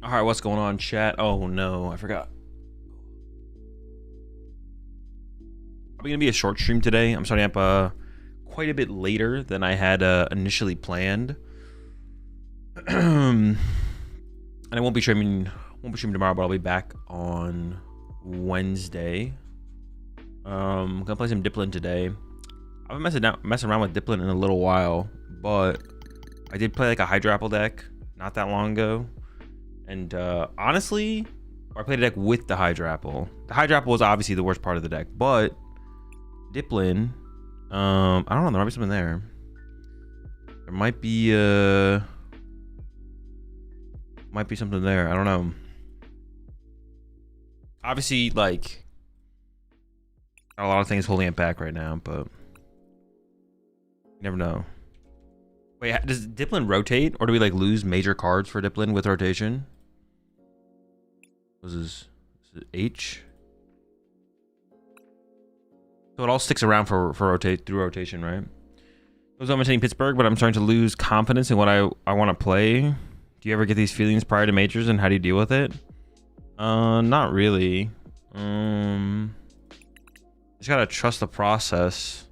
All right, what's going on, chat? Oh no, I forgot. Probably gonna be a short stream today. I'm starting up quite a bit later than I had initially planned, and I won't be streaming tomorrow, but I'll be back on Wednesday. I'm gonna play some Dipplin today. I've been messing around with Dipplin in a little while, but I did play like a Hydro Apple deck not that long ago. And honestly, I played a deck with the Hydro Apple. The Hydro Apple was obviously the worst part of the deck, but Dipplin, I don't know, there might be something there. There might be something there. I don't know. Obviously, like, a lot of things holding it back right now, but you never know. Wait, does Dipplin rotate, or do we like lose major cards for Dipplin with rotation? Is it H? So it all sticks around for through rotation, right? I was almost saying Pittsburgh, but I'm starting to lose confidence in what I want to play. Do you ever get these feelings prior to majors, and how do you deal with it? Not really. Just gotta trust the process,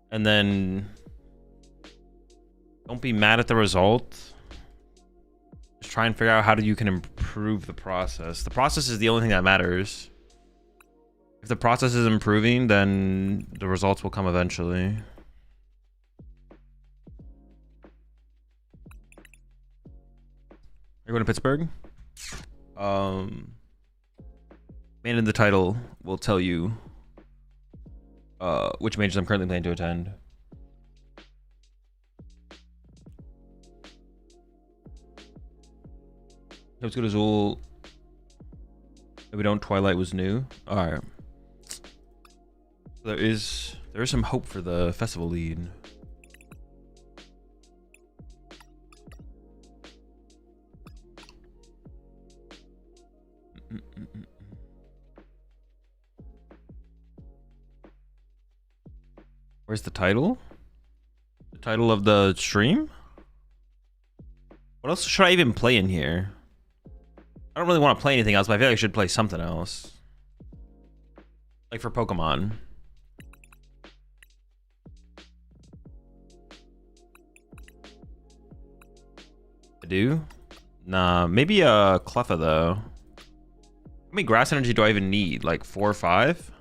and then don't be mad at the result. Just try and figure out how you can improve the process. The process is the only thing that matters. If the process is improving, then the results will come eventually. Are you going to Pittsburgh? Man in the title will tell you which majors I'm currently planning to attend. What's good, Azul? Maybe don't. Twilight was new. All right. There is some hope for the festival lead. Where's the title? The title of the stream? What else should I even play in here? I don't really want to play anything else, but I feel like I should play something else. Like for Pokemon. I do? Nah, maybe Cleffa though. How many grass energy do I even need? Like 4 or 5?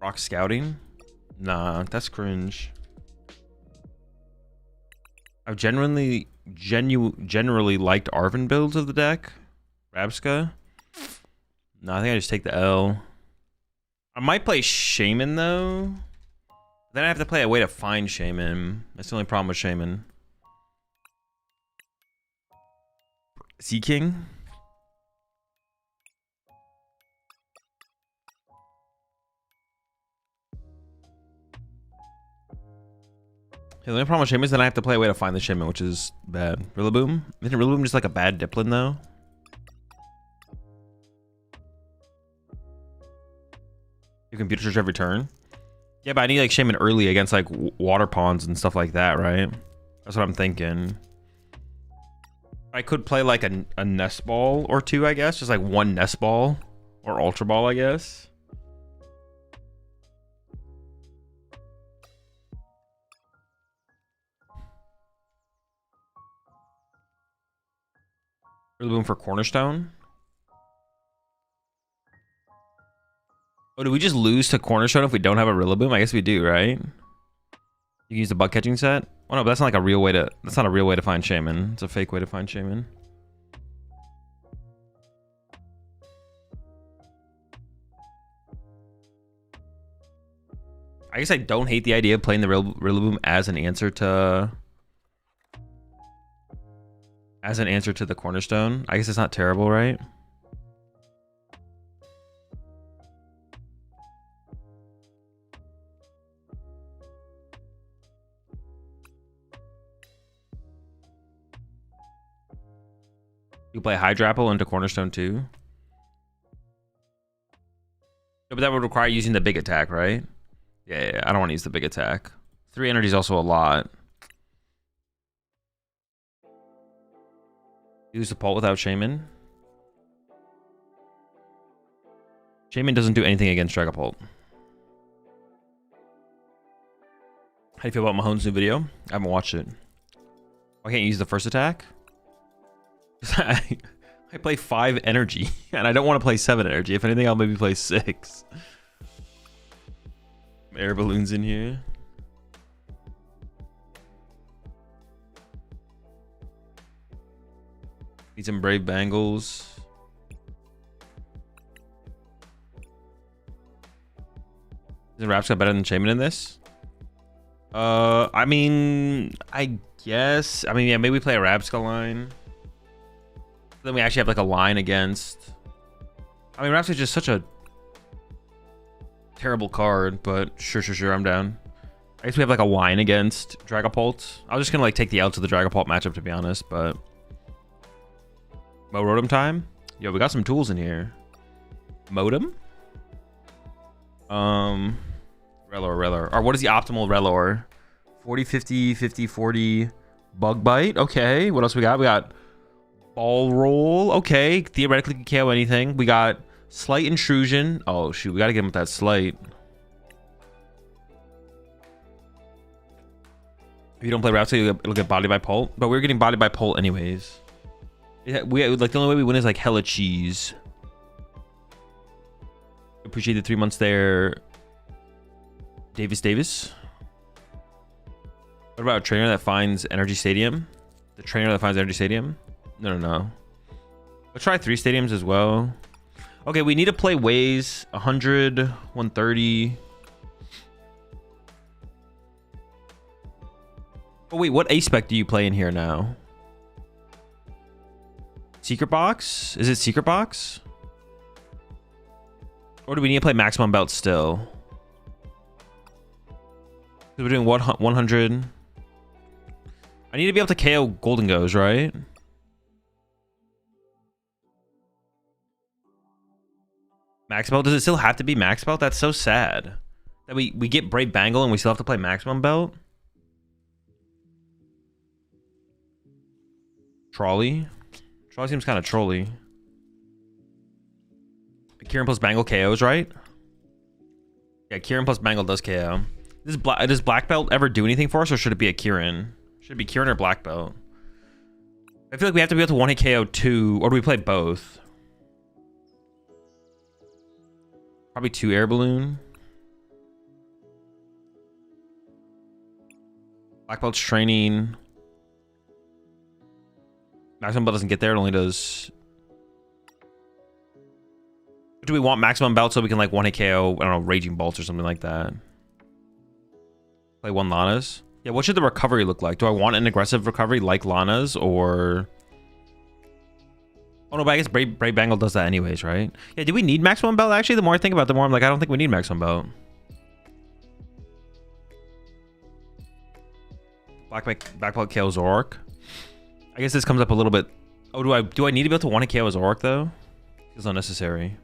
Rock Scouting? Nah, that's cringe. I've generally liked Arven builds of the deck. Rabska. No, I think I just take the L. I might play Shaman though. Then I have to play a way to find Shaman. That's the only problem with Shaman. Sea King. The only problem with Shaman is that I have to play a way to find the Shaman, which is bad. Rillaboom? Isn't Rillaboom just like a bad Dipplin though? You computer search every turn? Yeah, but I need like Shaman early against like water ponds and stuff like that, right? That's what I'm thinking. I could play like a Nest Ball or two, I guess. Just like one Nest Ball or Ultra Ball, I guess. Rillaboom for Cornerstone. Oh, do we just lose to Cornerstone if we don't have a Rillaboom? I guess we do, right? You can use the bug catching set. Oh no, but that's not like a real way to. That's not a real way to find Shaman. It's a fake way to find Shaman. I guess I don't hate the idea of playing the Rillaboom as an answer to. As an answer to the Cornerstone. I guess it's not terrible, right? You play Hydro Apple into Cornerstone too? No, but that would require using the big attack, right? Yeah, I don't want to use the big attack. 3 energy is also a lot. Use the Pult without Shaman. Shaman doesn't do anything against Dragapult. How do you feel about Mahone's new video? I haven't watched it. Why can't you use the first attack? I play 5 energy, and I don't want to play 7 energy. If anything, I'll maybe play 6. Air balloons in here. Need some Brave Bangles. Is Rapska better than Shaman in this? I mean, I guess. I mean, yeah, maybe we play a Rapska line. Then we actually have like a line against. I mean, Rapska's just such a terrible card, but sure, I'm down. I guess we have like a line against Dragapult. I was just gonna like take the L to the Dragapult matchup, to be honest, but Rotom time? Yo, we got some tools in here. Modem? Rellor. Or what is the optimal Rellor? 40, 50, 50, 40. Bug Bite. Okay. What else we got? We got Ball Roll. Okay. Theoretically can KO anything. We got Slight Intrusion. Oh, shoot. We got to get him with that Slight. If you don't play Rhapsody, it'll get bodied by Pult. But we're getting bodied by Pult anyways. We like the only way we win is like hella cheese. Appreciate the 3 months there. Davis. What about a trainer that finds Energy Stadium? The trainer that finds Energy Stadium? No. Let's try 3 stadiums as well. Okay, we need to play ways. 100, 130. Oh wait, what A-spec do you play in here now? Secret Box? Is it Secret Box? Or do we need to play Maximum Belt still? We're doing 100. I need to be able to KO Golden Goes, right? Max Belt? Does it still have to be Max Belt? That's so sad. That we get Brave Bangle and we still have to play Maximum Belt? Trolley seems kind of trolly. Kieran plus Bangle KOs, right? Yeah, Kieran plus Bangle does KO. Does Black Belt ever do anything for us, or should it be a Kieran? Should it be Kieran or Black Belt? I feel like we have to be able to one-hit KO 2, or do we play both? Probably 2 Air Balloon. Black Belt's training. Maximum Belt doesn't get there, it only does... Do we want Maximum Belt so we can like 1-hit KO, I don't know, Raging Bolts or something like that? Play 1 Lana's? Yeah, what should the recovery look like? Do I want an aggressive recovery like Lana's, or... Oh no, but I guess Brave Bangle does that anyways, right? Yeah, do we need Maximum Belt actually? The more I think about it, the more I'm like, I don't think we need Maximum Belt. Black Belt KO Zoroark. I guess this comes up a little bit. Oh, do I need to be able to 1-hit KO Zoroark though? It's unnecessary.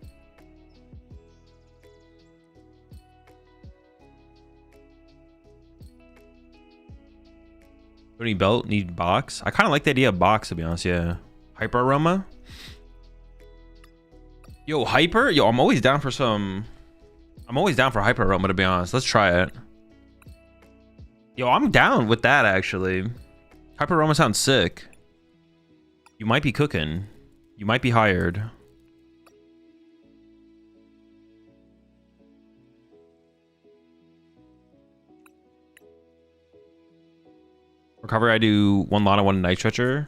Do we need belt? Need box? I kind of like the idea of box, to be honest. Yeah. Hyper Aroma. Yo, Hyper? Yo, I'm always down for Hyper Aroma, to be honest. Let's try it. Yo, I'm down with that, actually. Hyper Aroma sounds sick. You might be cooking. You might be hired. Recovery, I do 1 Lana, 1 Night Stretcher.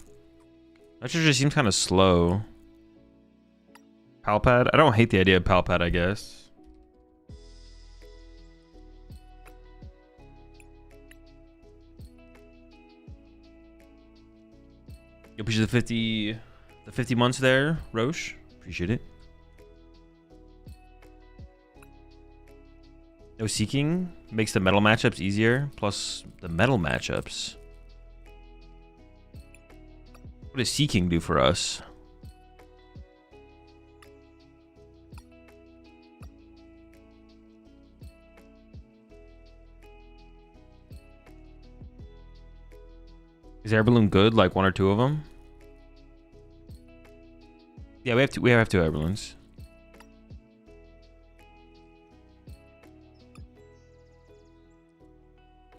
Night Stretcher seems kind of slow. Palpad? I don't hate the idea of Palpad, I guess. You appreciate the 50 months there, Roche. Appreciate it. No Seeking makes the metal matchups easier. Plus the metal matchups. What does Seeking do for us? Is air balloon good? Like one or two of them? Yeah, we have two air balloons.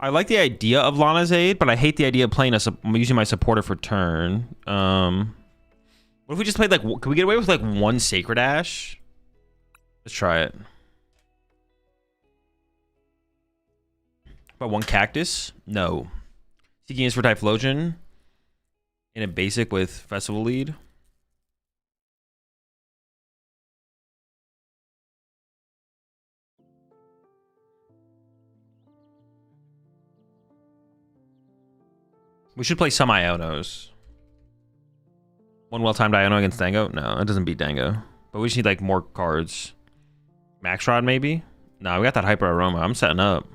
I like the idea of Lana's Aid, but I hate the idea of playing using my supporter for turn. What if we just played like? Can we get away with like one Sacred Ash? Let's try it. About one Cactus? No. Seeking is for Typhlosion. In a basic with Festival Lead. We should play some Ionos. One well-timed Iono against Dango? No, it doesn't beat Dango. But we just need like more cards. Max Rod maybe? No, we got that Hyper Aroma. I'm setting up.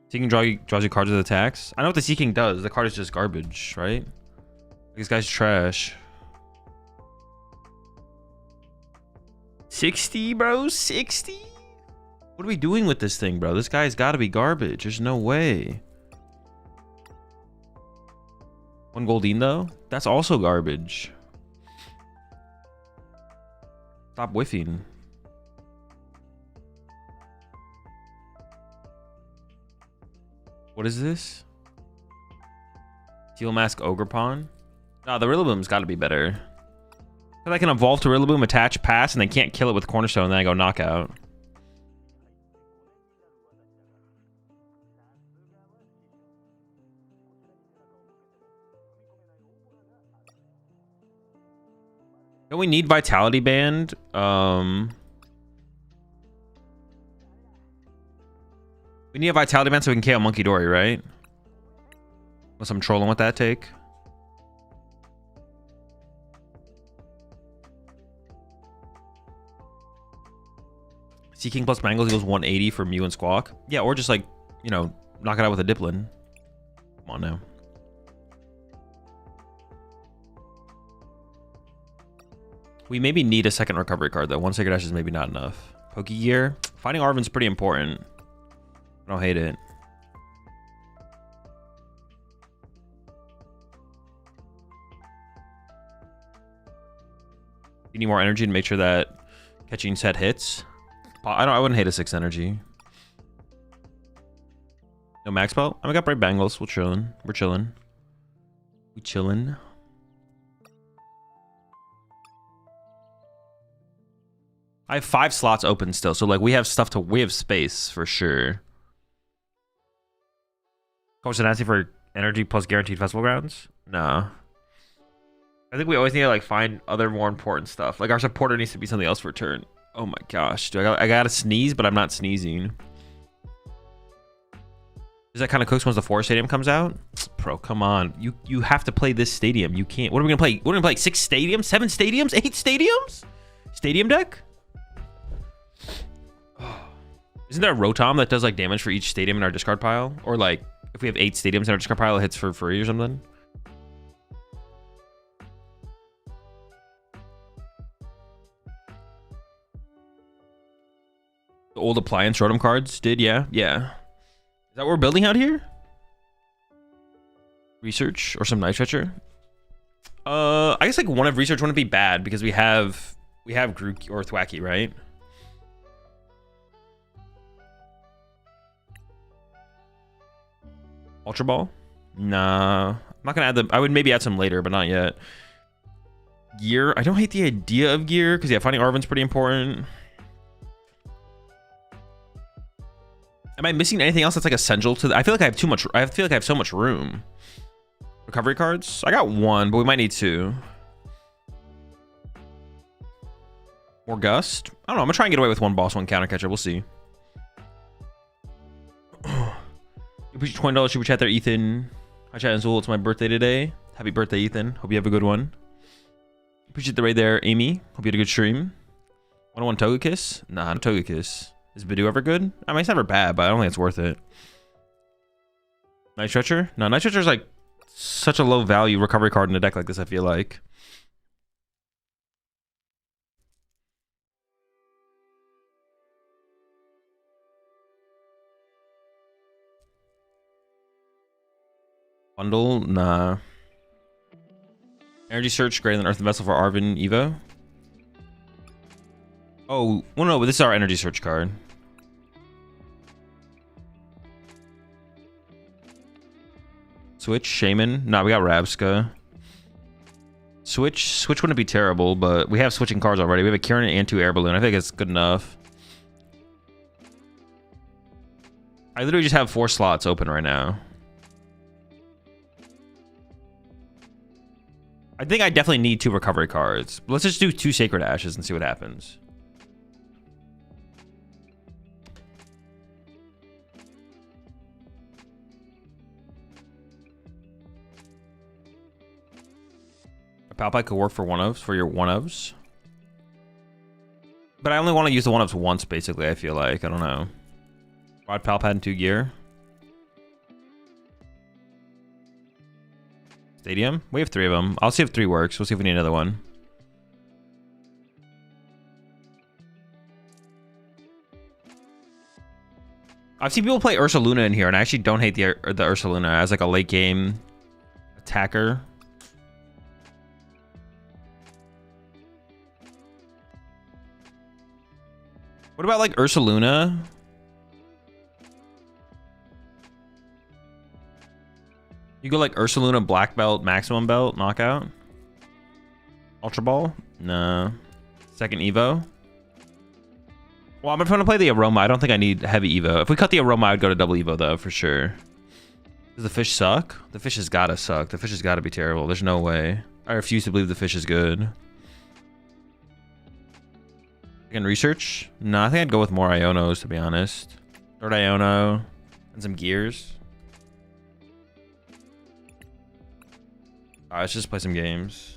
Seeking draws you cards with attacks. I know what the Seeking does. The card is just garbage, right? This guy's trash. 60, bro? 60? What are we doing with this thing, bro? This guy's got to be garbage. There's no way. One Goldeen, though? That's also garbage. Stop whiffing. What is this? Steel Mask Ogre Pawn? No, the Rillaboom's got to be better. Because I can evolve to Rillaboom, attach, pass, and then can't kill it with Cornerstone, and then I go knockout. Don't we need Vitality Band? We need a Vitality Band so we can KO Monkey Dory, right? Unless I'm trolling with that take. Seeking plus Mangles equals 180 for Mew and Squawk. Yeah, or just like, you know, knock it out with a Dipplin. Come on now. We maybe need a second recovery card though. One Sacred Ash is maybe not enough. Pokegear. Finding Arven's pretty important. I don't hate it. You need more energy to make sure that catching set hits. I wouldn't hate a 6 energy. No max spell? I got Bright Bangles. We're chilling. We're chilling. We chilling. I have 5 slots open still, so like we have space for sure. Coach Dynasty for energy plus guaranteed festival grounds? No. I think we always need to like find other more important stuff. Like our supporter needs to be something else for turn. Oh my gosh. I gotta sneeze, but I'm not sneezing. Is that kind of cooks once the Forest Stadium comes out? Bro, come on. You have to play this stadium. You can't. What are we gonna play? We're gonna play 6 stadiums, 7 stadiums, 8 stadiums? Stadium deck? Isn't there a Rotom that does like damage for each stadium in our discard pile? Or like if we have 8 stadiums in our discard pile, it hits for free or something? The old appliance Rotom cards did, yeah. Yeah. Is that what we're building out here? Research or some Night Stretcher? I guess like one of Research wouldn't be bad because we have Grookey or Thwacky, right? Ultra Ball? Nah. I'm not gonna add them. I would maybe add some later, but not yet. Gear. I don't hate the idea of gear because yeah, finding Arven's pretty important. Am I missing anything else that's like essential to I feel like I have too much. I feel like I have so much room. Recovery cards? I got 1, but we might need 2. More Gust? I don't know. I'm gonna try and get away with 1 boss, 1 counter catcher. We'll see. You put your $20 super chat there, Ethan. Hi, chat and Azul. It's my birthday today. Happy birthday, Ethan. Hope you have a good one. Appreciate the raid there, Amy. Hope you had a good stream. 101 Togekiss? Nah, no Togekiss. Is Bidoof ever good? I mean, it's never bad, but I don't think it's worth it. Night Stretcher? No, Night Stretcher is like such a low value recovery card in a deck like this, I feel like. Bundle? Nah. Energy Search greater than Earthen Vessel for Arvin Evo. Oh, well, no, but this is our Energy Search card. Switch, Shaman. Nah, we got Rabska. Switch wouldn't be terrible, but we have switching cards already. We have a Kieran and 2 Air Balloon. I think it's good enough. I literally just have 4 slots open right now. I think I definitely need 2 recovery cards. Let's just do 2 Sacred Ashes and see what happens. A Palpite could work for your one-ofs. But I only want to use the one-ofs once, basically, I feel like. I don't know. Rod Palpite and 2 gear. Stadium? We have 3 of them. I'll see if 3 works. We'll see if we need another one. I've seen people play Ursaluna in here, and I actually don't hate the Ursaluna as like a late game attacker. What about like Ursaluna? You go like Ursaluna Black Belt, Maximum Belt, Knockout? Ultra Ball? No. Second Evo? Well, I'm trying to play the Aroma. I don't think I need heavy Evo. If we cut the Aroma, I would go to double Evo though, for sure. Does the fish suck? The fish has gotta suck. The fish has gotta be terrible. There's no way. I refuse to believe the fish is good. Again, research? No, I think I'd go with more Ionos, to be honest. Third Iono and some gears. Alright, let's just play some games.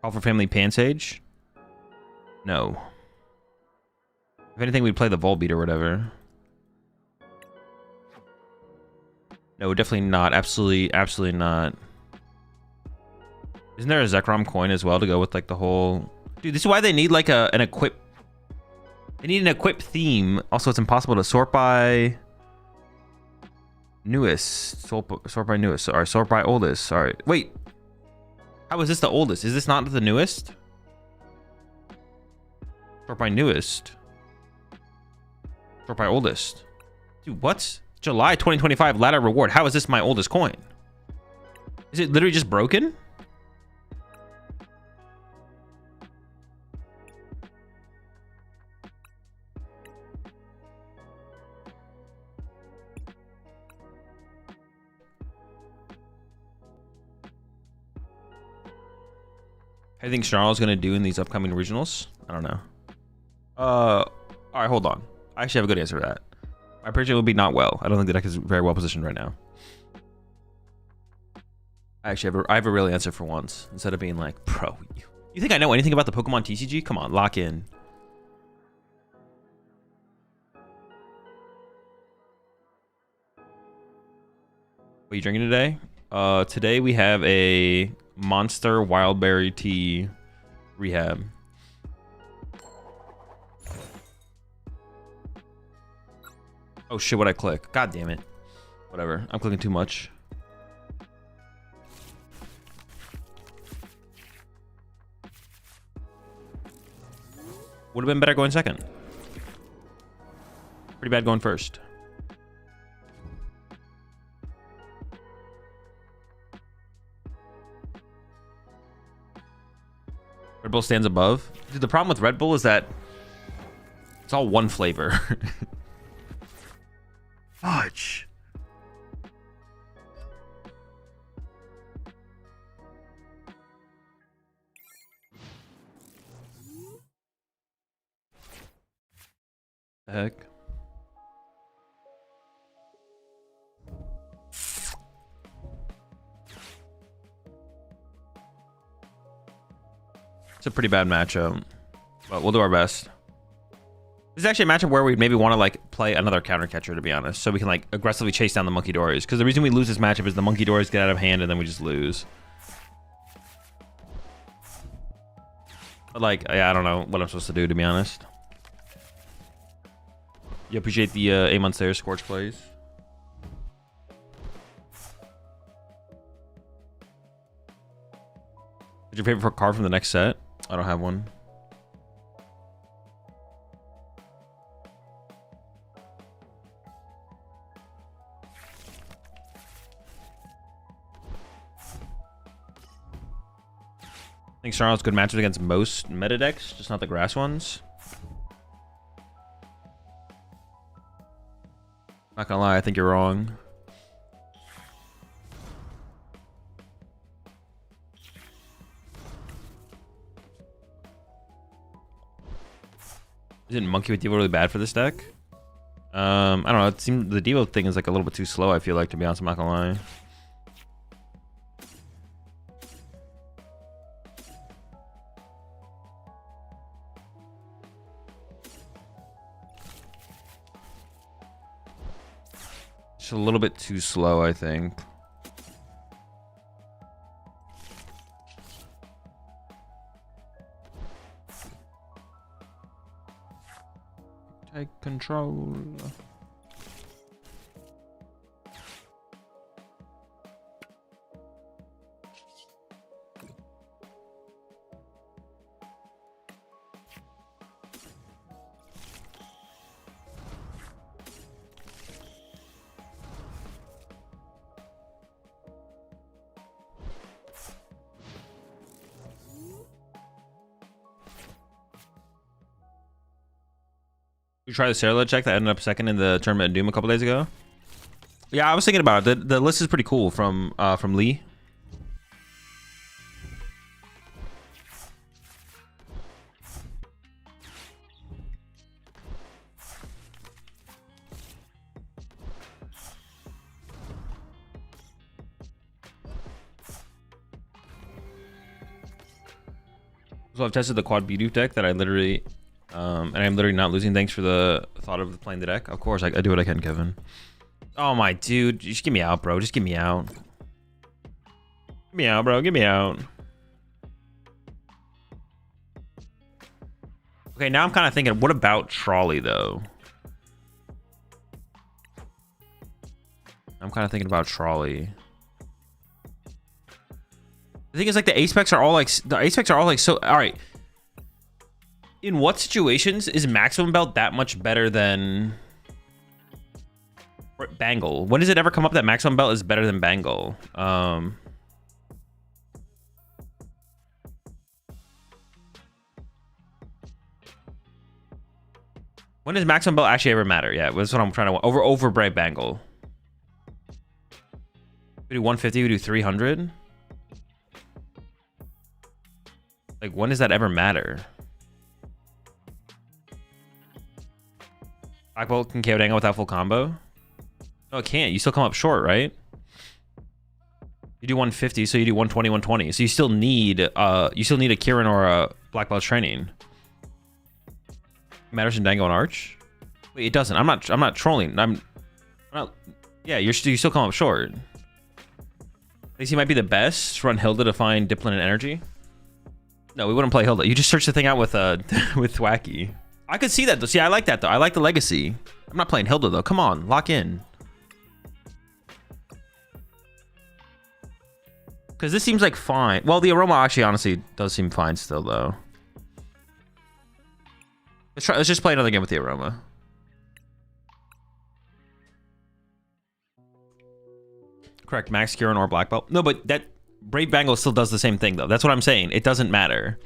Call for Family Pansage? No. If anything, we'd play the Volbeat or whatever. No, definitely not. Absolutely not. Isn't there a Zekrom coin as well to go with like the whole... Dude, this is why they need like an equip... They need an equip theme. Also, it's impossible to sort by... Newest. Sort by newest. Or sort by oldest. Sorry. Wait. How is this the oldest? Is this not the newest? Sort by newest. Sort by oldest. Dude, what? July 2025 ladder reward. How is this my oldest coin? Is it literally just broken? I think Snarl's gonna do in these upcoming regionals. I don't know. All right, hold on. I actually have a good answer to that. My prediction would be not well. I don't think the deck is very well positioned right now. I have a real answer for once, instead of being like, bro, you think I know anything about the Pokemon TCG? Come on, lock in. What are you drinking today? Today we have a Monster Wildberry Tea Rehab. Oh shit, what'd I click? God damn it. Whatever, I'm clicking too much. Would have been better going second. Pretty bad going first. Red Bull stands above. Dude, the problem with Red Bull is that it's all one flavor. Fudge. The heck? It's a pretty bad matchup, but we'll do our best. This is actually a matchup where we maybe want to like play another counter catcher, to be honest, so we can like aggressively chase down the Monkey Dories. Because the reason we lose this matchup is the Monkey Dories get out of hand and then we just lose. But like, yeah, I don't know what I'm supposed to do, to be honest. You appreciate the aim on stairs, Scorch plays. What's your favorite card from the next set? I don't have one. I think Charlotte's good matchup against most meta decks, just not the grass ones. Not gonna lie, I think you're wrong. Isn't Monkey with Devo really bad for this deck? I don't know. It seems the Devo thing is like a little bit too slow, I feel like, to be honest. I'm not gonna lie. Just a little bit too slow, I think. Take control. You try the Sarah check that ended up second in the tournament in Doom a couple days ago. Yeah, I was thinking about it. The list is pretty cool from Lee. So I've tested the quad Bidoof deck that I literally, and I'm literally not losing. Thanks for the thought of playing the deck. Of course, I do what I can, Kevin. Oh my dude, just get me out, bro. Just get me out. Get me out, bro. Get me out. Okay, now I'm kind of thinking, what about Trolley though? I'm kind of thinking about Trolley. The thing is, like, the ace specs are all like so. All right. In what situations is Maximum Belt that much better than Bangle? When does it ever come up that Maximum Belt is better than Bangle? When does Maximum Belt actually ever matter? Yeah, that's what I'm trying to over Brave Bangle. We do 150. We do 300. Like, when does that ever matter? Black Bolt can KO Dango without full combo? No, it can't. You still come up short, right? You do 150, so you do 120, 120. So you still need a Kieran or a Black Belt training. Matters in Dango and Arch? Wait, it doesn't. I'm not trolling. I'm not. Yeah, you still come up short. At least he might be the best. Run Hilda to find Dipplin and Energy. No, we wouldn't play Hilda. You just search the thing out with with Thwacky. I could see that though. See, I like that though. I like the legacy. I'm not playing Hilda though. Come on, lock in. Because this seems like fine. Well, the Aroma actually honestly does seem fine still though. Let's just play another game with the Aroma. Correct, Max Kieran or Black Belt. No, but that Brave Bangle still does the same thing though. That's what I'm saying. It doesn't matter.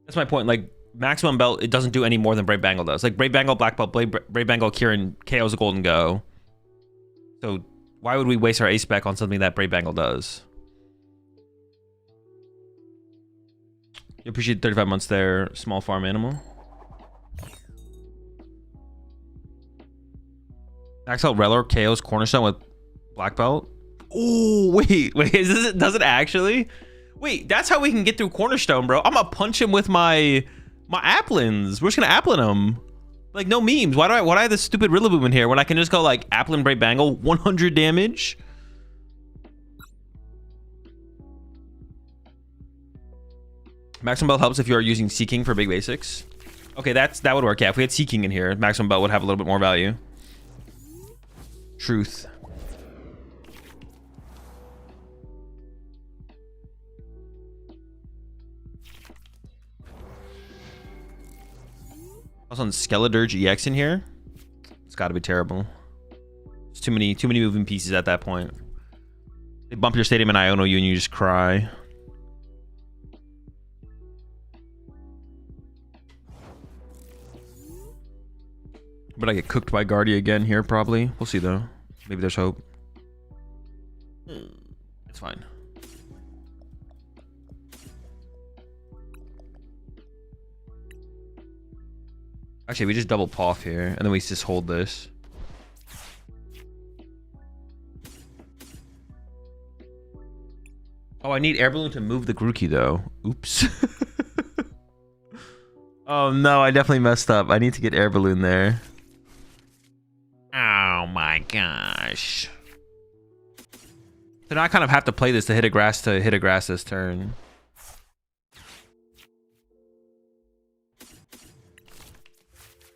That's my point. Like, Maximum Belt, it doesn't do any more than Brave Bangle does. Like, Brave Bangle, Black Belt, Brave Bangle, Kieran KO's a Golden Go. So why would we waste our ace spec on something that Brave Bangle does? You appreciate 35 months there, small farm animal. Max out Relor KO's Cornerstone with Black Belt. Oh, wait, does it actually? Wait, that's how we can get through Cornerstone, bro. I'm gonna punch him with my Applins. We're just gonna Applin him. Like, no memes. Why do I have this stupid Rillaboom in here when I can just go like Applin Brave Bangle, 100 damage? Maximum belt helps if you are using Seeking for big basics. Okay, that would work. Yeah, if we had Seeking in here, maximum belt would have a little bit more value. Truth. Also, on Skeledirge EX in here, it's got to be terrible. There's too many moving pieces at that point. They bump your stadium and Iono you and you just cry. But I get cooked by Guardia again here, probably. We'll see, though. Maybe there's hope. It's fine. Actually, we just double Poff here, and then we just hold this. Oh, I need Air Balloon to move the Grookey, though. Oops. Oh, no, I definitely messed up. I need to get Air Balloon there. Oh, my gosh. So now I kind of have to play this to hit a grass this turn.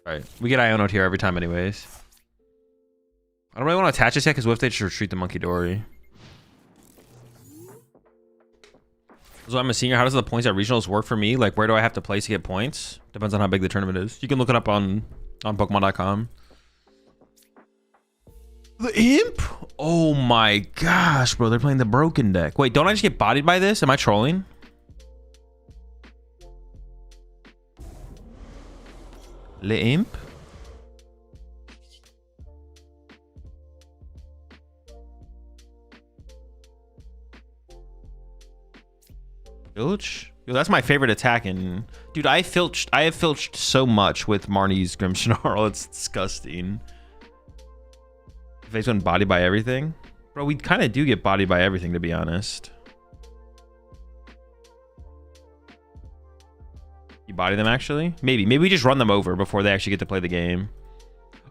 Alright, we get Iono'd here every time anyways. I don't really want to attach this yet because what if they just retreat the Monkey Dory? So I'm a senior. How does the points at regionals work for me? Like, where do I have to place to get points? Depends on how big the tournament is. You can look it up on Pokemon.com. The Imp? Oh my gosh, bro. They're playing the broken deck. Wait, don't I just get bodied by this? Am I trolling? Le Imp? Filch? Yo, that's my favorite attack in... Dude, I have filched so much with Marnie's Grimmsnarl. It's disgusting. Face one bodied by everything? Bro, we kind of do get bodied by everything, to be honest. You body them, actually? Maybe we just run them over before they actually get to play the game.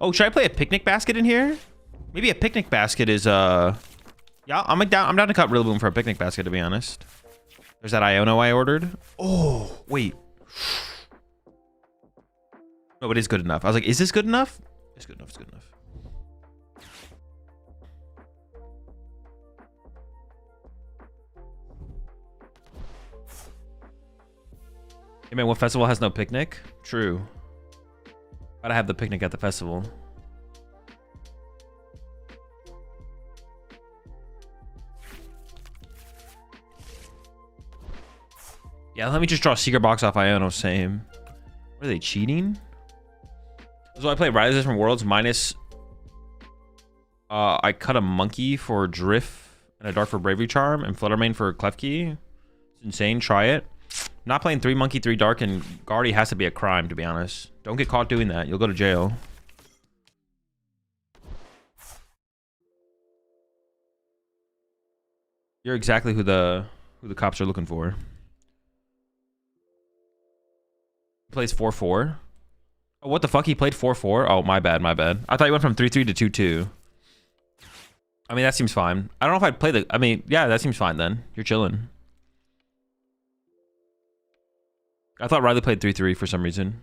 Oh, should I play a picnic basket in here? Maybe a picnic basket is yeah, I'm down to cut Rillaboom for a picnic basket, to be honest. There's that Iono I ordered. Oh, wait. No, it is good enough. I was like, is this good enough? It's good enough. It's good enough. Hey man, what festival has no picnic? True. Gotta have the picnic at the festival. Yeah, let me just draw Secret Box off Iono, same. What are they, cheating? So I play Rise of Different Worlds minus... I cut a Monkey for Drift and a Dark for Bravery Charm and Fluttermane for Klefki. It's insane, try it. Not playing 3 Monkey, 3 Dark, and Guardy has to be a crime, to be honest. Don't get caught doing that. You'll go to jail. You're exactly who the cops are looking for. He plays 4-4. Oh, what the fuck? He played 4-4? Oh, my bad, my bad. I thought he went from 3-3 to 2-2. I mean, that seems fine. I don't know if I'd play the... I mean, yeah, that seems fine then. You're chilling. I thought Riley played 3-3 for some reason.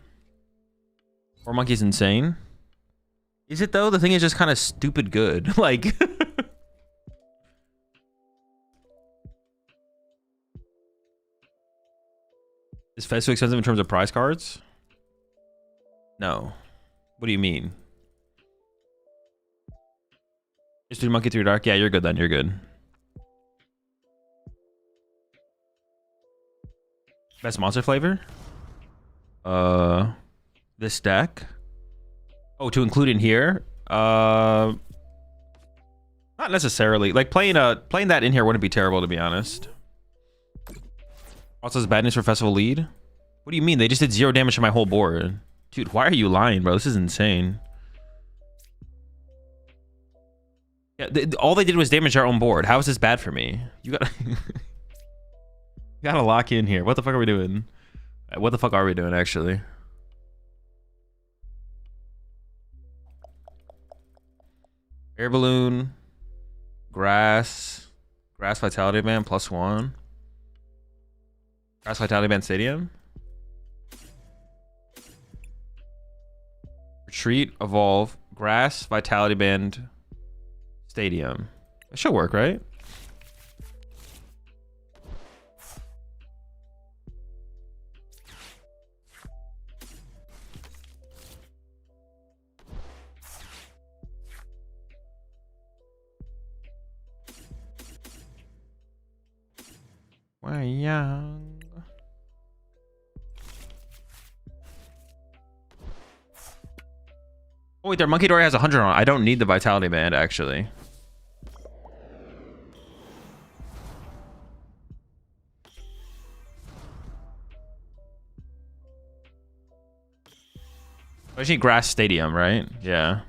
4 Monkey's insane. Is it though? The thing is just kind of stupid good. Like... Is Fez too expensive in terms of prize cards? No. What do you mean? Just 3 Monkey, 3 Dark? Yeah, you're good then. You're good. Best monster flavor? This deck? Oh, to include in here? Not necessarily. Like playing that in here wouldn't be terrible, to be honest. Also, has badness for festival lead? What do you mean? They just did 0 damage to my whole board. Dude, why are you lying, bro? This is insane. Yeah, all they did was damage our own board. How is this bad for me? You gotta... you gotta lock in here. What the fuck are we doing? What the fuck are we doing, actually? Air Balloon. Grass. Grass Vitality Band, +1. Grass Vitality Band Stadium. Retreat, evolve, Grass Vitality Band Stadium. It should work, right? We're young. Oh wait, their Monkey Dory has 100 on it. I don't need the Vitality Band, actually. I just need Grass Stadium, right? Yeah.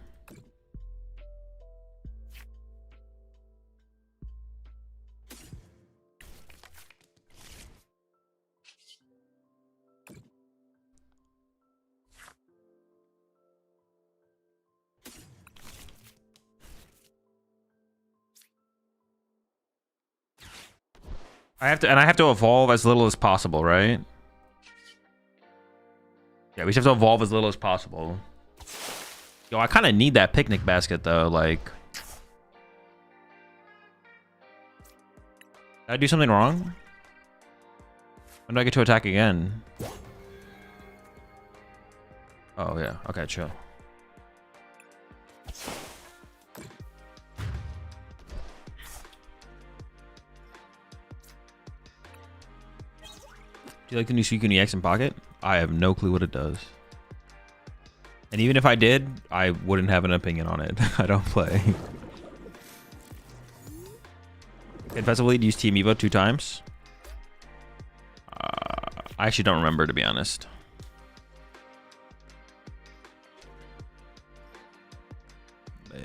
I have to evolve as little as possible, right? Yeah, we just have to evolve as little as possible. Yo, I kind of need that picnic basket though. Like, did I do something wrong? When do I get to attack again? Oh yeah. Okay, chill. Do you like the new Suicune EX in Pocket? I have no clue what it does. And even if I did, I wouldn't have an opinion on it. I don't play. Confessively, use Team Evo 2 times. I actually don't remember, to be honest. Man,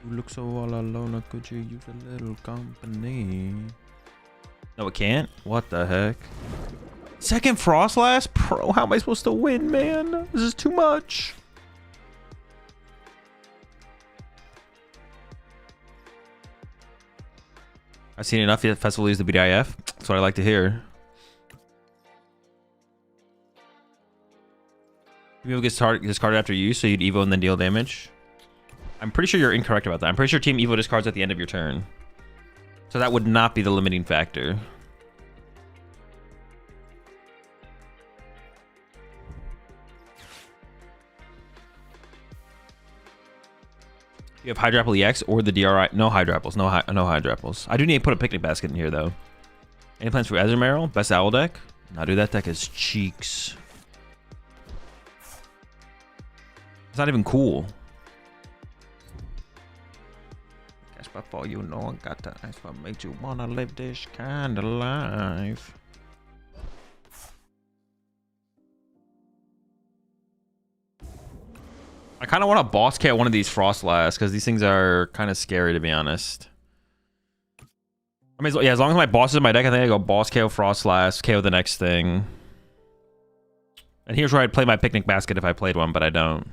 you look so all alone. Could you use a little company? No, it can't? What the heck? Second Frostlass? Pro, how am I supposed to win, man? This is too much. I've seen enough yet. Festival use the BDIF. That's what I like to hear. People get discarded after use, so you'd Evo and then deal damage. I'm pretty sure you're incorrect about that. I'm pretty sure Team Evo discards at the end of your turn. So that would not be the limiting factor. You have Hydrapple EX or the DRI. No Hydrapples. No Hydrapples. I do need to put a picnic basket in here, though. Any plans for Azumarill? Best owl deck? Nah, dude, that deck is cheeks. It's not even cool. Guess before you know I got the ice what makes you wanna live this kind of life. I kind of want to boss KO one of these Frostlass because these things are kind of scary, to be honest. I mean, yeah, as long as my boss is in my deck, I think I go boss KO Frostlass, KO the next thing. And here's where I'd play my picnic basket if I played one, but I don't.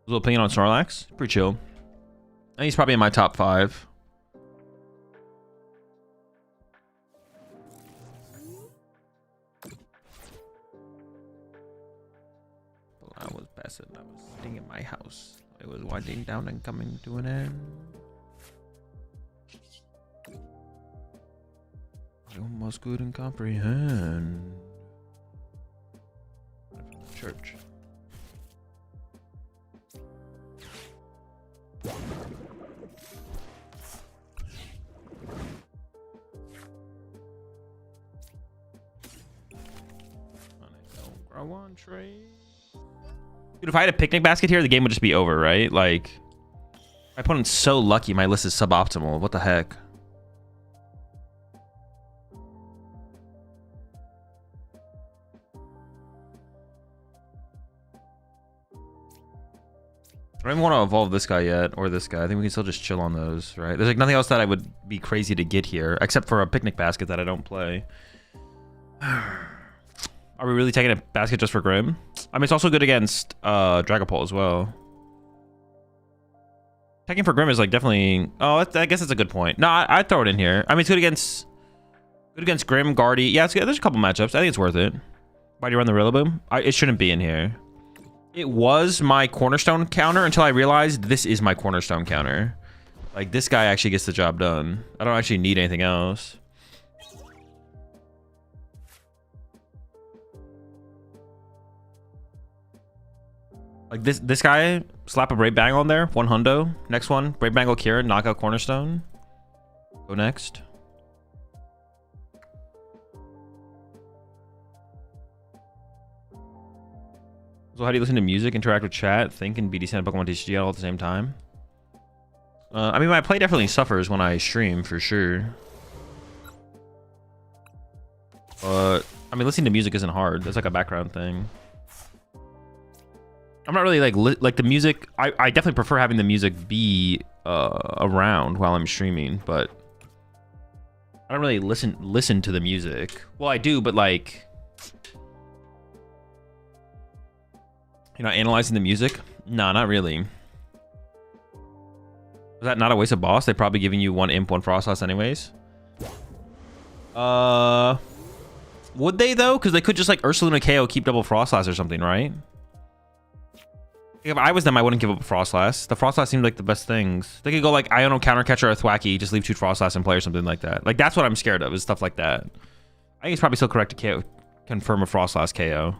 A little opinion on Snorlax? Pretty chill. I think he's probably in my top 5. I was passing. I was sitting in my house. It was winding down and coming to an end. I almost couldn't comprehend. Church. Grow on tree. Dude, if I had a picnic basket here, the game would just be over, right? Like, my opponent's so lucky my list is suboptimal. What the heck? I don't even want to evolve this guy yet, or this guy. I think we can still just chill on those, right? There's like nothing else that I would be crazy to get here, except for a picnic basket that I don't play. Are we really taking a basket just for Grim? I mean, it's also good against Dragapult as well. Taking for Grim is like definitely... Oh, I guess that's a good point. No, I'd throw it in here. I mean, it's good against Good against Grim, Guardy. Yeah, there's a couple matchups. I think it's worth it. Why do you run the Rillaboom? It shouldn't be in here. It was my cornerstone counter until I realized this is my cornerstone counter. Like, this guy actually gets the job done. I don't actually need anything else. Like, this guy, slap a Brave Bangle on there. 1 hundo. Next one, Brave Bangle Kieran, knockout cornerstone. Go next. So how do you listen to music, interact with chat, think, and BDC and PokemonTCG all at the same time? I mean, my play definitely suffers when I stream, for sure. But, I mean, listening to music isn't hard. That's like a background thing. I'm not really like the music. I definitely prefer having the music be around while I'm streaming, but I don't really listen to the music. Well, I do, but like, you know, analyzing the music? No, not really. Was that not a waste of boss? They're probably giving you 1 imp, 1 Frostlass anyways. Would they though? Because they could just like Ursaluna KO, keep double Frostlass or something, right? If I was them, I wouldn't give up a Frostlass. The Frostlass seemed like the best things. They could go like Iono Counter Catcher or Thwacky, just leave 2 Frostlass in play or something like that. Like, that's what I'm scared of, is stuff like that. I think it's probably still correct to KO, confirm a Frostlass KO.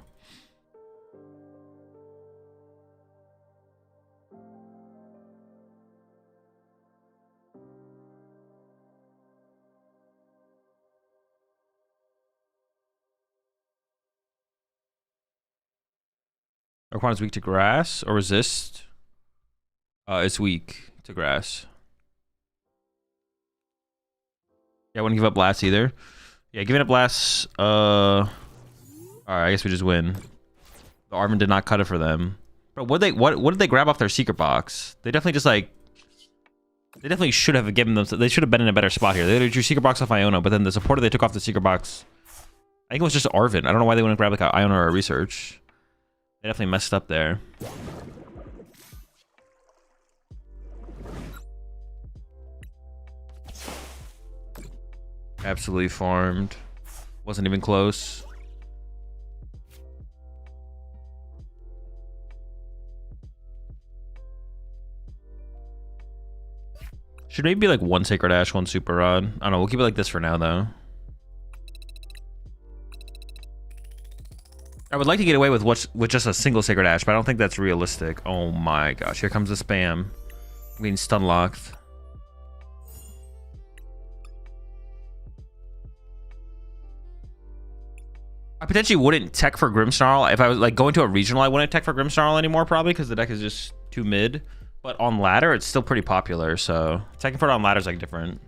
Arquana's weak to grass or resist. It's weak to grass. Yeah, I wouldn't give up blast either. Yeah, giving up blast. Alright, I guess we just win. The Arvin did not cut it for them. Bro, what did they grab off their secret box? They definitely just like, they definitely should have given them. They should have been in a better spot here. They drew secret box off Iono, but then the supporter they took off the secret box, I think it was just Arvin. I don't know why they wouldn't grab like an Iono or a research. They definitely messed up there. Absolutely farmed. Wasn't even close. Should maybe be like 1 Sacred Ash, 1 Super Rod. I don't know. We'll keep it like this for now, though. I would like to get away with just a single Sacred Ash, but I don't think that's realistic. Oh my gosh. Here comes the spam. I'm getting stun locked. I potentially wouldn't tech for Grimmsnarl. If I was like going to a regional, I wouldn't tech for Grimmsnarl anymore, probably, because the deck is just too mid. But on ladder, it's still pretty popular, so teching for it on ladder is like different.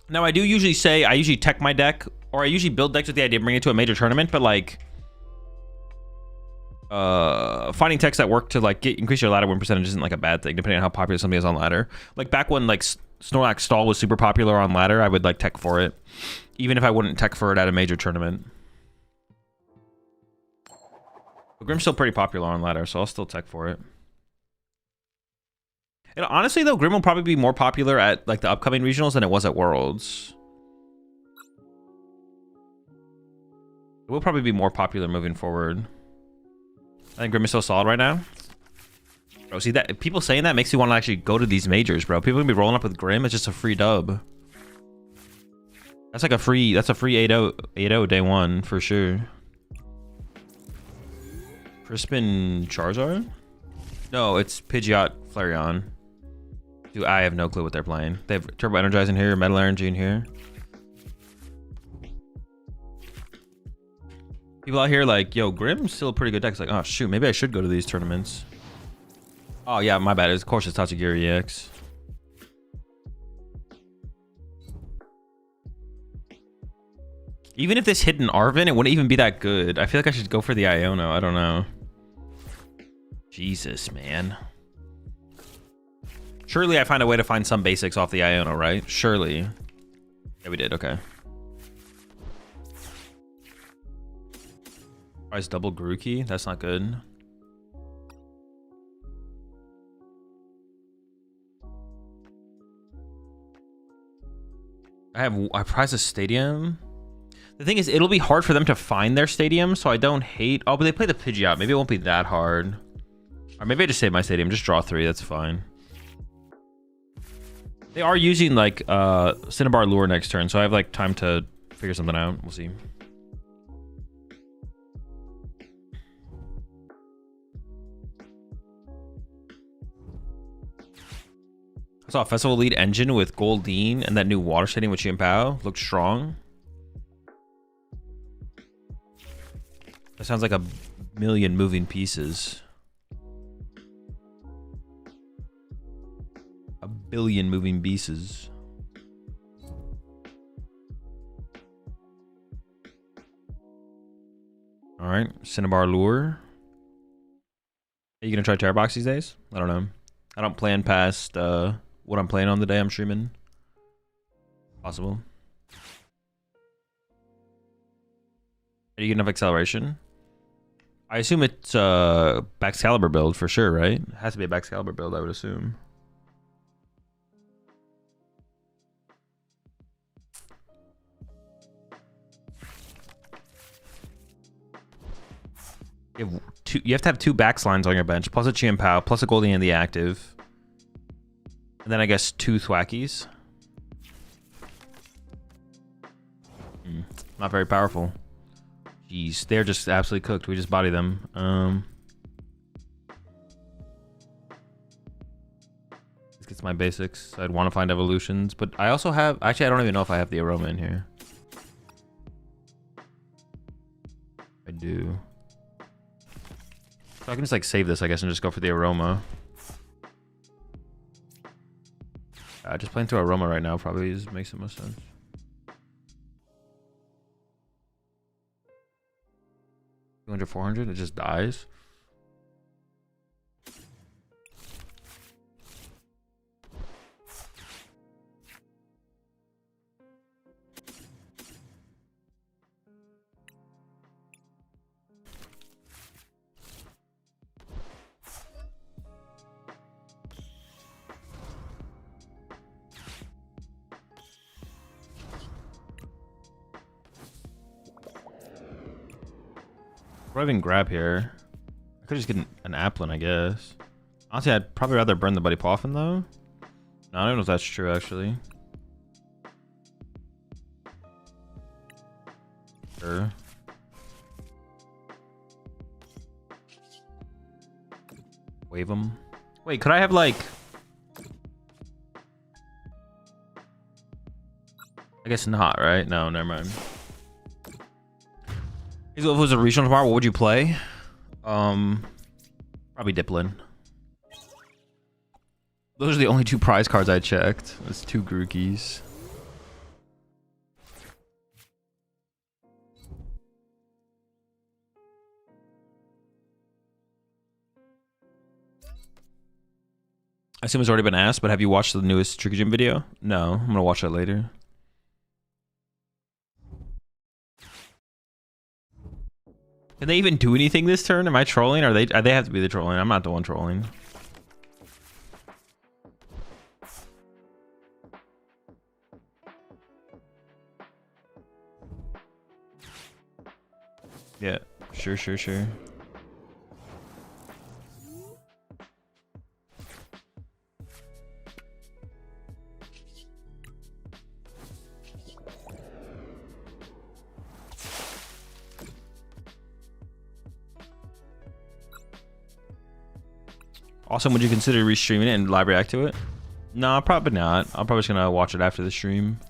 Now, I do usually say I usually tech my deck, or I usually build decks with the idea of bringing it to a major tournament, but like finding techs that work to like increase your ladder win percentage isn't like a bad thing, depending on how popular something is on ladder. Like back when like Snorlax Stall was super popular on ladder, I would like tech for it, even if I wouldn't tech for it at a major tournament. But Grimm's still pretty popular on ladder, so I'll still tech for it. And honestly, though, Grimm will probably be more popular at like the upcoming regionals than it was at Worlds. It will probably be more popular moving forward. I think Grimm is so solid right now. Bro, see that people saying that makes me want to actually go to these majors, bro. People gonna be rolling up with Grimm. It's just a free dub. That's like a free. That's a free 8-0 day 1 for sure. Crispin Charizard? No, it's Pidgeot Flareon. Dude, I have no clue what they're playing. They have Turbo Energize in here, Metal Energy in here. People out here like, yo, Grimm's still a pretty good deck. It's like, oh shoot, maybe I should go to these tournaments. Oh yeah, my bad. Of course it's Tatsugiri EX. Even if this hit an Arvin, it wouldn't even be that good. I feel like I should go for the Iono. I don't know. Jesus, man. Surely I find a way to find some basics off the Iono, right? Surely. Yeah, we did. Okay. Price double Grookey. That's not good. I prize a stadium. The thing is, it'll be hard for them to find their stadium, so I don't hate. Oh, but they play the Pidgey out. Maybe it won't be that hard. Or maybe I just save my stadium. Just draw 3. That's fine. They are using like Cinnabar Lure next turn, so I have like time to figure something out. We'll see. I saw a Festival Lead Engine with Goldeen and that new Water Stadium with Chimpao. Looked strong. That sounds like a million moving pieces. A billion moving pieces. All right, Cinnabar Lure. Are you gonna try Terror Box these days? I don't know. I don't plan past what I'm playing on the day I'm streaming. Possible. Are you gonna have acceleration? I assume it's Baxcalibur build for sure, right? It has to be a Baxcalibur build, I would assume. You have to have 2 Baxlines on your bench, plus a Chimpao, plus a Goldeen in the active. And then I guess 2 Thwackies. Not very powerful. Jeez, they're just absolutely cooked. We just body them. This gets my basics. I'd want to find evolutions, but I also have... Actually, I don't even know if I have the Aroma in here. I do. So I can just like save this, I guess, and just go for the Aroma. Just playing through Aroma right now probably just makes the most sense. 200, 400, it just dies. What do I even grab here? I could just get an Applin, I guess. Honestly, I'd probably rather burn the Buddy Poffin, though. No, I don't know if that's true, actually. Sure. Wave them. Wait, could I have, like... I guess not, right? No, never mind. If it was a regional tomorrow, what would you play? Probably Dipplin. Those are the only 2 prize cards I checked. It's 2 Grookis. I assume it's already been asked, but have you watched the newest Tricky Gym video? No, I'm gonna watch that later. Can they even do anything this turn? Am I trolling? Or they have to be the trolling? I'm not the one trolling. Yeah, sure. Also, would you consider restreaming it and live react to it? No, probably not. I'm probably just gonna watch it after the stream.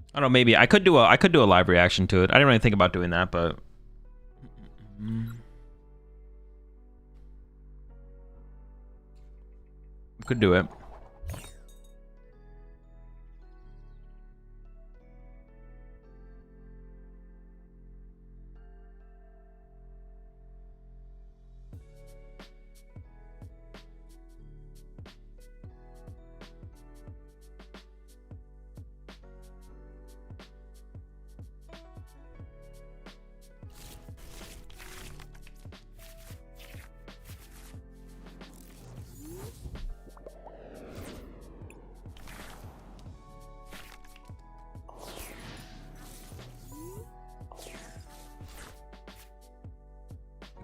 I don't know, maybe I could do a live reaction to it. I didn't really think about doing that, but could do it.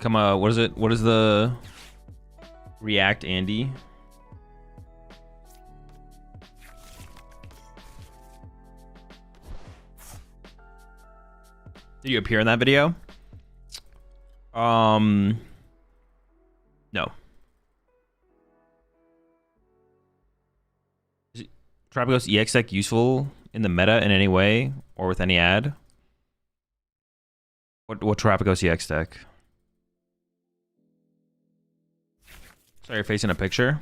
become a, what is it? What is the React Andy? Did you appear in that video? No. Is Tropicos EX deck useful in the meta in any way or with any ad? What Tropicos EX deck? Sorry, you're facing a picture.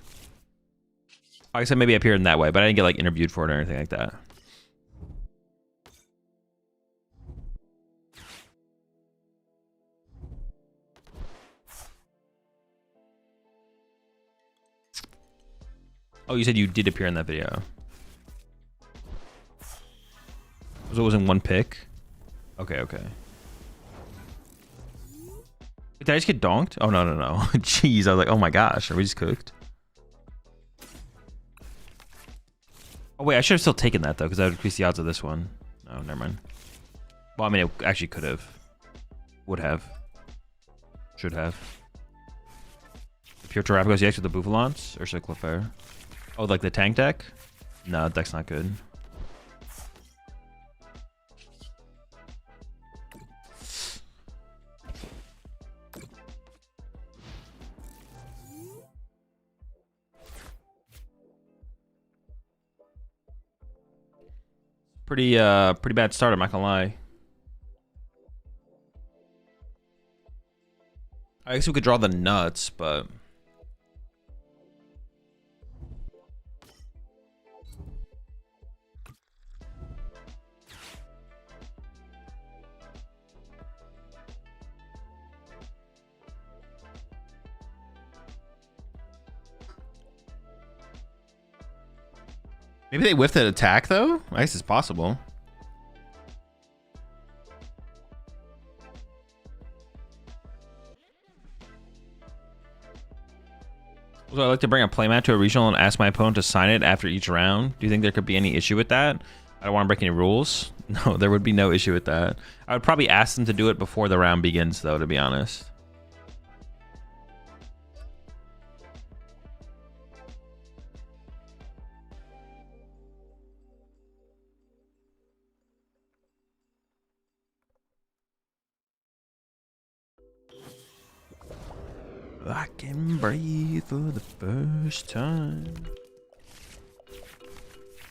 Like I said, maybe appeared in that way, but I didn't get like interviewed for it or anything like that. Oh, you said you did appear in that video. So it was in one pick? Okay, okay. Did I just get donked? Oh, no, no, no. Jeez, I was like, oh my gosh, are we just cooked? Oh, wait, I should have still taken that, though, because that would increase the odds of this one. No, never mind. Well, I mean, it actually could have. Would have. Should have. Pure Terrapagos EX with the Bouffalance? Or should I Clefairy? Oh, like the tank deck? No, that deck's not good. Pretty bad start, I'm not gonna lie. I guess we could draw the nuts, but maybe they whiffed an attack though? I guess it's possible. So I like to bring a playmat to a regional and ask my opponent to sign it after each round. Do you think there could be any issue with that? I don't want to break any rules. No, there would be no issue with that. I would probably ask them to do it before the round begins though, to be honest. I can breathe for the first time.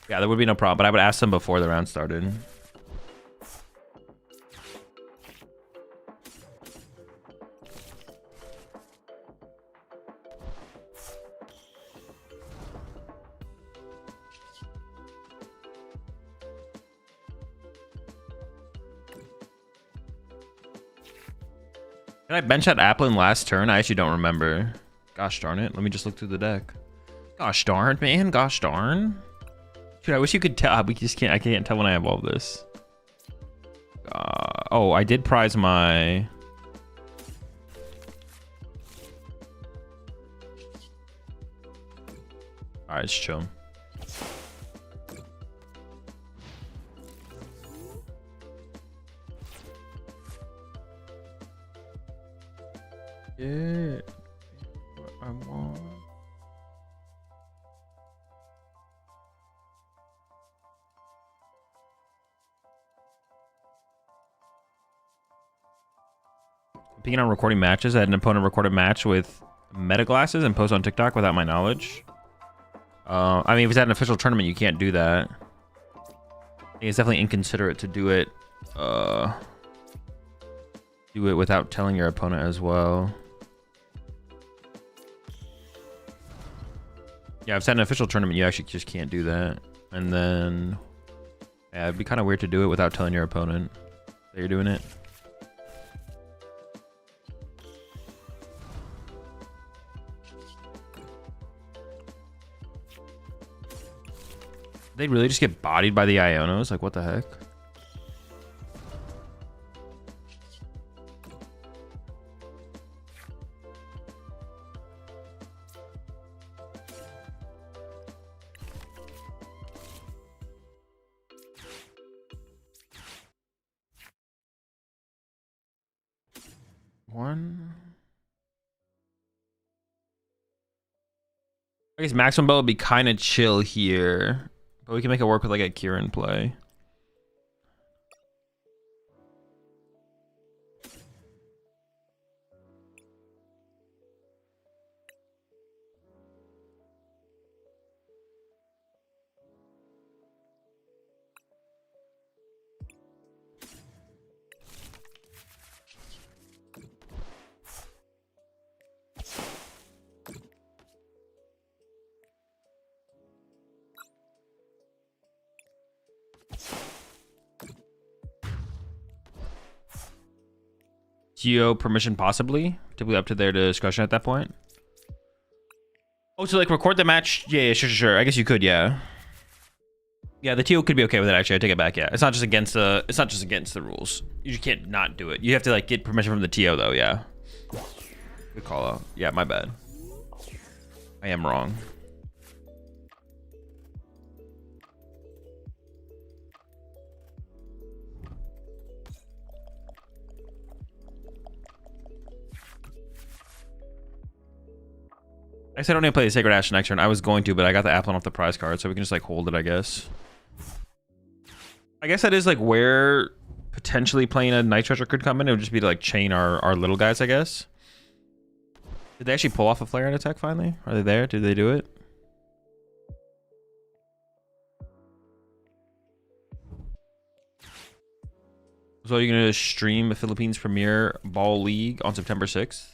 Yeah, there would be no problem, but I would ask them before the round started. Did I bench that Applin last turn? I actually don't remember. Gosh darn it. Let me just look through the deck. Gosh darn, man. Gosh darn. Dude, I wish you could tell. We just can't. I can't tell when I have all this. Oh, I did prize my... Alright, it's chill. Yeah, what I want. Speaking on recording matches, I had an opponent record a match with meta glasses and post on TikTok without my knowledge. I mean, if it's at an official tournament, you can't do that. I think it's definitely inconsiderate to do it without telling your opponent as well. Yeah, if it's at an official tournament, you actually just can't do that. And then, yeah, it'd be kind of weird to do it without telling your opponent that you're doing it. They really just get bodied by the Ionos? Like, what the heck? One. I guess maximum belt would be kind of chill here, but we can make it work with like a Kieran play. Geo permission possibly? Typically up to their discretion at that point. Oh, so like record the match? Yeah, sure. I guess you could, yeah. Yeah, the TO could be okay with it actually. I take it back, yeah. It's not just against the rules. You just can't not do it. You have to like get permission from the TO though, yeah. Good call out. Yeah, my bad. I am wrong. I said I don't need to play the Sacred Ash next turn. I was going to, but I got the Applin off the prize card, so we can just like hold it, I guess. I guess that is like where potentially playing a Night Treasure could come in. It would just be to like chain our little guys, I guess. Did they actually pull off a flare and attack finally? Are they there? Did they do it? So you're gonna stream the Philippines Premier Ball League on September 6th?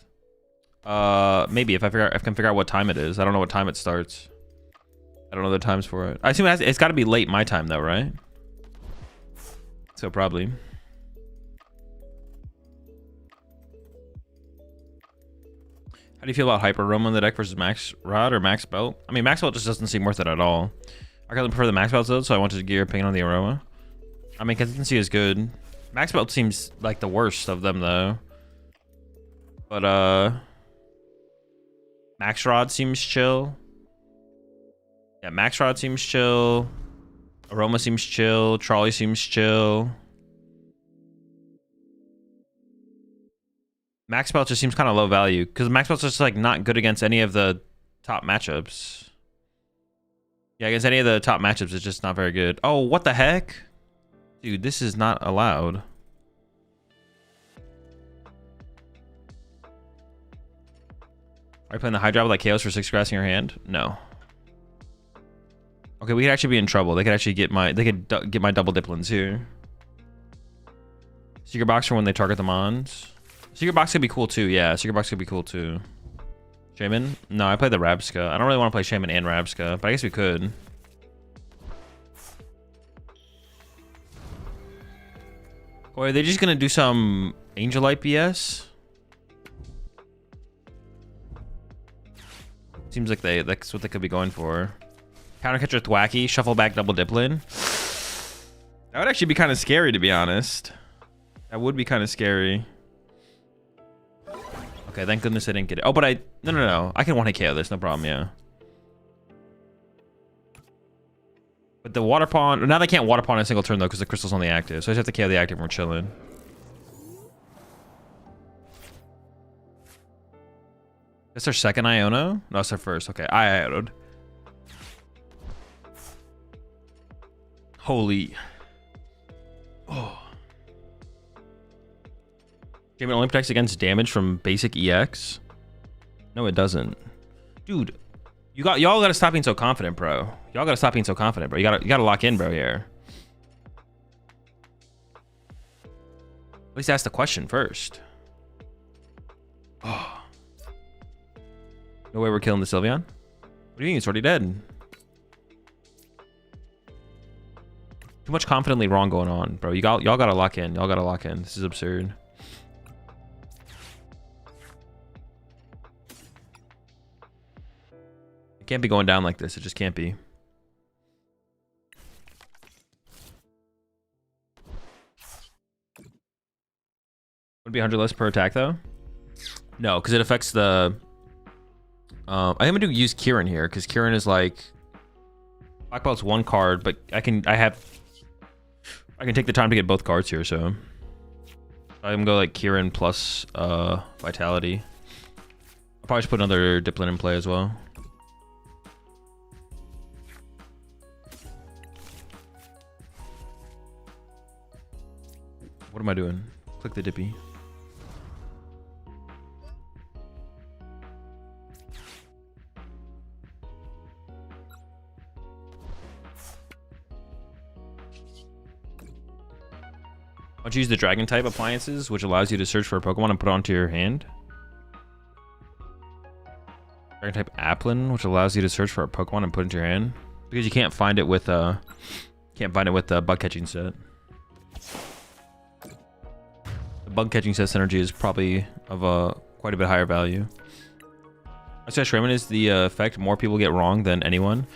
Maybe if I can figure out what time it is. I don't know what time it starts. I don't know the times for it. I assume it's got to be late my time though, right? So probably. How do you feel about Hyper Roma in the deck versus Max Rod or Max Belt? I mean, Max Belt just doesn't seem worth it at all. I really prefer the Max Belts though, so I wanted to get your opinion on the Aroma. I mean, consistency is good. Max Belt seems like the worst of them though. But Max Rod seems chill. Yeah, Max Rod seems chill. Aroma seems chill. Trolley seems chill. Max Belt just seems kind of low value because Max Belt's just like not good against any of the top matchups. Yeah, against any of the top matchups, it's just not very good. Oh, what the heck? Dude, this is not allowed. Are you playing the Hydra with like Chaos for 6 grass in your hand? No. Okay, we could actually be in trouble. They could actually get my double Dipplins here. Secret box for when they target the mons. Secret box could be cool too. Yeah, secret box could be cool too. Shaman? No, I play the Rabska. I don't really want to play Shaman and Rabska, but I guess we could. Or are they just gonna do some Angelite BS? Seems like that's what they could be going for. Counter catcher Thwacky, shuffle back double Dipplin. That would actually be kind of scary, to be honest. That would be kind of scary. Okay, thank goodness I didn't get it. Oh, but no. I can one-hit KO this, no problem, yeah. But the water pawn, now they can't water pawn in a single turn though, because the crystal's only active. So I just have to KO the active and we're chilling. That's their second Iono? No, it's their first. Okay, I Iono'd. Holy. Oh. Game only protects against damage from basic EX? No, it doesn't. Dude, y'all gotta stop being so confident, bro. Y'all gotta stop being so confident, bro. You gotta lock in, bro, here. At least ask the question first. Oh. No way we're killing the Sylveon? What do you mean? It's already dead. Too much confidently wrong going on, bro. Y'all gotta lock in. Y'all gotta lock in. This is absurd. It can't be going down like this. It just can't be. Would it be 100 less per attack though? No, because it affects the. I'm gonna use Kieran here because Kieran is like Black Belt's one card, but I can take the time to get both cards here, so I'm gonna go like Kieran plus Vitality. I'll probably just put another Dipplin in play as well. What am I doing? Click the Dippy. Why don't you use the dragon type appliances, which allows you to search for a Pokemon and put it onto your hand? Dragon type Applin, which allows you to search for a Pokemon and put it into your hand, because you can't find it with the bug catching set. The bug catching set synergy is probably of quite a bit higher value. I say Shraman is the effect more people get wrong than anyone.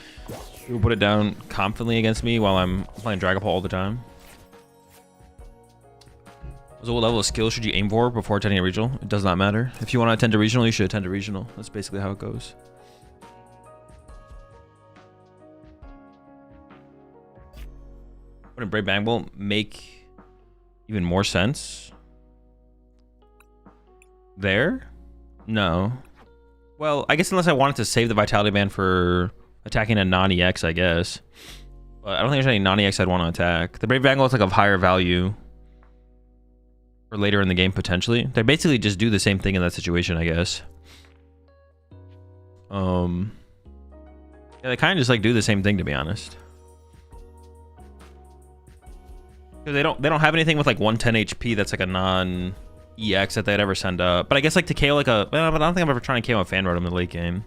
People put it down confidently against me while I'm playing Dragapult all the time. So what level of skill should you aim for before attending a regional? It does not matter. If you want to attend a regional, you should attend a regional. That's basically how it goes. Wouldn't Brave Bang make even more sense? There? No. Well, I guess unless I wanted to save the Vitality Band for attacking a non-EX, I guess. But I don't think there's any non-EX I'd want to attack. The Brave Bangle is like of higher value for later in the game, potentially. They basically just do the same thing in that situation, I guess. Yeah, they kind of just like do the same thing, to be honest. Because they don't have anything with like 110 HP that's like a non-EX that they'd ever send up. But I guess like to KO like a... Well, but I don't think I'm ever trying to KO a Fan Rotom in the late game.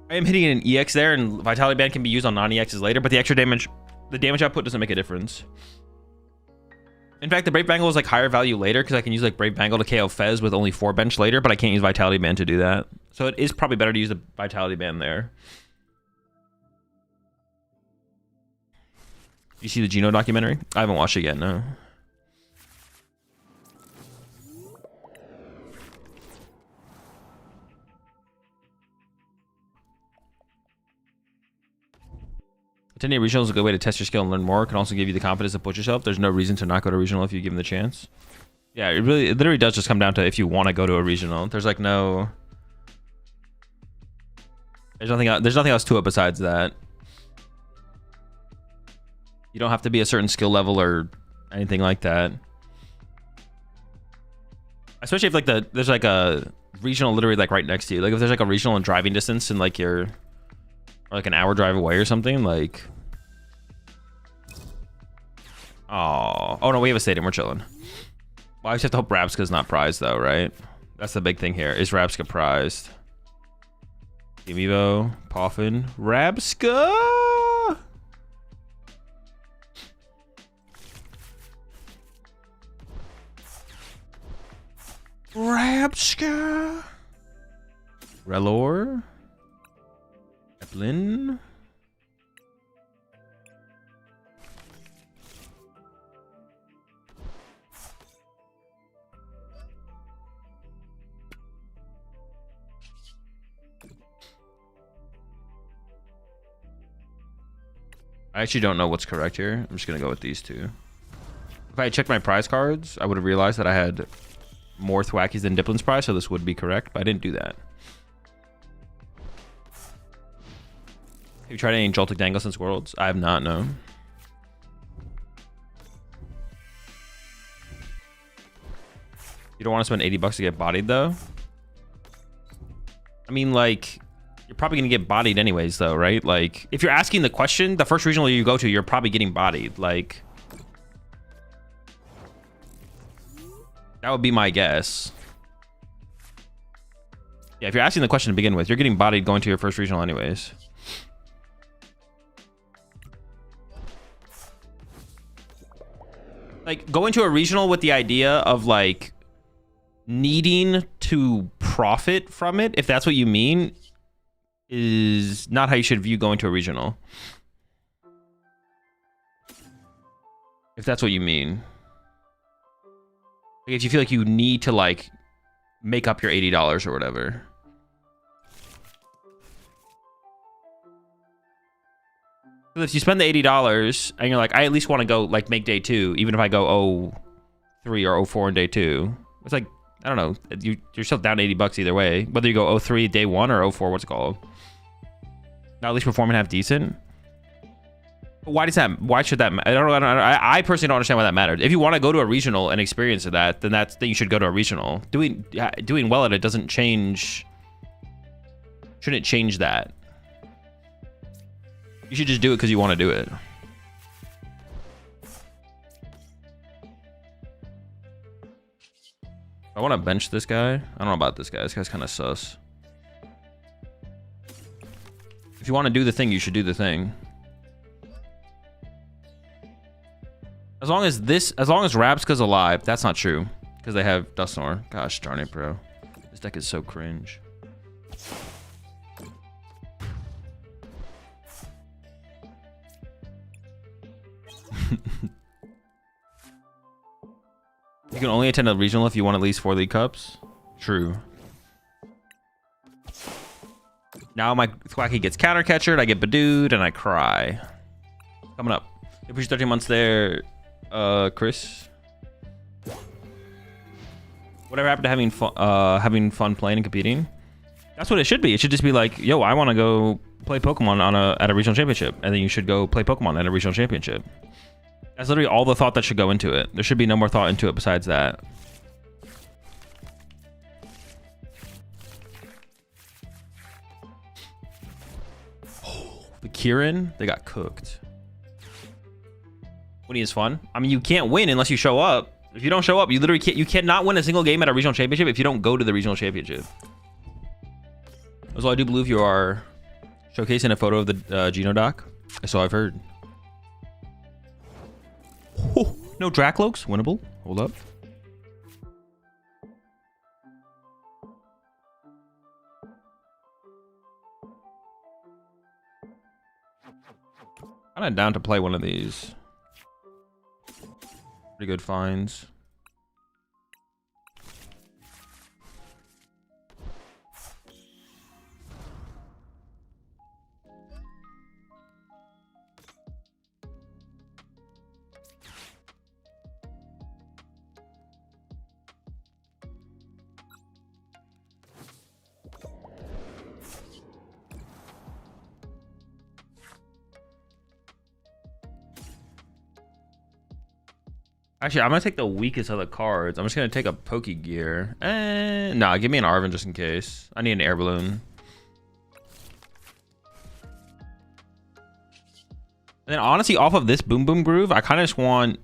I am hitting an EX there, and Vitality Band can be used on non-EXs later, but the extra damage, the damage output doesn't make a difference. In fact, the Brave Bangle is like higher value later, because I can use like Brave Bangle to KO Fez with only 4 bench later, but I can't use Vitality Band to do that. So it is probably better to use the Vitality Band there. You see the Geno documentary? I haven't watched it yet, no. Attending a regional is a good way to test your skill and learn more. It can also give you the confidence to push yourself. There's no reason to not go to a regional if you give them the chance. Yeah, it literally does just come down to if you want to go to a regional. There's like no... There's nothing else to it besides that. You don't have to be a certain skill level or anything like that. Especially if like there's like a regional literally like right next to you. Like if there's like a regional in driving distance and like you're... Or like an hour drive away or something, like... Oh no, we have a stadium, we're chilling. Well, I just have to hope Rabsca's not prized though, right? That's the big thing here. Is Rabsca prized? Team Evo, Poffin, Rabsca! Rabsca! Relor? Dipplin. I actually don't know what's correct here. I'm just gonna go with these two. If I had checked my prize cards, I would have realized that I had more Thwackies than Dipplin's prize, so this would be correct, but I didn't do that. Have you tried any Joltik Dangle since Worlds? I have not, no. You don't want to spend 80 bucks to get bodied, though? I mean, like, you're probably going to get bodied anyways, though, right? Like, if you're asking the question, the first regional you go to, you're probably getting bodied. Like, that would be my guess. Yeah, if you're asking the question to begin with, you're getting bodied going to your first regional anyways. Like, going to a regional with the idea of, like, needing to profit from it, if that's what you mean, is not how you should view going to a regional. If that's what you mean. Like, if you feel like you need to, like, make up your $80 or whatever. If you spend the $80 and you're like, I at least want to go like make day 2, even if I go 03 or 04 in day 2, it's like, I don't know, you're still down 80 bucks either way, whether you go 03 day 1 or 04, what's it called? Now at least performing half decent. But why does that? Why should that? I personally don't understand why that matters. If you want to go to a regional and experience that, then you should go to a regional. Doing well at it doesn't change. Shouldn't change that. You should just do it because you want to do it. I want to bench this guy. I don't know about this guy. This guy's kind of sus. If you want to do the thing, you should do the thing. As long as Rabska's alive, that's not true. Because they have Dusknoir. Gosh darn it, bro. This deck is so cringe. You can only attend a regional if you won at least 4 League Cups. True. Now my Thwacky gets counter catchered, I get Badooed, and I cry. Coming up. If we 13 months there, Chris. Whatever happened to having fun playing and competing? That's what it should be. It should just be like, yo, I want to go play Pokemon at a regional championship, and then you should go play Pokemon at a regional championship. That's literally all the thought that should go into it. There should be no more thought into it besides that. Oh, the Kieran, they got cooked. Winning is fun. I mean, you can't win unless you show up. If you don't show up, you literally can't. You cannot win a single game at a regional championship if you don't go to the regional championship. Also, I do believe you are showcasing a photo of the Geno doc. So I've heard. Oh, no Dracloaks, winnable. Hold up. Kind of down to play one of these. Pretty good finds. Actually, I'm gonna take the weakest of the cards. I'm just gonna take a Pokegear. Nah, give me an Arven just in case. I need an air balloon. And then honestly, off of this Boom Boom Groove, I kind of just want...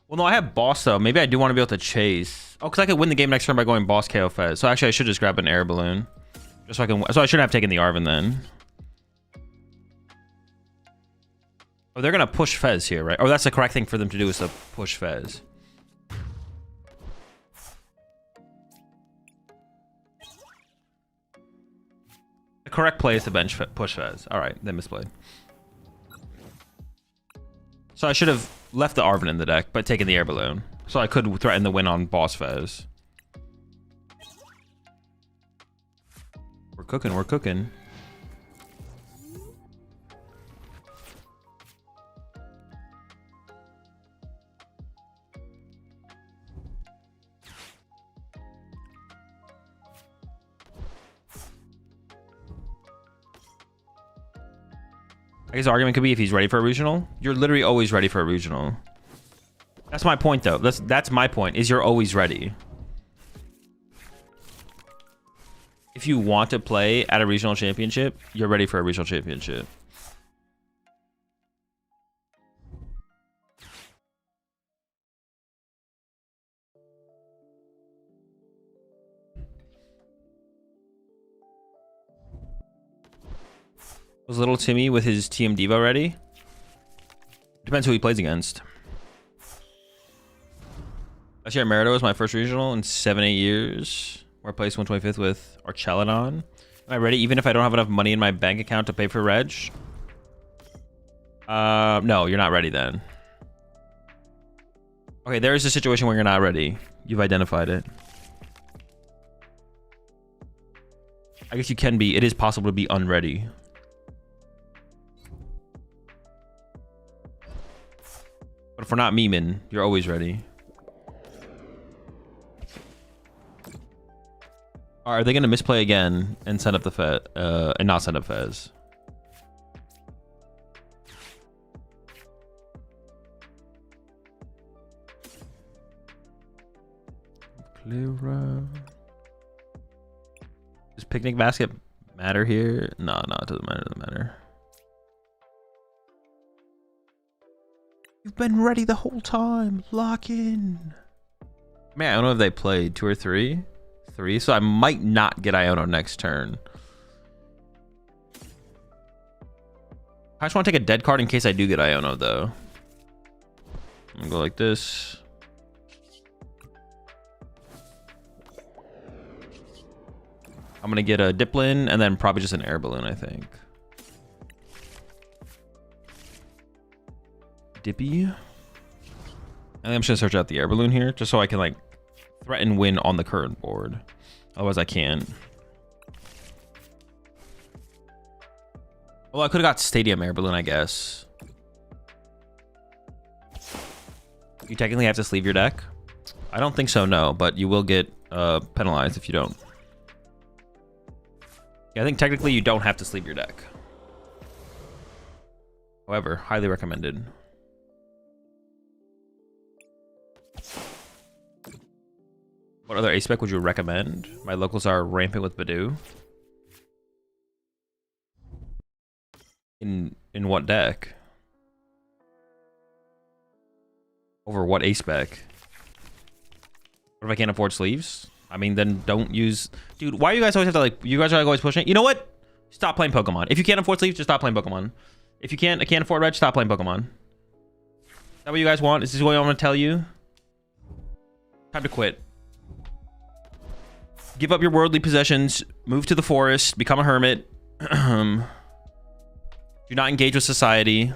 Well, no, I have Boss though. Maybe I do want to be able to chase. Oh, because I could win the game next turn by going Boss KO Fez. So actually, I should just grab an air balloon. Just so I can... So I shouldn't have taken the Arven then. Oh, they're going to push Fez here, right? Oh, that's the correct thing for them to do is to push Fez. The correct play is to push Fez. All right, they misplayed. So I should have left the Arven in the deck, but taken the air balloon. So I could threaten the win on Boss Fez. We're cooking, we're cooking. I guess the argument could be if he's ready for a regional. You're literally always ready for a regional. That's my point, though. That's my point, is you're always ready. If you want to play at a regional championship, you're ready for a regional championship. Was little Timmy with his TM Diva ready? Depends who he plays against. Last year at Merida was my first regional in 7-8 years, where I placed 125th with Archelodon. Am I ready even if I don't have enough money in my bank account to pay for Reg? No, you're not ready then. Okay, there is a situation where you're not ready. You've identified it. I guess you can be. It is possible to be unready. But if we're not memeing, you're always ready. Are they going to misplay again and send up the Fez, and not send up Fez? clearer. Does picnic basket matter here? No, it doesn't matter. It doesn't matter. You've been ready the whole time. Lock in. Man, I don't know if they played 2 or 3. 3, so I might not get Iono next turn. I just want to take a dead card in case I do get Iono, though. I'm gonna go like this. I'm gonna get a Dipplin and then probably just an air balloon, I think. Dippy. I think I'm just gonna search out the air balloon here, just so I can like threaten win on the current board. Otherwise, I can't. Well, I could have got Stadium air balloon, I guess. You technically have to sleeve your deck. I don't think so, no, but you will get penalized if you don't. Yeah, I think technically you don't have to sleeve your deck. However, highly recommended. What other ace spec would you recommend? My locals are rampant with Badoo. In what deck? Over what ace spec? What if I can't afford sleeves? I mean, then don't use... Dude, why do you guys always have to, like... You guys are like always pushing it? You know what? Stop playing Pokemon. If you can't afford sleeves, just stop playing Pokemon. If you can't afford red, stop playing Pokemon. Is that what you guys want? Is this what I want to tell you? Time to quit. Give up your worldly possessions. Move to the forest. Become a hermit. Do not engage with society.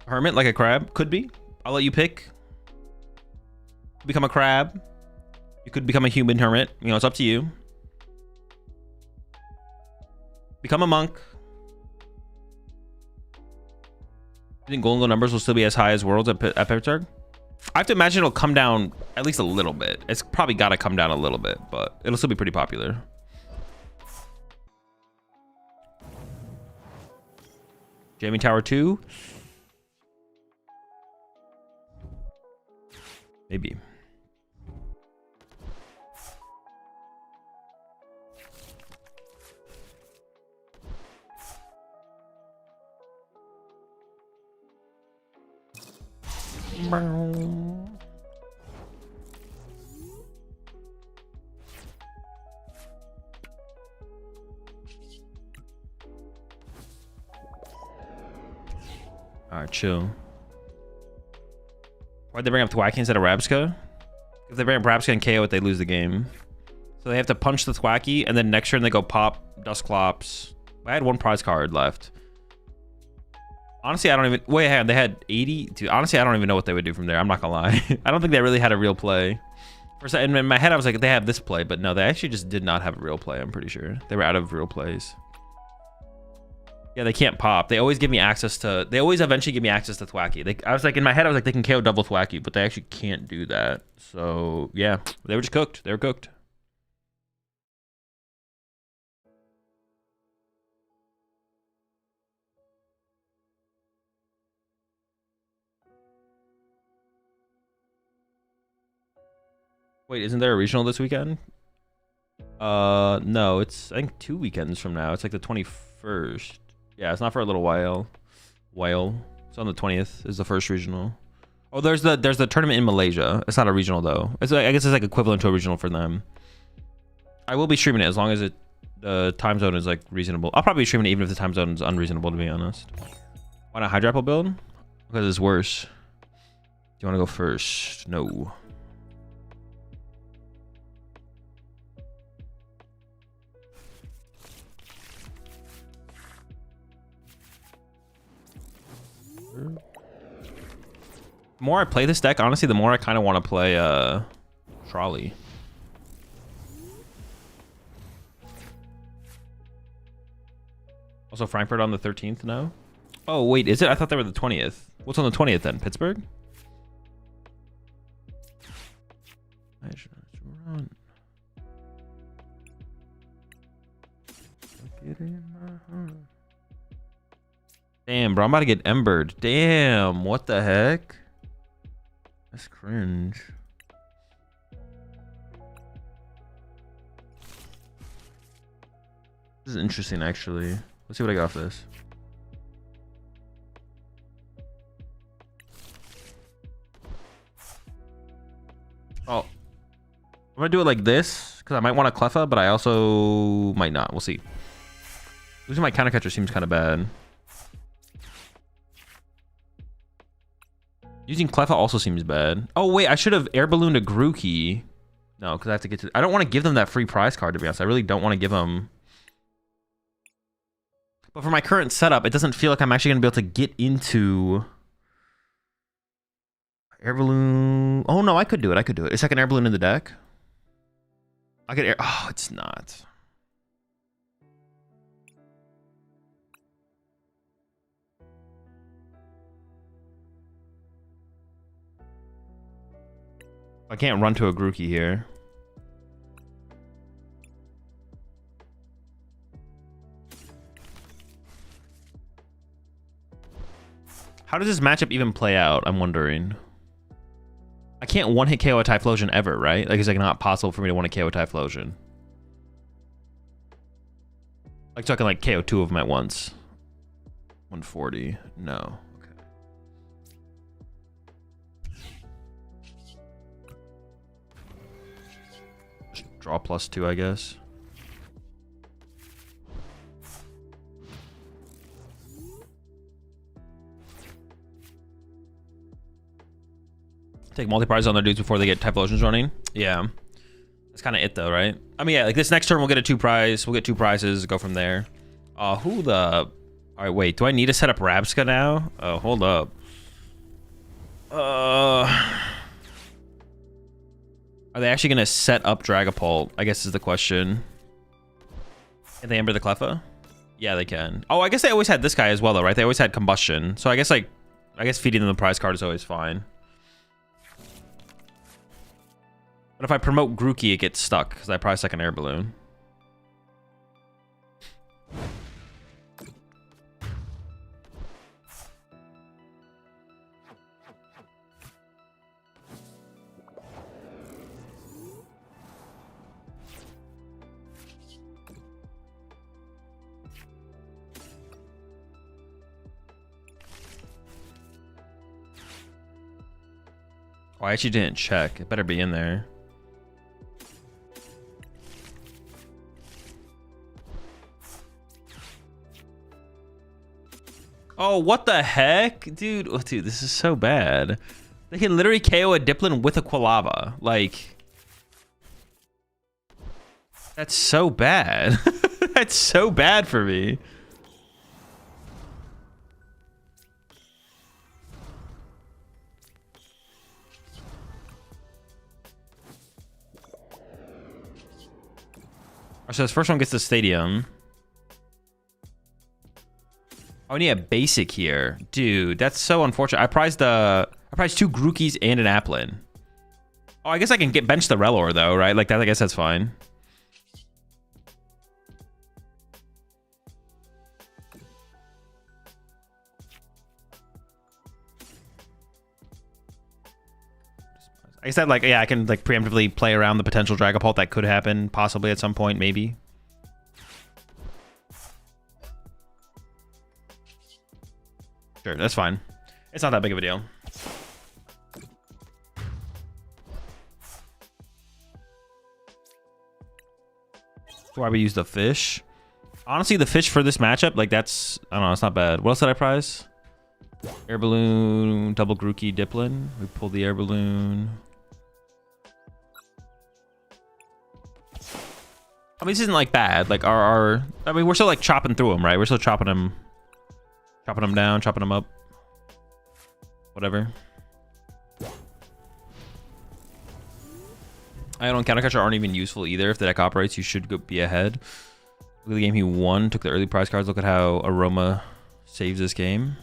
Hermit like a crab? Could be. I'll let you pick. Become a crab. You could become a human hermit. You know, it's up to you. Become a monk. You think Golden Goal numbers will still be as high as Worlds at Pittsburgh? I have to imagine it'll come down at least a little bit. It's probably got to come down a little bit, but it'll still be pretty popular. Jamie Tower 2? Maybe. Alright, chill. Why'd they bring up Thwacky instead of Rabska? If they bring up Rabska and KO it, they lose the game. So they have to punch the Thwacky, and then next turn they go pop Dusclops. I had 1 prize card left. Honestly, I don't even... Wait, hang on, they had 80? Dude, honestly, I don't even know what they would do from there. I'm not gonna lie. I don't think they really had a real play. For a second, in my head, I was like, they have this play. But no, they actually just did not have a real play, I'm pretty sure. They were out of real plays. Yeah, they can't pop. They always give me access to... They always eventually give me access to Thwacky. I was like, in my head, I was like, they can KO double Thwacky, but they actually can't do that. So, yeah. They were just cooked. They were cooked. Wait, isn't there a regional this weekend? No, it's, I think 2 weekends from now. It's like the 21st. Yeah, it's not for a little while. It's on the 20th is the first regional. Oh, there's the tournament in Malaysia. It's not a regional though. It's like, I guess it's like equivalent to a regional for them. I will be streaming it as long as the time zone is like reasonable. I'll probably be streaming it even if the time zone is unreasonable, to be honest. Why not Hydrapple build? Because it's worse. Do you want to go first? No. The more I play this deck, honestly, the more I kind of want to play Trolley. Also, Frankfurt on the 13th now. Oh, wait, is it? I thought they were the 20th. What's on the 20th then? Pittsburgh? I should run. Get in my heart. Damn, bro, I'm about to get embered. Damn, what the heck? That's cringe. This is interesting, actually. Let's see what I got off this. Oh, I'm gonna do it like this because I might want a Cleffa, but I also might not. We'll see. Losing my counter catcher seems kind of bad. Using Cleffa also seems bad. Oh wait, I should have air ballooned a Grookey. No, because I have to get to. I don't want to give them that free prize card, to be honest. I really don't want to give them. But for my current setup, it doesn't feel like I'm actually gonna be able to get into air balloon. Oh no, I could do it. I could do it. Is second air balloon in the deck? I could air. Oh, it's not. I can't run to a Grookey here. How does this matchup even play out? I'm wondering. I can't one-hit KO a Typhlosion ever, right? Like, it's like not possible for me to one-hit KO a Typhlosion. Like, so I can like KO 2 of them at once. 140. No. Draw +2, I guess. Take multi-prize on their dudes before they get Typhlosions running. Yeah. That's kind of it, though, right? I mean, yeah, like this next turn, we'll get a 2 prize. We'll get 2 prizes, go from there. Who the... All right, wait. Do I need to set up Rabska now? Oh, hold up. Are they actually going to set up Dragapult? I guess is the question. Can they Ember the Cleffa? Yeah, they can. Oh, I guess they always had this guy as well, though, right? They always had Combustion. So I guess, like, feeding them the prize card is always fine. But if I promote Grookey, it gets stuck, because I probably second air balloon. Oh, I actually didn't check. It better be in there. Oh, what the heck? Dude, oh, dude, this is so bad. They can literally KO a Dipplin with a Quilava. Like, that's so bad. That's so bad for me. So this first one gets the stadium. Oh, I need a basic here. Dude, that's so unfortunate. I prized 2 Grookeys and an Applin. Oh, I guess I can bench the Relor though, right? Like that, I guess that's fine. I guess that, like, yeah, I can like preemptively play around the potential Dragapult that could happen possibly at some point, maybe. Sure, that's fine. It's not that big of a deal. Why we use the fish? Honestly, the fish for this matchup, like that's, I don't know, it's not bad. What else did I prize? Air balloon, double Grookey, Dipplin. We pulled the air balloon. I mean, this isn't like bad. Like I mean, we're still like chopping through them, right? We're still chopping them down, chopping them up. Whatever. I don't counter catcher aren't even useful either. If the deck operates, you should be ahead. Look at the game he won. Took the early prize cards. Look at how Aroma saves this game.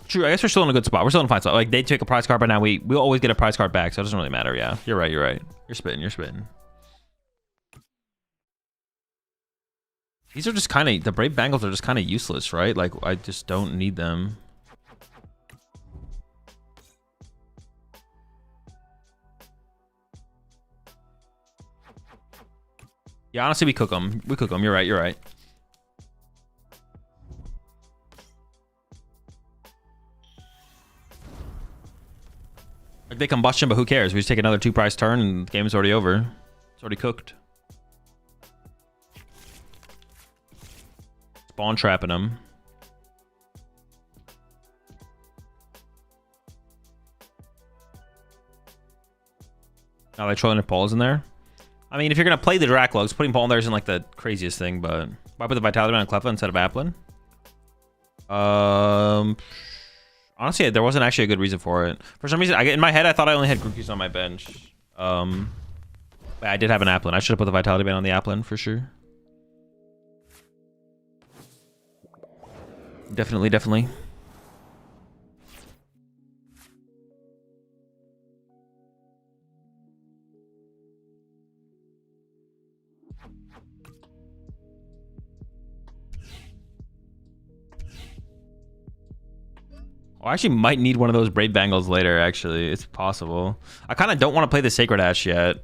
True. I guess we're still in a good spot. We're still in a fine spot. Like they take a prize card, but now we'll always get a prize card back, so it doesn't really matter. Yeah, you're right. You're right. You're spitting. You're spitting. These are just kind of, the Brave Bangles are just kind of useless, right? Like, I just don't need them. Yeah, honestly, we cook them. We cook them. You're right. You're right. Like, they combustion, but who cares? We just take another 2-prize turn and the game's already over. It's already cooked. Spawn trapping them. Now they trolling the Pauls in there. I mean, if you're gonna play the Dracloaks, putting Paul in there isn't like the craziest thing, but why put the Vitality Man on Cleffa instead of Applin? Honestly, there wasn't actually a good reason for it. For some reason, in my head, I thought I only had Grookey's on my bench. But I did have an Applin. I should have put the Vitality Man on the Applin for sure. Definitely, definitely. I actually might need one of those Brave Bangles later, actually. It's possible. I kind of don't want to play the Sacred Ash yet.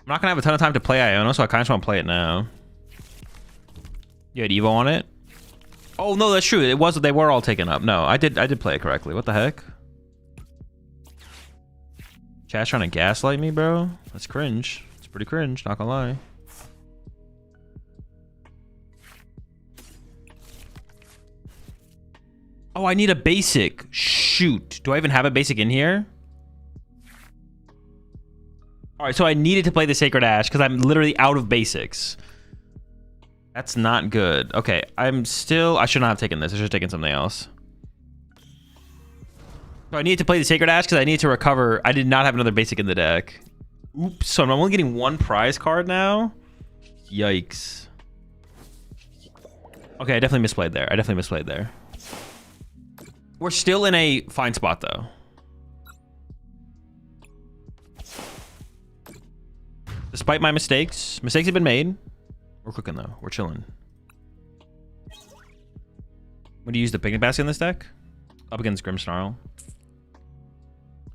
I'm not going to have a ton of time to play Iono, so I kind of just want to play it now. You had Evo on it? Oh, no, that's true. It was, they were all taken up. No, I did play it correctly. What the heck? Chat's trying to gaslight me, bro? That's cringe. It's pretty cringe, not gonna lie. Oh, I need a basic. Shoot. Do I even have a basic in here? All right, so I needed to play the Sacred Ash because I'm literally out of basics. That's not good. Okay, I should not have taken this. I should have taken something else. So I needed to play the Sacred Ash because I need to recover. I did not have another basic in the deck. Oops, so I'm only getting one prize card now? Yikes. Okay, I definitely misplayed there. We're still in a fine spot, though. Despite my mistakes have been made. We're cooking, though. We're chilling. Would you use the Picnic Basket in this deck? Up against Grimmsnarl.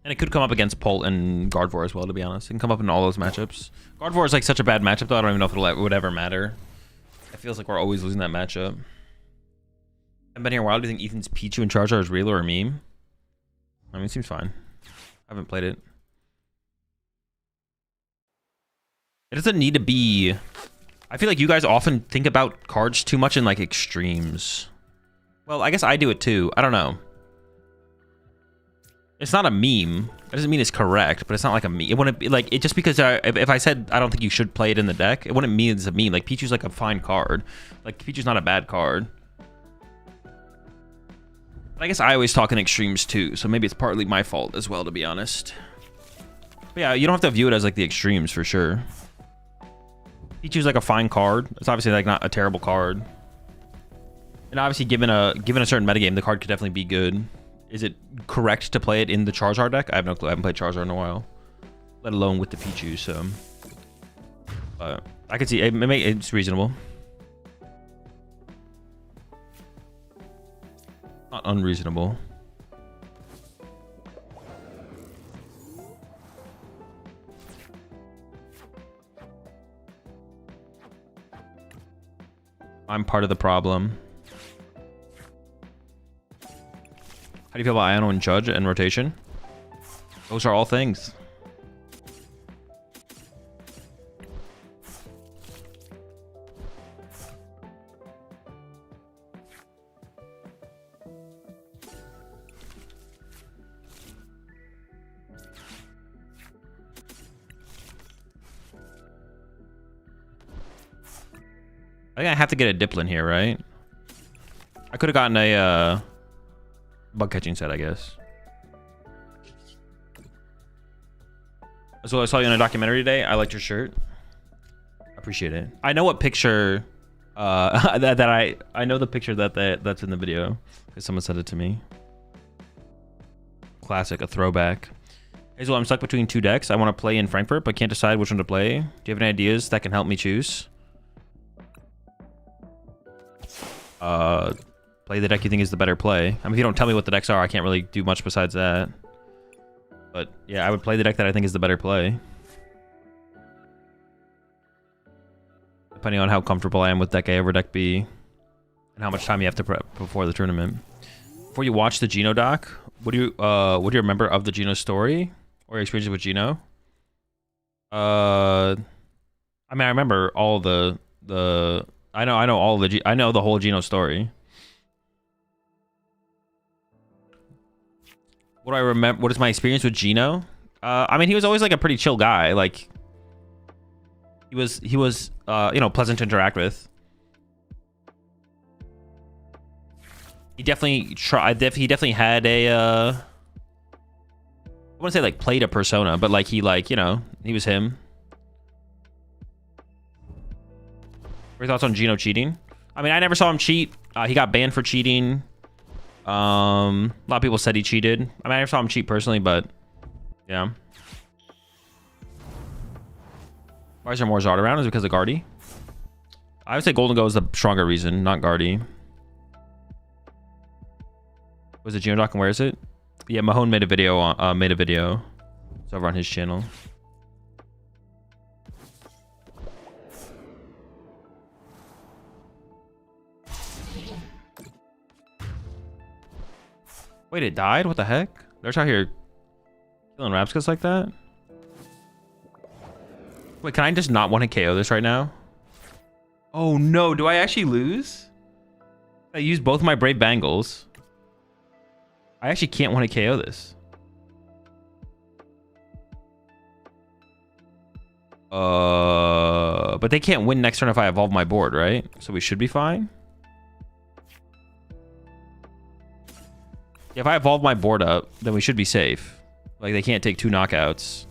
And it could come up against Pult and Gardevoir as well, to be honest. It can come up in all those matchups. Gardevoir is like such a bad matchup, though. I don't even know if it would ever matter. It feels like we're always losing that matchup. I've been here a while. Do you think Ethan's Pichu and Charizard is real or a meme? I mean, it seems fine. I haven't played it. It doesn't need to be... I feel like you guys often think about cards too much in, like, extremes. Well, I guess I do it, too. I don't know. It's not a meme. It doesn't mean it's correct, but it's not like a meme. It wouldn't be, like, it just because if I said I don't think you should play it in the deck, it wouldn't mean it's a meme. Like, Pichu's, like, a fine card. Like, Pichu's not a bad card. I guess I always talk in extremes too, so maybe it's partly my fault as well, to be honest. But yeah, you don't have to view it as like the extremes for sure. Pichu's like a fine card. It's obviously like not a terrible card. And obviously given a certain metagame, the card could definitely be good. Is it correct to play it in the Charizard deck? I have no clue. I haven't played Charizard in a while. Let alone with the Pichu, so. But I can see it's reasonable. Not unreasonable. I'm part of the problem. How do you feel about Iono and Judge and rotation? Those are all things. I think I have to get a Dipplin here, right? I could have gotten a bug catching set, I guess. So I saw you in a documentary today. I liked your shirt. I appreciate it. I know what picture I know the picture that's in the video because someone sent it to me. Classic, a throwback. Hazel, I'm stuck between two decks. I want to play in Frankfurt, but can't decide which one to play. Do you have any ideas that can help me choose? Play the deck you think is the better play. I mean, if you don't tell me what the decks are, I can't really do much besides that. But yeah, I would play the deck that I think is the better play. Depending on how comfortable I am with deck A over deck B. And how much time you have to prep before the tournament. Before you watch the Geno doc, what do you remember of the Geno story? Or your experiences with Geno? I mean, I remember all I know the whole Geno story. What do I remember? What is my experience with Geno? I mean, he was always like a pretty chill guy. Like, he was you know, pleasant to interact with. He definitely tried. He definitely had a. I wouldn't say like played a persona, but like he you know, he was him. What are your thoughts on Geno cheating? I mean, I never saw him cheat. He got banned for cheating. A lot of people said he cheated. I mean, I never saw him cheat personally, but yeah. Why is there more Zard around? Is it because of Guardy? I would say Golden Go is the stronger reason, not Guardy. Was it Geno doc and where is it? Yeah, Mahone made a video. It's over on his channel. Wait, it died? What the heck? They're out here killing Rapscus like that? Wait, can I just not want to KO this right now? Oh no, do I actually lose? I used both my Brave Bangles. I actually can't want to KO this. But they can't win next turn if I evolve my board, right? So we should be fine. If I evolve my board up, then we should be safe. Like, they can't take 2 knockouts.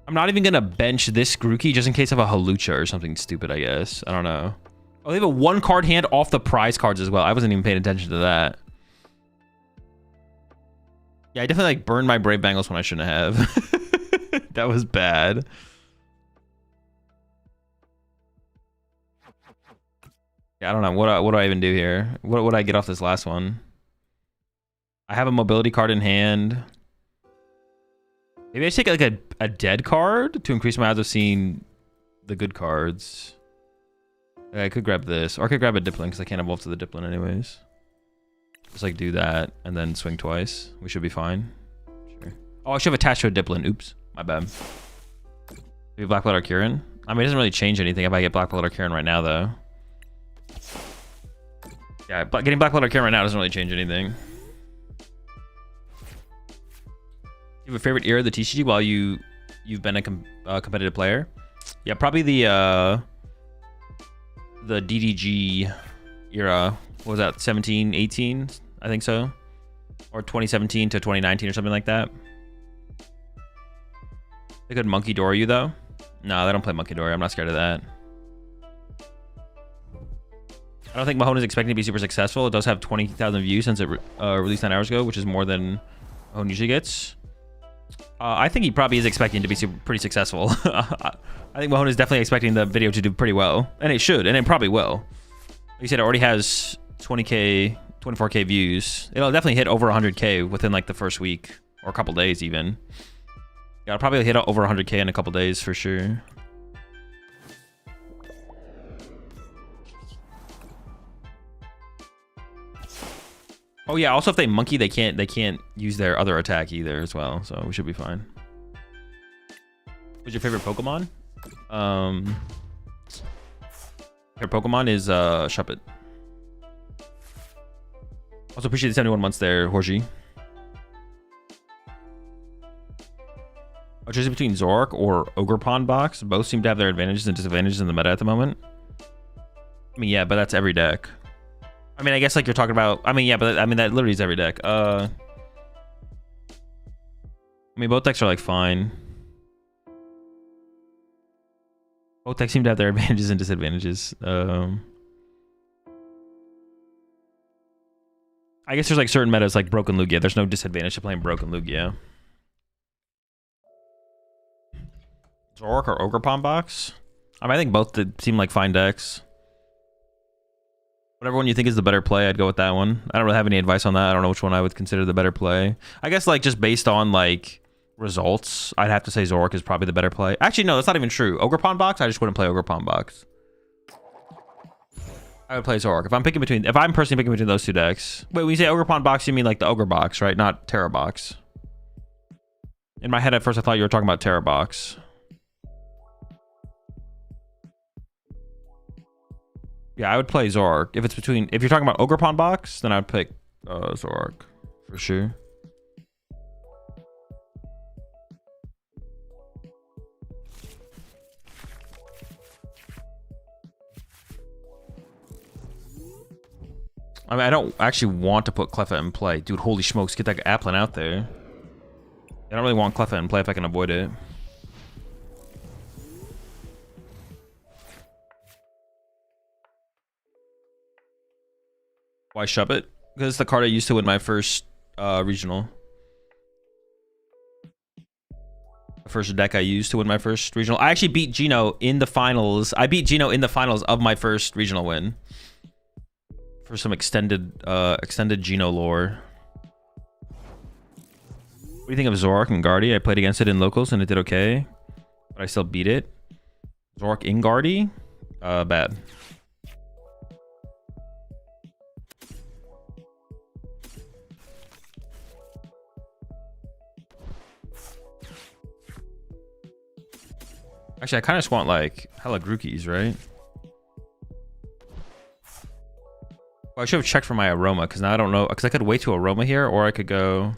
I'm not even gonna bench this Grookey just in case of a Halucha or something stupid, I guess. I don't know. Oh, they have a 1-card hand off the prize cards as well. I wasn't even paying attention to that. Yeah, I definitely like burned my Brave Bangles when I shouldn't have. That was bad. Yeah, I don't know. What do I even do here? What would I get off this last one? I have a mobility card in hand. Maybe I should take like a dead card to increase my odds of seeing the good cards. I could grab this, or I could grab a Dipplin because I can't evolve to the Dipplin anyways. Just like do that and then swing twice. We should be fine. Sure. Oh, I should have attached to a Dipplin. Oops, my bad. Maybe Black Blood Arcurin. I mean, it doesn't really change anything if I get Black Blood Arcurin right now, though. Yeah, getting Black Blood Arcurin right now doesn't really change anything. You have a favorite era of the TCG while you've been a competitive player? Yeah, probably the DDG era. What was that? 17, 18? I think so. Or 2017 to 2019 or something like that. They could Monkey Door you though. No, they don't play Monkey Door. I'm not scared of that. I don't think Mahone is expecting to be super successful. It does have 20,000 views since it released 9 hours ago, which is more than Mahone usually gets. I think he probably is expecting to be pretty successful. I think Mahone is definitely expecting the video to do pretty well. And it should, and it probably will. Like you said, it already has 20K, 24K views. It'll definitely hit over 100K within like the first week or a couple days even. Yeah, it'll probably hit over 100K in a couple days for sure. Oh yeah, also if they monkey, they can't use their other attack either as well, so we should be fine. What's your favorite Pokemon? Favorite Pokemon is Shuppet. Also appreciate the 71 months there, Horji. Oh, choosing between Zoroark or Ogerpon box. Both seem to have their advantages and disadvantages in the meta at the moment. I mean, yeah, but that's every deck. I mean, I guess like you're talking about. I mean, yeah, but I mean that literally is every deck. I mean, both decks are like fine. Both decks seem to have their advantages and disadvantages. I guess there's like certain metas like Broken Lugia. There's no disadvantage to playing Broken Lugia. Zoroark or Ogerpon box? I mean, I think both seem like fine decks. Whatever one you think is the better play, I'd go with that one. I don't really have any advice on that. I don't know which one I would consider the better play. I guess like just based on like results, I'd have to say Zork is probably the better play. Actually, no, that's not even true. Ogre Pawn Box, I just wouldn't play Ogre Pawn Box. I would play Zork. If I'm personally picking between those two decks. Wait, when you say Ogre Pawn Box, you mean like the Ogre Box, right? Not Terra Box. In my head at first, I thought you were talking about Terra Box. Yeah, I would play Zork. If you're talking about Ogre Pawn Box, then I would pick Zork for sure. I mean, I don't actually want to put Cleffa in play. Dude, holy smokes, get that Applin out there. I don't really want Cleffa in play if I can avoid it. Why shove it? Because it's the card I used to win my first regional. The first deck I used to win my first regional. I actually beat Gino in the finals. I beat Gino in the finals of my first regional win. For some extended Gino lore. What do you think of Zork and Guardy? I played against it in locals and it did okay. But I still beat it. Zork in Guardy? Bad. Actually, I kind of just want like hella Grookis, right? Well, I should have checked for my aroma because now I don't know. Because I could wait to aroma here, or I could go. All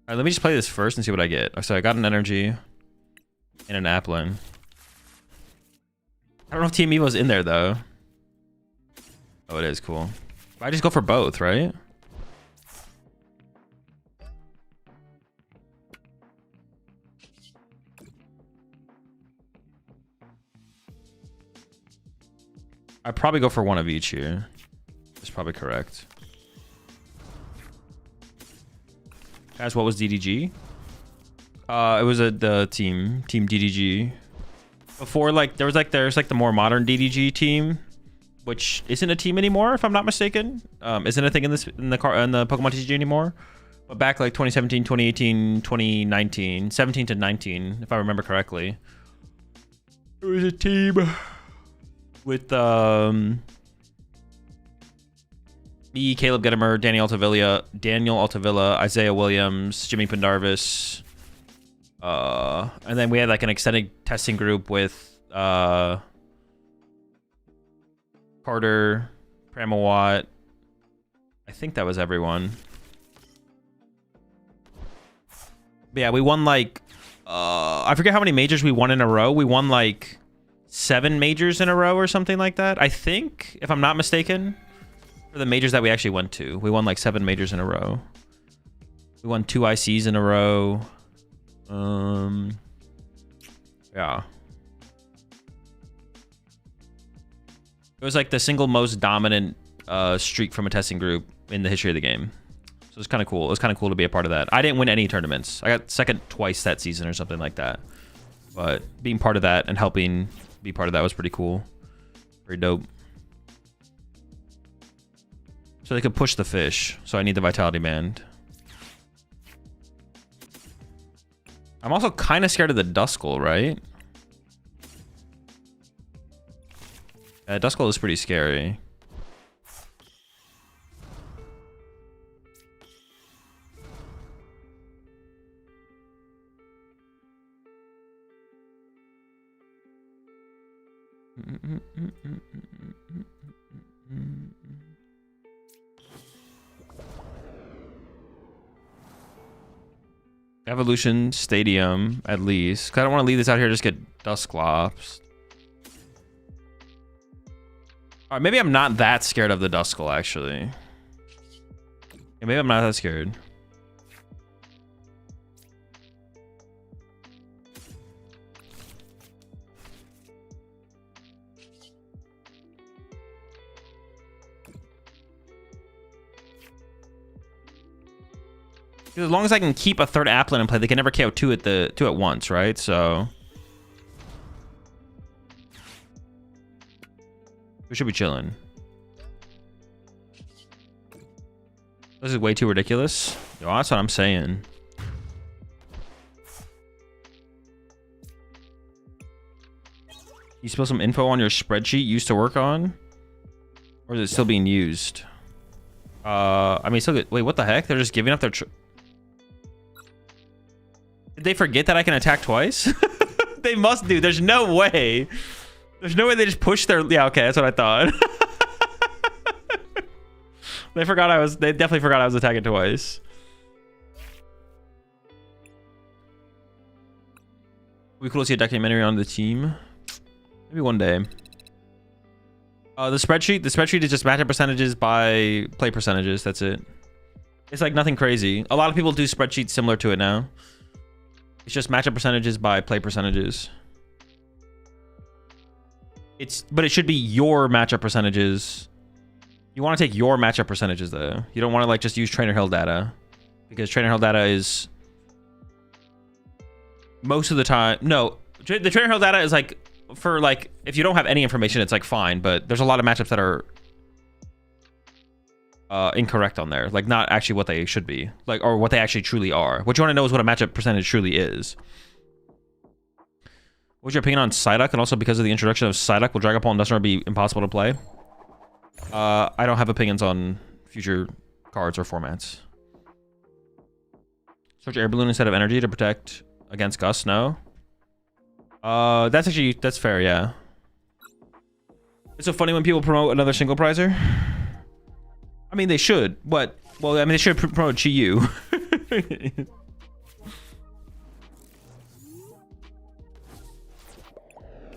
right, let me just play this first and see what I get. So I got an energy and an Applin. I don't know if Team Evo's in there though. Oh, it is cool. I just go for both, right? I'd probably go for one of each here. That's probably correct. Guys, what was DDG? It was the team DDG. Before, like, there's like the more modern DDG team, which isn't a team anymore, if I'm not mistaken. Isn't a thing in the PokemonTCG anymore. But back like 2017, 2018, 2019, 17 to 19, if I remember correctly, it was a team with me, Caleb Gettimer, Daniel Altavilla, Isaiah Williams, Jimmy Pendarvis, and then we had like an extended testing group with Carter, Pramawat. I think that was everyone. But yeah, we won like I forget how many majors we won in a row. We won like 7 majors in a row or something like that, I think, if I'm not mistaken. For the majors that we actually went to, we won like 7 majors in a row. We won 2 ICs in a row. Yeah. It was like the single most dominant streak from a testing group in the history of the game. So it's kind of cool. It was kind of cool to be a part of that. I didn't win any tournaments. I got second twice that season or something like that. But being part of that and helping be part of that was pretty cool. Very dope. So they could push the fish. So I need the Vitality Band. I'm also kind of scared of the Duskull, right? Yeah, Duskull is pretty scary. Evolution Stadium, at least. 'Cause I don't want to leave this out here, just get Dusclops. Alright, maybe I'm not that scared of the Duskull, actually. Yeah, maybe I'm not that scared. As long as I can keep a third Applin in play, they can never KO two at once, right? So We should be chilling. This is way too ridiculous. Yo, that's what I'm saying. You spill some info on your spreadsheet you used to work on? Or is it still being used? I mean, still good. Wait, what the heck? They're just giving up their... Did they forget that I can attack twice? They must do. There's no way. There's no way they just push their... Yeah, okay, that's what I thought. They forgot I was... They definitely forgot I was attacking twice. We could see a documentary on the team. Maybe one day. The spreadsheet is just matchup percentages by play percentages. That's it. It's like nothing crazy. A lot of people do spreadsheets similar to it now. It's just matchup percentages by play percentages. But it should be your matchup percentages. You want to take your matchup percentages though. You don't want to like just use trainer held data, because trainer held data is most of the time. No, the trainer held data is like for like if you don't have any information, it's like fine. But there's a lot of matchups that are incorrect on there, like not actually what they should be, like, or what they actually truly are. What you want to know is what a matchup percentage truly is. What's your opinion on Psyduck? And also, because of the introduction of Psyduck, will Dragon Ball and Dusknoir be impossible to play? I don't have opinions on future cards or formats. Search Air Balloon instead of Energy to protect against Gust? No. That's fair, yeah. It's so funny when people promote another single prizer. I mean, they should. What? Well, I mean, they should promote Chi-Yu.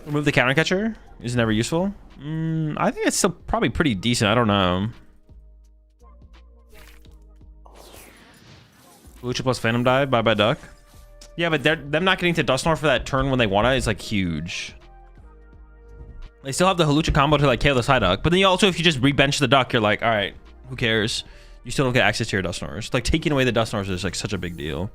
Remove the counter catcher is never useful. I think it's still probably pretty decent. I don't know. Lucha plus Phantom Dive, bye bye Duck. Yeah, but them not getting to Dusknoir for that turn when they want it is like huge. They still have the Halucha combo to like KO the Psyduck, but then you also, if you just rebench the Duck, you're like, all right, who cares? You still don't get access to your Dusknoirs. Like taking away the Dusknoirs is like such a big deal.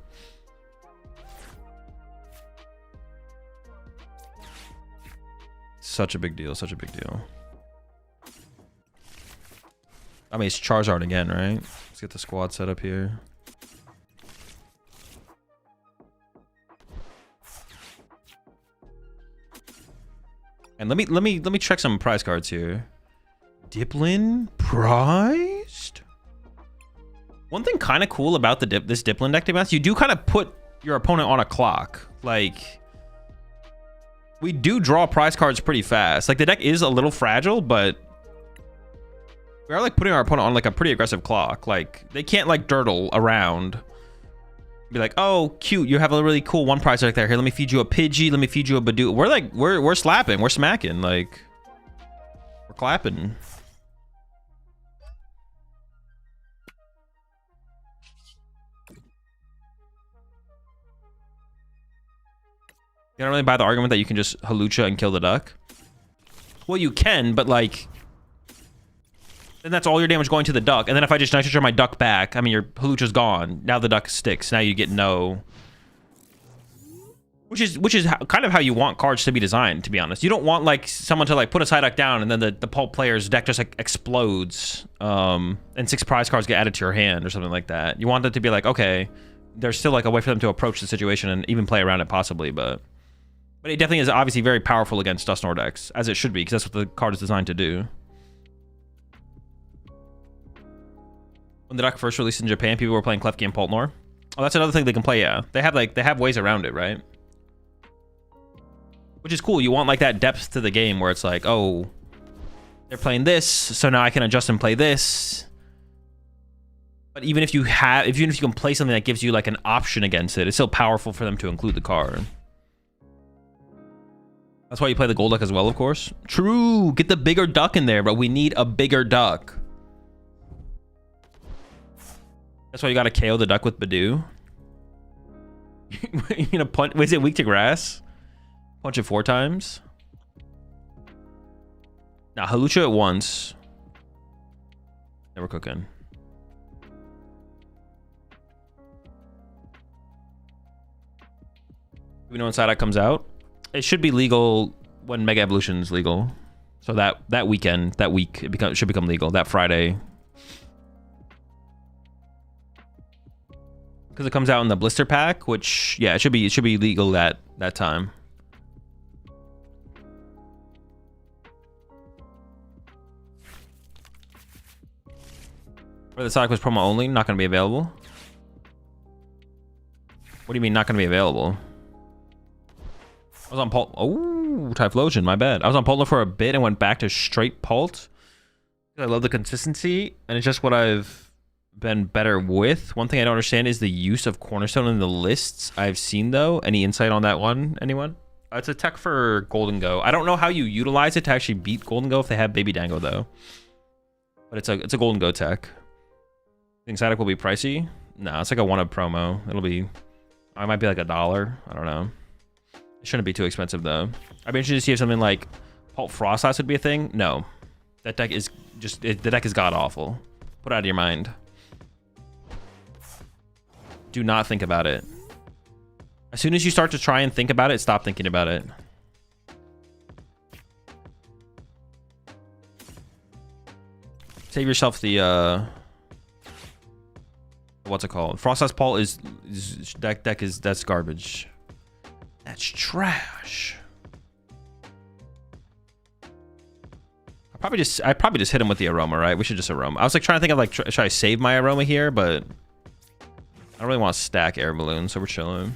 Such a big deal, such a big deal. I mean, it's Charizard again, right? Let's get the squad set up here. And let me check some prize cards here. Dipplin prized? One thing kind of cool about this Dipplin deck, to be honest, you do kind of put your opponent on a clock. Like, we do draw prize cards pretty fast. Like, the deck is a little fragile, but we are like putting our opponent on like a pretty aggressive clock. Like, they can't like dirtle around. Be like, oh, cute, you have a really cool one prize deck there. Here, let me feed you a Pidgey. Let me feed you a Badoo. We're like, we're slapping. We're smacking. Like, we're clapping. You don't really buy the argument that you can just Halucha and kill the Duck. Well, you can, but like, then that's all your damage going to the Duck. And then if I just Nitro Charge my Duck back, I mean, your Halucha's gone. Now the Duck sticks. Now you get no. Which is kind of how you want cards to be designed, to be honest. You don't want like someone to like put a Psyduck down and then the Pulp player's deck just like explodes. And 6 prize cards get added to your hand or something like that. You want it to be like, okay, there's still like a way for them to approach the situation and even play around it possibly, but it definitely is obviously very powerful against Dusknoir decks, as it should be, because that's what the card is designed to do. When the Duck first released in Japan, people were playing Klefki and Poltnor. Oh, that's another thing they can play, yeah. They have ways around it, right? Which is cool. You want like that depth to the game where it's like, oh, they're playing this, so now I can adjust and play this. But even if you can play something that gives you like an option against it, it's still powerful for them to include the card. That's why you play the gold deck as well, of course. True. Get the bigger Duck in there, but we need a bigger Duck. That's why you gotta KO the Duck with Badoo. You gonna punch? Wait, is it weak to grass? Punch it 4 times. Now Halucha at once. Never cooking. Do we know when Psyduck comes out? It should be legal when Mega Evolution's legal. So that week, it should become legal. That Friday. Because it comes out in the blister pack, which, yeah, it should be legal that time. Or the Sonic was promo only, not going to be available. What do you mean not going to be available? I was on Pult. Oh, Typhlosion, my bad. I was on Pult for a bit and went back to straight Pult. I love the consistency, and it's just what I've been better with. One thing I don't understand is the use of Cornerstone in the lists I've seen, though. Any insight on that one? Anyone? It's a tech for Golden Go. I don't know how you utilize it to actually beat Golden Go if they have Baby Dango, though. But it's a Golden Go tech. Think Static will be pricey? No, it's like a one-up promo. It'll be... it might be like $1. I don't know. It shouldn't be too expensive, though. I'd be interested to see if something like Pulp Frost Ice would be a thing. No. That deck is just... the deck is god-awful. Put it out of your mind. Do not think about it. As soon as you start to try and think about it, stop thinking about it. Save yourself the... what's it called? Frost Ice Paul that's garbage. That's trash. I probably just hit him with the aroma, right? We should just aroma. I was like trying to think of like, should I save my aroma here? But I don't really want to stack air balloons, so we're chilling.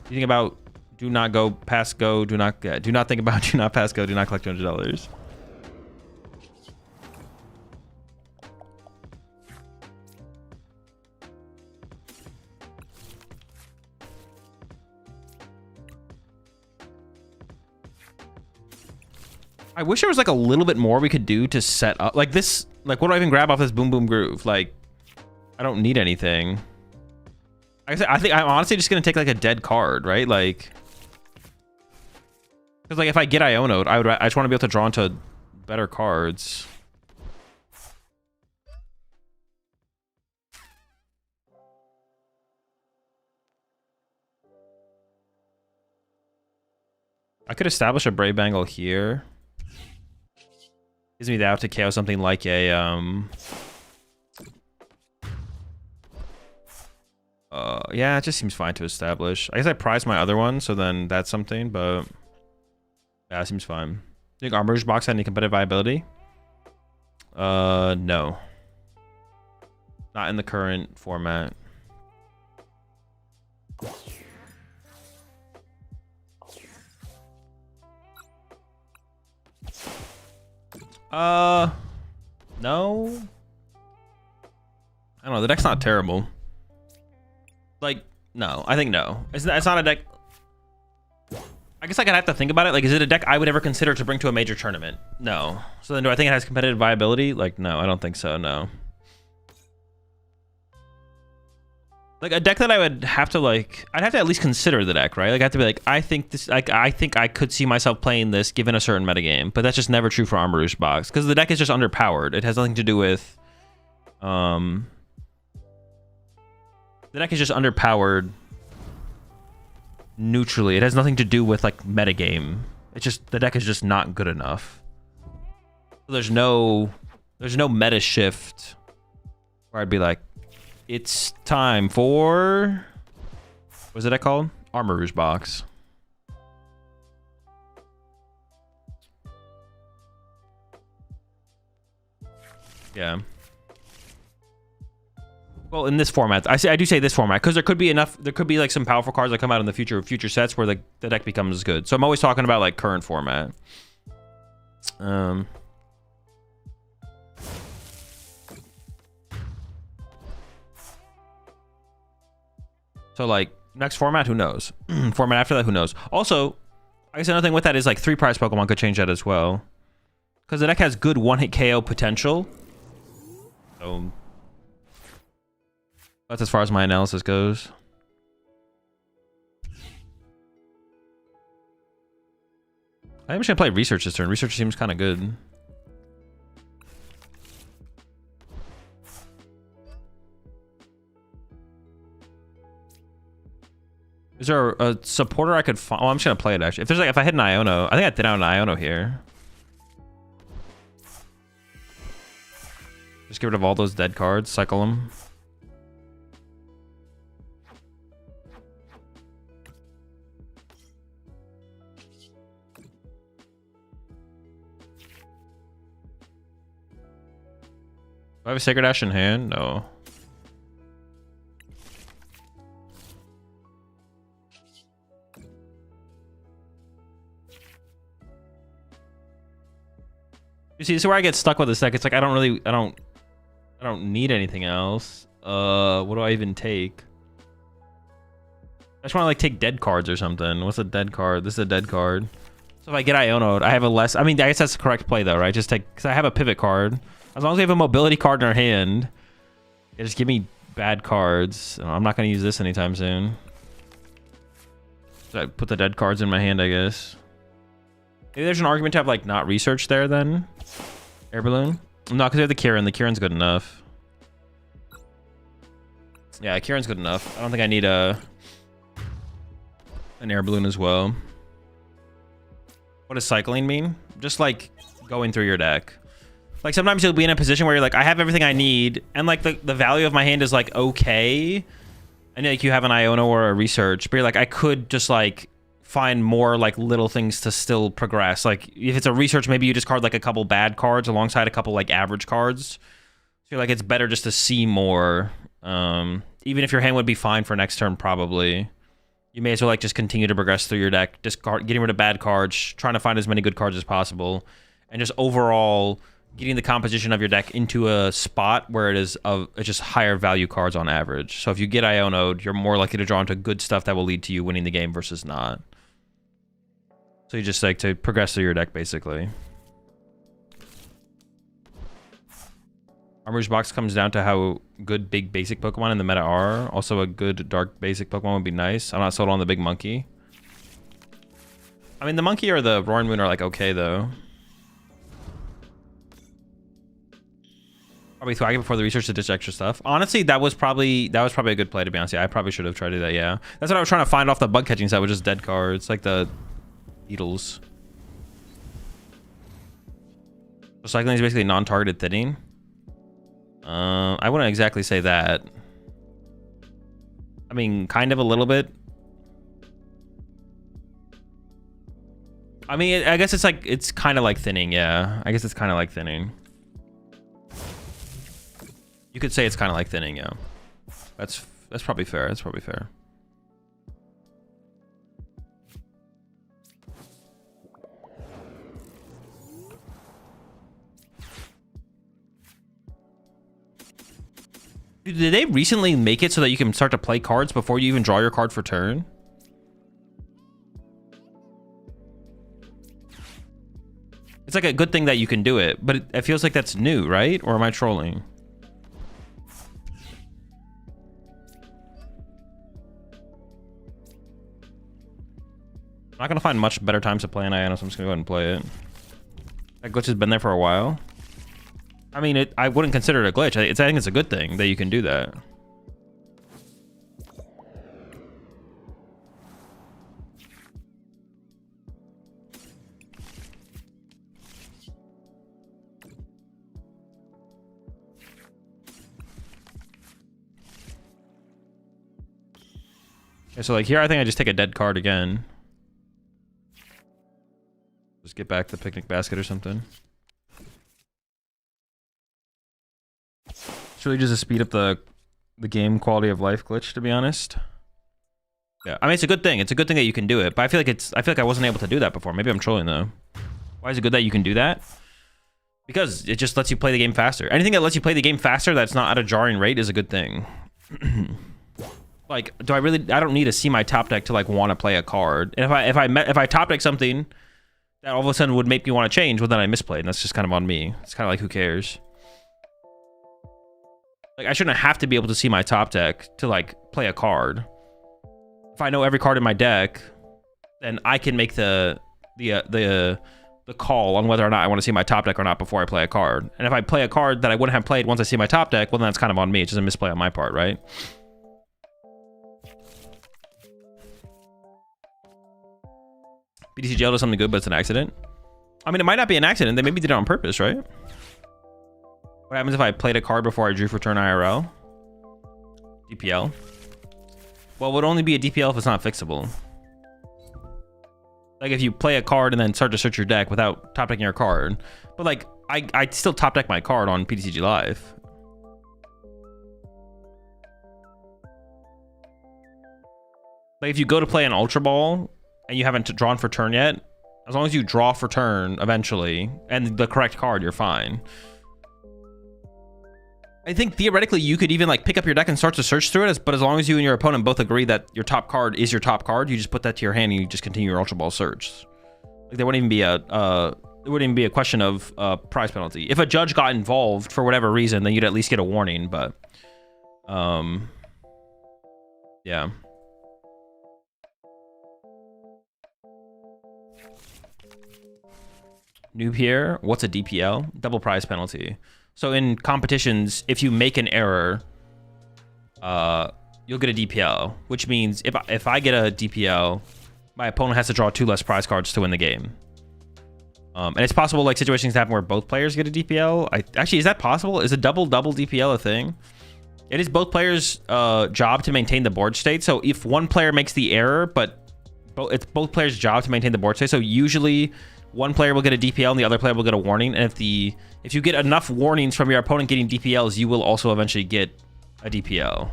You think about do not go past go, do not think about do not pass go, do not collect $200. I wish there was like a little bit more we could do to set up like this. Like, what do I even grab off this Boom Boom Groove? Like, I don't need anything. I think I'm honestly just gonna take like a dead card, right? Like, because like if I get Iono'd, I just want to be able to draw into better cards. I could establish a Brave Bangle here. Gives me the out to KO something like a yeah, it just seems fine to establish. I guess I prize my other one, so then that's something, but yeah, it seems fine. Do you think Armor's Box had any competitive viability? No. Not in the current format. No. I don't know, the deck's not terrible. Like, no, I think no. It's not a deck. I guess I could have to think about it. Like, is it a deck I would ever consider to bring to a major tournament? No. So then do I think it has competitive viability? Like, no, I don't think so, no. Like, a deck that I would have to, like, I'd have to at least consider the deck, right? Like, I have to be like, I think this, like, I think I could see myself playing this given a certain metagame. But that's just never true for Armor's Box. Because the deck is just underpowered. It has nothing to do with, the deck is just underpowered neutrally. It has nothing to do with like metagame. It's just the deck is just not good enough. There's no meta shift where I'd be like, it's time for what's that called? Armorer's Box. Yeah. Well, in this format, I do say this format because there could be enough. There could be like some powerful cards that come out in the future sets where the deck becomes good. So I'm always talking about like current format. So like next format, who knows? Format after that, who knows? Also, I guess another thing with that is like 3 prize Pokemon could change that as well, because the deck has good one-hit KO potential. So. That's as far as my analysis goes. I'm just gonna play Research this turn. Research seems kind of good. Is there a supporter I could find? Oh, I'm just gonna play it actually. If there's like, if I hit an Iono, I think I did out an Iono here. Just get rid of all those dead cards, cycle them. Do I have a Sacred Ash in hand? No. You see, this is where I get stuck with this deck. It's like I don't need anything else. What do I even take? I just want to like take dead cards or something. What's a dead card? This is a dead card. So if I get Iono'd, I have a less. I mean, I guess that's the correct play though, right? Just take, because I have a pivot card. As long as we have a mobility card in our hand, just give me bad cards. I'm not going to use this anytime soon. So I put the dead cards in my hand, I guess. Maybe there's an argument to have like not research there then. Air balloon. No, because we have the Kieran. The Kieran's good enough. Yeah, Kieran's good enough. I don't think I need an air balloon as well. What does cycling mean? Just like going through your deck. Like sometimes you'll be in a position where you're like, I have everything I need, and like the value of my hand is like okay, and like you have an Iono or a research, but you're like, I could just like find more like little things to still progress. Like if it's a research, maybe you discard like a couple bad cards alongside a couple like average cards. So you're like, it's better just to see more. Even if your hand would be fine for next turn, probably. You may as well like just continue to progress through your deck, getting rid of bad cards, trying to find as many good cards as possible, and just overall getting the composition of your deck into a spot where it's just higher value cards on average. So if you get Iono'd, you're more likely to draw into good stuff that will lead to you winning the game versus not. So you just like to progress through your deck, basically. Armor's Box comes down to how good big basic Pokemon in the meta are. Also, a good dark basic Pokemon would be nice. I'm not sold on the big monkey. I mean, the monkey or the Roaring Moon are like okay, though. Probably thwack it before the research to ditch extra stuff. Honestly, that was probably a good play, to be honest. Yeah, I probably should have tried to do that, yeah. That's what I was trying to find off the bug catching set, which is dead cards, like the beetles. So cycling is basically non-targeted thinning. I wouldn't exactly say that. I mean, kind of a little bit. I mean, I guess it's kind of like thinning, yeah. I guess it's kind of like thinning. You could say it's kind of like thinning, yeah. That's probably fair. That's probably fair. Dude, did they recently make it so that you can start to play cards before you even draw your card for turn? It's like a good thing that you can do it, but it feels like that's new, right? Or am I trolling? I'm not gonna find much better times to play an Iono, so I'm just gonna go ahead and play it. That glitch has been there for a while. I mean, I wouldn't consider it a glitch. I think it's a good thing that you can do that. Okay, so like here, I think I just take a dead card again. Just get back the picnic basket or something. It's really just to speed up the game quality of life glitch, to be honest. Yeah, I mean, it's a good thing. It's a good thing that you can do it, but I feel like I wasn't able to do that before. Maybe I'm trolling though. Why is it good that you can do that? Because it just lets you play the game faster. Anything that lets you play the game faster that's not at a jarring rate is a good thing. Like, I don't need to see my top deck to like want to play a card. And if I top deck something that all of a sudden would make me want to change, well then I misplayed, and that's just kind of on me. It's kind of like, who cares? Like, I shouldn't have to be able to see my top deck to like play a card. If I know every card in my deck, then I can make the call on whether or not I want to see my top deck or not before I play a card. And if I play a card that I wouldn't have played once I see my top deck, well then that's kind of on me. It's just a misplay on my part, right? PTCG does something good, but it's an accident. I mean, it might not be an accident. They maybe did it on purpose, right? What happens if I played a card before I drew for turn IRL? DPL. Well, it would only be a DPL if it's not fixable. Like if you play a card and then start to search your deck without top decking your card. But like, I still top deck my card on PTCG Live. Like if you go to play an Ultra Ball and you haven't drawn for turn yet, as long as you draw for turn eventually and the correct card, you're fine. I think theoretically you could even like pick up your deck and start to search through it, but as long as you and your opponent both agree that your top card is your top card, you just put that to your hand and you just continue your Ultra Ball search. Like there wouldn't even be a question of prize penalty. If a judge got involved for whatever reason, then you'd at least get a warning. But yeah. Noob here. What's a DPL? Double prize penalty. So in competitions, if you make an error, you'll get a DPL, which means if I get a DPL, my opponent has to draw 2 less prize cards to win the game. And it's possible like situations happen where both players get a DPL. Actually, is that possible? Is a double DPL a thing? It is both players' job to maintain the board state. So if one player makes the error, but it's both players' job to maintain the board state. So usually one player will get a DPL and the other player will get a warning. And if you get enough warnings from your opponent getting DPLs, you will also eventually get a DPL.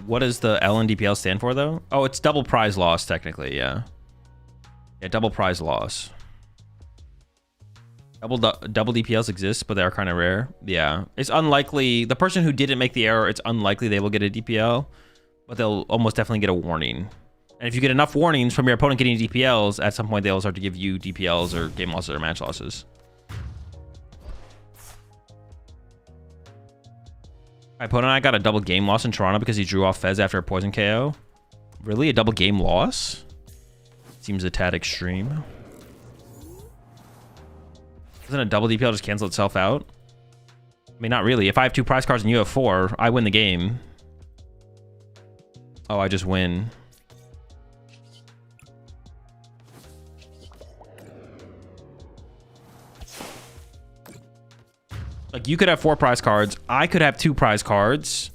What does the L in DPL stand for though? Oh, it's double prize loss technically, yeah. Yeah, double prize loss. Double DPLs exist, but they are kind of rare. Yeah, it's unlikely. The person who didn't make the error, it's unlikely they will get a DPL, but they'll almost definitely get a warning. And if you get enough warnings from your opponent getting DPLs, at some point they'll start to give you DPLs or game losses or match losses. My opponent and I got a double game loss in Toronto because he drew off Fez after a poison KO. Really? A double game loss? Seems a tad extreme. Doesn't a double DPL just cancel itself out? I mean, not really. If I have 2 prize cards and you have 4, I win the game. Oh, I just win. Like, you could have 4 prize cards, I could have 2 prize cards,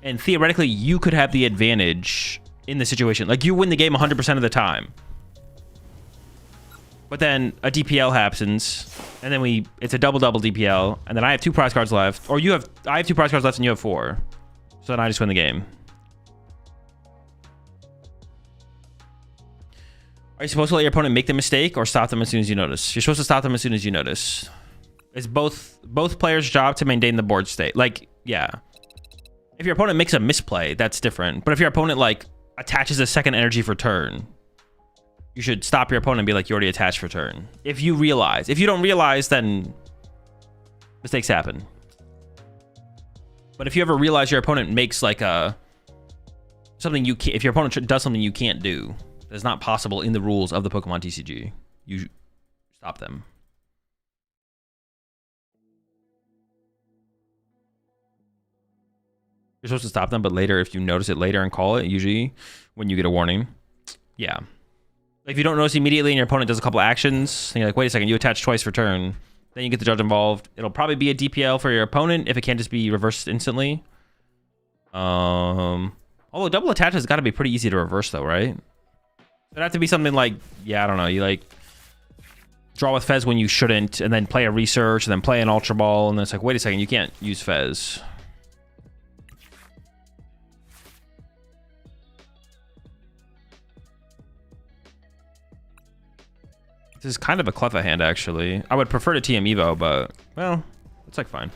and theoretically, you could have the advantage in the situation. Like, you win the game 100% of the time. But then a DPL happens, and then it's a double DPL, and then I have 2 prize cards left, or I have 2 prize cards left and you have 4. So then I just win the game. Are you supposed to let your opponent make the mistake or stop them as soon as you notice? You're supposed to stop them as soon as you notice. It's both players' job to maintain the board state. Like, yeah. If your opponent makes a misplay, that's different. But if your opponent, like, attaches a second energy for turn, you should stop your opponent and be like, you already attached for turn. If you realize. If you don't realize, then mistakes happen. But if you ever realize your opponent makes, like, something you can't... If your opponent does something you can't do, that's not possible in the rules of the Pokemon TCG, you stop them. You're supposed to stop them, but later, if you notice it later and call it, usually when you get a warning. Yeah. If you don't notice immediately and your opponent does a couple actions, and you're like, wait a second, you attach twice for turn, then you get the judge involved. It'll probably be a DPL for your opponent if it can't just be reversed instantly. Although double attach has got to be pretty easy to reverse though, right? It'd have to be something like, yeah, I don't know, you like draw with Fez when you shouldn't, and then play a research, and then play an Ultra Ball, and then it's like, wait a second, you can't use Fez. This is kind of a Cleffa hand, actually. I would prefer to TM Evo, but, well, it's like fine.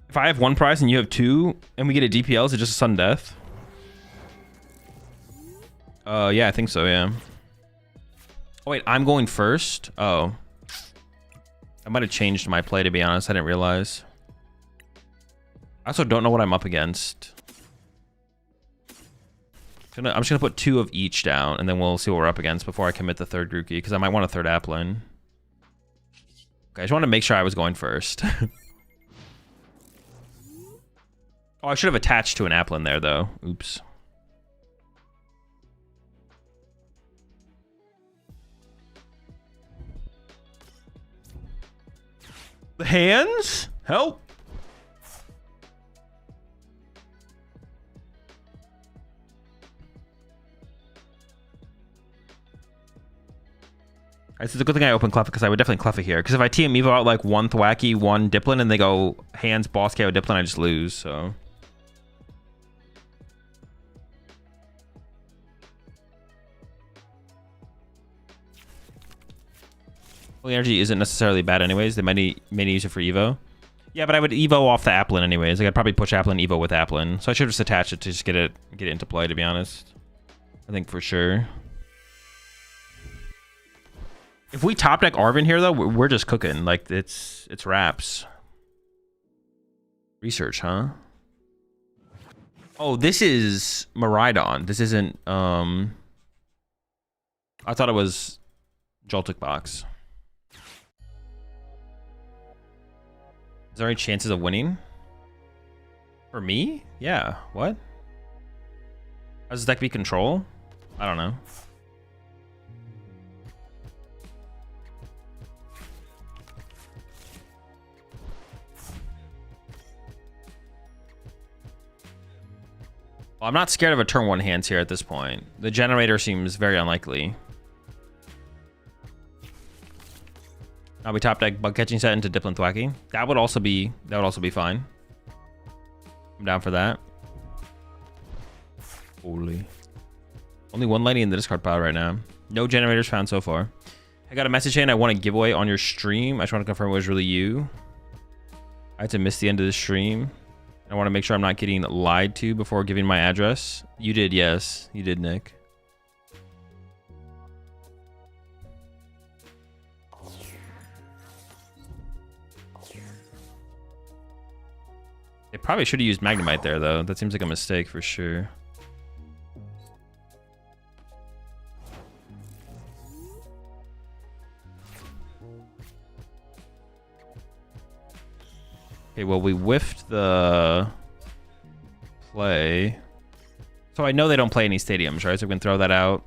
If I have 1 prize and you have 2, and we get a DPL, is it just a sudden death? Yeah, I think so, yeah. Oh, wait, I'm going first? Oh. I might have changed my play, to be honest. I didn't realize. I also don't know what I'm up against. I'm just going to put 2 of each down, and then we'll see what we're up against before I commit the 3rd Grookey, because I might want a 3rd Applin. Okay, I just want to make sure I was going first. Oh, I should have attached to an Applin there, though. Oops. The hands? Help. It's a good thing I opened Cleffa because I would definitely Cleffa here. Because if I TM Evo out like one Thwacky, one Dipplin, and they go hands, boss KO, Dipplin, I just lose, so. Holy Energy isn't necessarily bad anyways. They may use it for Evo. Yeah, but I would Evo off the Applin anyways. Like I'd probably push Applin, Evo with Applin. So I should just attach it to just get it into play, to be honest. I think for sure. If we top deck Arvin here, though, we're just cooking. Like, it's wraps. Research, huh? Oh, this is Miraidon. This isn't, I thought it was Joltik Box. Is there any chances of winning? For me? Yeah. What? How does this deck be control? I don't know. Well, I'm not scared of a turn one hands here at this point. The generator seems very unlikely. Now we top deck bug catching set into Dipplin Thwacky. That would also be fine. I'm down for that. Holy. Only one lightning in the discard pile right now. No generators found so far. I got a message saying I want a giveaway on your stream. I just want to confirm it was really you. I had to miss the end of the stream. I want to make sure I'm not getting lied to before giving my address. You did, yes. You did, Nick. They probably should have used Magnemite there, though. That seems like a mistake for sure. Okay, well, we whiffed the play. So I know they don't play any stadiums, right? So we can throw that out.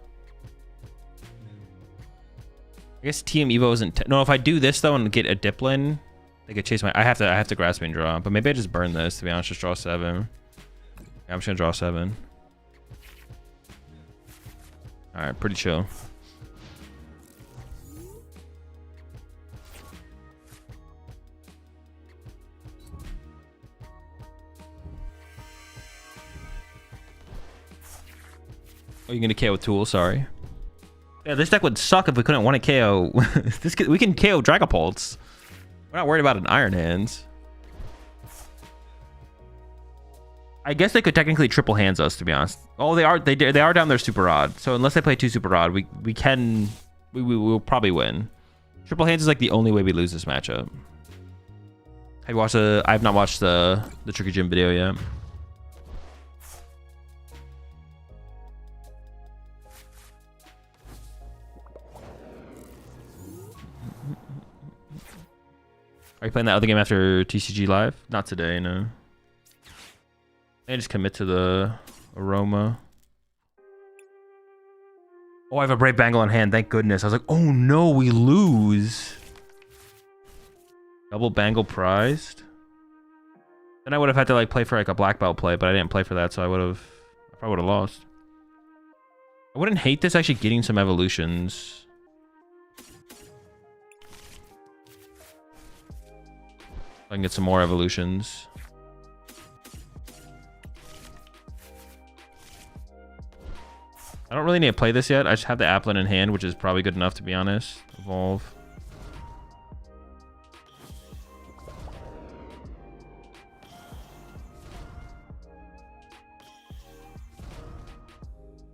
I guess TM Evo isn't... No, if I do this, though, and get a Dipplin, they could chase my... I have to Grasping draw. But maybe I just burn this, to be honest. Just draw 7. Yeah, I'm just going to draw 7. All right, pretty chill. Oh, you're gonna KO with Tool, sorry. Yeah, this deck would suck if we couldn't want to KO. We can KO Dragapults. We're not worried about an Iron Hands. I guess they could technically triple hands us, to be honest. Oh, they are down there super odd. So unless they play 2 super odd, we will probably win. Triple hands is like the only way we lose this matchup. Have you watched I have not watched the Tricky Gym video yet. Are you playing that other game after TCG Live? Not today, no. I just commit to the Aroma. Oh, I have a Brave Bangle on hand. Thank goodness. I was like, oh no, we lose. Double Bangle prized. Then I would have had to like play for like a black belt play, but I didn't play for that, so I probably would have lost. I wouldn't hate this actually getting some evolutions. I can get some more evolutions. I don't really need to play this yet. I just have the Applin in hand, which is probably good enough, to be honest. Evolve.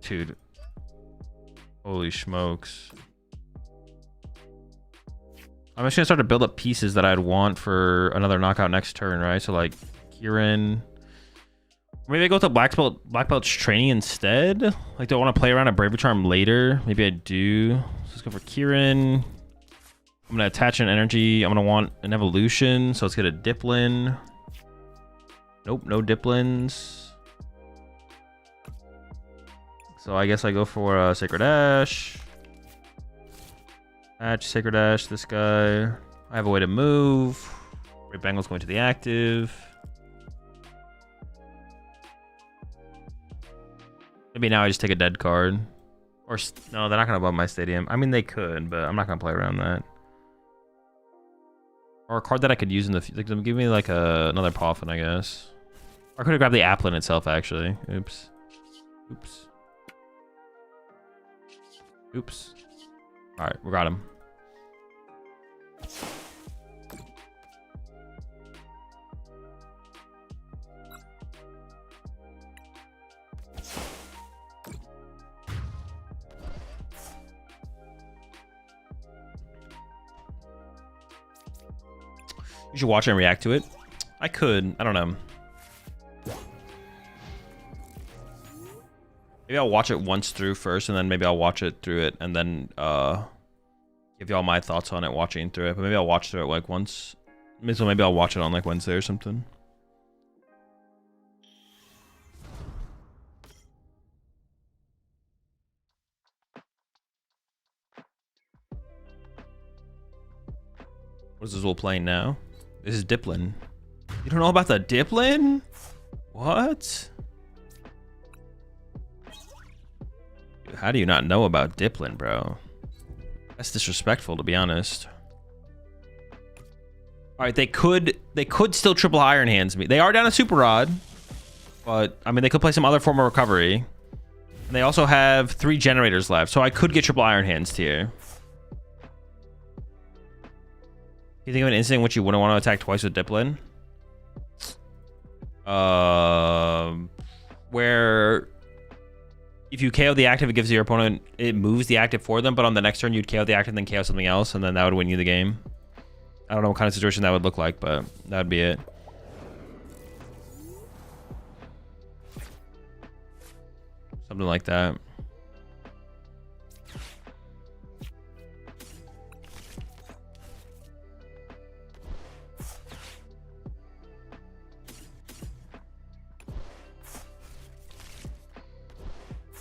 Dude. Holy smokes. I'm just gonna start to build up pieces that I'd want for another knockout next turn, right? So like Kieran. Maybe I go with the black belt's training instead. Like, do I want to play around a Bravery Charm later? Maybe I do. So let's go for Kieran. I'm gonna attach an energy. I'm gonna want an evolution, so let's get a Dipplin. Nope, no Dipplins. So I guess I go for a Sacred Ash. Attach Sacred Ash, this guy. I have a way to move. Great Bangle's going to the active. Maybe now I just take a dead card. Or, no, they're not going to bump my stadium. I mean, they could, but I'm not going to play around that. Or a card that I could use in the future. Like, give me like another Poffin, I guess. Or I could have grabbed the Applin itself, actually. Oops. Oops. Oops. Alright, we got him. You should watch it and react to it. I could. I don't know. Maybe I'll watch it once through first, and then maybe I'll watch it through it, and then give y'all my thoughts on it watching through it. But maybe I'll watch through it like once. So maybe I'll watch it on like Wednesday or something. What is Azul playing now? This is Dipplin. You don't know about the Dipplin? What? Dude, how do you not know about Dipplin, bro? That's disrespectful, to be honest. All right, they could still triple Iron Hands me. They are down a Super Rod, but I mean they could play some other form of recovery. And they also have 3 generators left, so I could get triple Iron Hands here. You think of an instant in which you wouldn't want to attack twice with Dipplin? Where if you KO the active, it gives your opponent, it moves the active for them, but on the next turn you'd KO the active, then KO something else, and then that would win you the game. I don't know what kind of situation that would look like, but that would be it. Something like that.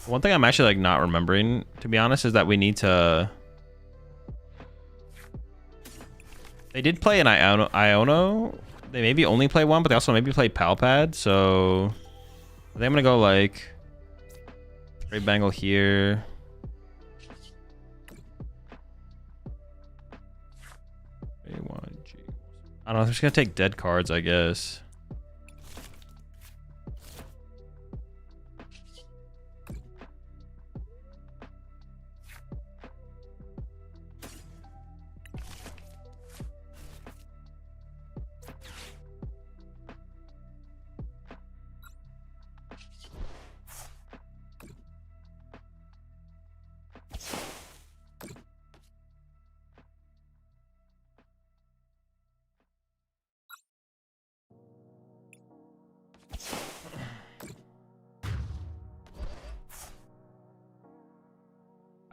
One thing I'm actually like not remembering, to be honest, is that we need to... They did play an Iono. They maybe only play one, but they also maybe play Palpad. So I think I'm gonna go like Great Bangle here. I don't know. I'm just gonna take dead cards, I guess.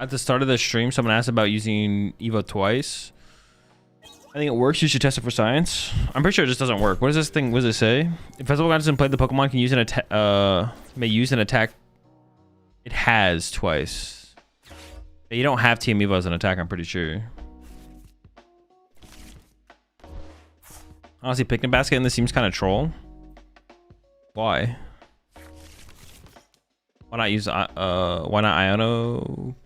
At the start of the stream, someone asked about using Evo twice. I think it works. You should test it for science. I'm pretty sure it just doesn't work. What is this thing? What does it say? If Festival God doesn't play the Pokemon, can use an attack. May use an attack. It has twice. You don't have Team Evo as an attack. I'm pretty sure. Honestly, Picnic Basket in this seems kind of troll. Why? Why not use why not Iono?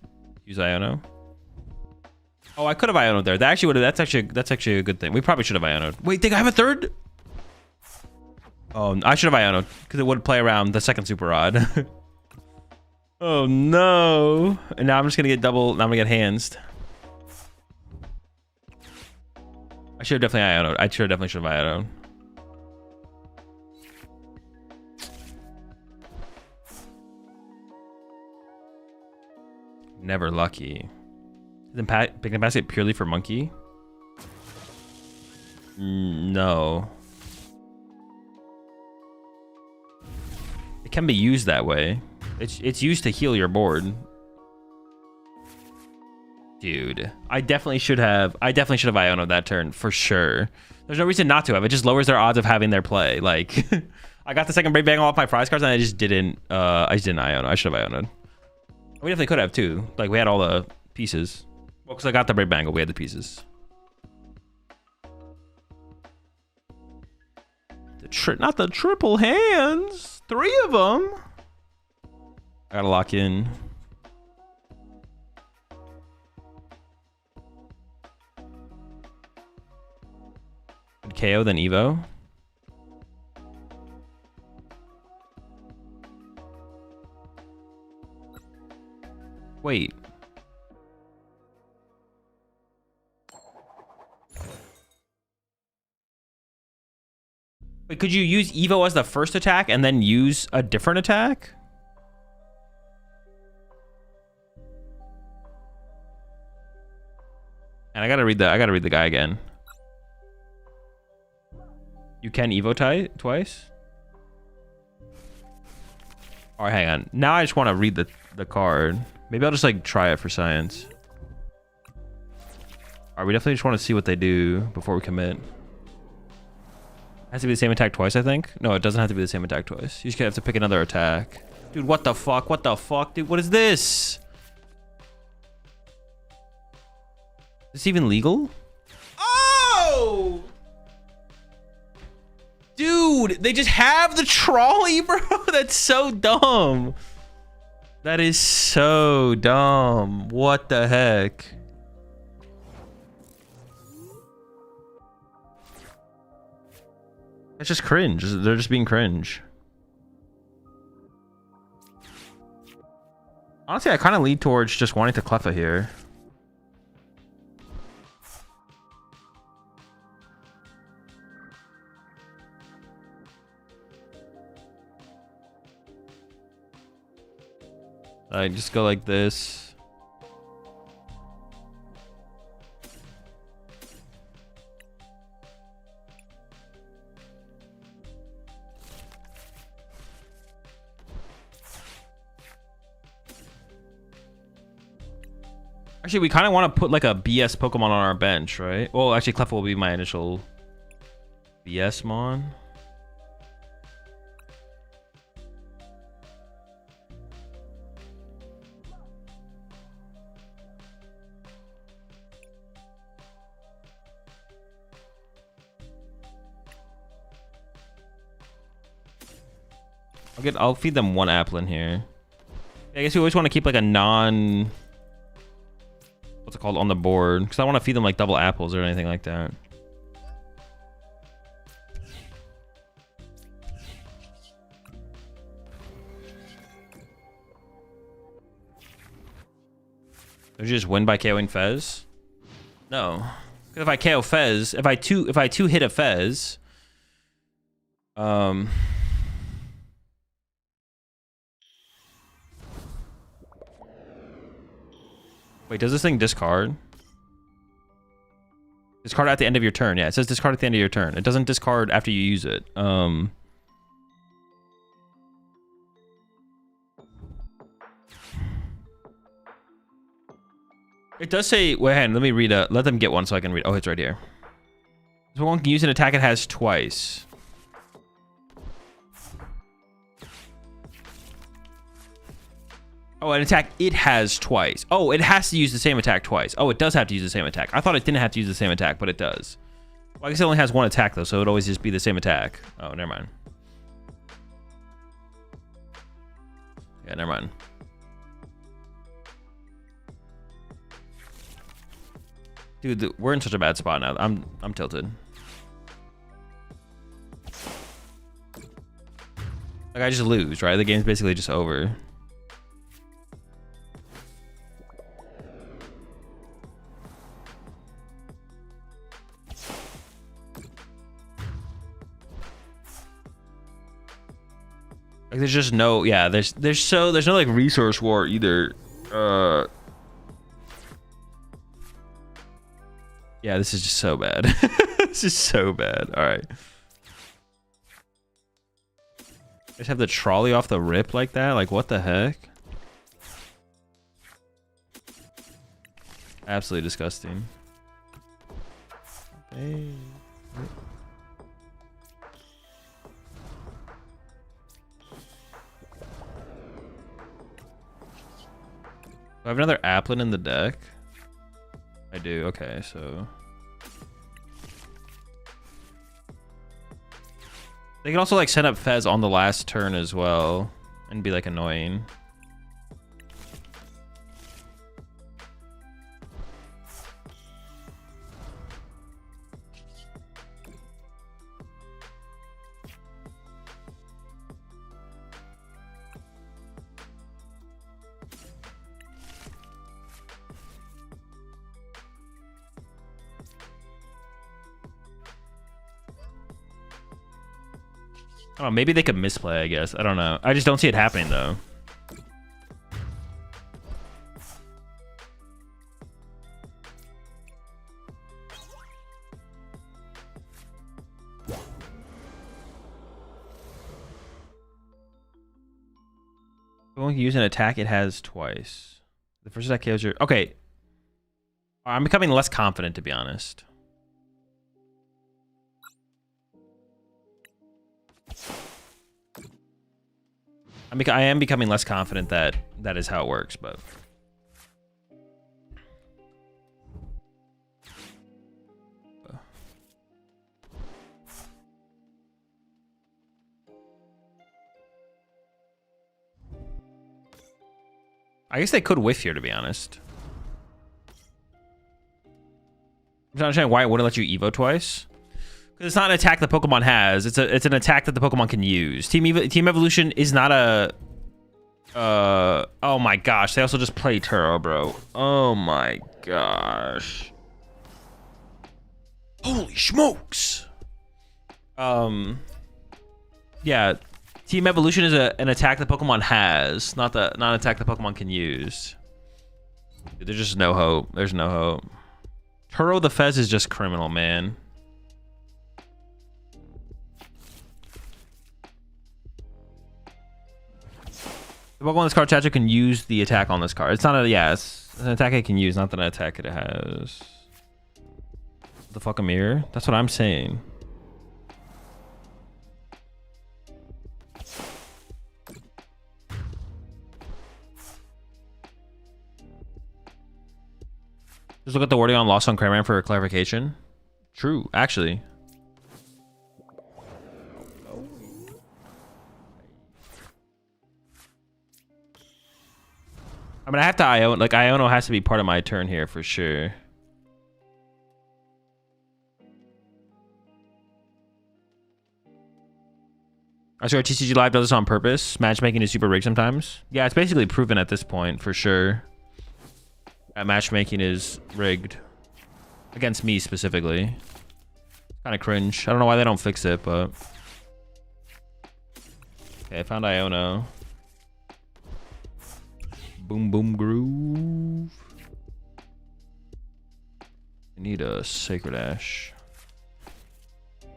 Use Iono. Oh, I could have Iono'd there. That actually would have. That's actually a good thing. We probably should have Iono'd. Wait, think I have a third? Oh, I should have Iono'd because it would play around the second Super Rod. Oh no! And now I'm just gonna get double. Now I'm gonna get handsed. I should have definitely Iono'd. I definitely should have Iono'd. Never lucky. Isn't Picnic Basket purely for Monkey? No. It can be used that way. It's used to heal your board. Dude, I definitely should have Iono'd that turn for sure. There's no reason not to have. It just lowers their odds of having their play. Like, I got the second Brave Bangle off my prize cards and I just didn't Iono. I should have Iono'd. We definitely could have too. Like, we had all the pieces. Well, because I got the Brave Bangle, we had the pieces. Not the triple hands. 3 of them. I gotta lock in. KO then Evo. Wait. Wait, could you use Evo as the first attack and then use a different attack? And I gotta read the guy again. You can Evo twice? All right, hang on. Now I just want to read the card. Maybe I'll just like try it for science. All right, we definitely just want to see what they do before we commit. It has to be the same attack twice, I think. No, it doesn't have to be the same attack twice. You just have to pick another attack. Dude, what the fuck? What the fuck, dude? What is this? Is this even legal? Oh! Dude, they just have the trolley, bro. That's so dumb. That is so dumb. What the heck? It's just cringe. They're just being cringe. Honestly, I kind of lead towards just wanting to Cleffa here. I just go like this. Actually, we kind of want to put like a BS Pokemon on our bench, right? Well, actually, Cleffa will be my initial BS Mon. I'll feed them 1 Applin here. I guess we always want to keep like a non... What's it called on the board? Because I want to feed them like double apples or anything like that. Did you just win by KOing Fez? No. If I KO Fez, if I two hit a Fez, wait, does this thing discard? Discard at the end of your turn. Yeah, it says discard at the end of your turn. It doesn't discard after you use it. It does say, wait, hang on, let me read let them get one so I can read. Oh, it's right here. So one can use an attack it has twice. Oh, an attack it has twice. Oh, it has to use the same attack twice. Oh, it does have to use the same attack. I thought it didn't have to use the same attack, but it does. Well, I guess it only has 1 attack, though, so it would always just be the same attack. Oh, never mind. Yeah, never mind. Dude, we're in such a bad spot now. I'm tilted. Like, I just lose, right? The game's basically just over. Like, there's just no, yeah, there's no like resource war either. Yeah, this is just so bad. This is so bad. All right. Just have the trolley off the rip like that? Like, what the heck? Absolutely disgusting. Hey. Do I have another Applin in the deck? I do. Okay, so they can also like set up Fez on the last turn as well and be like annoying. Oh, maybe they could misplay, I guess. I don't know. I just don't see it happening, though. When you use an attack, it has twice. The first attack kills your... Okay. I'm becoming less confident, to be honest. I am becoming less confident that that is how it works, but... I guess they could whiff here, to be honest. I'm not understanding why it wouldn't let you Evo twice. Because it's not an attack the Pokemon has. It's an attack that the Pokemon can use. Team Evolution is not a... oh my gosh. They also just play Turo, bro. Oh my gosh. Holy smokes. Yeah. Team Evolution is an attack the Pokemon has, not an attack the Pokemon can use. Dude, there's just no hope. There's no hope. Turo the Fez is just criminal, man. The Pokemon on this card, Tatsugiri, can use the attack on this card. It's not a... Yeah, it's an attack it can use, not an attack it has. The fuck a mirror? That's what I'm saying. Just look at the wording on Lost on Cranman for clarification. True, actually. I mean, I have to Iono. Like, Iono has to be part of my turn here for sure. I swear TCG Live does this on purpose. Matchmaking is super rigged sometimes. Yeah, it's basically proven at this point for sure. Matchmaking is rigged. Against me specifically. Kind of cringe. I don't know why they don't fix it, but... Okay, I found Iono. Boom Boom Groove. I need a Sacred Ash. I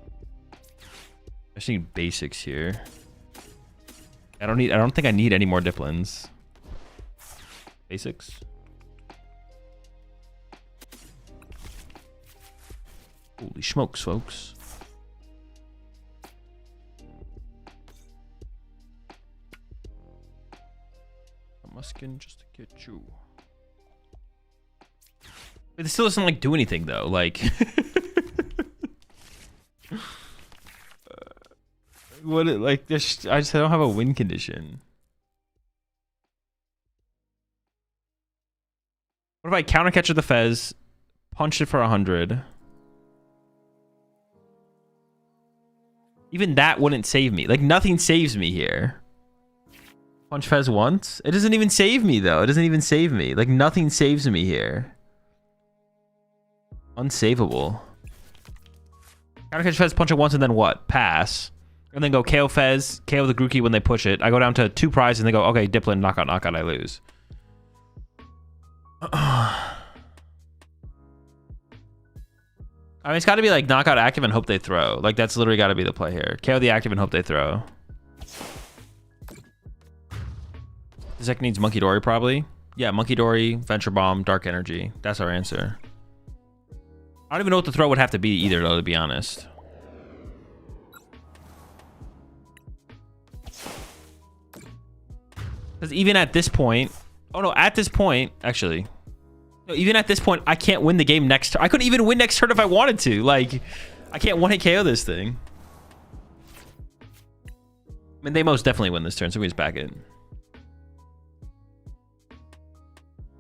just need basics here. I don't think I need any more Dipplins. Basics. Holy smokes, folks. I'm asking just to get you. But it still doesn't like do anything though. Like what it like this I don't have a win condition. What if I counter catcher the Fez, punch it for 100? Even that wouldn't save me. Like, nothing saves me here. Punch Fez once? It doesn't even save me, though. It doesn't even save me. Like, nothing saves me here. Unsavable. Countercatch Fez, punch it once, and then what? Pass. And then go KO Fez, KO the Grookey when they push it. I go down to 2 prizes, and they go, okay, Dipplin, knockout, knockout, I lose. I mean, it's got to be like knockout active and hope they throw. Like, that's literally got to be the play here. KO the active and hope they throw. This deck needs Monkey Dory, probably. Yeah, Monkey Dory, Venture Bomb, Dark Energy. That's our answer. I don't even know what the throw would have to be either, though, to be honest. Because even at this point... Oh, no, at this point... Actually... No, even at this point, I can't win the game next turn. I couldn't even win next turn if I wanted to. Like, I can't one-hit KO this thing. I mean, they most definitely win this turn, so we just back it.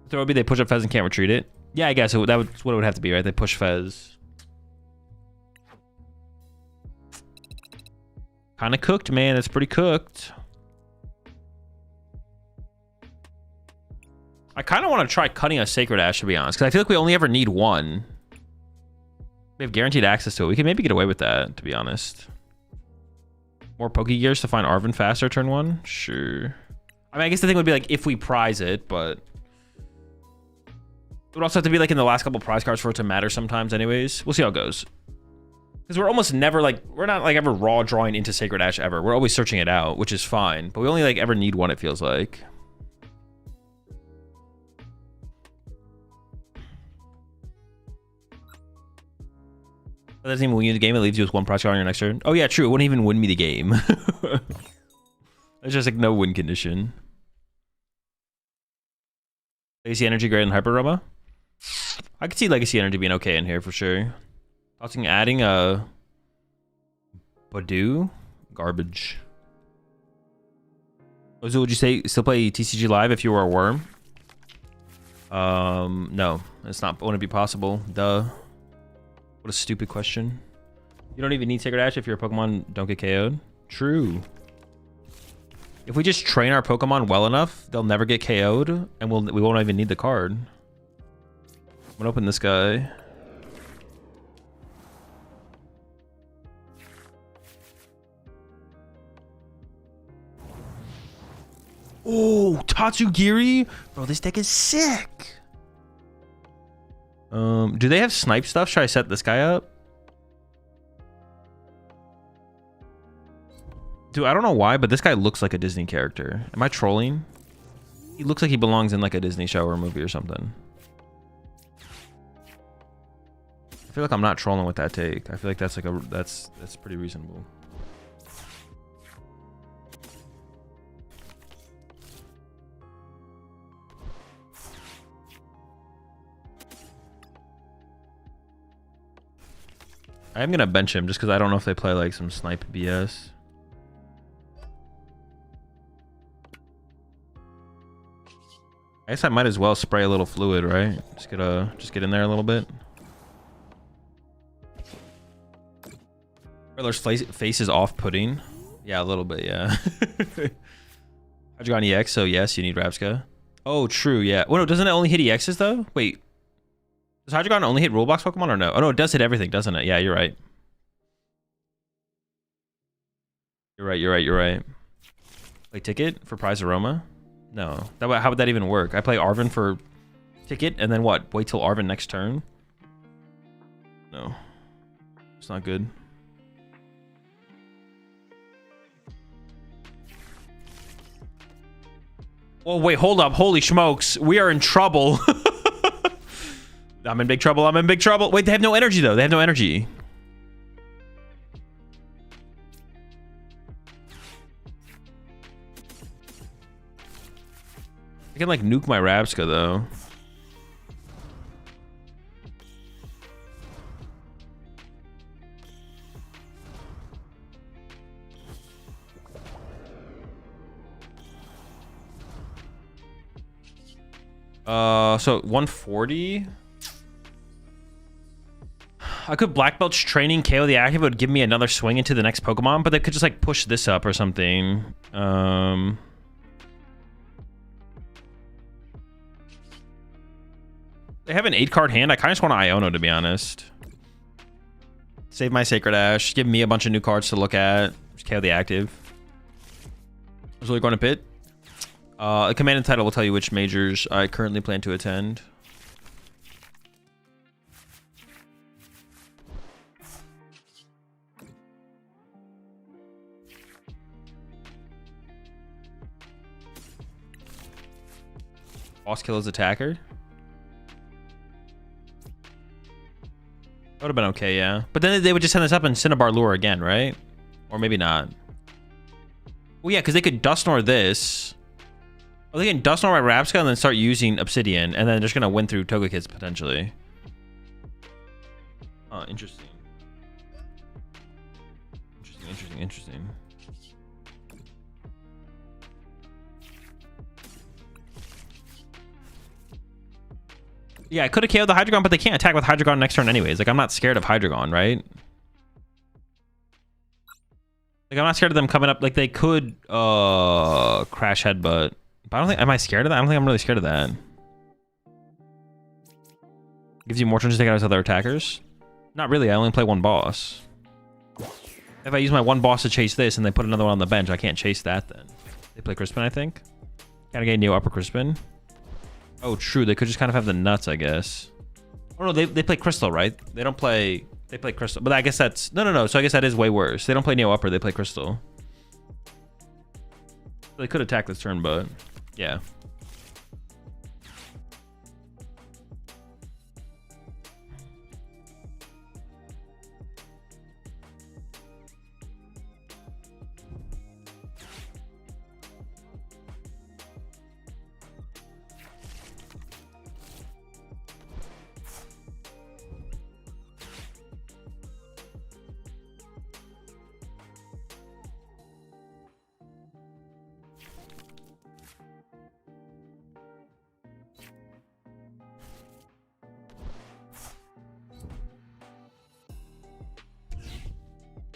Throw would be they push up Fez and can't retreat it. Yeah, I guess that's what it would have to be, right? They push Fez. Kind of cooked, man. It's pretty cooked. I kind of want to try cutting a Sacred Ash, to be honest, because I feel like we only ever need one. We have guaranteed access to it. We can maybe get away with that, to be honest. More Poke Gears to find Arven faster turn 1? Sure. I mean, I guess the thing would be like if we prize it, but... It would also have to be like in the last couple prize cards for it to matter sometimes anyways. We'll see how it goes. Because we're almost never like... We're not like ever raw drawing into Sacred Ash ever. We're always searching it out, which is fine. But we only like ever need one, it feels like. That doesn't even win you the game. It leaves you with one prize card on your next turn. Oh yeah, true. It wouldn't even win me the game. There's just like no win condition. Legacy Energy greater than Hyper Roma? I could see Legacy Energy being okay in here for sure. Tossing, adding a Badoo? Garbage. Azul, would you say still play TCG Live if you were a worm? No. It's not, wouldn't be possible. Duh. What a stupid question. You don't even need Sacred Ash if your Pokemon don't get KO'd. True. If we just train our Pokemon well enough, they'll never get KO'd, and we won't even need the card. I'm gonna open this guy. Oh, Tatsugiri? Bro, this deck is sick. Do they have snipe stuff? Should I set this guy up? Dude, I don't know why, but this guy looks like a Disney character. Am I trolling? He looks like he belongs in like a Disney show or movie or something. I feel like I'm not trolling with that take. I feel like that's like that's pretty reasonable. I am gonna bench him just because I don't know if they play like some snipe BS. I guess I might as well spray a little fluid, right? Just get in there a little bit. Riddler's face is off-putting. Yeah, a little bit, yeah. Hydreigon EX, so yes, you need Rapska. Oh, true, yeah. Oh no, doesn't it only hit EXs though? Wait. Does Hydreigon only hit Rulebox Pokemon or no? Oh no, it does hit everything, doesn't it? Yeah, you're right. You're right. Play Ticket for Prize Aroma? No. How would that even work? I play Arven for Ticket and then what? Wait till Arven next turn? No. It's not good. Oh, wait, hold up. Holy smokes. We are in trouble. I'm in big trouble. I'm in big trouble. Wait, they have no energy, though. They have no energy. I can, like, nuke my Rabska, though. So 140. I could Black Belt's training KO the active. It would give me another swing into the next Pokemon, but they could just like push this up or something. They have an 8-card hand. I kind of just want to Iono, to be honest. Save my Sacred Ash. Give me a bunch of new cards to look at. Just KO the active. I was really going to pit. A command and title will tell you which majors I currently plan to attend. Boss kill his attacker. That would have been okay, yeah. But then they would just send this up and Cinnabar Lure again, right? Or maybe not. Well, yeah, because they could Dustnor this. Or they can Dustnor my Rapska and then start using Obsidian, and then they're just gonna win through Togekits potentially. Oh, interesting. Interesting. Yeah, I could have KO'd the Hydreigon, but they can't attack with Hydreigon next turn anyways. Like, I'm not scared of Hydreigon, right? Like, I'm not scared of them coming up. Like, they could Crash Headbutt. But I don't think... Am I scared of that? I don't think I'm really scared of that. Gives you more turns to take out his other attackers? Not really. I only play one boss. If I use my one boss to chase this and they put another one on the bench, I can't chase that then. They play Crispin, I think. Kind of get Neo Upper Crispin. Oh, true. They could just kind of have the nuts, I guess. Oh, no. They play Crystal, right? They don't play... They play Crystal. But I guess that's... No. So I guess that is way worse. They don't play Neo Upper. They play Crystal. They could attack this turn, but... Yeah.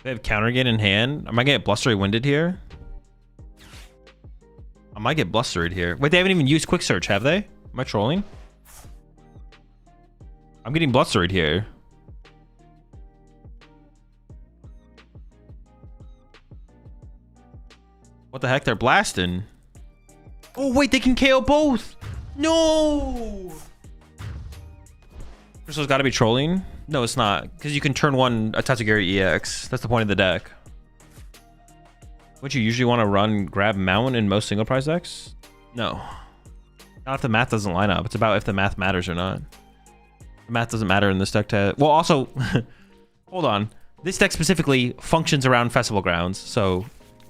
They have Counter Gate in hand. I might get Blustery Winded here. I might get Blusteried here. Wait, they haven't even used Quick Search, have they? Am I trolling? I'm getting Blusteried here. What the heck? They're blasting. Oh, wait, they can KO both. No! Crystal's got to be trolling. No, it's not. Because you can turn one a Tatsugiri EX. That's the point of the deck. Would you usually want to run Grab Mountain in most single prize decks? No. Not if the math doesn't line up. It's about if the math matters or not. The math doesn't matter in this deck. Well, also, hold on. This deck specifically functions around festival grounds, so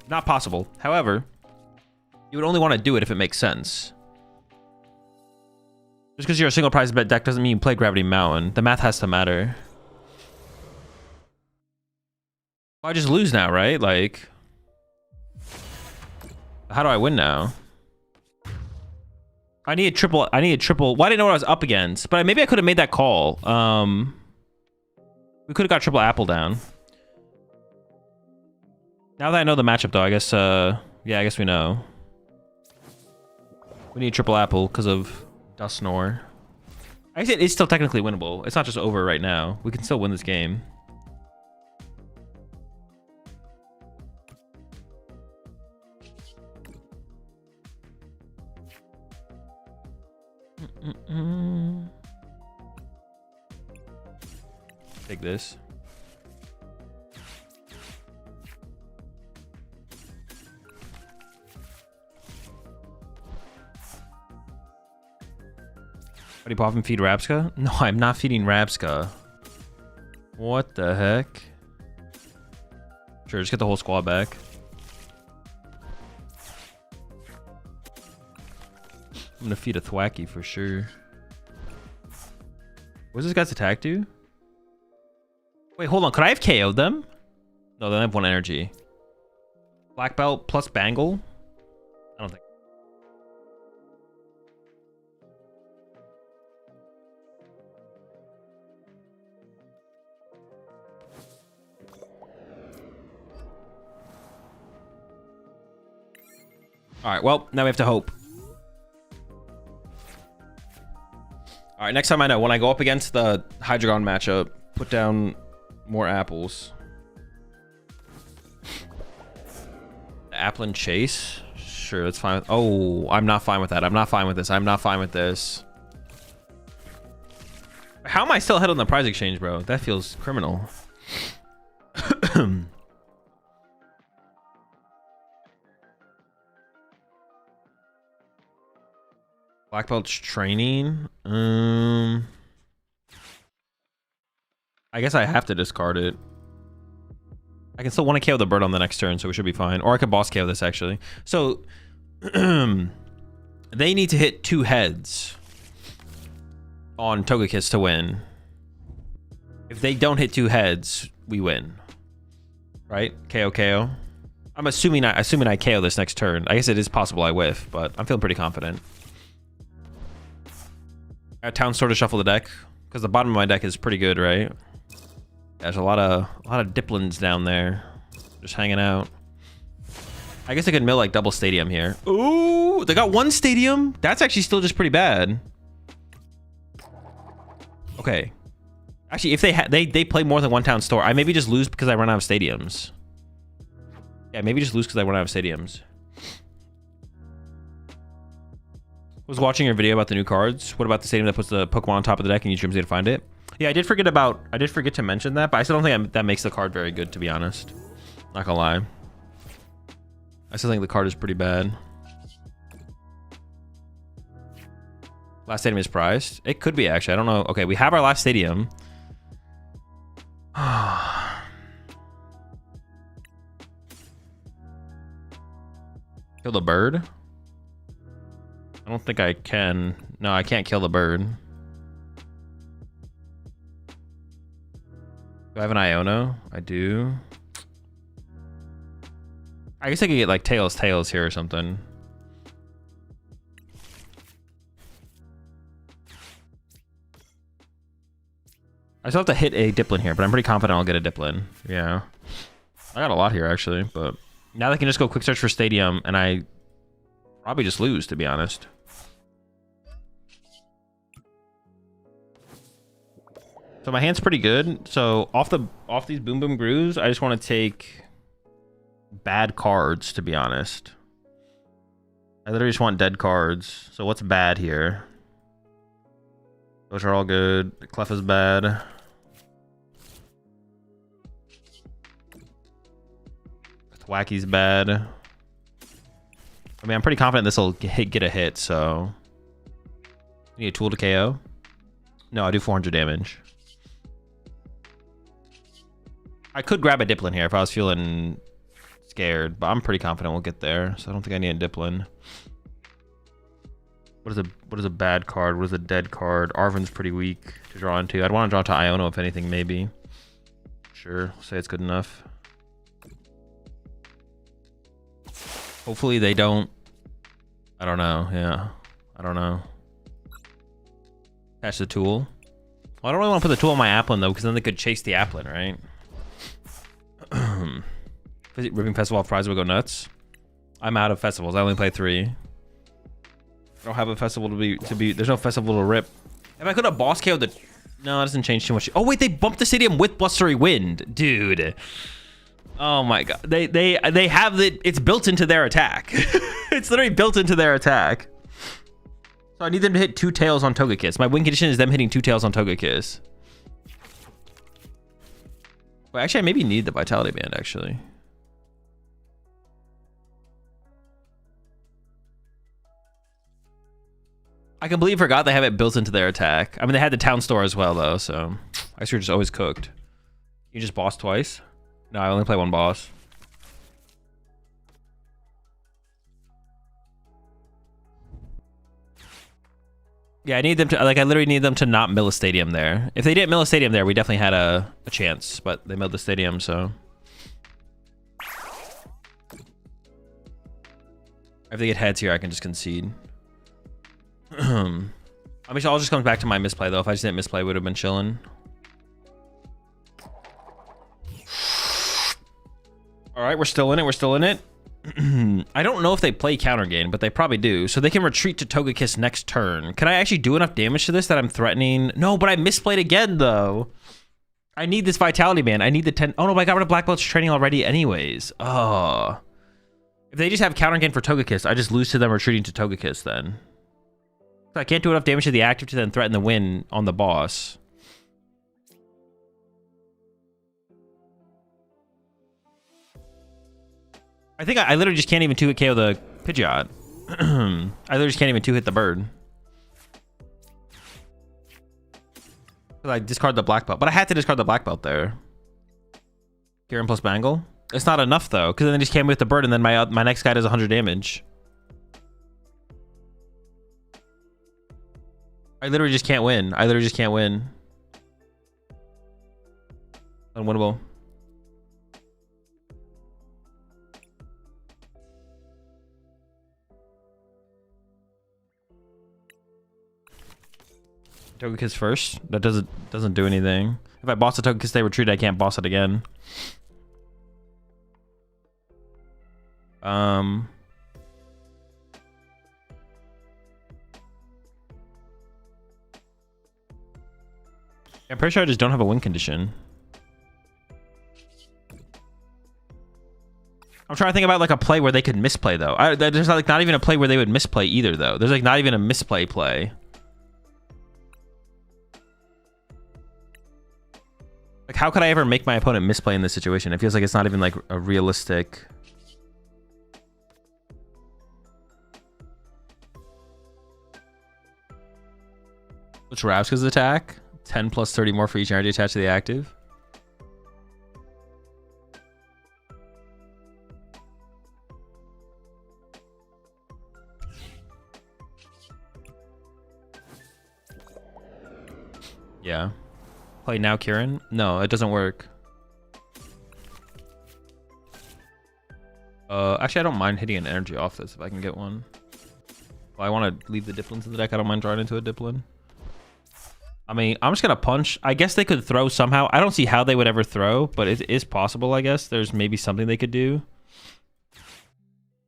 not possible. However, you would only want to do it if it makes sense. Just because you're a single prize bet deck doesn't mean you play Gravity Mountain. The math has to matter. Well, I just lose now, right? Like, how do I win now? I need a triple. Well, I didn't know what I was up against, but maybe I could have made that call. We could have got triple apple down. Now that I know the matchup, though, I guess, yeah, I guess we know. We need triple apple because of Dustnor. I guess it is still technically winnable. It's not just over right now. We can still win this game. Take this. Buddy pop and feed Rapska? No, I'm not feeding Rapska. What the heck? Sure, just get the whole squad back. I'm gonna feed a Thwacky for sure. What's this guy's attack do? Wait, hold on. Could I have KO'd them? No, they don't have one energy. Black belt plus Bangle? I don't think. All right, well, now we have to hope. All right, next time I know, when I go up against the Hydreigon matchup, put down more apples. Applin Chase? Sure, that's fine. Oh, I'm not fine with that. I'm not fine with this. I'm not fine with this. How am I still ahead on the prize exchange, bro? That feels criminal. Black belt's training. I guess I have to discard it. I can still want to KO the bird on the next turn, so we should be fine. Or I could boss KO this, actually. So, they need to hit 2 heads on Togekiss to win. If they don't hit 2 heads, we win. Right? KO, KO. I'm assuming I KO this next turn. I guess it is possible I whiff, but I'm feeling pretty confident. Got Town Store to shuffle the deck, because the bottom of my deck is pretty good, right? There's a lot of Dipplins down there, just hanging out. I guess I could mill like double stadium here. Ooh, they got 1 stadium. That's actually still just pretty bad. Okay. Actually, if they play more than 1 Town Store, I maybe just lose because I run out of stadiums. Yeah, maybe just lose because I run out of stadiums. Was watching your video about the new cards. What about the stadium that puts the Pokemon on top of the deck and you use to find it? Yeah, I did forget to mention that, but I still don't think that makes the card very good, to be honest. Not gonna lie. I still think the card is pretty bad. Last stadium is prized. It could be, actually. I don't know. Okay, we have our last stadium. Kill the bird? I don't think I can. No, I can't kill the bird. Do I have an Iono? I do. I guess I could get like Tails here or something. I still have to hit a Dipplin here, but I'm pretty confident I'll get a Dipplin. Yeah. I got a lot here, actually, but now they can just go quick search for Stadium, and I probably just lose, to be honest. So my hand's pretty good. So off these Boom Boom Grooves, I just want to take bad cards, to be honest. I literally just want dead cards. So what's bad here? Those are all good. The Clef is bad. Wacky's bad. I mean, I'm pretty confident this will get a hit, so... I need a tool to KO. No, I do 400 damage. I could grab a Dipplin here if I was feeling scared, but I'm pretty confident we'll get there, so I don't think I need a Dipplin. What is a bad card? What is a dead card? Arven's pretty weak to draw into. I'd want to draw to Iono, if anything, maybe. Sure, we'll say it's good enough. Hopefully they don't... I don't know, yeah. I don't know. Catch the tool. Well, I don't really want to put the tool on my Applin, though, because then they could chase the Applin, right? Ripping Festival prize would go nuts. I'm out of festivals. I only play 3. I don't have a festival to be. There's no festival to rip. If I could have boss KO'd the... No, it doesn't change too much. Oh, wait, they bumped the stadium with Blustery Wind. Dude. Oh my god. They have the... It's built into their attack. It's literally built into their attack. So I need them to hit 2 tails on Togekiss. My win condition is them hitting 2 tails on Togekiss. Well, actually, I maybe need the Vitality Band, actually. I completely forgot they have it built into their attack. I mean, they had the Town Store as well, though, so... I guess you're just always cooked. You just boss twice? No, I only play 1 boss. Yeah, I need them to... Like, I literally need them to not mill a stadium there. If they didn't mill a stadium there, we definitely had a chance. But they milled the stadium, so... If they get heads here, I can just concede. I mean, it all just comes back to my misplay, though. If I just didn't misplay, would have been chilling. All right, we're still in it. We're still in it. I don't know if they play counter gain, but they probably do. So they can retreat to Togekiss next turn. Can I actually do enough damage to this that I'm threatening? No, but I misplayed again, though. I need this Vitality Band. I need the 10. Oh, no, but I got rid of Black Belt's training already anyways. Oh. If they just have counter gain for Togekiss, I just lose to them retreating to Togekiss then. I can't do enough damage to the active to then threaten the win on the boss. I think I literally just can't even 2-hit KO the Pidgeot. I literally just can't even 2-hit the bird. I discard the black belt, but I had to discard the black belt there. Kieran plus Bangle. It's not enough though, because then they just came with the bird, and then my next guy does 100 damage. I literally just can't win. I literally just can't win. Unwinnable. Togekiss first. That doesn't do anything. If I boss the Togekiss, they retreat. I can't boss it again. I'm pretty sure I just don't have a win condition. I'm trying to think about like a play where they could misplay though. There's like not even a play where they would misplay either though. There's like not even a misplay play. Like how could I ever make my opponent misplay in this situation? It feels like it's not even like a realistic. What's Ravska's attack? 10 plus 30 more for each energy attached to the active. Yeah. Play now, Kieran? No, it doesn't work. Actually, I don't mind hitting an energy off this if I can get one. Well, I want to leave the Dipplins in the deck. I don't mind drawing into a Dipplin. I mean, I'm just going to punch. I guess they could throw somehow. I don't see how they would ever throw, but it is possible, I guess. There's maybe something they could do.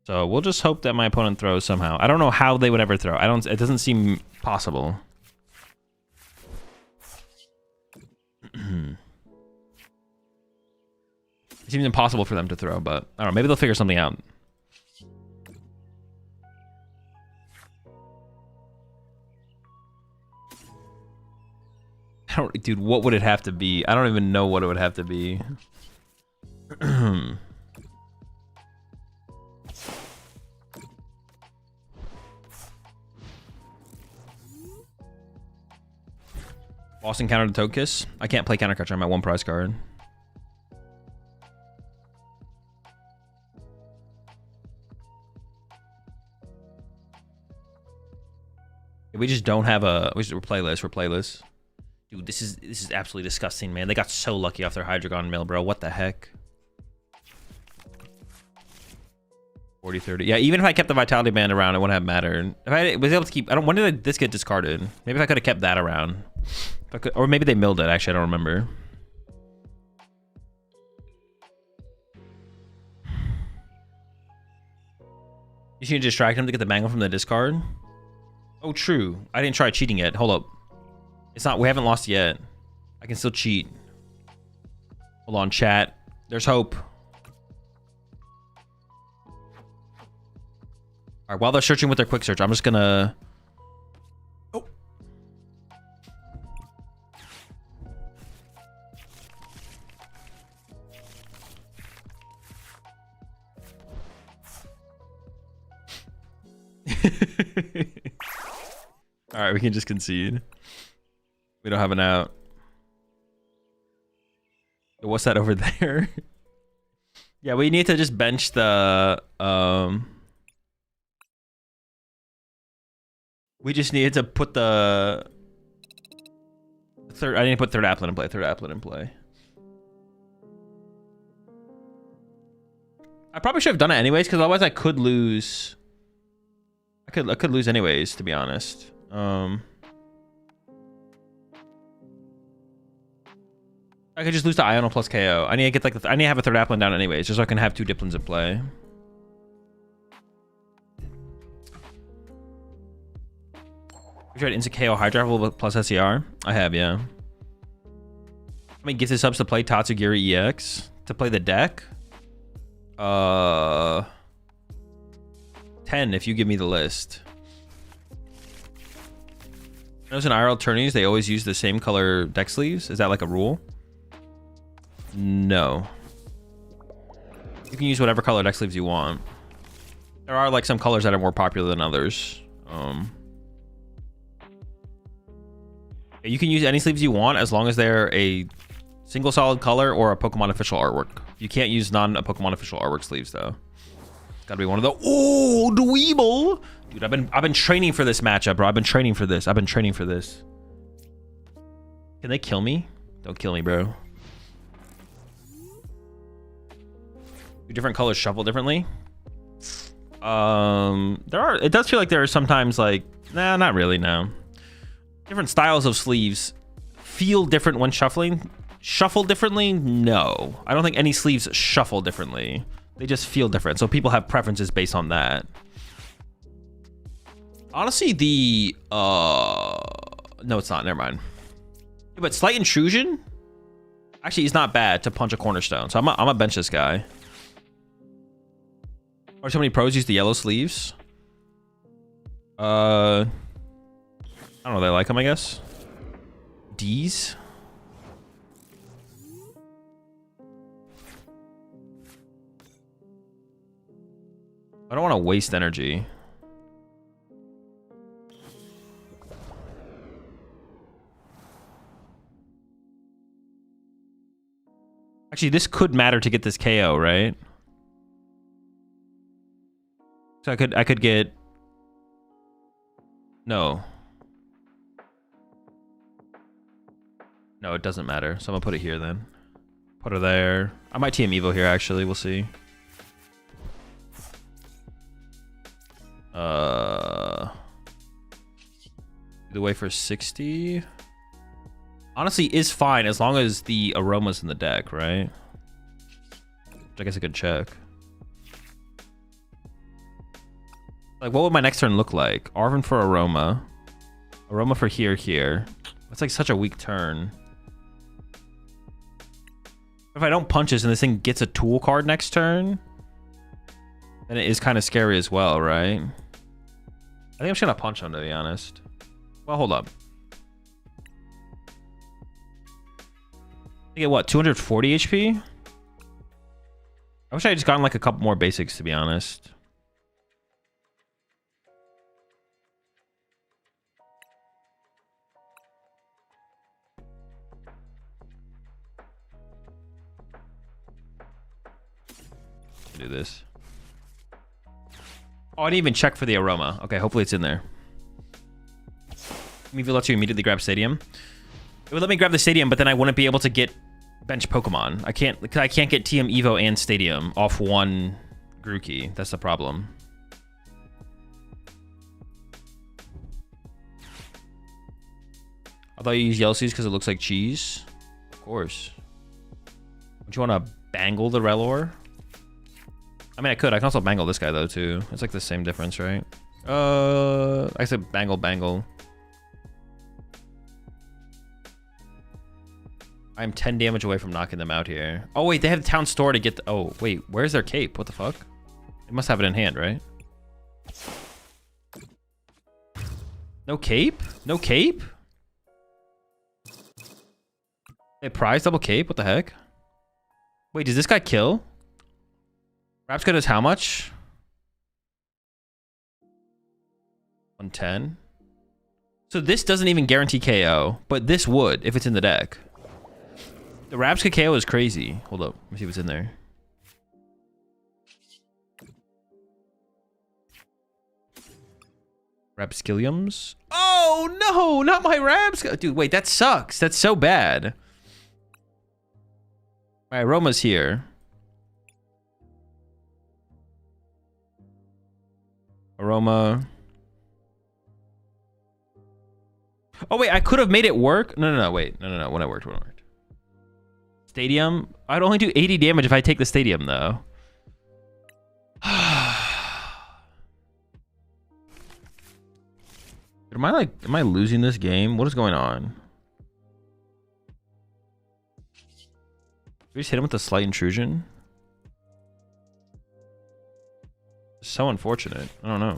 So we'll just hope that my opponent throws somehow. I don't know how they would ever throw. It doesn't seem possible. It seems impossible for them to throw, but I don't know. Maybe they'll figure something out. Dude, what would it have to be? I don't even know what it would have to be. Boston counter to Togekiss. I can't play counter catcher. I'm at 1 prize card. We just don't have a. We're playlist. We're playlist. Dude, this is absolutely disgusting, man. They got so lucky off their Hydreigon mill, bro. What the heck? 40, 30. Yeah, even if I kept the Vitality Band around, it wouldn't have mattered. If I was able to keep... when did this get discarded? Maybe if I could have kept that around. If I could, or maybe they milled it. Actually, I don't remember. You should distract him to get the Mangle from the discard? Oh, true. I didn't try cheating yet. Hold up. It's not... We haven't lost yet. I can still cheat. Hold on, chat. There's hope. All right, while they're searching with their quick search, I'm just gonna... Oh. All right, we can just concede. We don't have an out. What's that over there? Yeah, we need to just bench the... We just needed to put the third. I need to put third applet in play. Third applet in play. I probably should have done it anyways, because otherwise I could lose. I could lose anyways, to be honest. I could just lose to Iono plus KO. I need to get like I need to have a third applet down anyways, just so I can have 2 Dipplins in play. You tried instant KO Hydra plus SCR? I have, yeah. How many gifted subs to play Tatsugiri EX? To play the deck? 10 if you give me the list. I notice in IRL tourneys, they always use the same color deck sleeves. Is that like a rule? No. You can use whatever color deck sleeves you want. There are like some colors that are more popular than others. You can use any sleeves you want as long as they're a single solid color or a Pokemon official artwork. You can't use non-Pokemon official artwork sleeves though. It's gotta be one of the dweeble. Dude, I've been training for this matchup, bro. I've been training for this. Can they kill me? Don't kill me, bro. Do different colors shuffle differently? It does feel like there are sometimes like, nah, not really, no. Different styles of sleeves feel different when shuffling. Shuffle differently? No. I don't think any sleeves shuffle differently. They just feel different. So people have preferences based on that. Honestly, no, it's not. Never mind. But Slight Intrusion actually is not bad to punch a cornerstone. So I'm gonna bench this guy. Or so many pros use the yellow sleeves. I don't know. They like them, I guess. D's. I don't want to waste energy. Actually, this could matter to get this KO, right? So I could get... No. No, it doesn't matter. So I'm gonna put it here then. Put her there. I might TM Evo here, actually. We'll see. The way for 60. Honestly, is fine as long as the aroma's in the deck, right? Which I guess I could check. Like, what would my next turn look like? Arven for aroma. Aroma for here. That's like such a weak turn. If I don't punch this and this thing gets a tool card next turn, then it is kind of scary as well, right? I think I'm just gonna punch him, to be honest. Well, hold up. I get what, 240 HP? I wish I had just gotten like a couple more basics, to be honest. Do this. Oh, I didn't even check for the aroma. Okay, hopefully it's in there. Maybe it lets you immediately grab Stadium. It would let me grab the Stadium, but then I wouldn't be able to get bench Pokemon. I can't get TM Evo and Stadium off one Grookey. That's the problem. I thought you used yellow seeds because it looks like cheese. Of course. Don't you want to bangle the Relor? I mean, I could. I can also bangle this guy, though, too. It's like the same difference, right? I said bangle. I'm 10 damage away from knocking them out here. Oh, wait. They have the town store to get the... Oh, wait. Where's their cape? What the fuck? They must have it in hand, right? No cape? No cape? Hey, prize double cape? What the heck? Wait, does this guy kill? Rapsco does how much? 110. So this doesn't even guarantee KO, but this would if it's in the deck. The Rapsco KO is crazy. Hold up. Let me see what's in there. Rapskilliums? Oh, no! Not my Rapsco! Dude, wait, that sucks. That's so bad. My aroma's here. Aroma. Oh, wait, I could have made it work. No, wait. No. When it worked. Stadium. I'd only do 80 damage if I take the Stadium, though. Am I losing this game? What is going on? Did we just hit him with a Slight Intrusion? So unfortunate. I don't know.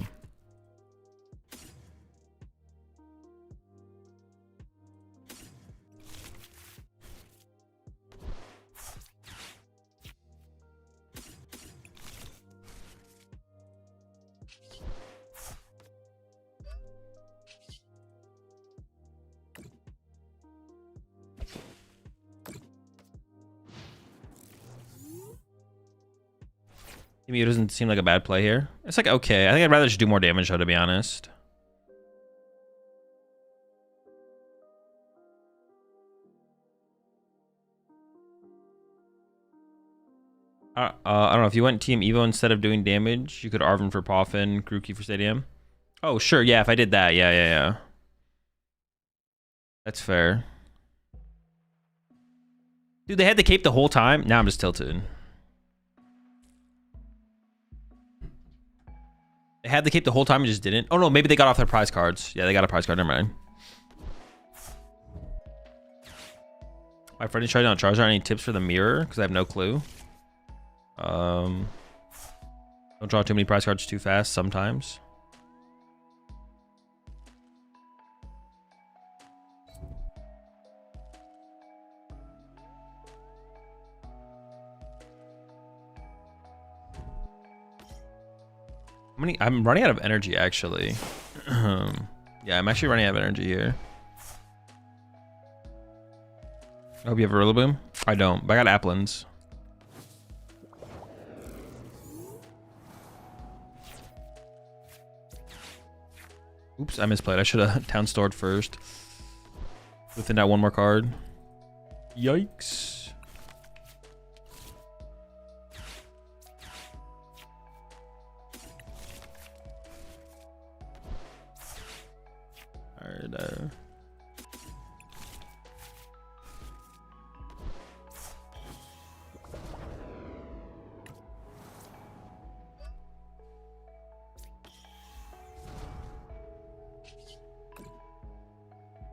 To me, it doesn't seem like a bad play here. It's like, okay. I think I'd rather just do more damage, though, to be honest. I don't know. If you went Team Evo instead of doing damage, you could Arvin for Poffin, Grookey for Stadium. Oh, sure. Yeah, if I did that. Yeah. That's fair. Dude, they had the cape the whole time? Now I'm just tilted. They had the cape the whole time and just didn't? Oh, no. Maybe they got off their prize cards. Yeah, they got a prize card. Never mind. My friend is trying on Charizard. Any tips for the mirror? Because I have no clue. Don't draw too many prize cards too fast sometimes. I'm running out of energy actually. Yeah, I'm actually running out of energy here. I hope you have a Rillaboom. I don't, but I got Applins. Oops, I misplayed. I should have town stored first. Within that one more card. Yikes. Alright,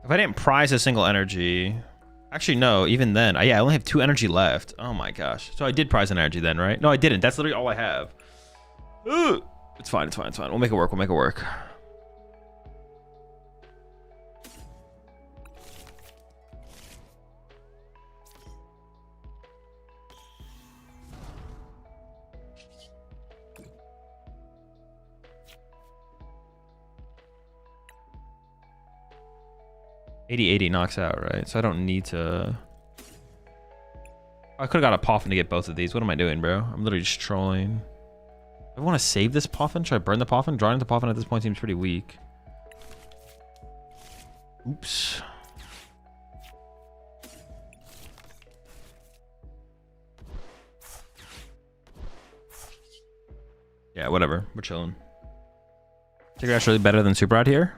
if I didn't prize a single energy, actually no, even then, yeah, I only have 2 energy left. Oh my gosh. So I did prize an energy then, right? No, I didn't. That's literally all I have. Ugh. It's fine. We'll make it work. $80 knocks out, right? So I don't need to... I could have got a Poffin to get both of these. What am I doing, bro? I'm literally just trolling. I want to save this Poffin. Should I burn the Poffin? Drawing the Poffin at this point seems pretty weak. Oops. Yeah, whatever. We're chilling. Sacred Ash really better than Super Rod here?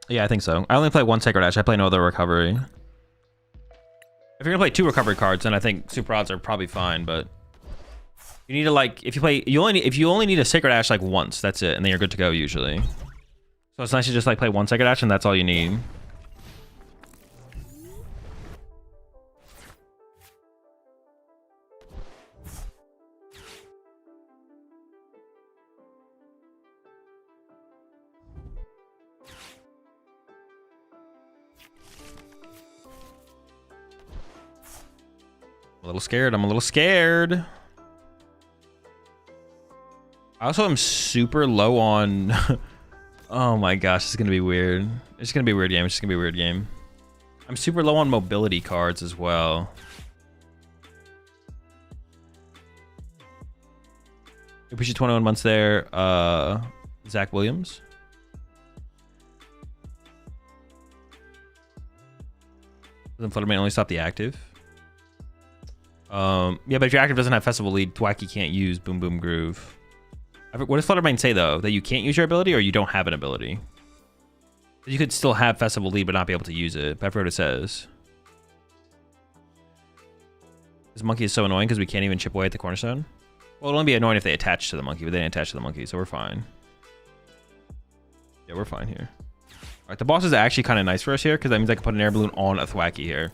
Yeah, I think so. I only play 1 Sacred Ash. I play no other recovery. If you're gonna play 2 recovery cards, then I think Super Rods are probably fine, but you need to, like, if you only need a Sacred Ash like once, that's it, and then you're good to go usually. So it's nice to just like play 1 Sacred Ash and that's all you need. I'm a little scared. I also am super low on... Oh my gosh, it's gonna be weird. It's gonna be a weird game. I'm super low on mobility cards as well. We appreciate 21 months there. Zach Williams. Doesn't Fluttermane only stop the active? Yeah, but if your active doesn't have Festival Lead, Thwacky can't use Boom Boom Groove. What does Fluttermane say, though? That you can't use your ability or you don't have an ability? You could still have Festival Lead but not be able to use it. But I forget what it says. This monkey is so annoying because we can't even chip away at the cornerstone. Well, it'll only be annoying if they attach to the monkey, but they didn't attach to the monkey, so we're fine. Yeah, we're fine here. All right, the boss is actually kind of nice for us here because that means I can put an air balloon on a Thwacky here.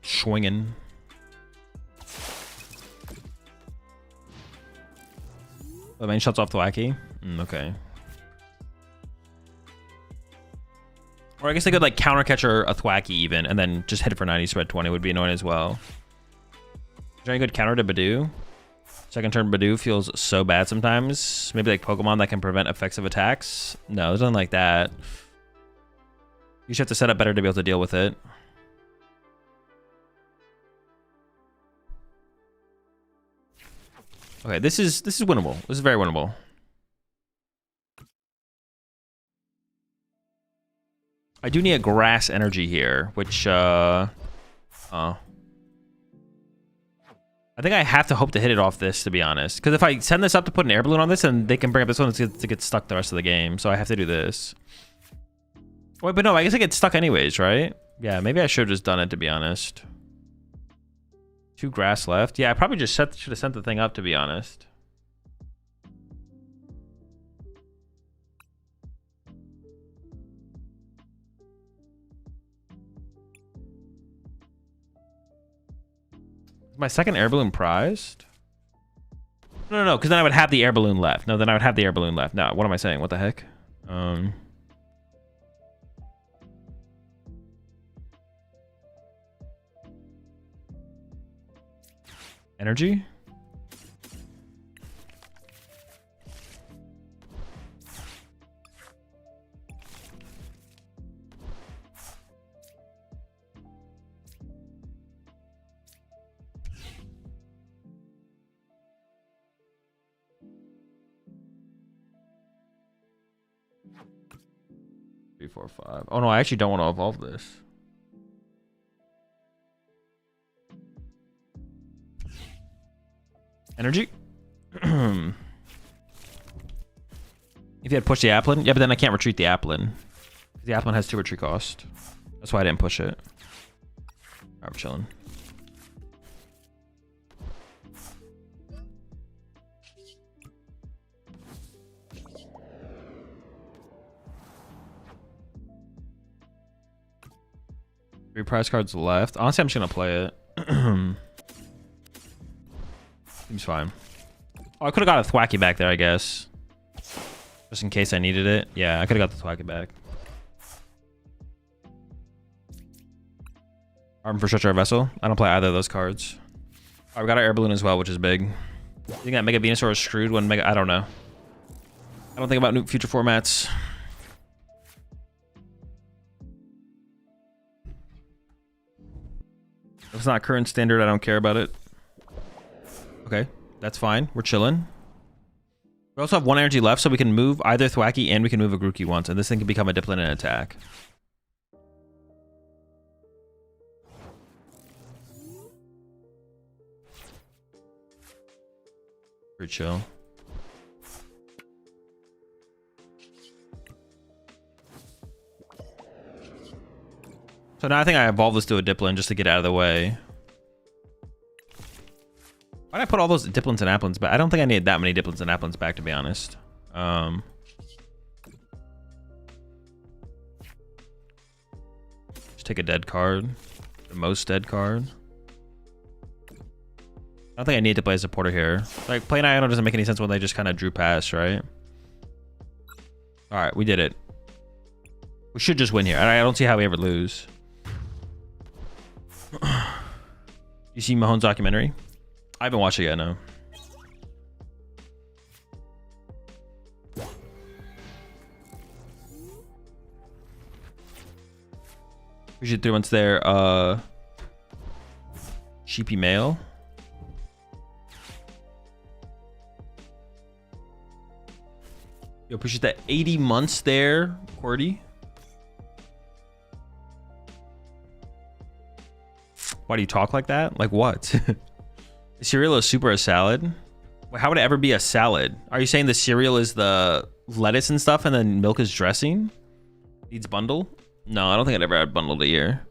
Swinging. The main shot's off the Thwacky. Okay. Or I guess they could like counter catcher a Thwacky even, and then just hit it for 90, spread 20 would be annoying as well. there any good counter to Badoo? Second turn Badoo feels so bad sometimes. Maybe like Pokemon that can prevent effects of attacks. No, there's nothing like that. You should have to set up better to be able to deal with it. Okay, this is winnable. This is very winnable. I do need a grass energy here, which I think I have to hope to hit it off this, to be honest. Because if I send this up to put an air balloon on this, and they can bring up this one to get stuck the rest of the game. So I have to do this. Wait, but no, I guess I get stuck anyways, right? Yeah, maybe I should have just done it, to be honest. 2 grass left. Yeah, I probably just should have sent the thing up, to be honest. Is my second air balloon prized? No, because then I would have the air balloon left. No, then I would have the air balloon left. No, what am I saying? What the heck? Energy? Three, 4, 5. Oh no, I actually don't want to evolve this. Energy? If you had pushed the Applin? Yeah, but then I can't retreat the Applin. The Applin has 2 retreat cost. That's why I didn't push it. Alright, we're chilling. Three prize cards left. Honestly, I'm just gonna play it. Seems fine. Oh, I could have got a Thwacky back there, I guess. Just in case I needed it. Yeah, I could have got the Thwacky back. Arm for Stretcher Vessel. I don't play either of those cards. Oh, we got our Air Balloon as well, which is big. You think that Mega Venusaur is screwed when Mega... I don't know. I don't think about new future formats. If it's not current standard, I don't care about it. Okay, that's fine. We're chilling. We also have 1 energy left, so we can move either Thwacky and we can move a Grookey once, and this thing can become a Dipplin and attack. Pretty chill. So now I think I evolve this to a Dipplin just to get out of the way. Why did I put all those Dipplins and Applins back? I don't think I need that many Dipplins and Applins back, to be honest. Just take a dead card. The most dead card. I don't think I need to play a supporter here. Like, playing Iono doesn't make any sense when they just kind of drew past, right? Alright, we did it. We should just win here. I don't see how we ever lose. You see Mahon's documentary? I haven't watched it yet, no. We should do once there. Sheepy male. Yo, appreciate that 80 months there, Cordy. Why do you talk like that? Like what? The cereal is super a salad? Wait, how would it ever be a salad? Are you saying the cereal is the lettuce and stuff and then milk is dressing? Needs bundle? No, I don't think I'd ever had bundled a year.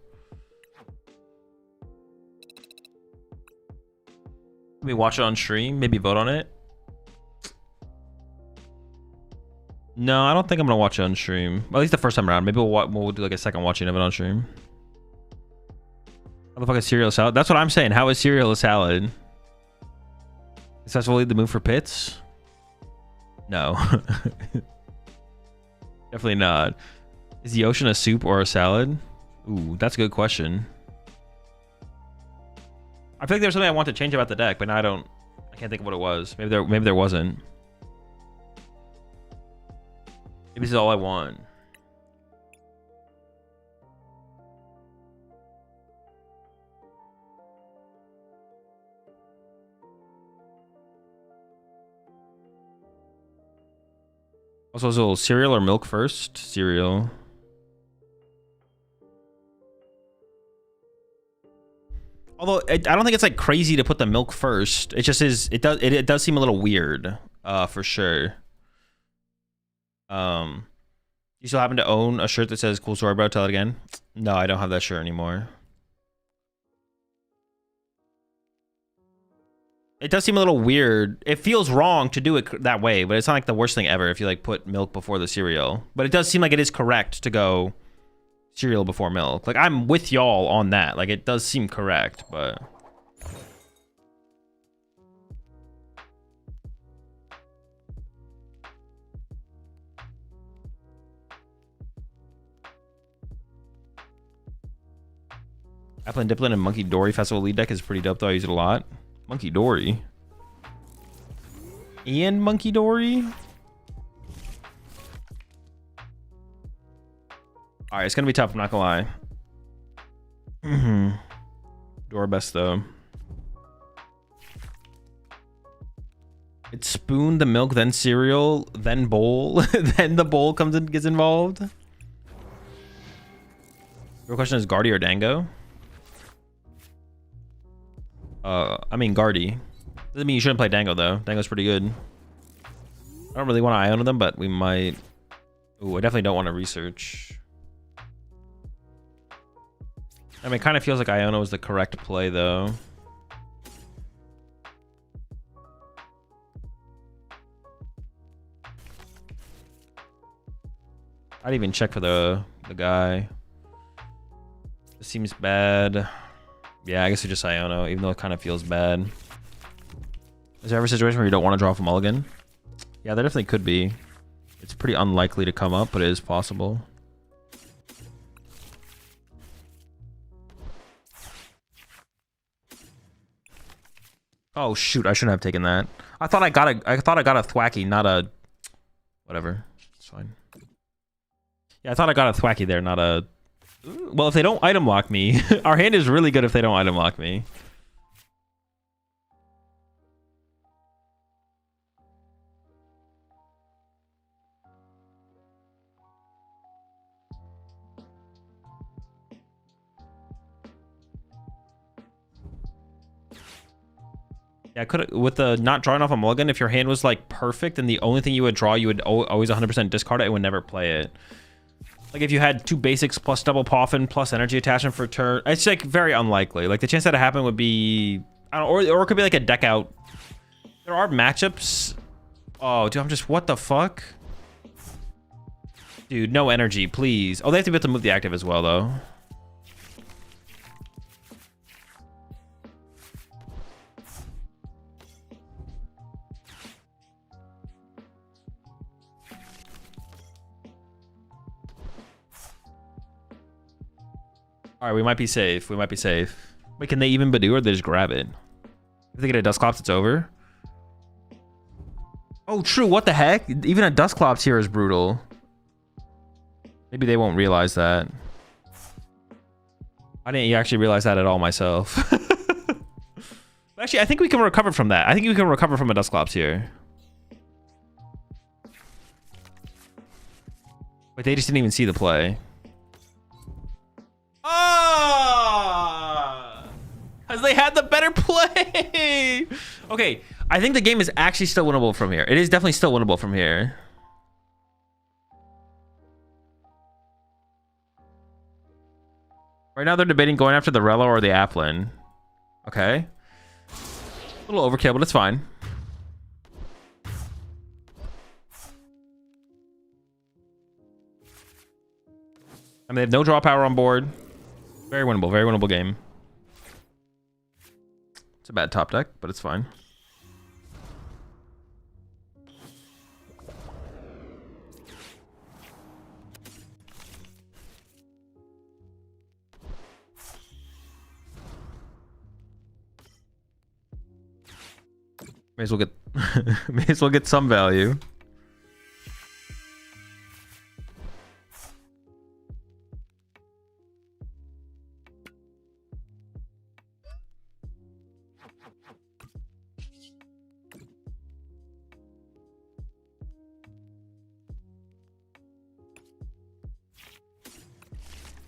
Maybe watch it on stream, maybe vote on it. No, I don't think I'm gonna watch it on stream. Well, at least the first time around. Maybe we'll do like a second watching of it on stream. How the fuck is cereal a salad? That's what I'm saying. How is cereal a salad? Successfully the move for pits? No. Definitely not. Is the ocean a soup or a salad? Ooh, that's a good question. I feel like there's something I want to change about the deck, but now I can't think of what it was. Maybe there wasn't. Maybe this is all I want. Also, is it a little cereal or milk first? Cereal. Although I don't think it's like crazy to put the milk first. It just is. It does seem a little weird, for sure. You still happen to own a shirt that says "Cool Story, Bro"? Tell it again. No, I don't have that shirt anymore. It does seem a little weird. It feels wrong to do it that way, but it's not like the worst thing ever if you like put milk before the cereal. But it does seem like it is correct to go cereal before milk. Like, I'm with y'all on that. Like, it does seem correct, but Dipplin, Dipplin, and Monkey Dory Festival lead deck is pretty dope though. I use it a lot. Monkey Dory and Monkey Dory. All right, it's gonna be tough. I'm not gonna lie. Do our best though. It's spoon, the milk, then cereal, then bowl, then the bowl comes and gets involved. Real question is Guardy or Dango? I mean Guardy. Doesn't mean you shouldn't play Dango though. Dango's pretty good. I don't really want to Iona them, but we might. Ooh, I definitely don't want to research. I mean, it kind of feels like Iona was the correct play though. I'd even check for the guy. This seems bad. Yeah, I guess we just Iono, even though it kind of feels bad. Is there ever a situation where you don't want to draw off a mulligan? Yeah, there definitely could be. It's pretty unlikely to come up, but it is possible. Oh shoot, I shouldn't have taken that. I thought I got a thwacky, not a whatever. It's fine. Yeah, I thought I got a thwacky there, not a. Well, if they don't item lock me, our hand is really good if they don't item lock me. Yeah, I could with the not drawing off a mulligan. If your hand was like perfect and the only thing you would draw, you would always 100% discard it and would never play it. Like if you had 2 basics plus double Poffin plus energy attachment for turn, it's like very unlikely. Like the chance that it happened would be, I don't know, or it could be like a deck out. There are matchups. Oh, dude, I'm just, what the fuck? Dude, no energy, please. Oh, they have to be able to move the active as well, though. All right, we might be safe. We might be safe. Wait, can they even Badoo or they just grab it? If they get a Dusclops, it's over. Oh, true. What the heck? Even a Dusclops here is brutal. Maybe they won't realize that. I didn't actually realize that at all myself. Actually, I think we can recover from that. I think we can recover from a Dusclops here. Wait, they just didn't even see the play. Because they had the better play. Okay, I think the game is actually still winnable from here. It is definitely still winnable from here. Right now they're debating going after the Relo or the Applin. Okay. A little overkill, but it's fine. I mean, they have no draw power on board. Very winnable game. It's a bad top deck, but it's fine. May as well get may as well get some value.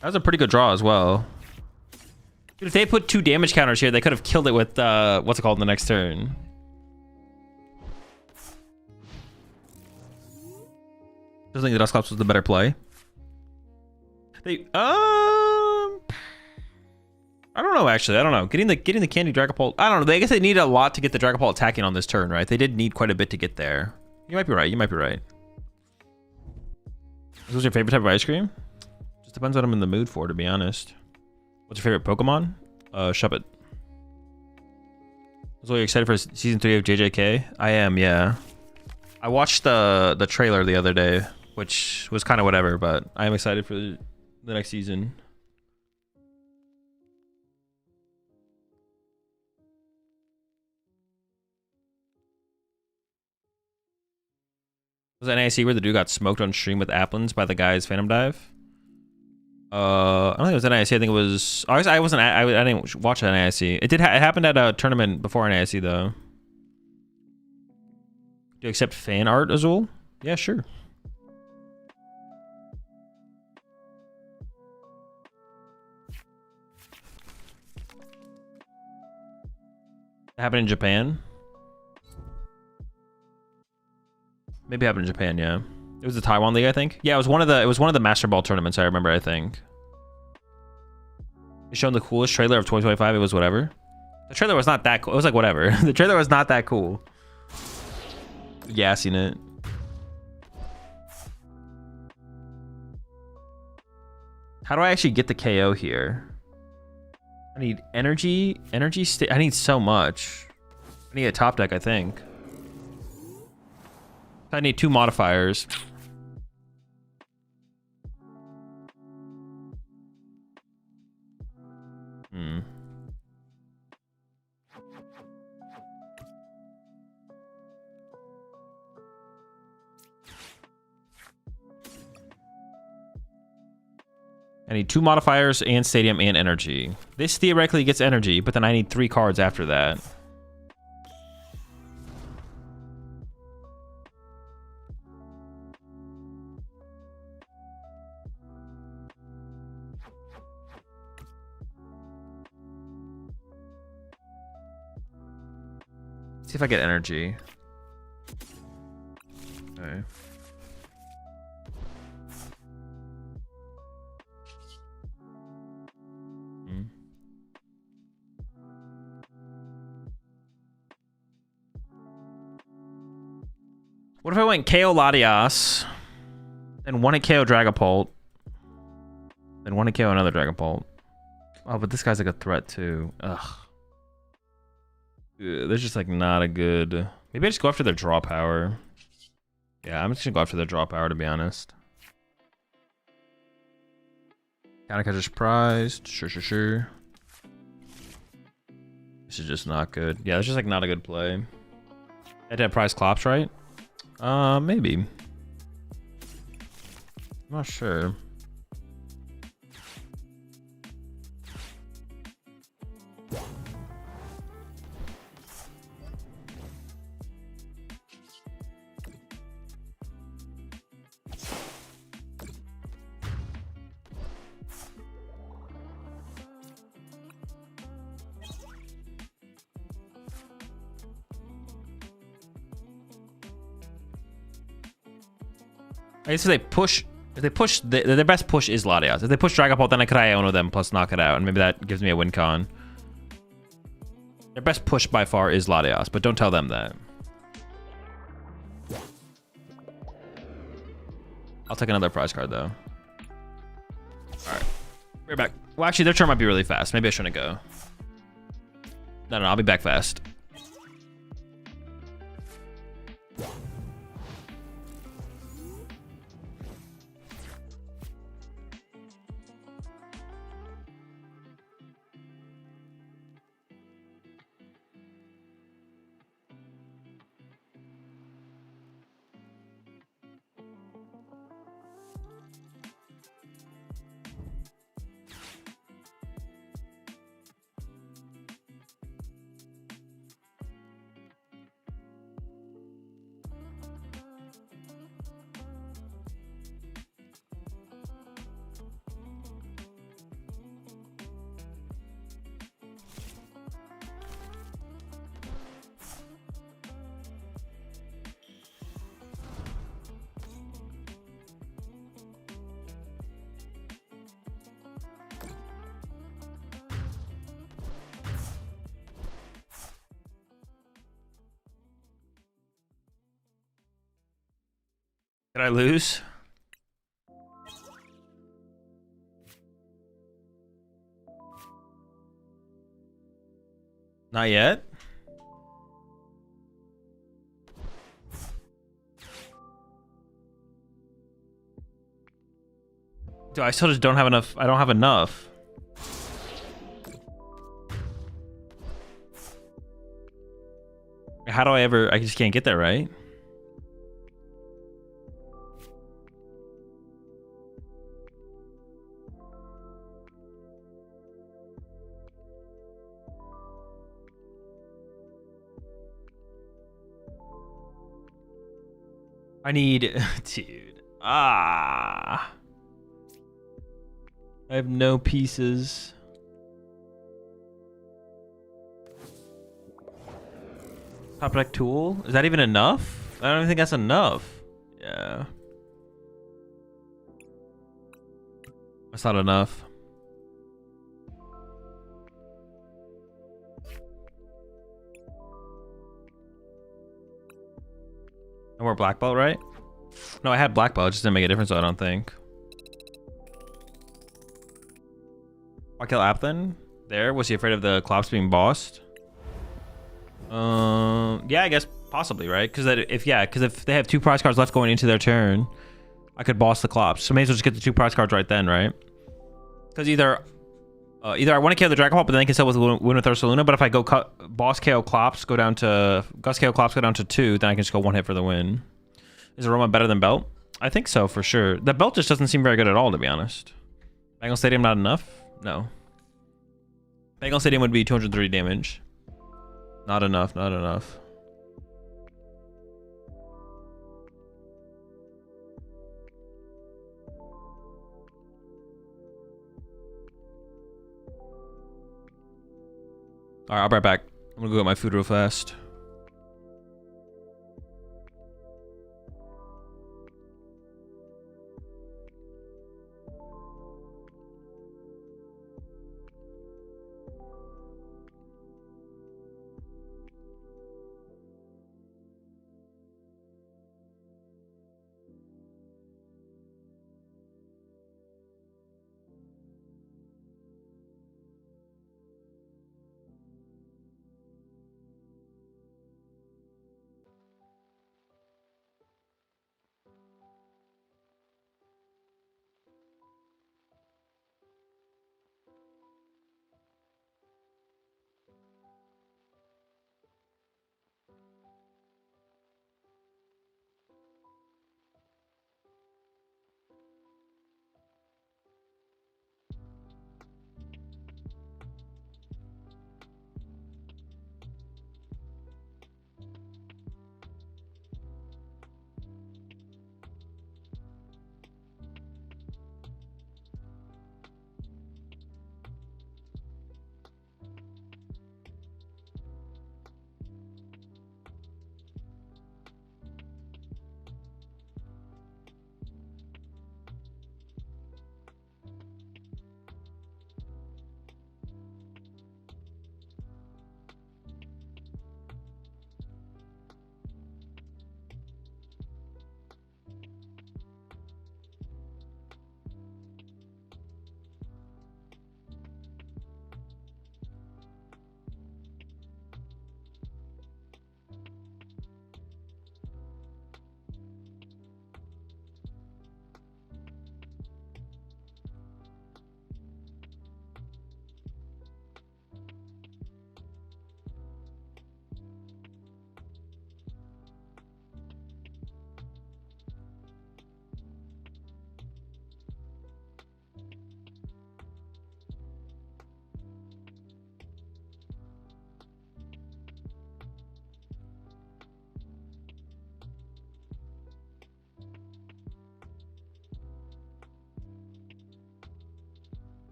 That was a pretty good draw as well. Dude, if they put 2 damage counters here, they could have killed it with what's it called in the next turn. I think the Dusclops was the better play. They I don't know actually. I don't know. Getting the candy Dragapult. I don't know. I guess they need a lot to get the Dragapult attacking on this turn, right? They did need quite a bit to get there. You might be right. You might be right. What's your favorite type of ice cream? Just depends what I'm in the mood for, to be honest. What's your favorite Pokemon? Shuppet. So you're excited for season 3 of JJK? I am, yeah. I watched the trailer the other day, which was kind of whatever, but I am excited for the next season. Was that NAC where the dude got smoked on stream with Applins by the guy's Phantom Dive? I don't think it was NIC. I think it was. Oh, I wasn't. I didn't watch NIC. It did. It happened at a tournament before NIC though. Do you accept fan art, Azul? Yeah, sure. It happened in Japan. Maybe it happened in Japan. Yeah. It was the Taiwan League, I think. Yeah, it was one of the Master Ball tournaments. I remember. I think. They showed the coolest trailer of 2025. It was whatever. The trailer was not that cool. It was like whatever. The trailer was not that cool. Gassing it. How do I actually get the KO here? I need energy. I need so much. I need a top deck, I think. I need 2 modifiers. I need 2 modifiers and stadium and energy. This theoretically gets energy, but then I need 3 cards after that. See if I get energy. Okay. What if I went KO Latias, then 1 KO Dragapult, then 1 KO another Dragapult? Oh, but this guy's like a threat too. Ugh. They're just like not a good. Maybe I just go after their draw power. Yeah, I'm just gonna go after their draw power to be honest. Countercatcher's prized. Sure. This is just not good. Yeah, it's just like not a good play. I had to have prize Clops, right? Maybe. I'm not sure. I guess if they push, their best push is Latias. If they push Dragapult, then I could Iono them plus knock it out, and maybe that gives me a win con. Their best push by far is Latias, but don't tell them that. I'll take another prize card though. Alright. We're back. Well, actually, their turn might be really fast. Maybe I shouldn't go. No, I'll be back fast. Did I lose? Not yet. Dude, I still just don't have enough. I don't have enough. How do I ever? I just can't get there, right? I need, dude. Ah. I have no pieces. Top deck tool? Is that even enough? I don't even think that's enough. Yeah. That's not enough. No more black belt, right? No, I had black belt. It just didn't make a difference, I don't think. I kill Apthen. There. Was he afraid of the Clops being bossed? Yeah, I guess possibly, right? Because if they have 2 prize cards left going into their turn, I could boss the Clops. So may as well just get the 2 prize cards right then, right? Because either I want to KO the Dragon Ball, but then I can sell with win with Ursaluna. But if I go boss KO Clops, go down to Gus KO Clops, go down to 2, then I can just go 1 hit for the win. Is Aroma better than Belt? I think so for sure. The Belt just doesn't seem very good at all, to be honest. Bengal Stadium not enough? No. Bengal Stadium would be 203 damage. Not enough, not enough. Alright, I'll be right back. I'm gonna go get my food real fast.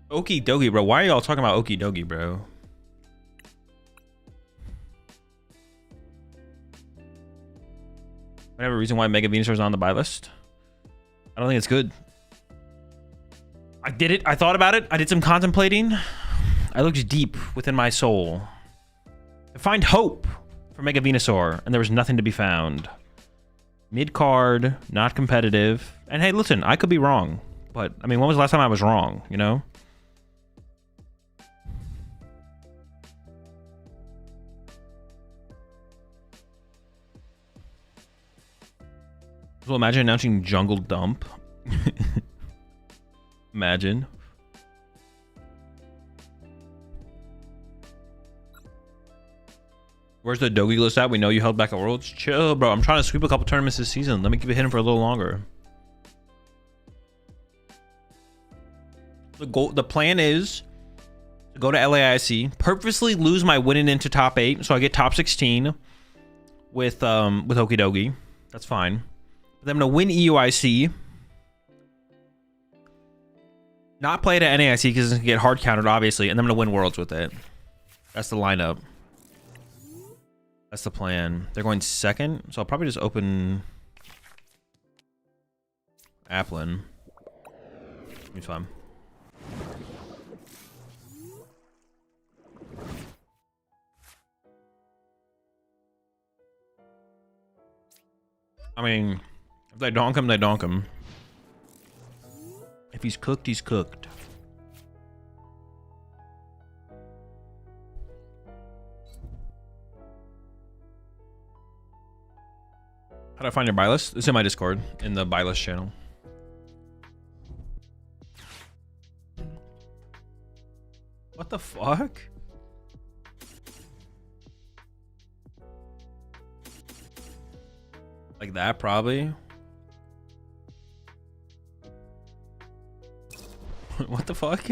Okie dokie, bro. Why are y'all talking about okie dokie, bro? I have a reason why Mega Venusaur is on the buy list. I don't think it's good. I did it. I thought about it. I did some contemplating. I looked deep within my soul to find hope for Mega Venusaur, and there was nothing to be found. Mid-card, not competitive. And hey, listen, I could be wrong. But, I mean, when was the last time I was wrong, you know? So imagine announcing Jungle Dump. Imagine. Where's the Dogi list at? We know you held back at Worlds. Chill, bro. I'm trying to sweep a couple tournaments this season. Let me keep it hidden for a little longer. The plan is to go to LAIC, purposely lose my winning into top 8, so I get top 16 with Okidogi. That's fine. Then I'm gonna win EUIC. Not play it at NAIC because it's gonna get hard countered, obviously, and then I'm gonna win Worlds with it. That's the lineup. That's the plan. They're going second, so I'll probably just open Applin. It's fine. I mean, if they donk him, they donk him. If he's cooked, he's cooked. How do I find your buy list? It's in my Discord, in the buy list channel. What the fuck? Like that, probably. What the fuck?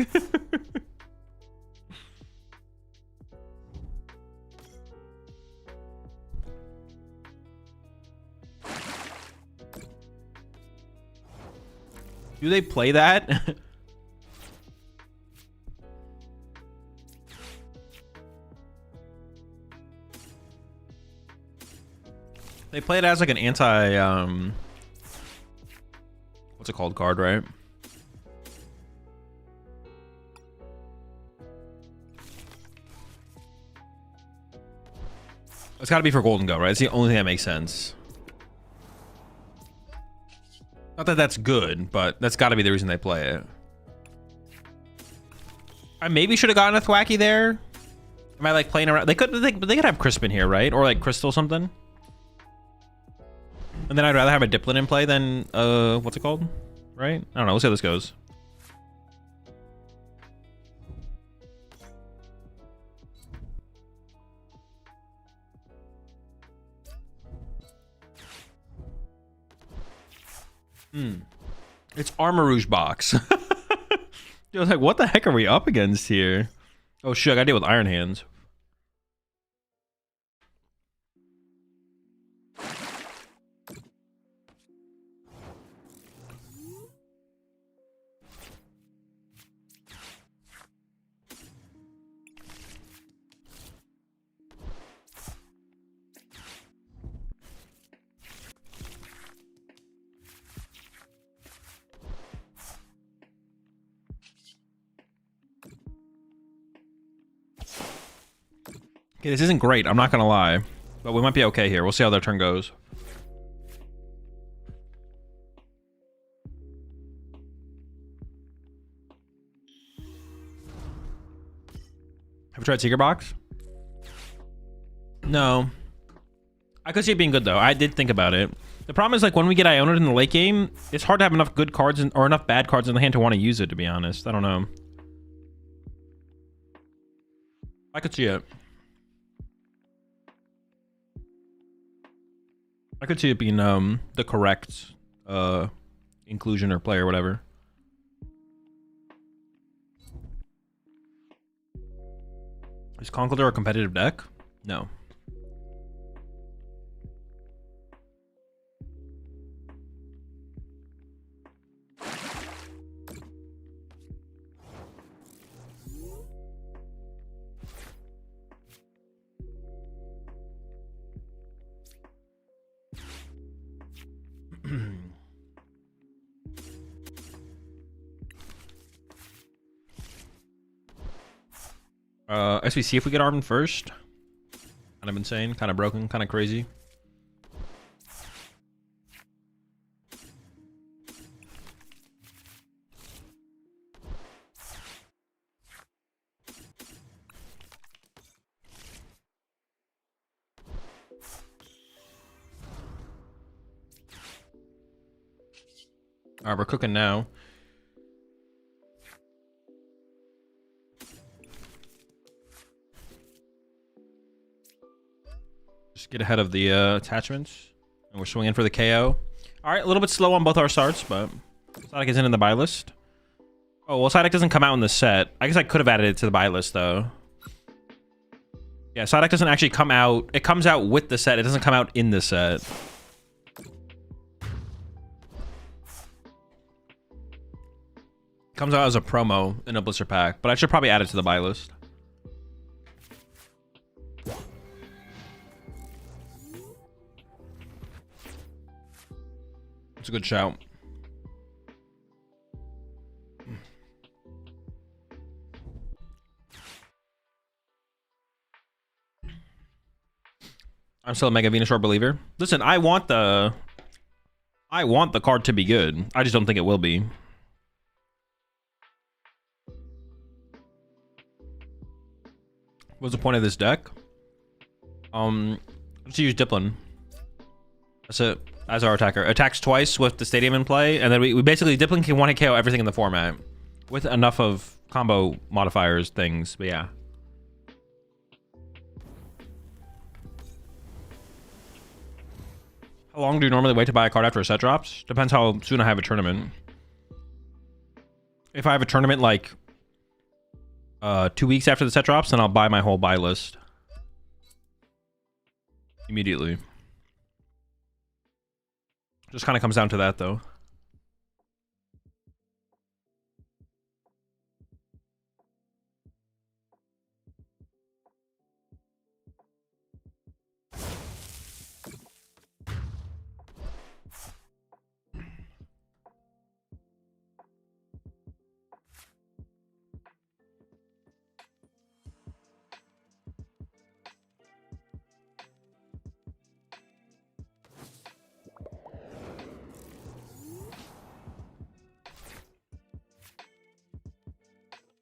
Do they play that? They play it as like an anti what's it called, card, right? It's got to be for Golden Go, right? It's the only thing that makes sense. Not that that's good, but that's got to be the reason they play it. I maybe should have gotten a Thwacky there. Am I like playing around? They could have Crispin here, right? Or like Crystal something. And then I'd rather have a Dipplin in play than what's it called? Right? I don't know. We'll see how this goes. It's Armarouge box. I was like, what the heck are we up against here? Oh shit, I gotta deal with Iron Hands. Okay, this isn't great, I'm not gonna lie. But we might be okay here. We'll see how their turn goes. Have you tried Secret Box? No. I could see it being good though. I did think about it. The problem is like when we get Ionoed in the late game, it's hard to have enough good cards or enough bad cards in the hand to want to use it, to be honest. I don't know. I could see it. I could see it being the correct inclusion or play or whatever. Is Conkeldurr a competitive deck? No. As we see if we get Arvin first. Kind of insane, kind of broken, kind of crazy. All right, we're cooking now. Just get ahead of the attachments. And we're swinging for the KO. All right, a little bit slow on both our starts, but Psyduck isn't in the buy list. Oh, well, Psyduck doesn't come out in the set. I guess I could have added it to the buy list, though. Yeah, Psyduck doesn't actually come out. It comes out with the set. It doesn't come out in the set. Comes out as a promo in a blister pack, but I should probably add it to the buy list. It's a good shout. I'm still a Mega Venusaur believer. Listen, I want the card to be good. I just don't think it will be. What's the point of this deck? Let's use Dipplin. That's it. As our attacker. Attacks twice with the stadium in play, and then we basically Dipplin can one-hit KO everything in the format with enough of combo modifiers things. But yeah. How long do you normally wait to buy a card after a set drops? Depends how soon I have a tournament. If I have a tournament like 2 weeks after the set drops, then I'll buy my whole buy list immediately. Just kind of comes down to that, though.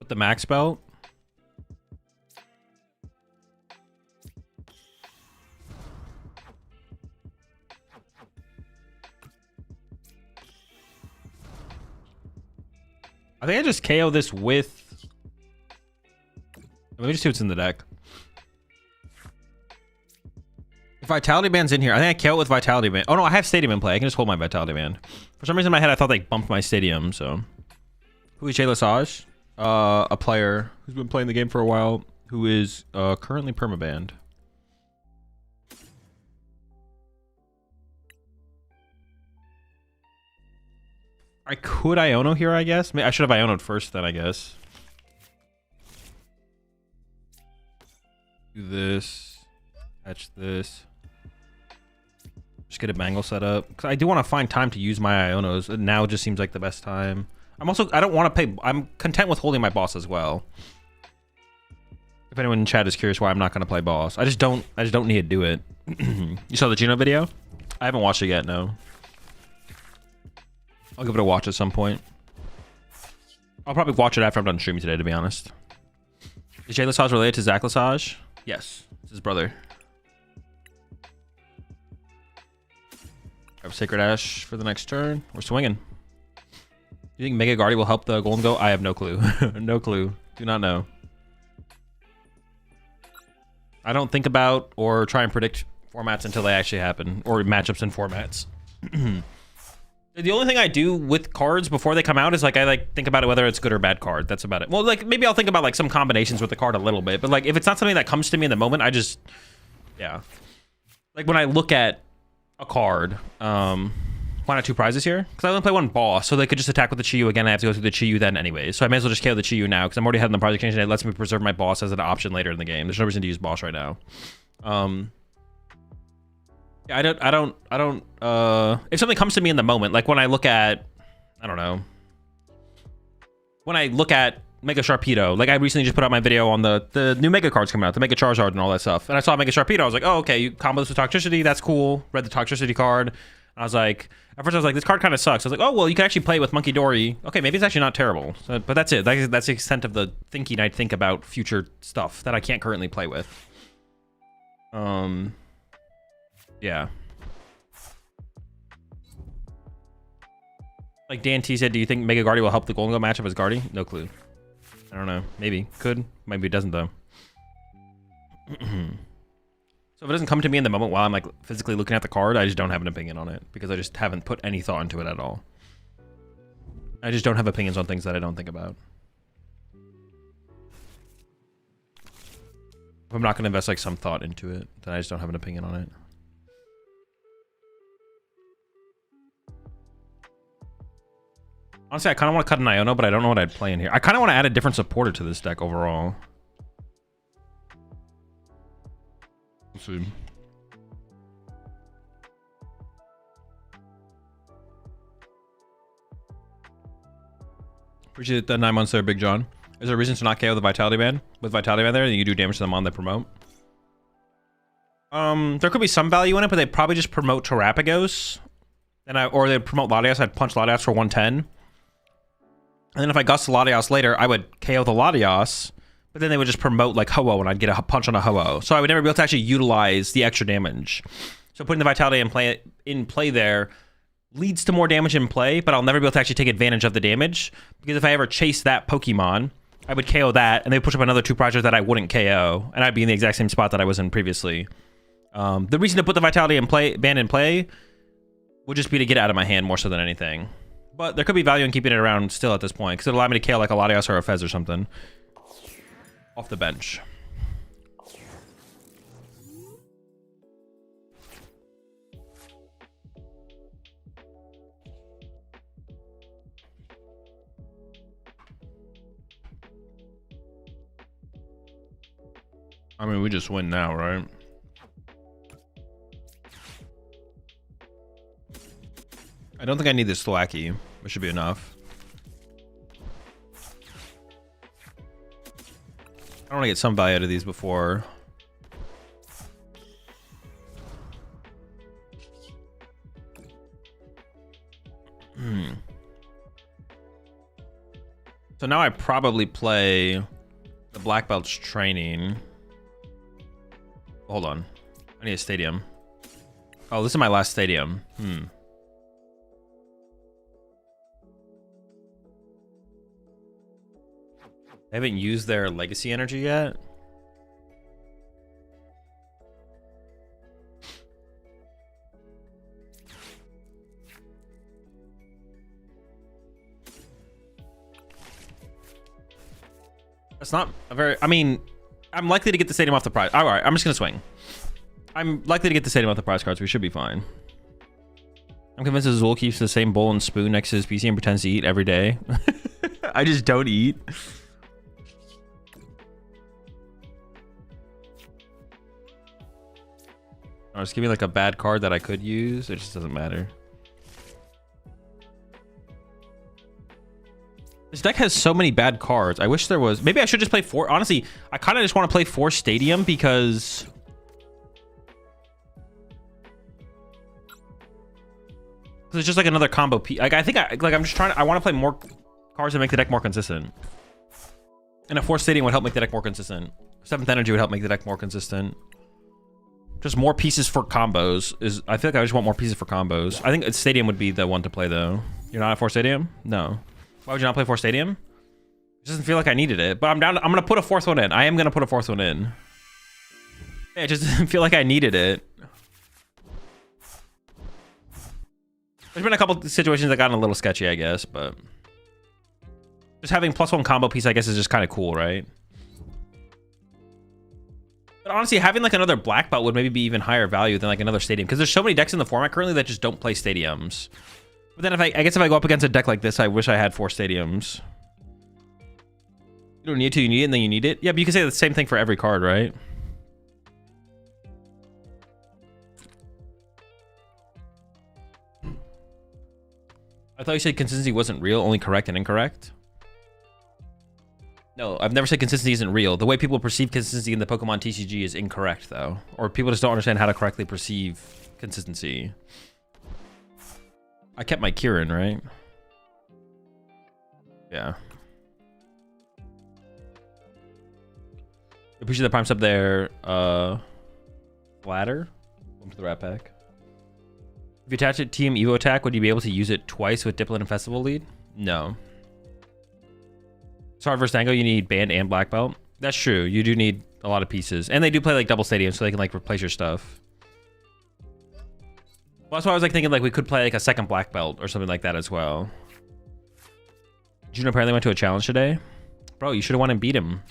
The max belt. I think I just KO this with... Let me just see what's in the deck. If Vitality Band's in here, I think I KO it with Vitality Band. Oh no, I have Stadium in play. I can just hold my Vitality Band. For some reason in my head, I thought they bumped my Stadium, so... Who is Jay Lesage? A player who's been playing the game for a while, who is currently permabanned. I could Iono here, I guess. I should have Iono'd first then, I guess. Do this. Catch this. Just get a bangle set up. Because I do want to find time to use my Ionos. Now just seems like the best time. I don't want to pay. I'm content with holding my boss as well. If anyone in chat is curious why I'm not going to play boss, I just don't need to do it. You saw the Gino video? I haven't watched it yet, no. I'll give it a watch at some point. I'll probably watch it after I'm done streaming today, to be honest. Is Jay Lesage related to Zach Lesage? Yes, it's his brother. I have Sacred Ash for the next turn. We're swinging. Do you think Mega Guardi will help the Golden Goat? I have no clue. No clue. Do not know. I don't think about or try and predict formats until they actually happen, or matchups and formats. The only thing I do with cards before they come out is I think about it whether it's good or bad card. That's about it. Well, maybe I'll think about some combinations with the card a little bit, but if it's not something that comes to me in the moment, I just, yeah. When I look at a card, why not 2 prizes here? Because I only play 1 boss, so they could just attack with the Chiyu again. I have to go through the Chiyu then anyways. So I may as well just KO the Chiyu now, because I'm already ahead in the project change, and it lets me preserve my boss as an option later in the game. There's no reason to use boss right now. Yeah, I don't, if something comes to me in the moment, when I look at, I don't know. When I look at Mega Sharpedo. Like I recently just put out my video on the new Mega cards coming out, the Mega Charizard and all that stuff. And I saw Mega Sharpedo. I was like, oh, okay, you combo this with Toxicity. That's cool. Read the Toxicity card. I was like, at first I was like, this card kind of sucks. I was like, oh, well, you can actually play with Monkey Dory. Okay, maybe it's actually not terrible. So, but that's it. That's the extent of the thinking I'd think about future stuff that I can't currently play with. Yeah. Like Dan T said, do you think Mega Guardy will help the Golden Go matchup as Guardy? No clue. I don't know. Maybe. Could. Maybe it doesn't, though. So if it doesn't come to me in the moment while I'm like physically looking at the card, I just don't have an opinion on it because I just haven't put any thought into it at all. I just don't have opinions on things that I don't think about. If I'm not going to invest like some thought into it, then I just don't have an opinion on it. Honestly, I kind of want to cut an Iono, but I don't know what I'd play in here. I kind of want to add a different supporter to this deck overall. Let's see. Appreciate the 9 months there, Big John. Is there a reason to not KO the Vitality Band? With Vitality Band there, you do damage to them on they promote. There could be some value in it, but they probably just promote Terapagos. Or they promote Latias. I'd punch Latias for 110. And then if I gust the Latias later, I would KO the Latias, but then they would just promote like Ho-Oh and I'd get a punch on a Ho-Oh. So I would never be able to actually utilize the extra damage. So putting the Vitality in play there leads to more damage in play, but I'll never be able to actually take advantage of the damage. Because if I ever chase that Pokemon, I would KO that, and they would push up another 2 projects that I wouldn't KO, and I'd be in the exact same spot that I was in previously. The reason to put the Vitality band in play would just be to get it out of my hand more so than anything. But there could be value in keeping it around still at this point, because it'll allow me to KO like a Latias or a Fez or something. Off the bench. I mean, we just win now, right? I don't think I need this Thwacky. It should be enough. I want to get some value out of these before. So now I probably play the Black Belt's training. Hold on. I need a stadium. Oh, this is my last stadium. They haven't used their legacy energy yet. That's not a very... I mean, I'm likely to get the stadium off the prize. All right, I'm just going to swing. I'm likely to get the stadium off the prize cards. We should be fine. I'm convinced Azul keeps the same bowl and spoon next to his PC and pretends to eat every day. I just don't eat. Oh, just give me like a bad card that I could use. It just doesn't matter. This deck has so many bad cards. I wish there was... Maybe I should just play 4. Honestly, I kind of just want to play 4 Stadium because... it's just like another combo piece. Like, I think I'm just trying to... I want to play more cards to make the deck more consistent. And a 4 Stadium would help make the deck more consistent. 7th Energy would help make the deck more consistent. Just more pieces for combos is... I feel like I just want more pieces for combos. I think Stadium would be the one to play, though. You're not at 4 Stadium? No. Why would you not play 4 Stadium? It doesn't feel like I needed it, but I'm down. I'm going to put a 4th one in. I am going to put a 4th one in. It just doesn't feel like I needed it. There's been a couple situations that got a little sketchy, I guess, but... just having +1 combo piece, I guess, is just kind of cool, right? But honestly, having like another black belt would maybe be even higher value than like another Stadium, because there's so many decks in the format currently that just don't play Stadiums. But then if I guess if I go up against a deck like this, I wish I had 4 Stadiums. You don't need to, you need it, and then you need it. Yeah, but you can say the same thing for every card, right? I thought you said consistency wasn't real, only correct and incorrect. No, I've never said consistency isn't real. The way people perceive consistency in the Pokemon TCG is incorrect, though. Or people just don't understand how to correctly perceive consistency. I kept my Kieran, right? Yeah. Appreciate the prime sub there. Ladder. Welcome to the Rat Pack. If you attach it to Team Evo attack, would you be able to use it twice with Dipplin and Festival lead? No. Sorry, versus Tango, you need band and black belt. That's true. You do need a lot of pieces. And they do play like double stadium, so they can like replace your stuff. Well, that's why I was like thinking like we could play like a second black belt or something like that as well. Juno apparently went to a challenge today. Bro, you should have won and beat him.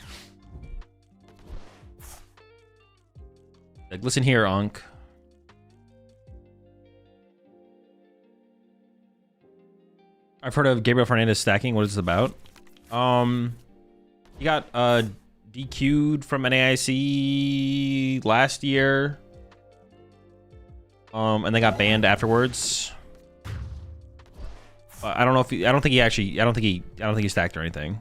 Like, listen here, Onk. I've heard of Gabriel Fernandez stacking. What is this about? He got DQ'd from NAIC last year. And they got banned afterwards. I don't know if he, I don't think he stacked or anything.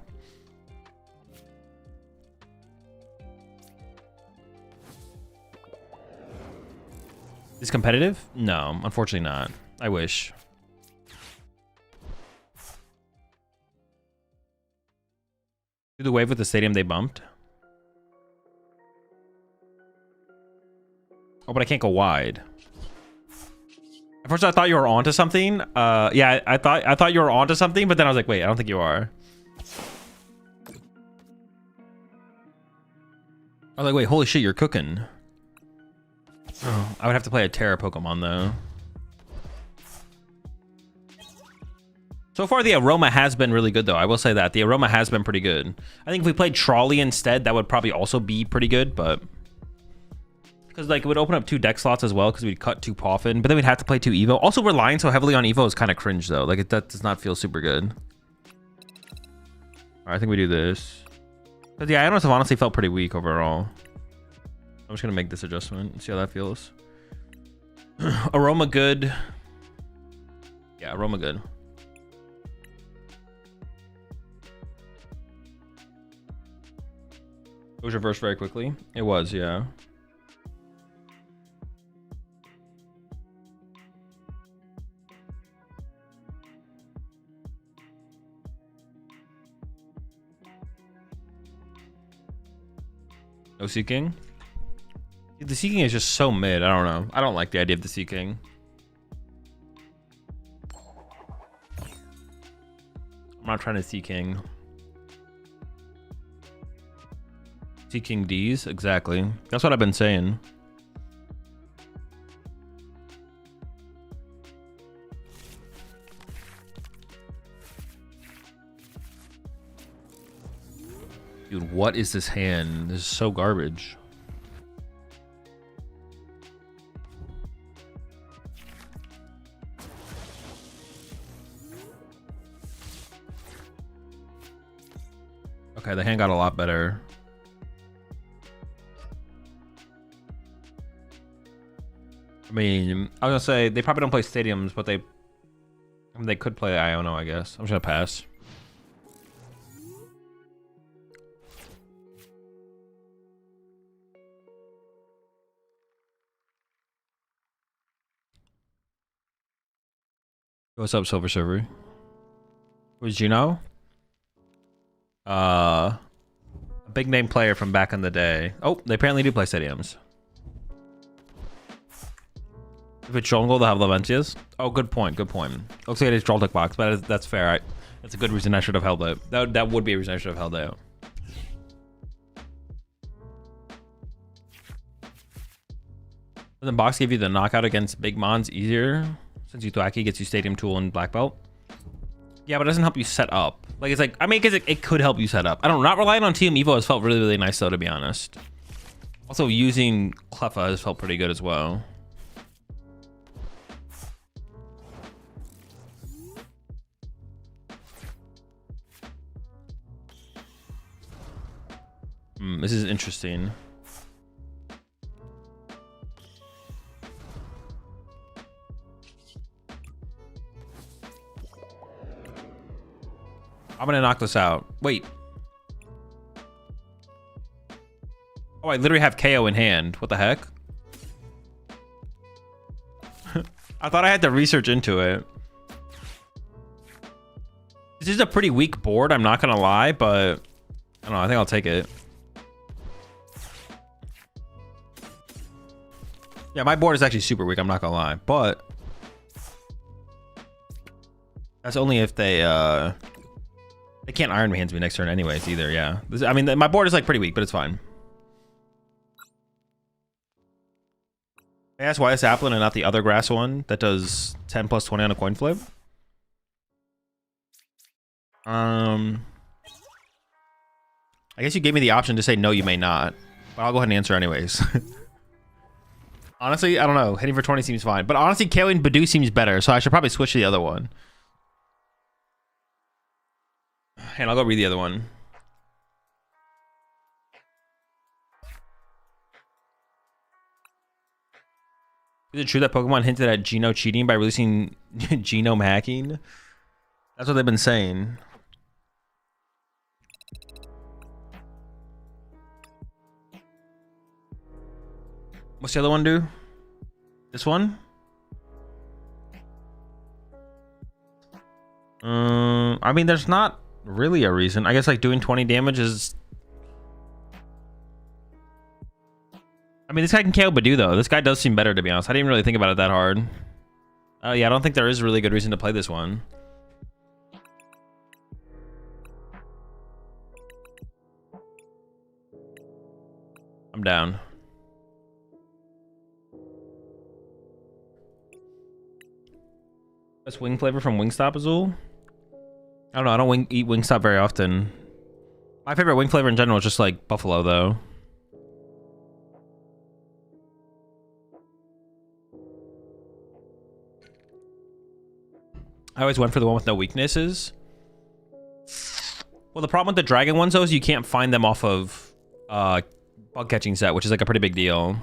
Is competitive? No, unfortunately not. I wish. Do the wave with the stadium they bumped? Oh, but I can't go wide. At first I thought you were onto something. Yeah, I thought you were onto something, but then I was like, wait, I don't think you are. I was like, wait, holy shit, you're cooking. Oh, I would have to play a Terra Pokemon though. So far, the aroma has been really good, though. I will say that. The aroma has been pretty good. I think if we played Trolley instead, that would probably also be pretty good, but... Because, like, it would open up 2 deck slots as well, because we'd cut 2 Poffin, but then we'd have to play 2 Evo. Also, relying so heavily on Evo is kind of cringe, though. Like, that does not feel super good. Alright, I think we do this. Because, yeah, Ionos have honestly felt pretty weak overall. I'm just going to make this adjustment and see how that feels. Aroma good. Yeah, aroma good. It was reversed very quickly. It was, yeah. No Seeking? The Seeking is just so mid. I don't know. I don't like the idea of the Seeking. I'm not trying to Seeking. Seeking D's? Exactly. That's what I've been saying. Dude, what is this hand? This is so garbage. Okay, the hand got a lot better. I mean, I was gonna say they probably don't play stadiums, but they could play Iono, I guess. I'm just gonna pass. What's up, Silver Server? Who's Gino? A big name player from back in the day. Oh, they apparently do play stadiums. If it's jungle, they'll have Laventias. Oh, good point. Good point. Looks like it's Trolltech box, but that's fair. That's a good reason I should have held out. That would be a reason I should have held out. Does the box give you the knockout against big mons easier since Uthwaki gets you Stadium Tool and Black Belt? Yeah, but it doesn't help you set up. Like, it's like, I mean, because it could help you set up. I don't know, not relying on Team Evo has felt really, really nice, though, to be honest. Also, using Cleffa has felt pretty good as well. This is interesting. I'm gonna knock this out. Wait. Oh, I literally have KO in hand. What the heck? I thought I had to research into it. This is a pretty weak board, I'm not gonna lie, but I don't know, I think I'll take it. Yeah, my board is actually super weak, I'm not gonna lie, but that's only if they can't Iron My Hands me next turn anyways either, yeah. I mean, my board is like pretty weak, but it's fine. I asked why it's Applin and not the other grass one that does 10 plus 20 on a coin flip. I guess you gave me the option to say no, you may not, but I'll go ahead and answer anyways. Honestly, I don't know. Hitting for 20 seems fine, but honestly, KOing Badoo seems better, so I should probably switch to the other one. And I'll go read the other one. Is it true that Pokemon hinted at Geno cheating by releasing genome hacking? That's what they've been saying. What's the other one do? This one? I mean, there's not really a reason. I guess like doing 20 damage is... I mean, this guy can KO Badoo though. This guy does seem better, to be honest. I didn't really think about it that hard. Yeah, I don't think there is a really good reason to play this one. I'm down. Best wing flavor from Wingstop, Azul? I don't know. I don't eat Wingstop very often. My favorite wing flavor in general is just like buffalo, though. I always went for the one with no weaknesses. Well, the problem with the dragon ones, though, is you can't find them off of bug catching set, which is like a pretty big deal.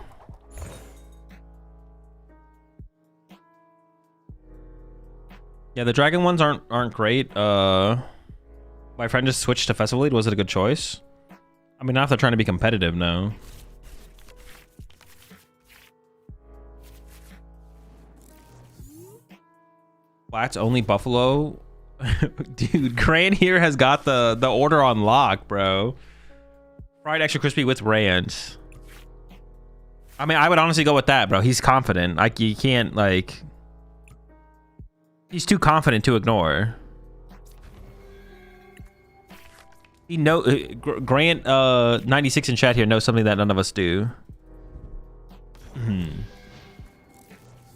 Yeah, the dragon ones aren't great. My friend just switched to Festival Lead. Was it a good choice? I mean, not if they're trying to be competitive, no. Flats only buffalo. Dude, Cran here has got the order on lock, bro. Fried extra crispy with ranch. I mean, I would honestly go with that, bro. He's confident. Like, you can't, like... He's too confident to ignore. He Grant 96 in chat here knows something that none of us do. He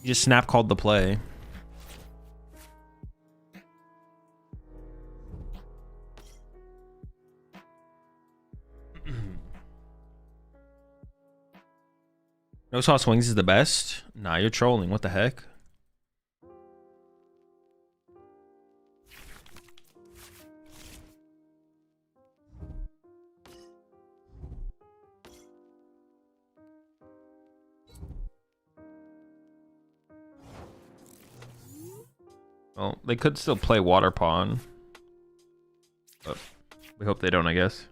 just snap called the play. No sauce wings is the best? Nah, you're trolling. What the heck? Well, they could still play water pawn. But we hope they don't, I guess.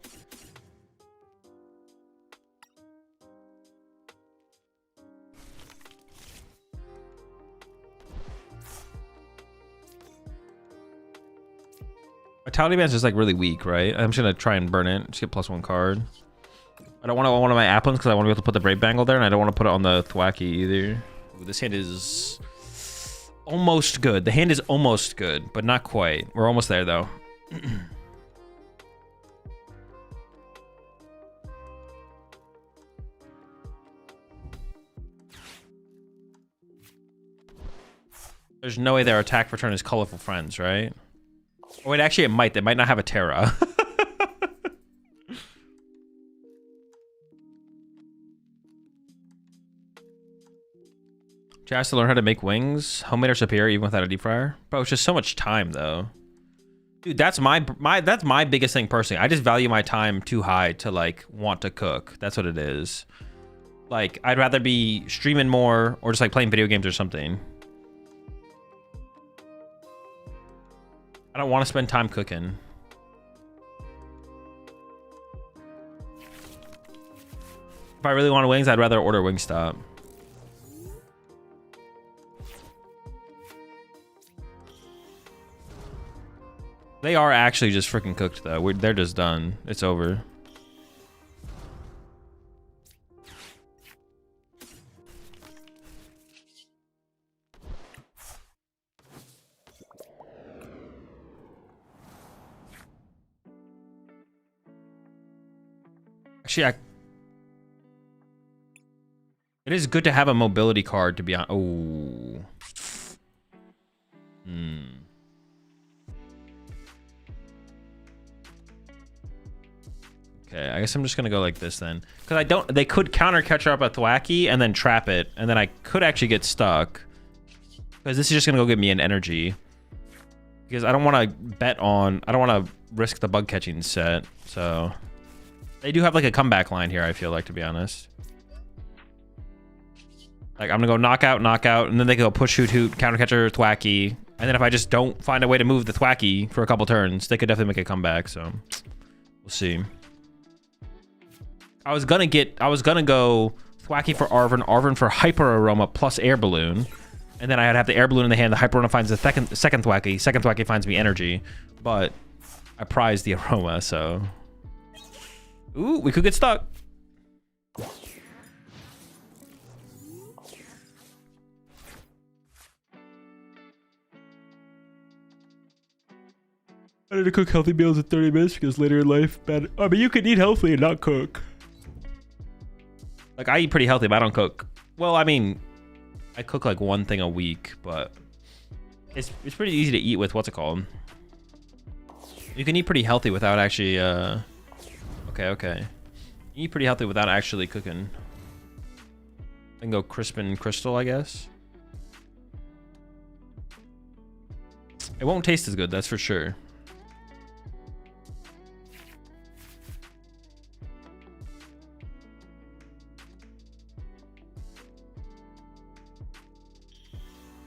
Vitality Band's just like really weak, right? I'm just gonna try and burn it. Just get +1 card. I don't want one of my Applins because I want to be able to put the Brave Bangle there, and I don't want to put it on the Thwacky either. Ooh, this hand is almost good. The hand is almost good, but not quite. We're almost there though. There's no way their attack return is Colorful Friends, right? Oh, wait, actually, it might. They might not have a Terra. She has to learn how to make wings. Homemade or superior even without a deep fryer. Bro, it's just so much time, though. Dude, that's my biggest thing personally. I just value my time too high to, like, want to cook. That's what it is. Like, I'd rather be streaming more or just, like, playing video games or something. I don't want to spend time cooking. If I really want wings, I'd rather order Wingstop. They are actually just freaking cooked though. They're just done. It's over. Actually, it is good to have a mobility card to be on. Oh. Okay, I guess I'm just gonna go like this then. Because they could counter catcher up a Thwacky and then trap it, and then I could actually get stuck. Because this is just gonna go give me an energy. Because I don't want to bet on, I don't want to risk the bug catching set, so. They do have like a comeback line here, I feel like, to be honest. Like, I'm gonna go knockout, knockout, and then they go push, hoot, hoot, counter catcher, Thwacky. And then if I just don't find a way to move the Thwacky for a couple turns, they could definitely make a comeback, so. We'll see. I was gonna go Thwacky for Arven, Arven for Hyper Aroma plus Air Balloon. And then I'd have the Air Balloon in the hand, the Hyper Aroma finds the second Thwacky, second Thwacky finds me energy. But I prize the Aroma, so. Ooh, we could get stuck. I need to cook healthy meals in 30 minutes because later in life, I mean, you can eat healthy and not cook. Like, I eat pretty healthy, but I don't cook. Well, I mean, I cook like one thing a week, but it's pretty easy to eat with, what's it called? You can eat pretty healthy without actually, okay. You eat pretty healthy without actually cooking. I can go crisp and crystal, I guess. It won't taste as good, that's for sure.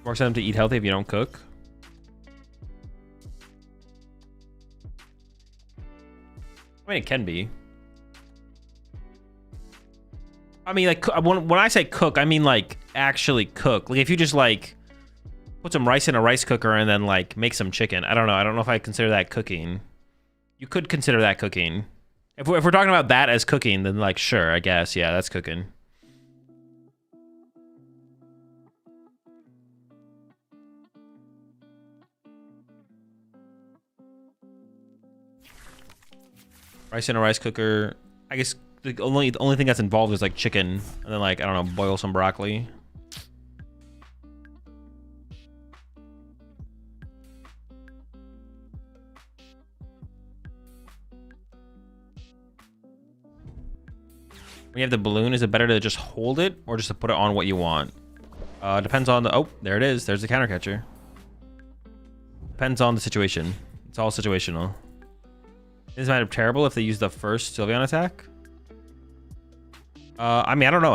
Force them to eat healthy if you don't cook. I mean, it can be. I mean, like, when I say cook, I mean, like, actually cook. Like, if you just, like, put some rice in a rice cooker and then, like, make some chicken. I don't know. I don't know if I consider that cooking. You could consider that cooking. If we're talking about that as cooking, then, like, sure, I guess. Yeah, that's cooking. Rice in a rice cooker. I guess the only thing that's involved is like chicken, and then like, I don't know, boil some broccoli. When you have the balloon, is it better to just hold it or just to put it on what you want? Depends on the, oh, there it is. There's the counter catcher. Depends on the situation. It's all situational. Is it terrible if they use the first Sylveon attack? I mean, I don't know.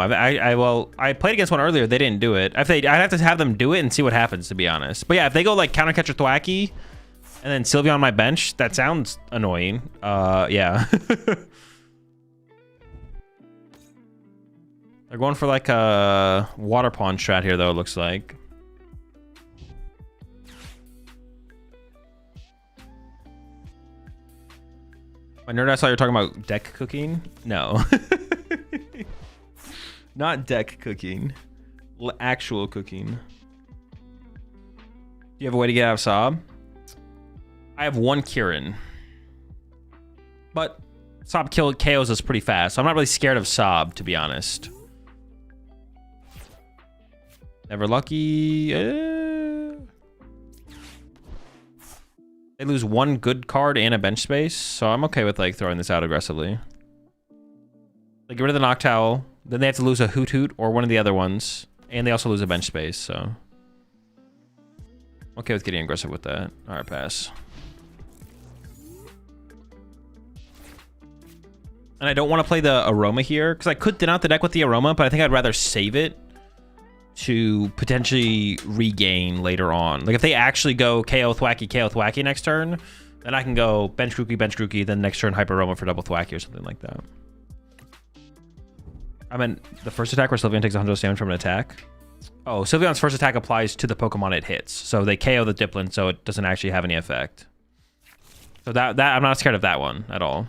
Well, I played against one earlier. They didn't do it. I'd have to have them do it and see what happens, to be honest. But yeah, if they go like counter catcher Thwacky and then Sylveon on my bench, that sounds annoying. Yeah. They're going for like a water pond strat here, though, it looks like. My nerd, I saw you were talking about deck cooking. No. Not deck cooking. Actual cooking. Do you have a way to get out of Sob? I have one Kieran. But Sob KOs us pretty fast, so I'm not really scared of Sob, to be honest. Never lucky. They lose one good card and a bench space, so I'm okay with like throwing this out aggressively. Like, get rid of the Noctowl, then they have to lose a Hoot Hoot or one of the other ones, and they also lose a bench space, so I'm okay with getting aggressive with that. All right, pass. And I don't want to play the Aroma here because I could thin out the deck with the Aroma, but I think I'd rather save it to potentially regain later on. Like, if they actually go KO Thwacky next turn, then I can go bench Grookey, then next turn Hyper Aroma for double Thwacky or something like that. I meant the first attack where Sylveon takes 100 damage from an attack. Oh, Sylveon's first attack applies to the Pokemon it hits. So they KO the Dipplin, so it doesn't actually have any effect. So that I'm not scared of that one at all.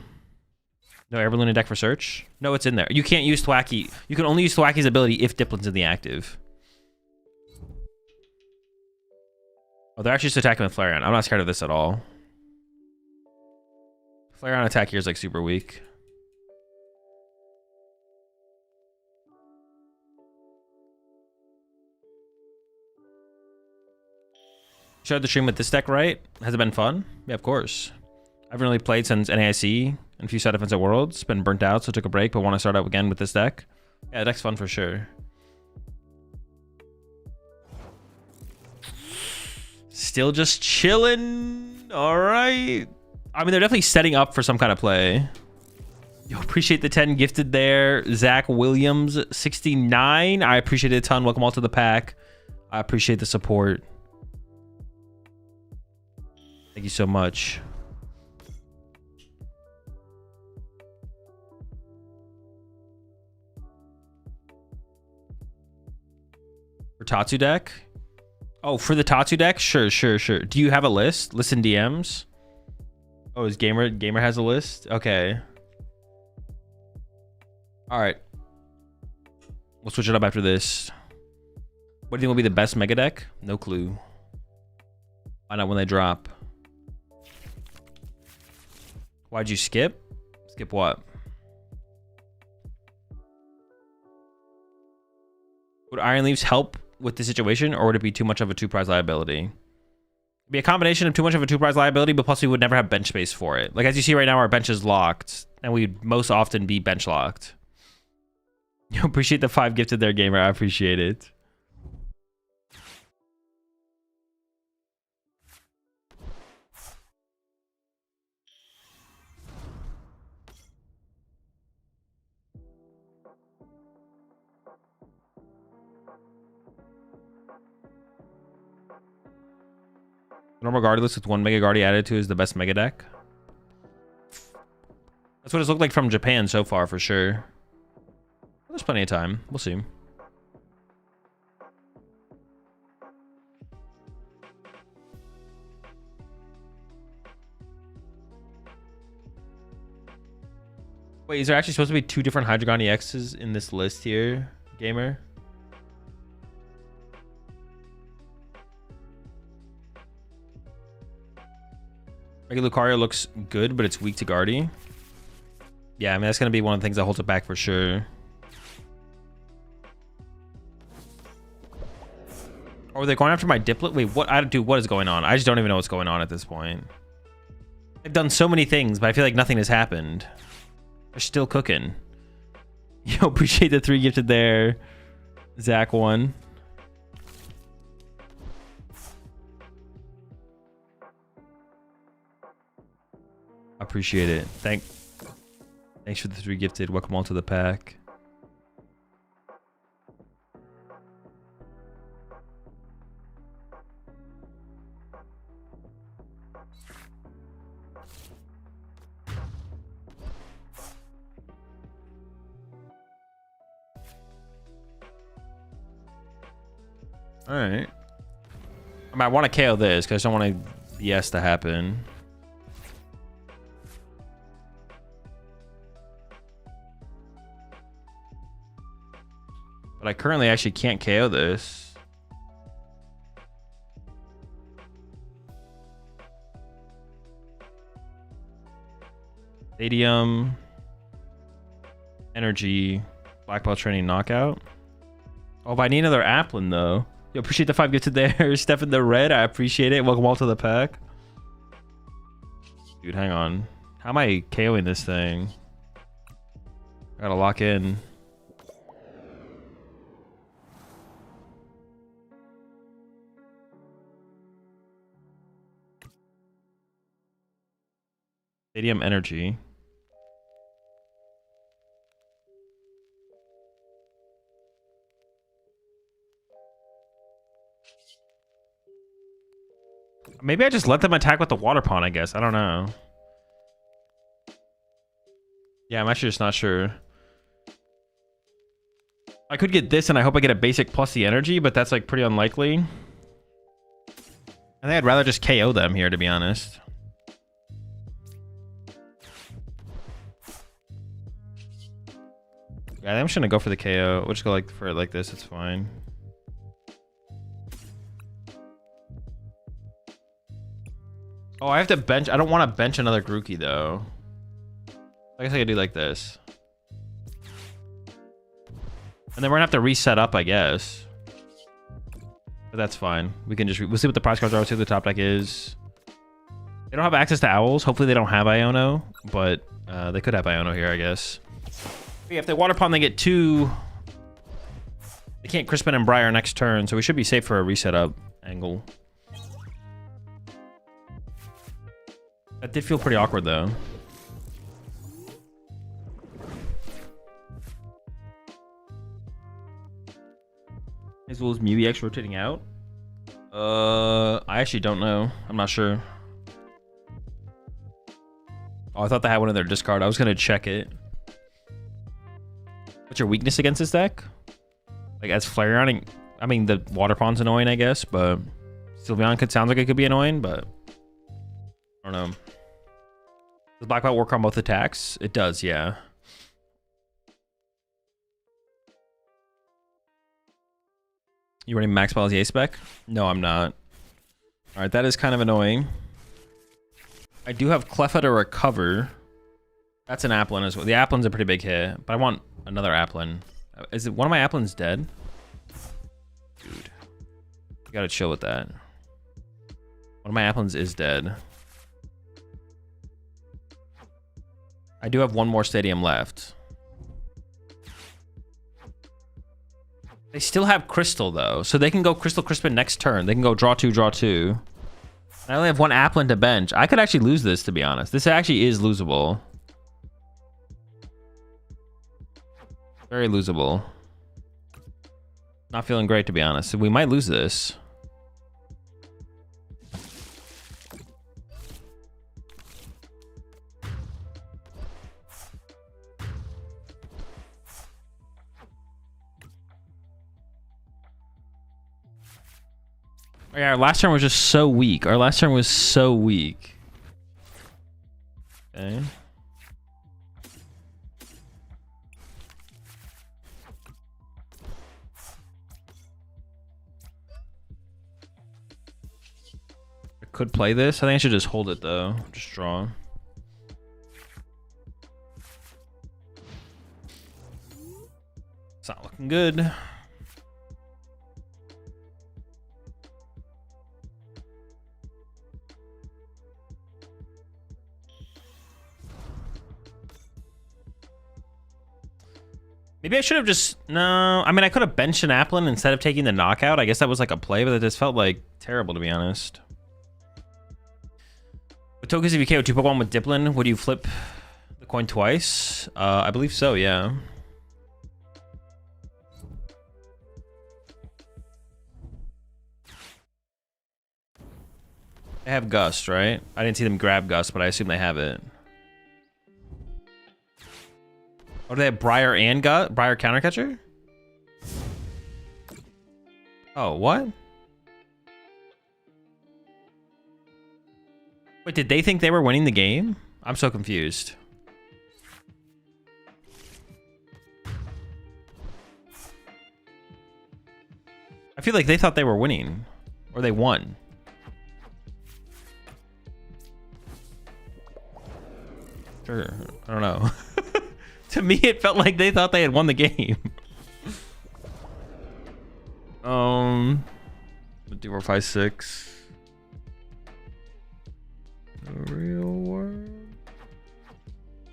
No Everluna deck for search? No, it's in there. You can't use Thwacky. You can only use Thwacky's ability if Dipplin's in the active. Oh, they're actually just attacking with Flareon. I'm not scared of this at all. Flareon attack here is like super weak. Showed the stream with this deck, right? Has it been fun? Yeah, of course. I haven't really played since NAIC and a few side events at Worlds. Been burnt out, so took a break, but want to start out again with this deck. Yeah, the deck's fun for sure. Still just chilling. All right. I mean, they're definitely setting up for some kind of play. Yo, appreciate the 10 gifted there. Zach Williams, 69. I appreciate it a ton. Welcome all to the pack. I appreciate the support. Thank you so much. For Tatsu deck? Oh, for the Tatsu deck? Sure. Do you have a list? Listen DMs? Oh, is Gamer has a list? Okay. All right. We'll switch it up after this. What do you think will be the best Mega deck? No clue. Find out when they drop. Why'd you skip? Skip what? Would Iron Leaves help with the situation, or would it be too much of a 2-prize liability? It'd be a combination of too much of a 2-prize liability, but plus we would never have bench space for it. Like, as you see right now, our bench is locked, and we'd most often be bench locked. You appreciate the 5 gifted there, Gamer. I appreciate it. Normal Regardless with 1 Mega Guardi added to is the best Mega deck. That's what it's looked like from Japan so far, for sure. There's plenty of time. We'll see. Wait, is there actually supposed to be 2 different Hydreigon EXs in this list here, Gamer? Mega Lucario looks good, but it's weak to Guardi. Yeah, I mean, that's going to be one of the things that holds it back for sure. Or are they going after my Dipplin? Wait, what? What is going on? I just don't even know what's going on at this point. They've done so many things, but I feel like nothing has happened. They're still cooking. Yo, appreciate the 3 gifted there. Zach 1. Appreciate it. Thanks for the 3 gifted. Welcome all to the pack. All right. I mean, I want to KO this because I don't want BS to happen. But I currently actually can't KO this. Stadium. Energy. Black Belt Training Knockout. Oh, but I need another Applin though. Yo, appreciate the 5 gifted there. Step in the red. I appreciate it. Welcome all to the pack. Dude, hang on. How am I KOing this thing? I gotta lock in. Stadium Energy. Maybe I just let them attack with the water pond, I guess. I don't know. Yeah, I'm actually just not sure. I could get this, and I hope I get a basic plus the energy, but that's like pretty unlikely. I think I'd rather just KO them here, to be honest. Yeah, I'm just gonna go for the KO. We'll just go like for it like this. It's fine. Oh, I have to bench. I don't want to bench another Grookey though. I guess I could do like this. And then we're gonna have to reset up, I guess. But that's fine. We can just we'll see what the prize cards are. We'll see what the top deck is. They don't have access to owls. Hopefully they don't have Iono, but they could have Iono here, I guess. But yeah, if they water pond, they get 2. They can't Crispin and Briar next turn, so we should be safe for a reset up angle. That did feel pretty awkward though. As well as MeWX rotating out. I actually don't know. I'm not sure. Oh, I thought they had one in their discard. I was gonna check it. What's your weakness against this deck? Like as Flareon, I mean the water pond's annoying, I guess, but Sylveon could sound like it could be annoying, but I don't know. Does Black Belt work on both attacks? It does, yeah. You running Max Ball as the A spec? No, I'm not. Alright, that is kind of annoying. I do have Cleffa to recover. That's an Applin as well. The Applin's a pretty big hit, but I want another Applin. Is it one of my Applins dead? Dude. You gotta chill with that. One of my Applins is dead. I do have one more stadium left. They still have Crystal, though. So they can go Crystal Crispin next turn. They can go draw 2, draw 2. I only have one Applin to bench. I could actually lose this, to be honest. This actually is losable. Very losable. Not feeling great, to be honest. So we might lose this. Yeah, our last turn was just so weak. Our last turn was so weak. Okay. I could play this. I think I should just hold it though. Just draw. It's not looking good. Maybe I should have just... No, I mean, I could have benched an Applin instead of taking the knockout. I guess that was like a play, but it just felt like terrible, to be honest. With tokens, if you KO 2 Pokemon with Dipplin, would you flip the coin twice? I believe so, yeah. They have Gust, right? I didn't see them grab Gust, but I assume they have it. Oh, do they have Briar and Briar Countercatcher? Oh, what? Wait, did they think they were winning the game? I'm so confused. I feel like they thought they were winning. Or they won. Sure, I don't know. To me, it felt like they thought they had won the game. 2, 4, 5, 6. The real world.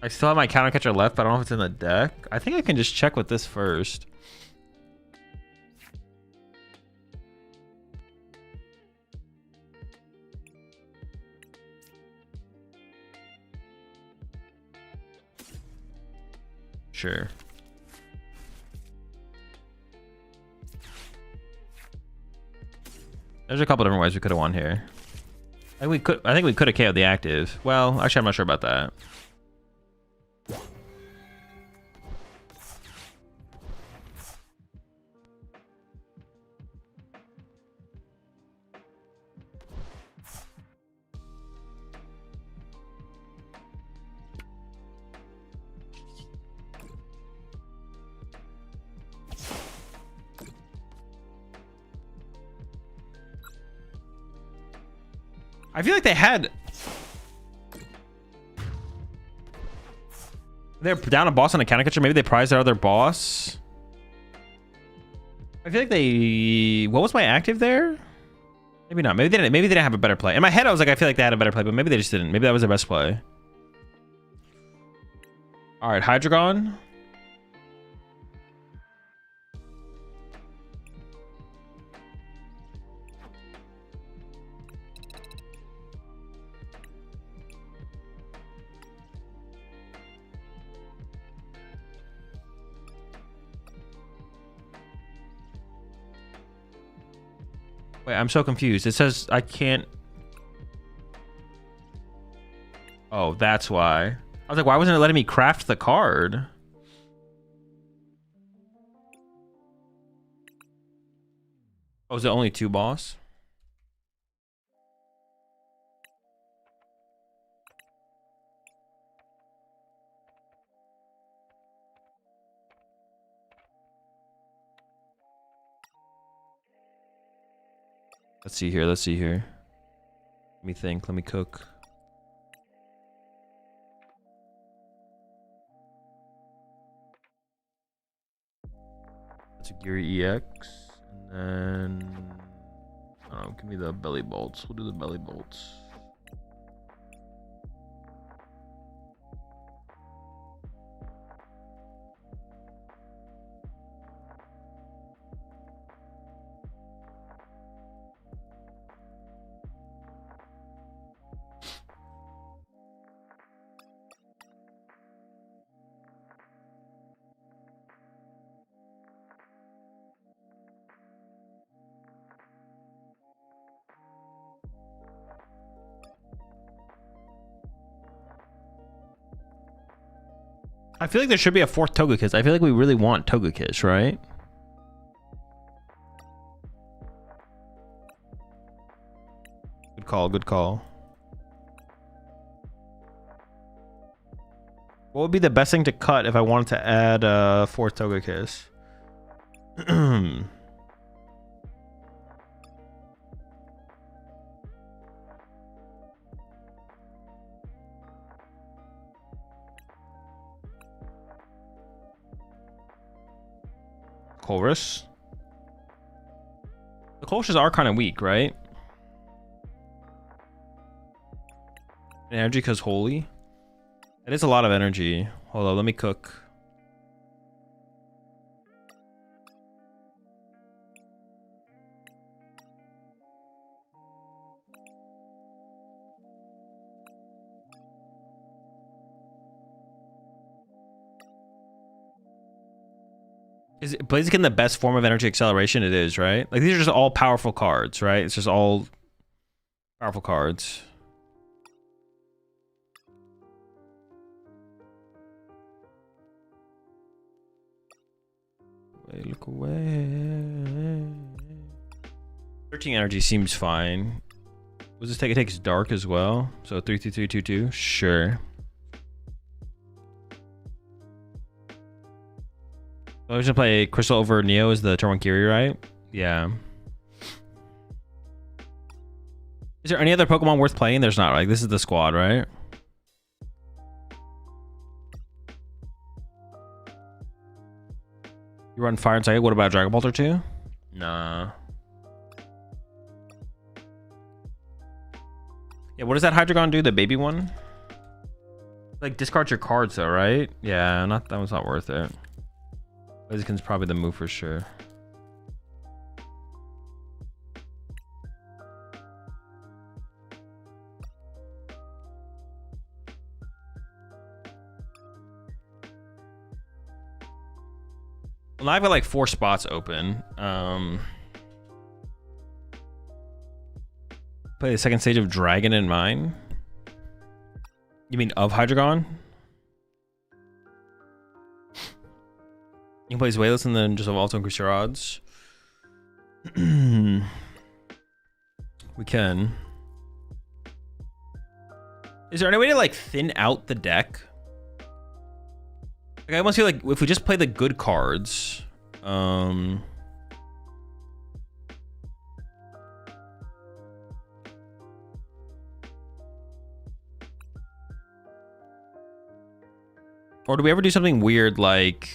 I still have my counter catcher left, but I don't know if it's in the deck. I think I can just check with this first. Sure. There's a couple different ways we could have won here. I think we could have KO'd the active. Well, actually, I'm not sure about that. I feel like they had... They're down a boss on a counter catcher. Maybe they prized their other boss. I feel like they... What was my active there? Maybe not. Maybe they didn't. Maybe they didn't have a better play. In my head, I was like, I feel like they had a better play, but maybe they just didn't. Maybe that was their best play. All right, Hydreigon. Wait, I'm so confused. It says I can't... Oh, that's why. I was like, why wasn't it letting me craft the card? Oh, is it only 2 boss? Let's see here. Let's see here. Let me think. Let me cook. Tatsugiri EX. And then... I don't know. Give me the belly bolts. We'll do the belly bolts. I feel like there should be a 4th Togekiss. I feel like we really want Togekiss, right? Good call, good call. What would be the best thing to cut if I wanted to add a 4th Togekiss? Chorus. The Colossus are kind of weak, right? Energy because holy. It is a lot of energy. Hold on, let me cook. Is Blaziken the best form of energy acceleration? It is, right? Like, these are just all powerful cards, right? It's just all powerful cards. Wait, look away. 13 energy seems fine. What does this take? It takes dark as well. So 3-3-3-2-2. Sure. I was gonna play Crystal over Neo as the turn 1 Kiri, right? Yeah. Is there any other Pokemon worth playing? There's not, right? This is the squad, right? You run Fire and Psychic. What about Dragon Ball or 2? Nah. Yeah, what does that Hydreigon do? The baby one? Like, discard your cards though, right? Yeah, that one's not worth it. Blaziken's probably the move for sure. Well, now I've got like 4 spots open. Play the second stage of Dragon in mine. You mean of Hydreigon? You can play Zweilous and then just evolve to increase your odds. We can. Is there any way to like thin out the deck? Like, I almost feel like if we just play the good cards, Or do we ever do something weird like...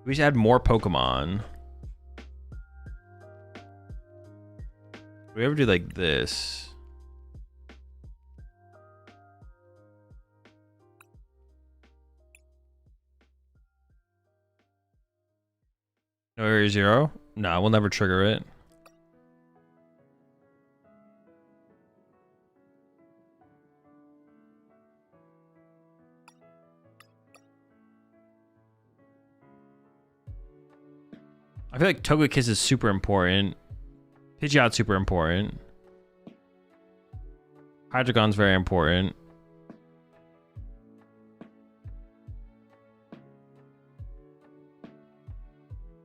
We should add more Pokemon. Do we ever do like this? No area 0? No, we'll never trigger it. I feel like Togekiss is super important. Pidgeot's super important. Hydreigon's very important.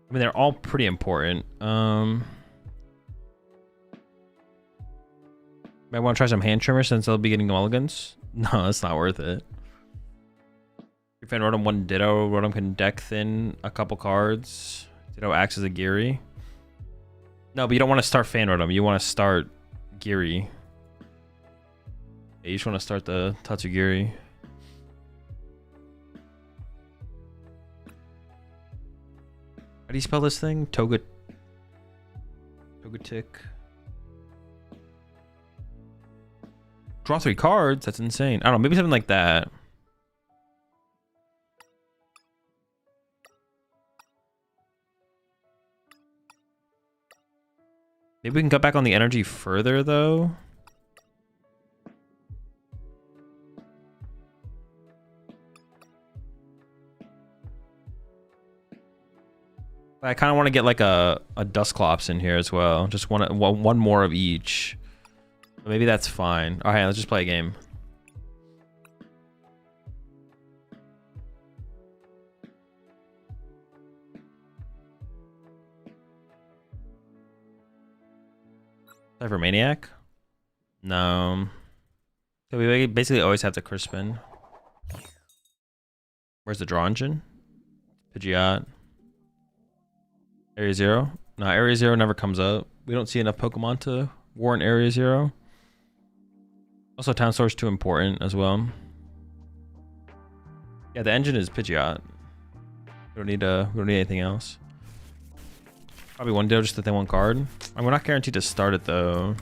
I mean, they're all pretty important. Might want to try some hand trimmer since they'll be getting mulligans. No, it's not worth it. Your fan Rotom 1 Ditto. Rotom can deck thin a couple cards. Ditto acts as a Giri. No, but you don't want to start Fan Rotom. You want to start Giri. Yeah, you just want to start the Tatsugiri. How do you spell this thing? Togetic. Draw 3 cards? That's insane. I don't know. Maybe something like that. Maybe we can cut back on the energy further, though. I kind of want to get like a Dusclops in here as well. Just one more of each. But maybe that's fine. All right, let's just play a game. Cypher Maniac? No. So we basically always have the Crispin. Where's the draw engine? Pidgeot. Area 0? No, Area 0 never comes up. We don't see enough Pokemon to warrant Area 0. Also, Town Store's too important as well. Yeah, the engine is Pidgeot. We don't need anything else. Probably one deal just to think one card. And we're not guaranteed to start it though.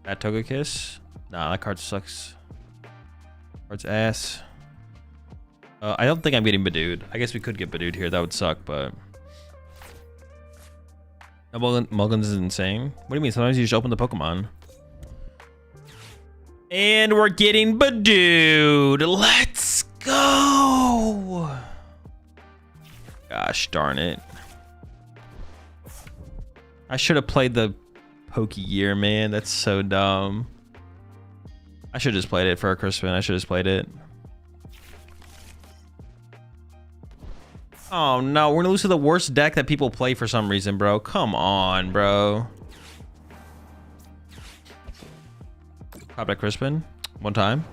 That Togekiss? Nah, that card sucks. Card's ass. I don't think I'm getting Badooed. I guess we could get Badooed here. That would suck, but... No, Mulligans is insane. What do you mean? Sometimes you just open the Pokemon. And we're getting Badooed. Let's go! Gosh darn it. I should have played the Pokegear, man. That's so dumb. I should have just played it for a Crispin. I should have just played it. Oh no, we're gonna lose to the worst deck that people play for some reason, bro. Come on, bro. Pop that Crispin. One time.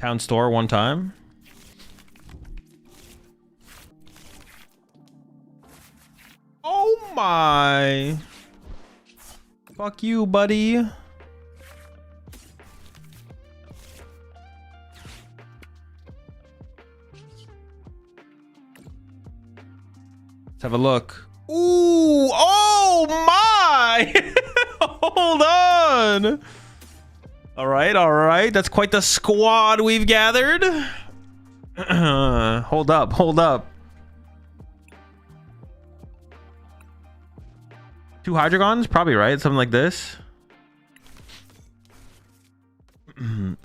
Town Store one time. Oh my. Fuck you, buddy. Let's have a look. Ooh, oh my. Hold on. All right. That's quite the squad we've gathered. Hold up. 2 Hydreigons? Probably, right? Something like this.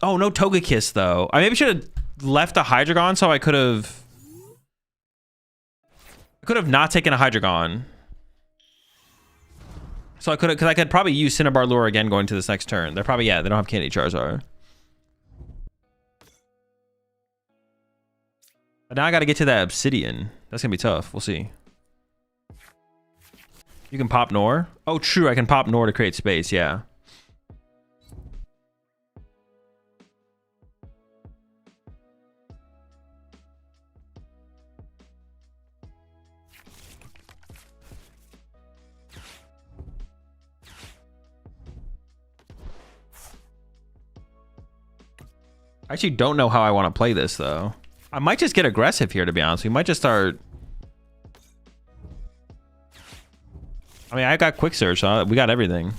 Oh, no Togekiss, though. I maybe should have left a Hydreigon so I could have not taken a Hydreigon. So I could have, because I could probably use Cinnabar Lure again going to this next turn. They're probably, yeah, they don't have Candy Charizard. But now I got to get to that Obsidian. That's going to be tough. We'll see. You can pop Nor. Oh, true. I can pop Nor to create space. Yeah. I actually don't know how I want to play this, though. I might just get aggressive here, to be honest. We might just start... I mean, I got quick search, so we got everything.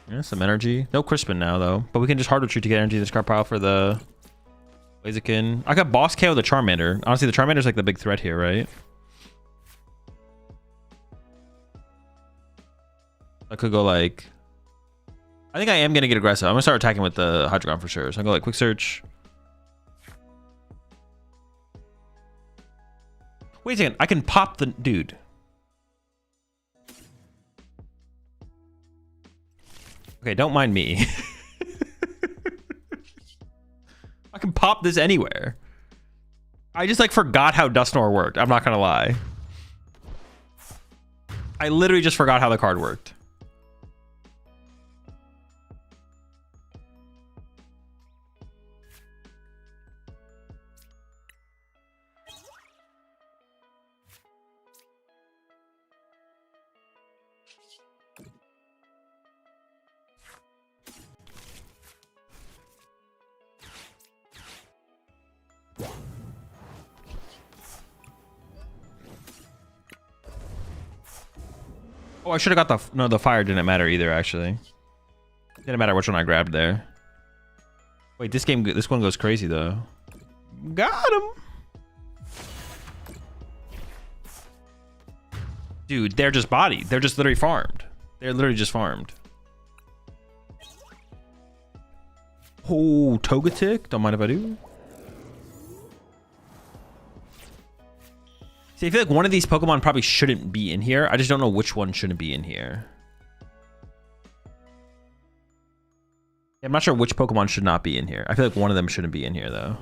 Yeah, some energy. No Crispin now, though. But we can just hard retreat to get energy in this card pile for the Blaziken. I got boss KO the Charmander. Honestly, the Charmander's like the big threat here, right? I could go like... I think I am going to get aggressive. I'm going to start attacking with the Hydreigon for sure. So I'm going to go like quick search. Wait a second. I can pop the... Dude. Okay, don't mind me. I can pop this anywhere. I just like forgot how Dusknoir worked. I'm not going to lie. I literally just forgot how the card worked. Oh, I should have got the... No, the fire didn't matter either, actually. Didn't matter which one I grabbed there. Wait, this one goes crazy, though. Got him! Dude, they're just bodied. They're just literally farmed. They're literally just farmed. Oh, Togetic. Don't mind if I do. See, I feel like one of these Pokemon probably shouldn't be in here. I just don't know which one shouldn't be in here. I'm not sure which Pokemon should not be in here. I feel like one of them shouldn't be in here, though.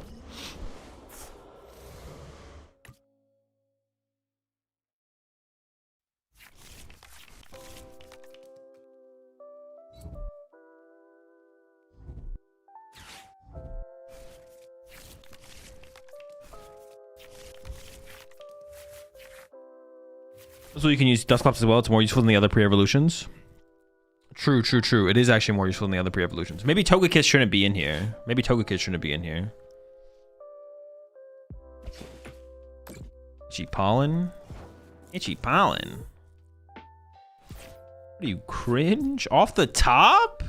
So you can use Dusclops as well. It's more useful than the other pre-evolutions. True, true, true. It is actually more useful than the other pre-evolutions. Maybe Togekiss shouldn't be in here. Maybe Togekiss shouldn't be in here. Itchy Pollen? Itchy Pollen? What do you cringe? Off the top?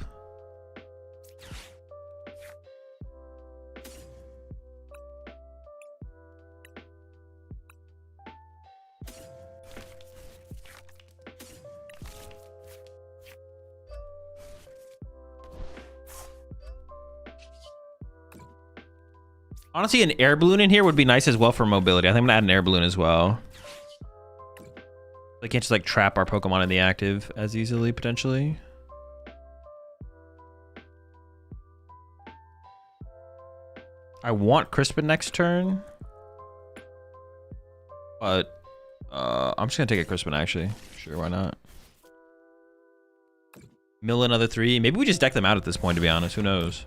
Honestly, an air balloon in here would be nice as well for mobility. I think I'm gonna add an air balloon as well. They can't just like trap our Pokemon in the active as easily, potentially. I want Crispin next turn. But I'm just gonna take a Crispin actually. Sure, why not? Mill another 3. Maybe we just deck them out at this point, to be honest. Who knows?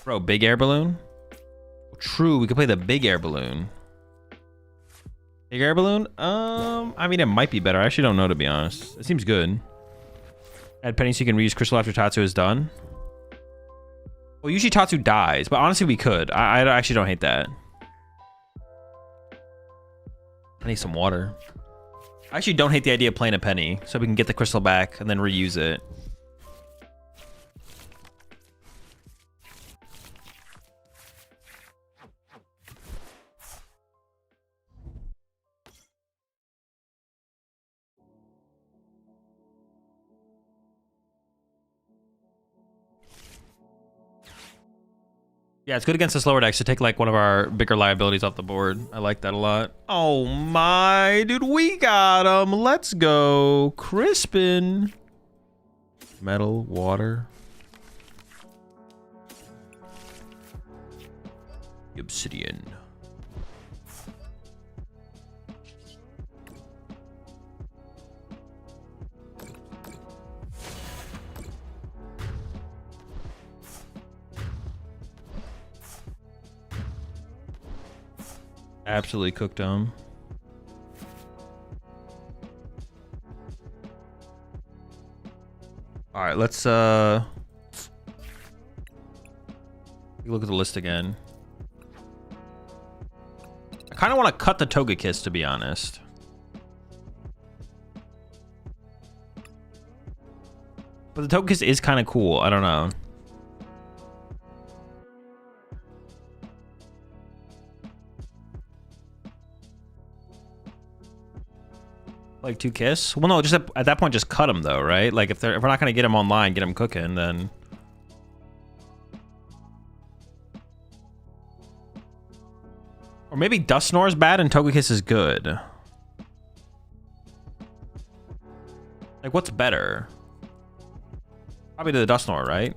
Bro, big air balloon? True, we could play the big air balloon. Big air balloon? I mean, it might be better. I actually don't know, to be honest. It seems good. Add penny so you can reuse Crystal after Tatsu is done. Well, usually Tatsu dies, but honestly, we could. I actually don't hate that. I need some water. I actually don't hate the idea of playing a penny, so we can get the crystal back and then reuse it. Yeah, it's good against the slower decks to take like one of our bigger liabilities off the board. I like that a lot. Oh my, dude, we got him. Let's go. Crispin. Metal, water. Obsidian. Absolutely cooked them. right, let's take a look at the list again. I kind of want to cut the Togekiss, to be honest. But the Togekiss is kind of cool. I don't know. Like 2 Kiss? Well, no, just at that point, just cut them though, right? Like if we're not gonna get them online, get them cooking, then. Or maybe Dusknoir is bad and Togekiss is good. Like what's better? Probably the Dusknoir, right?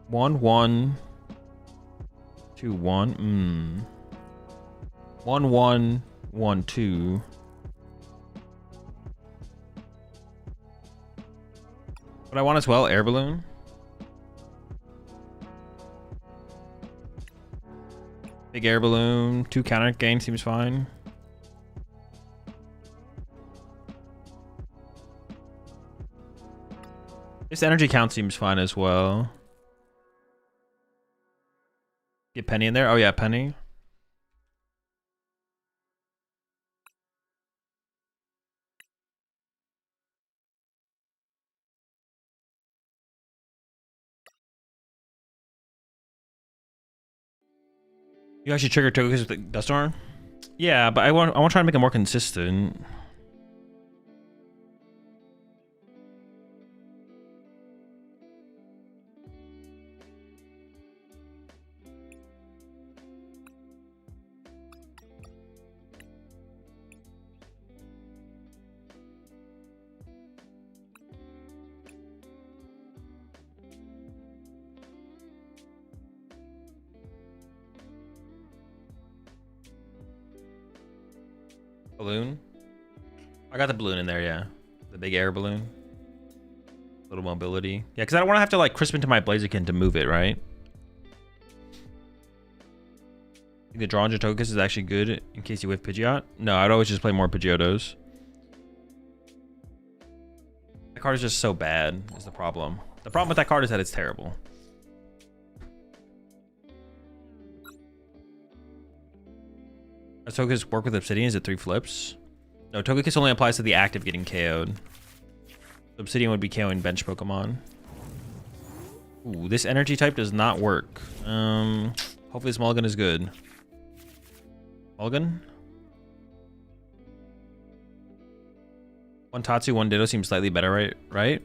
One, 1, 2, 1. 1, 1, 1, 2. What I want as well, Air Balloon. Big Air Balloon, 2 counter gain seems fine. This energy count seems fine as well. Get Penny in there. Oh yeah, Penny. You actually trigger Togekiss with the Dusknoir? Yeah, but I want to try to make it more consistent. Balloon? I got the balloon in there, yeah. The big air balloon. Little mobility. Yeah, because I don't want to have to like crisp into my Blaziken to move it, right? I think the draw on your Togekiss is actually good in case you whiff Pidgeot. No, I'd always just play more Pidgeotos. That card is just so bad, is the problem. The problem with that card is that it's terrible. Does Togekiss work with Obsidian? Is it 3 flips? No, Togekiss only applies to the active getting KO'd. Obsidian would be KOing bench Pokemon. Ooh, this energy type does not work. Hopefully this Mulligan is good. Mulligan? 1 Tatsu, 1 Ditto seems slightly better, right?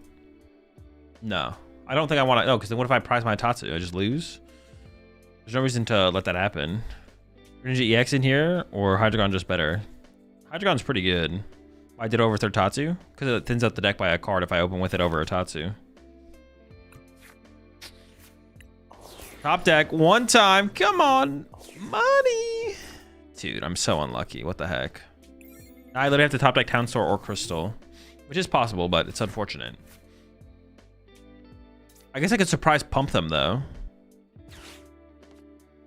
No. I don't think I want to... No, because then what if I prize my Tatsu? I just lose? There's no reason to let that happen. Ninja EX in here, or Hydreigon just better? Hydreigon's pretty good. I did over third Tatsu, because it thins out the deck by a card if I open with it over a Tatsu. Top deck, 1 time. Come on. Money. Dude, I'm so unlucky. What the heck? I literally have to top deck Town Store or Crystal, which is possible, but it's unfortunate. I guess I could surprise pump them, though.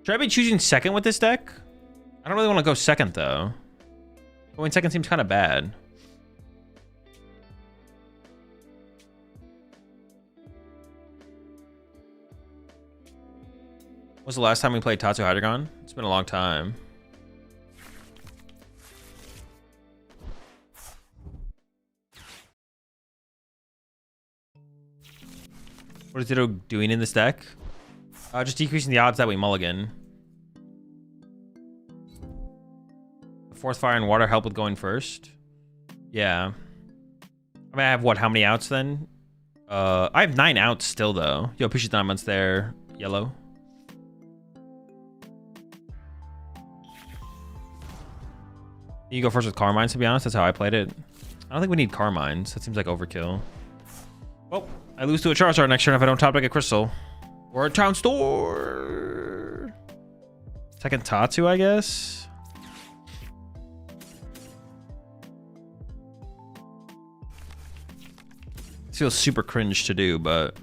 Should I be choosing second with this deck? I don't really want to go second, though. Going second seems kind of bad. When was the last time we played Tatsu Hydreigon? It's been a long time. What is Ditto doing in this deck? Just decreasing the odds that we mulligan. The 4th Fire and Water help with going first. Yeah. I mean, I have what? How many outs then? I have 9 outs still though. Yo, appreciate the 9 months there. Yellow. You go first with Carmines, to be honest. That's how I played it. I don't think we need Carmines. That seems like overkill. Well, I lose to a Charizard next turn if I don't top deck a Crystal. Or a Town Store. Second Tatsu, I guess. This feels super cringe to do, but...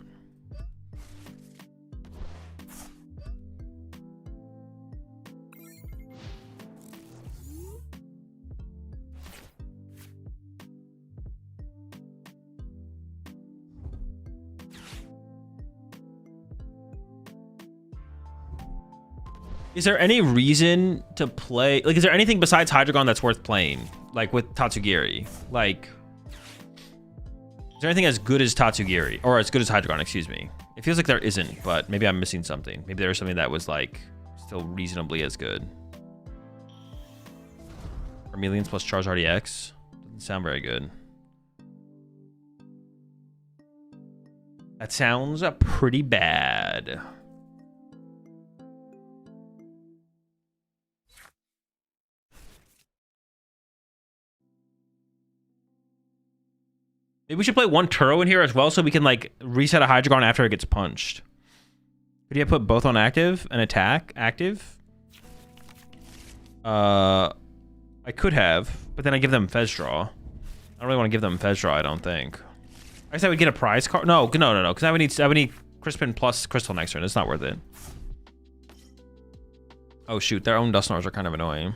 Is there any reason to play? Like, is there anything besides Hydreigon that's worth playing? Like with Tatsugiri? Like, is there anything as good as Tatsugiri? Or as good as Hydreigon, excuse me. It feels like there isn't, but maybe I'm missing something. Maybe there was something that was like still reasonably as good. Charmeleons plus Charizard EX? Doesn't sound very good. That sounds pretty bad. Maybe we should play one Turo in here as well so we can like reset a Hydreigon after it gets punched. Could you put both on active and attack active? I could have, but then I give them Fez Draw. I don't really want to give them Fez Draw, I don't think. I guess I would get a prize card. No, because I would need Crispin plus Crystal next turn. It's not worth it. Oh shoot, their own Dusknors are kind of annoying.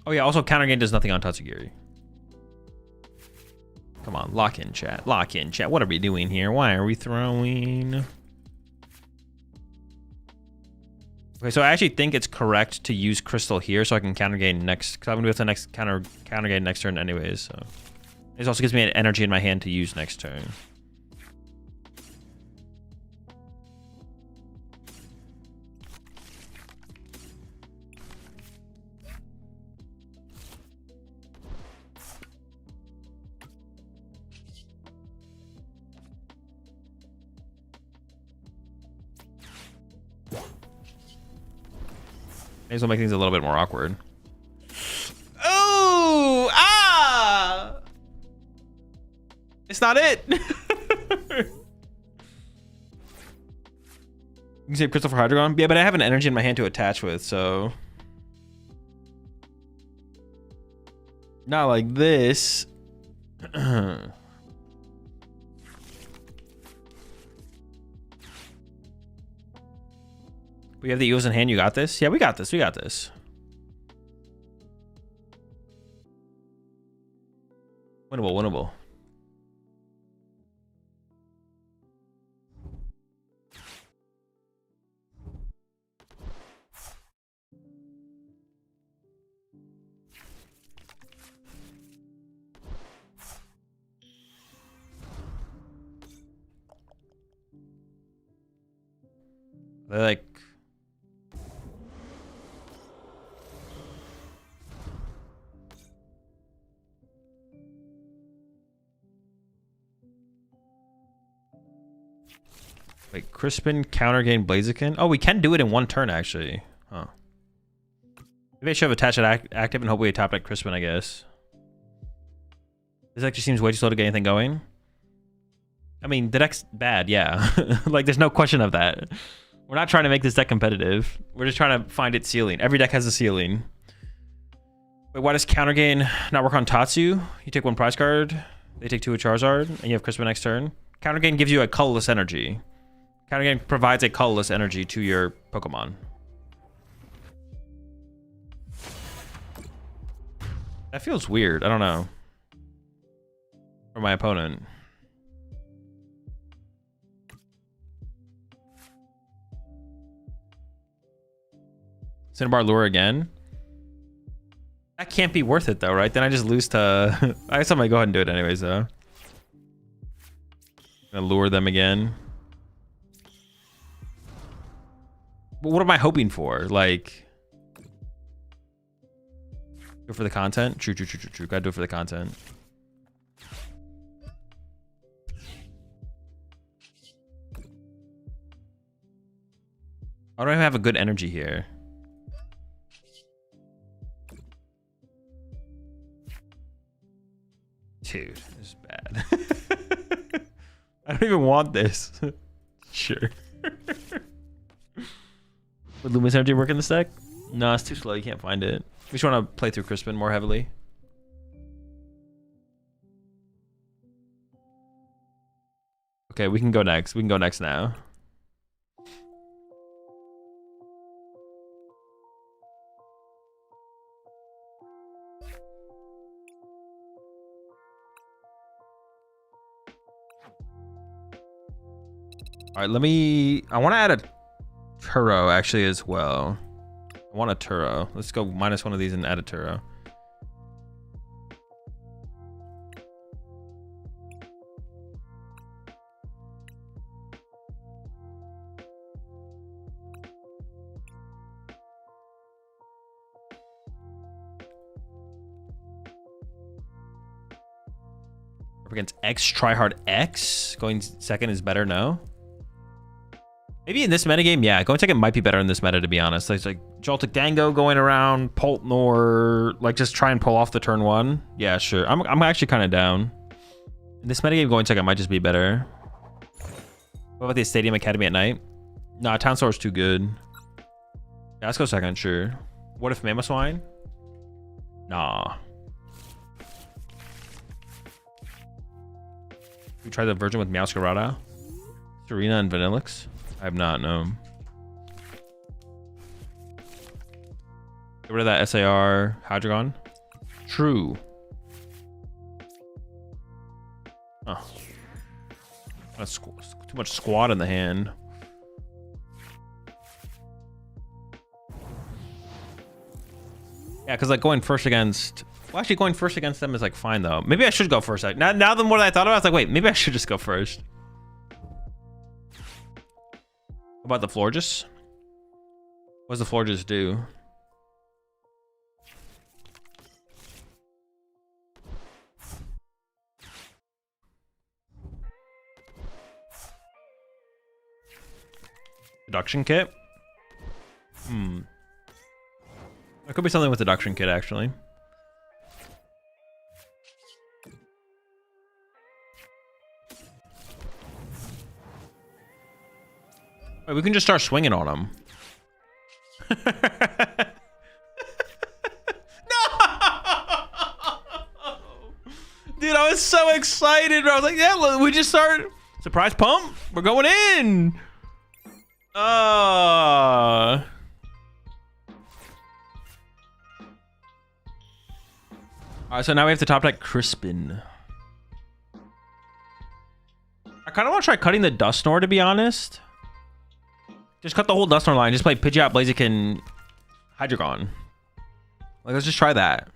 Oh yeah, also counter gain does nothing on Tatsugiri. Come on, lock in chat. Lock in chat. What are we doing here? Why are we throwing? Okay, so I actually think it's correct to use Crystal here so I can counter gain next, because I'm gonna do the next counter gain next turn anyways. So this also gives me an energy in my hand to use next turn. May as well make things a little bit more awkward. Oh! Ah! It's not it! You can save Crystal for Hydreigon? Yeah, but I have an energy in my hand to attach with, so... Not like this. We have the Eels in hand. You got this? Yeah, we got this. We got this. Winnable, winnable. They're like... Wait, Crispin, counter gain Blaziken? Oh, we can do it in one turn, actually. Huh. Maybe I should have attached it active and hope we top it Crispin, I guess. This actually seems way too slow to get anything going. I mean, the deck's bad, yeah. Like, there's no question of that. We're not trying to make this deck competitive. We're just trying to find its ceiling. Every deck has a ceiling. Wait, why does counter gain not work on Tatsu? You take one prize card, they take 2 with Charizard, and you have Crispin next turn. Counter gain gives you a colorless energy. Counter gain provides a colorless energy to your Pokemon. That feels weird. I don't know. For my opponent. Cinnabar Lure again? That can't be worth it though, right? Then I just lose to... I guess I might go ahead and do it anyways though. Gonna lure them again. But what am I hoping for? Like... Go for the content? True. Gotta do it for the content. I don't even have a good energy here. Dude, this is bad. I don't even want this. Sure. Would Luminous Energy work in this deck? No, it's too slow. You can't find it. We just want to play through Crispin more heavily. Okay, we can go next. We can go next now. All right, let me. I want to add a Turo actually as well. I want a Turo. Let's go minus one of these and add a Turo. Against X, tryhard X. Going second is better, no? Maybe in this metagame, yeah. Going second might be better in this meta, to be honest. It's like Joltik Dango going around, Poltnor, like just try and pull off the turn one. Yeah, sure. I'm actually kind of down. In this metagame, going second might just be better. What about the Stadium Academy at night? Nah, Town Store is too good. Yeah, let's go second, sure. What if Mamoswine? Nah. We tried the version with Meowscarada, Serena, and Vanillix. I have not known. Get rid of that SAR Hydreigon. True. Oh. That's too much squad in the hand. Yeah, because like going first against... Well, actually going first against them is like fine though. Maybe I should go first. Now the more that I thought about it, I was like, wait, maybe I should just go first. What about the Florges? What does the Florges do? Deduction kit? There could be something with deduction kit actually. Wait, we can just start swinging on them. No! Dude, I was so excited. I was like, yeah, look, we just started. Surprise pump. We're going in. All right, so now we have to top deck Crispin. I kind of want to try cutting the Dusknoir, to be honest. Just cut the whole Dusknoir line. Just play Pidgeot, Blaziken, Hydreigon. Like, let's just try that.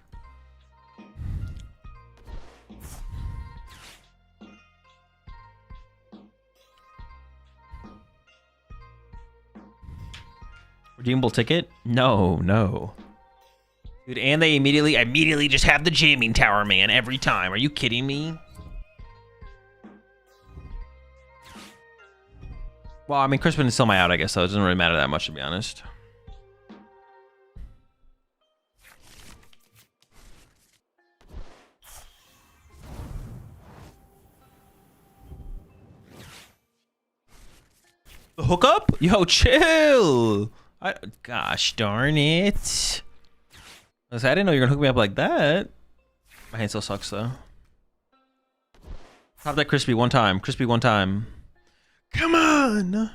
Redeemable ticket? No, no. Dude, and they immediately just have the jamming tower, man, every time. Are you kidding me? Well, I mean, Crispin is still my out, I guess, so it doesn't really matter that much, to be honest. The hookup? Yo, chill! Gosh darn it. I didn't know you were gonna hook me up like that. My hand still sucks, though. Pop that Crispy one time. Crispy one time. Come on!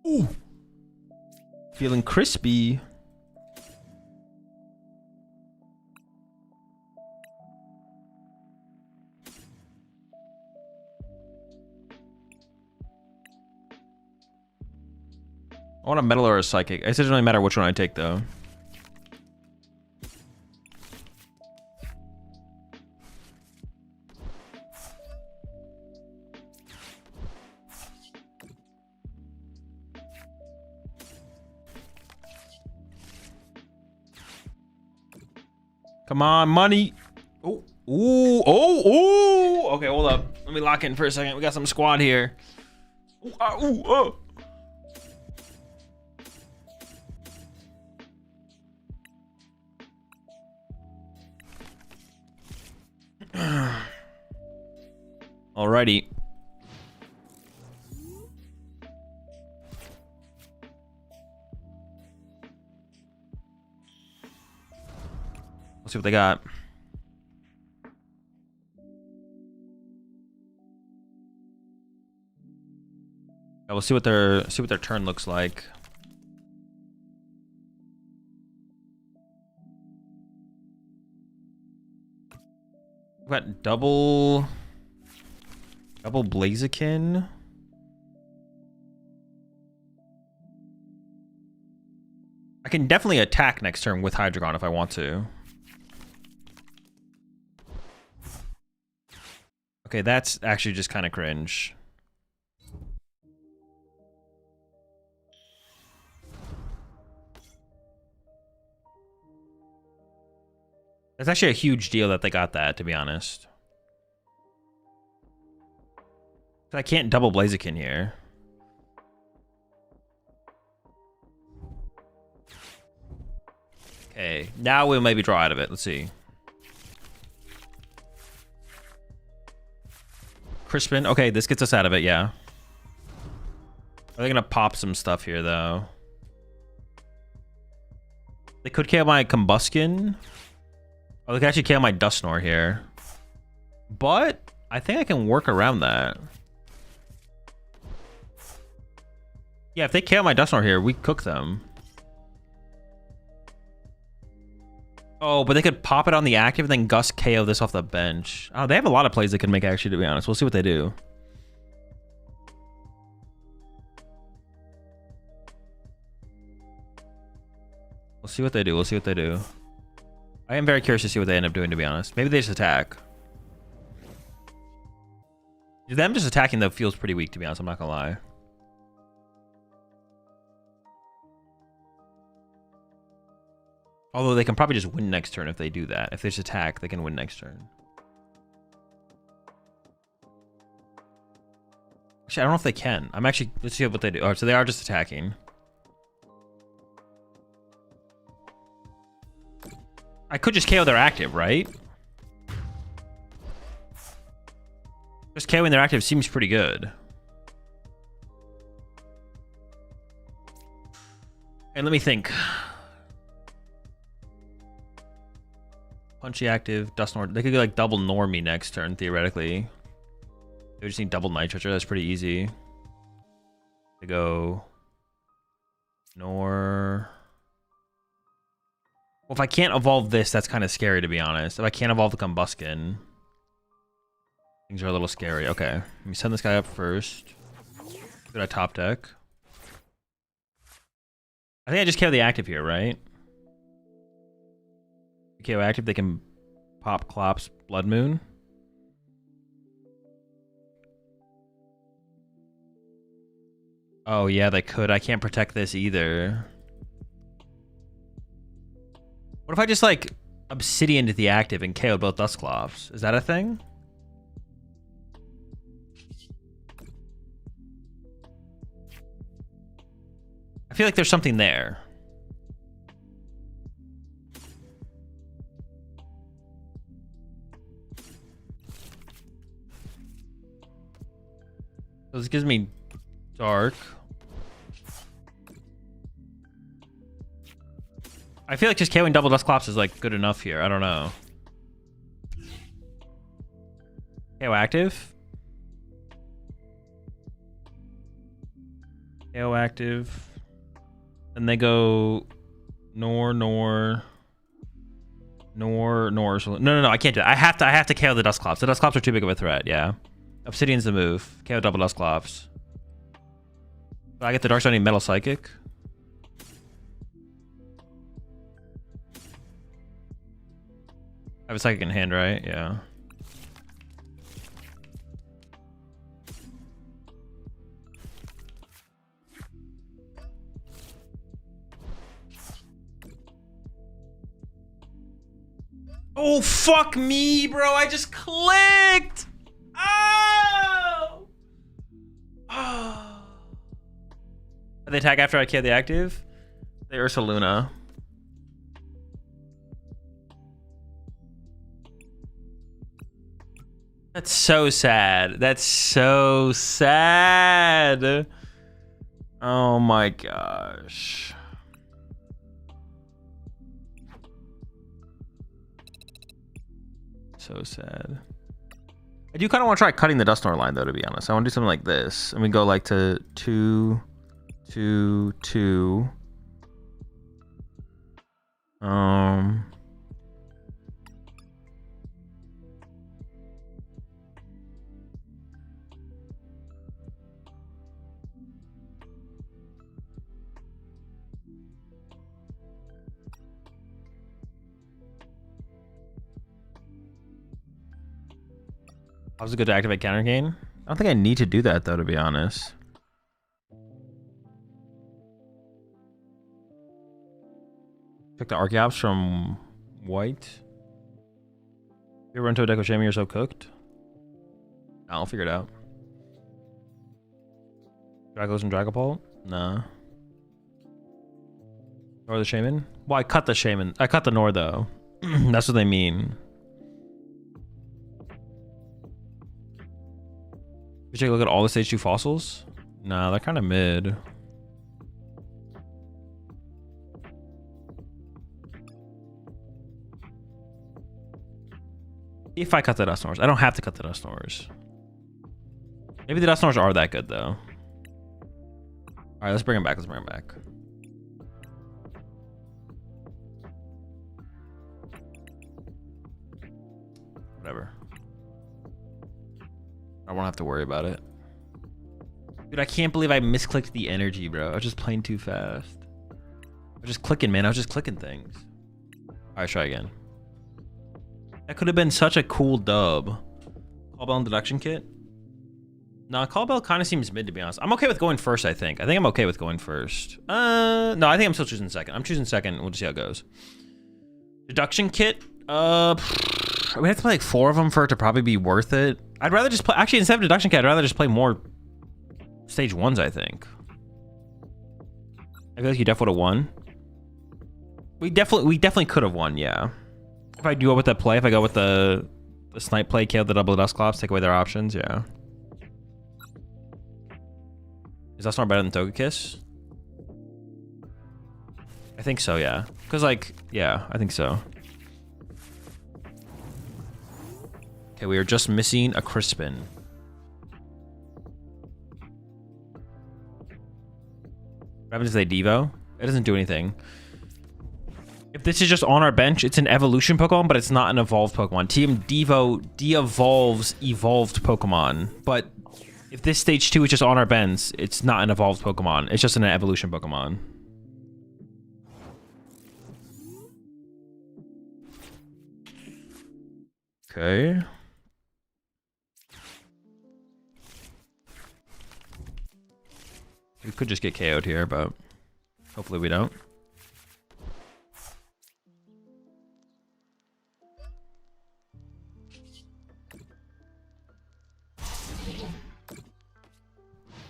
Ooh! Feeling crispy. I want a metal or a psychic. It doesn't really matter which one I take, though. Come on, money. Oh, ooh, oh, oh. Okay, hold up. Let me lock in for a second. We got some squad here. Ooh, ooh, oh. Alrighty. Let's see what they got. We'll see what their turn looks like. We've got double Blaziken. I can definitely attack next turn with Hydreigon if I want to. Okay, that's actually just kind of cringe. It's actually a huge deal that they got that, to be honest. I can't double Blaziken here. Okay, now we'll maybe draw out of it. Let's see. Crispin. Okay, this gets us out of it, yeah. Are they gonna pop some stuff here, though? They could KO my Combuskin. Oh, they can actually KO my Dusknoir here. But I think I can work around that. Yeah, if they KO my Dusknoir here, we cook them. Oh, but they could pop it on the active and then Gus KO this off the bench. Oh, they have a lot of plays they can make, actually, to be honest. We'll see what they do. We'll see what they do. We'll see what they do. I am very curious to see what they end up doing, to be honest. Maybe they just attack. Them just attacking, though, feels pretty weak, to be honest. I'm not gonna lie. Although they can probably just win next turn if they do that. If they just attack, they can win next turn. Actually, I don't know if they can. Let's see what they do. Oh, so they are just attacking. I could just KO their active, right? Just KOing their active seems pretty good. And let me think. Punchy active, Dusknoir. They could like double Normie next turn, theoretically. They just need double Nitrate. That's pretty easy. They go Nor. Well, if I can't evolve this, that's kind of scary, to be honest. If I can't evolve the Combuskin, things are a little scary. Okay, let me send this guy up first. Did I top deck? I think I just KO the active here, right? KO active, they can pop Clops Blood Moon. Oh yeah, they could. I can't protect this either. What if I just like Obsidian to the active and KO both Dusclops? Is that a thing? I feel like there's something there. So this gives me Dark. I feel like just KOing double Dusclops is like good enough here. I don't know. KO active. KO active. And they go Nor. No, I can't do that. I have to KO the Dusclops. The Dusclops are too big of a threat, yeah. Obsidian's the move. KO double Dusclops. I get the Dark Shining Metal Psychic. I have a Psychic in hand, right? Yeah. Oh, fuck me, bro. I just clicked. Oh! Oh. They attack after I KO the active? They Ursaluna. That's so sad. That's so sad. Oh my gosh. So sad. I do kind of want to try cutting the Dusknoir line though, to be honest. I want to do something like this. And we go like to 2, 2, 2. That was good to activate counter gain. I don't think I need to do that though, to be honest. Took the Archeops from white. You ever run to a deck with Shami, you're so cooked? I'll figure it out. Dragos and Dragapult? Nah. Nor the Shaman? Well, I cut the Shaman. I cut the Nor though. That's what they mean. You take a look at all the stage 2 fossils? Nah, they're kind of mid. If I cut the Dusknoirs. I don't have to cut the Dusknoirs. Maybe the Dusknoirs are that good though. Alright, let's bring them back. Let's bring them back. Whatever. I won't have to worry about it. Dude, I can't believe I misclicked the energy, bro. I was just playing too fast. I was just clicking, man. I was just clicking things. Alright, try again. That could have been such a cool dub. Callbell and Deduction Kit? Nah, Callbell kind of seems mid, to be honest. I'm okay with going first, I think. I think I'm okay with going first. No, I think I'm still choosing second. I'm choosing second. We'll just see how it goes. Deduction Kit? We have to play like 4 of them for it to probably be worth it. I'd rather just play... Actually, instead of Deduction Kit, I'd rather just play more stage 1s, I think. I feel like you definitely would have won. We definitely could have won, yeah. If I do go with that play, if I go with the snipe play, kill the double Dusclops, take away their options, yeah. Is Dusknoir better than Togekiss? I think so, yeah. Because, like, yeah, I think so. Okay, we are just missing a Crispin. What happens if they Devo? It doesn't do anything. If this is just on our bench, it's an evolution Pokemon, but it's not an evolved Pokemon. Team Devo de-evolves evolved Pokemon. But if this stage 2 is just on our bench, it's not an evolved Pokemon. It's just an evolution Pokemon. Okay. We could just get KO'd here, but hopefully we don't.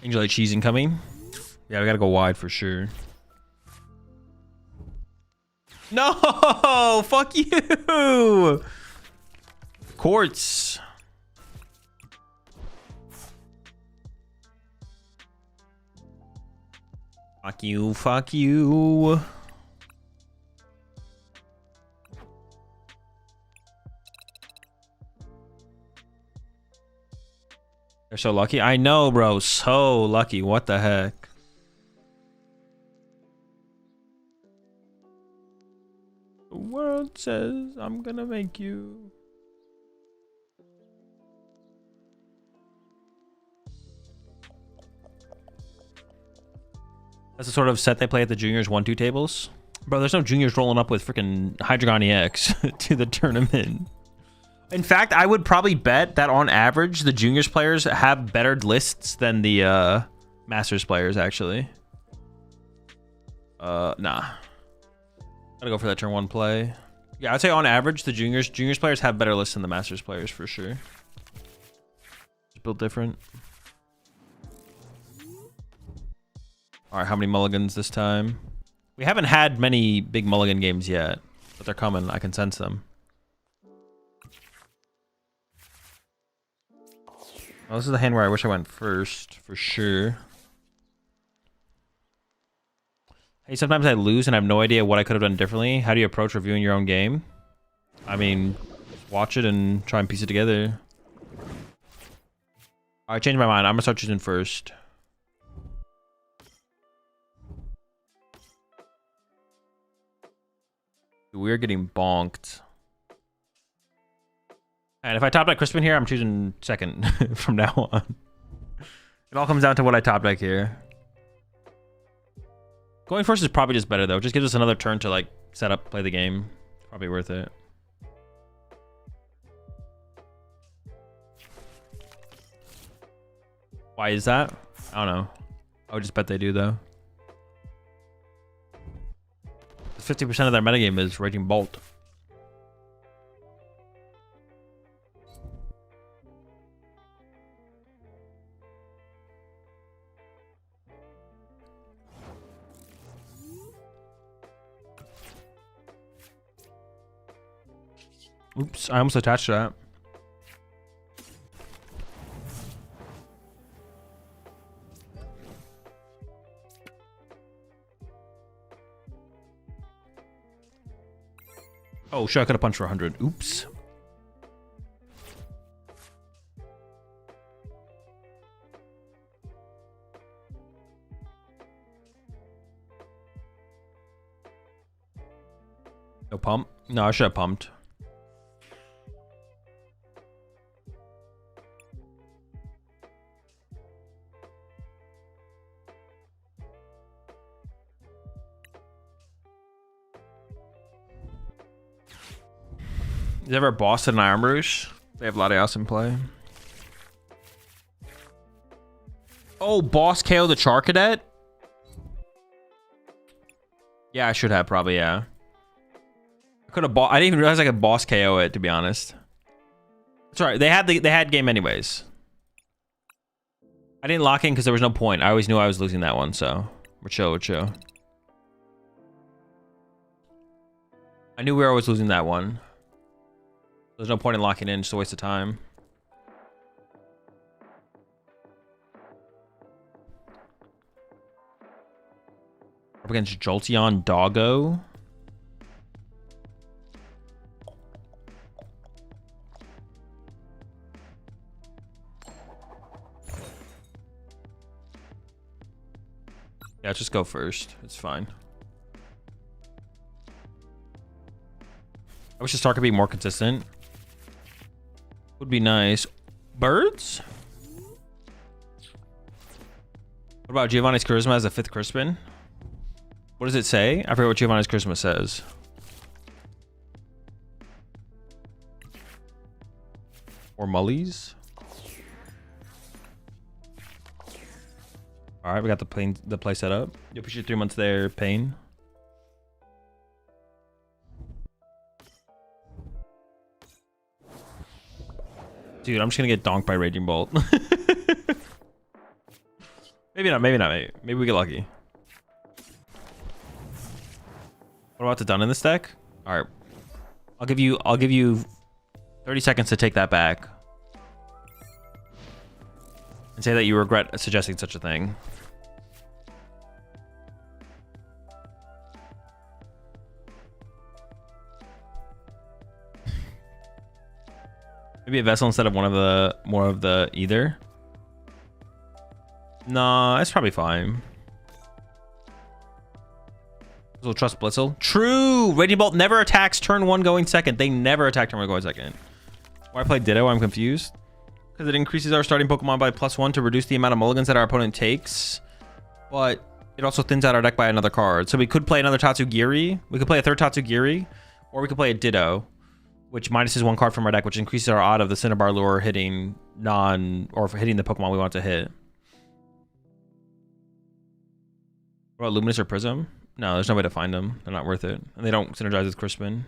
Angel Eye Cheese incoming. Yeah, we gotta go wide for sure. No! Fuck you! Quartz. Fuck you, fuck you. They're so lucky. I know, bro. So lucky. What the heck? The world says I'm gonna make you. That's the sort of set they play at the juniors 1-2 tables. Bro, there's no juniors rolling up with freaking Hydreigon EX to the tournament. In fact, I would probably bet that on average, the juniors players have better lists than the masters players, actually. Nah. Gotta go for that turn 1 play. Yeah, I'd say on average, the juniors players have better lists than the masters players for sure. Just built different. All right, how many mulligans this time? We haven't had many big mulligan games yet, but they're coming. I can sense them. Oh, this is the hand where I wish I went first, for sure. Hey, sometimes I lose and I have no idea what I could have done differently. How do you approach reviewing your own game? I mean, watch it and try and piece it together. I changed my mind. I'm gonna start choosing first. We're getting bonked. And if I top deck Crispin here, I'm choosing second from now on. It all comes down to what I top deck here. Going first is probably just better though. It just gives us another turn to like set up, play the game. It's probably worth it. Why is that? I don't know. I would just bet they do though. 50% of their metagame is Raging Bolt. Oops, I almost attached that. Oh shit, I could have punched for 100. Oops. No pump? No, I should have pumped. Is ever Boston and Iron Rouge? They have Latias in play. Oh, boss KO the Char Cadet? Yeah, I should have probably, yeah. I could have I didn't even realize I could boss KO it, to be honest. That's right. They had game anyways. I didn't lock in because there was no point. I always knew I was losing that one, so we're chill, we're chill. I knew we were always losing that one. There's no point in locking in, just a waste of time. Up against Jolteon Doggo. Yeah, just go first. It's fine. I wish the start could be more consistent. Would be nice. Birds? What about Giovanni's Charisma as a 5th Crispin? What does it say? I forget what Giovanni's Charisma says. Or Mullies? All right, we got the play set up. You appreciate 3 months there, Pain. Dude, I'm just gonna get donked by Raging Bolt. Maybe not, maybe not, maybe we get lucky. What about the done in this deck? All right, I'll give you 30 seconds to take that back and say that you regret suggesting such a thing. Maybe a vessel instead of more of the either. Nah, it's probably fine. We'll trust Blitzel. True! Raging Bolt never attacks turn 1 going second. They never attack turn 1 going second. Why I play Ditto, I'm confused. Because it increases our starting Pokemon by +1 to reduce the amount of mulligans that our opponent takes. But it also thins out our deck by another card. So we could play another Tatsugiri. We could play a 3rd Tatsugiri. Or we could play a Ditto, which minuses 1 card from our deck, which increases our odd of the Cinnabar lure hitting hitting the Pokemon we want to hit. What about Luminous or Prism? No, there's no way to find them. They're not worth it. And they don't synergize with Crispin.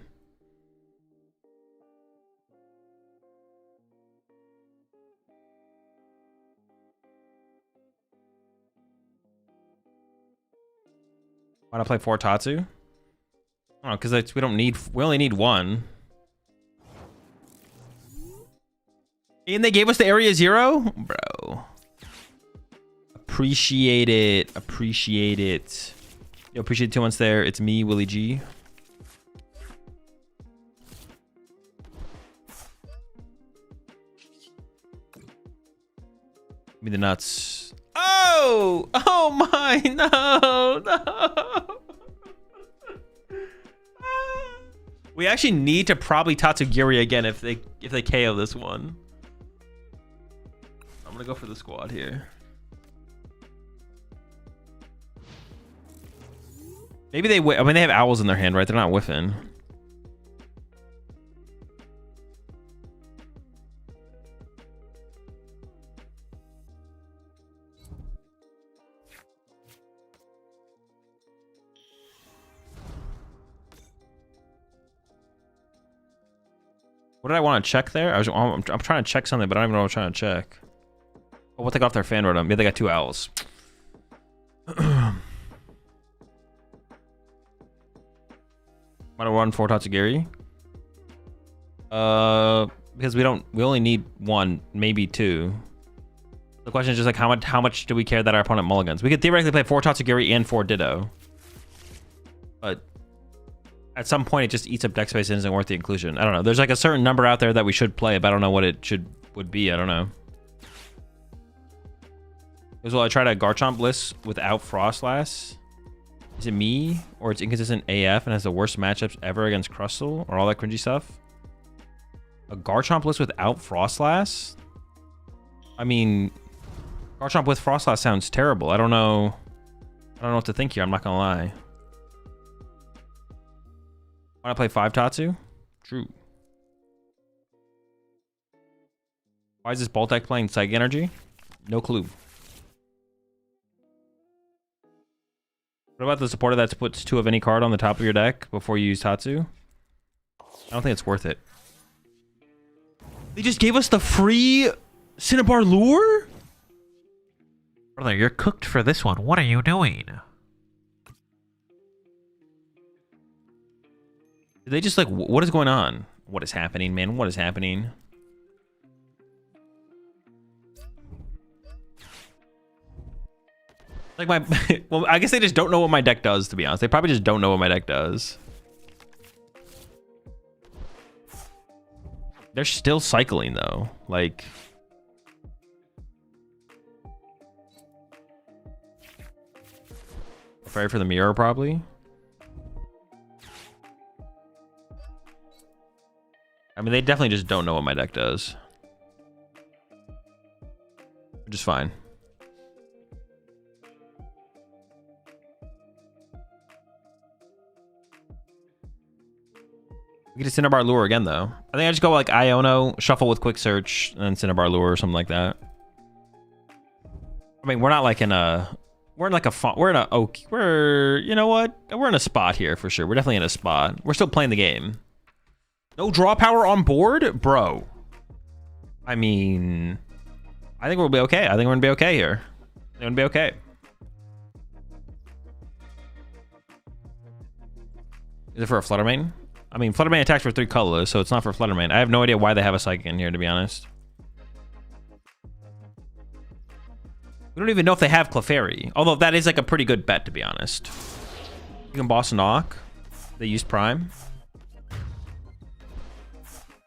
Why not play 4 Tatsu? I don't know, because we only need 1. And they gave us the Area 0? Bro. Appreciate it. Appreciate it. Yo, appreciate 2 months there. It's me, Willie G. me the nuts. Oh! Oh my! No! No! We actually need to probably Tatsugiri again if they KO this one. I'm gonna go for the squad here. Maybe they I mean they have owls in their hand, right? They're not whiffing. What did I want to check there? I'm trying to check something, but I don't even know what I'm trying to check. Oh, what they got off their fan rotom? Yeah, they got 2 owls. Might run 4 Tatsugiri. Because we only need 1, maybe 2. The question is just like how much do we care that our opponent mulligans? We could theoretically play 4 Tatsugiri and 4 Ditto. But at some point it just eats up deck space and isn't worth the inclusion. I don't know. There's like a certain number out there that we should play, but I don't know what it would be. I don't know. As well, I tried a Garchomp Bliss without Frostlass. Is it me? Or it's inconsistent AF and has the worst matchups ever against Crustle? Or all that cringy stuff? A Garchomp Bliss without Frostlass? I mean, Garchomp with Frostlass sounds terrible. I don't know what to think here. I'm not gonna lie. Want to play 5 Tatsu? True. Why is this Bolt deck playing Psychic Energy? No clue. What about the supporter that puts 2 of any card on the top of your deck before you use Tatsu? I don't think it's worth it. They just gave us the free Cinnabar Lure? Brother, you're cooked for this one. What are you doing? Did they just like, what is going on? What is happening, man? What is happening? Like well, I guess they just don't know what my deck does, to be honest. They probably just don't know what my deck does. They're still cycling though. Like, Fairy for the mirror, probably. I mean, they definitely just don't know what my deck does. Which is fine. We get a Cinnabar Lure again, though. I think I just go like Iono, shuffle with Quick Search, and then Cinnabar Lure or something like that. I mean, we're not like in a... We're in like a... We're in a... We're... You know what? We're in a spot here for sure. We're definitely in a spot. We're still playing the game. No draw power on board? Bro. I mean... I think we'll be okay. I think we're gonna be okay here. We're gonna be okay. Is it for a Fluttermane? I mean, Fluttermane attacks for 3 colorless, so it's not for Fluttermane. I have no idea why they have a Psychic in here, to be honest. We don't even know if they have Clefairy. Although that is like a pretty good bet, to be honest. You can Boss Knock. They use Prime.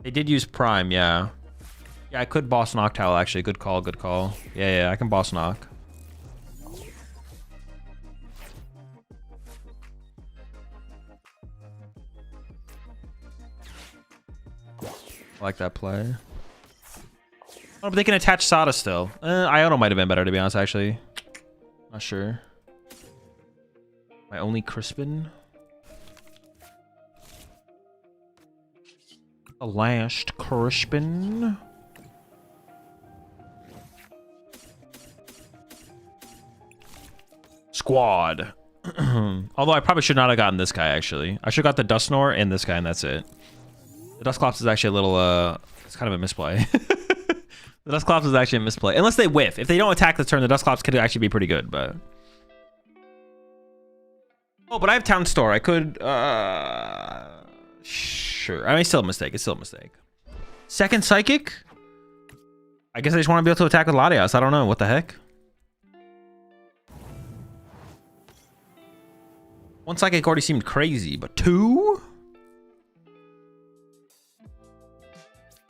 They did use Prime, yeah. Yeah, I could Boss Noctowl, actually. Good call, good call. Yeah, I can Boss Knock. I like that play. Oh, but they can attach Sada still. Iono might have been better, to be honest, actually. Not sure. My only Crispin. The last Crispin. Squad. Although I probably should not have gotten this guy, actually. I should have got the Dusknoir and this guy, and that's it. The Dusclops is actually a little, it's kind of a misplay. The Dusclops is actually a misplay. Unless they whiff. If they don't attack this turn, the Dusclops could actually be pretty good, but... Oh, but I have Town Store. I could, sure. I mean, it's still a mistake. It's still a mistake. Second Psychic? I guess I just want to be able to attack with Latias. I don't know. What the heck? One Psychic already seemed crazy, but 2?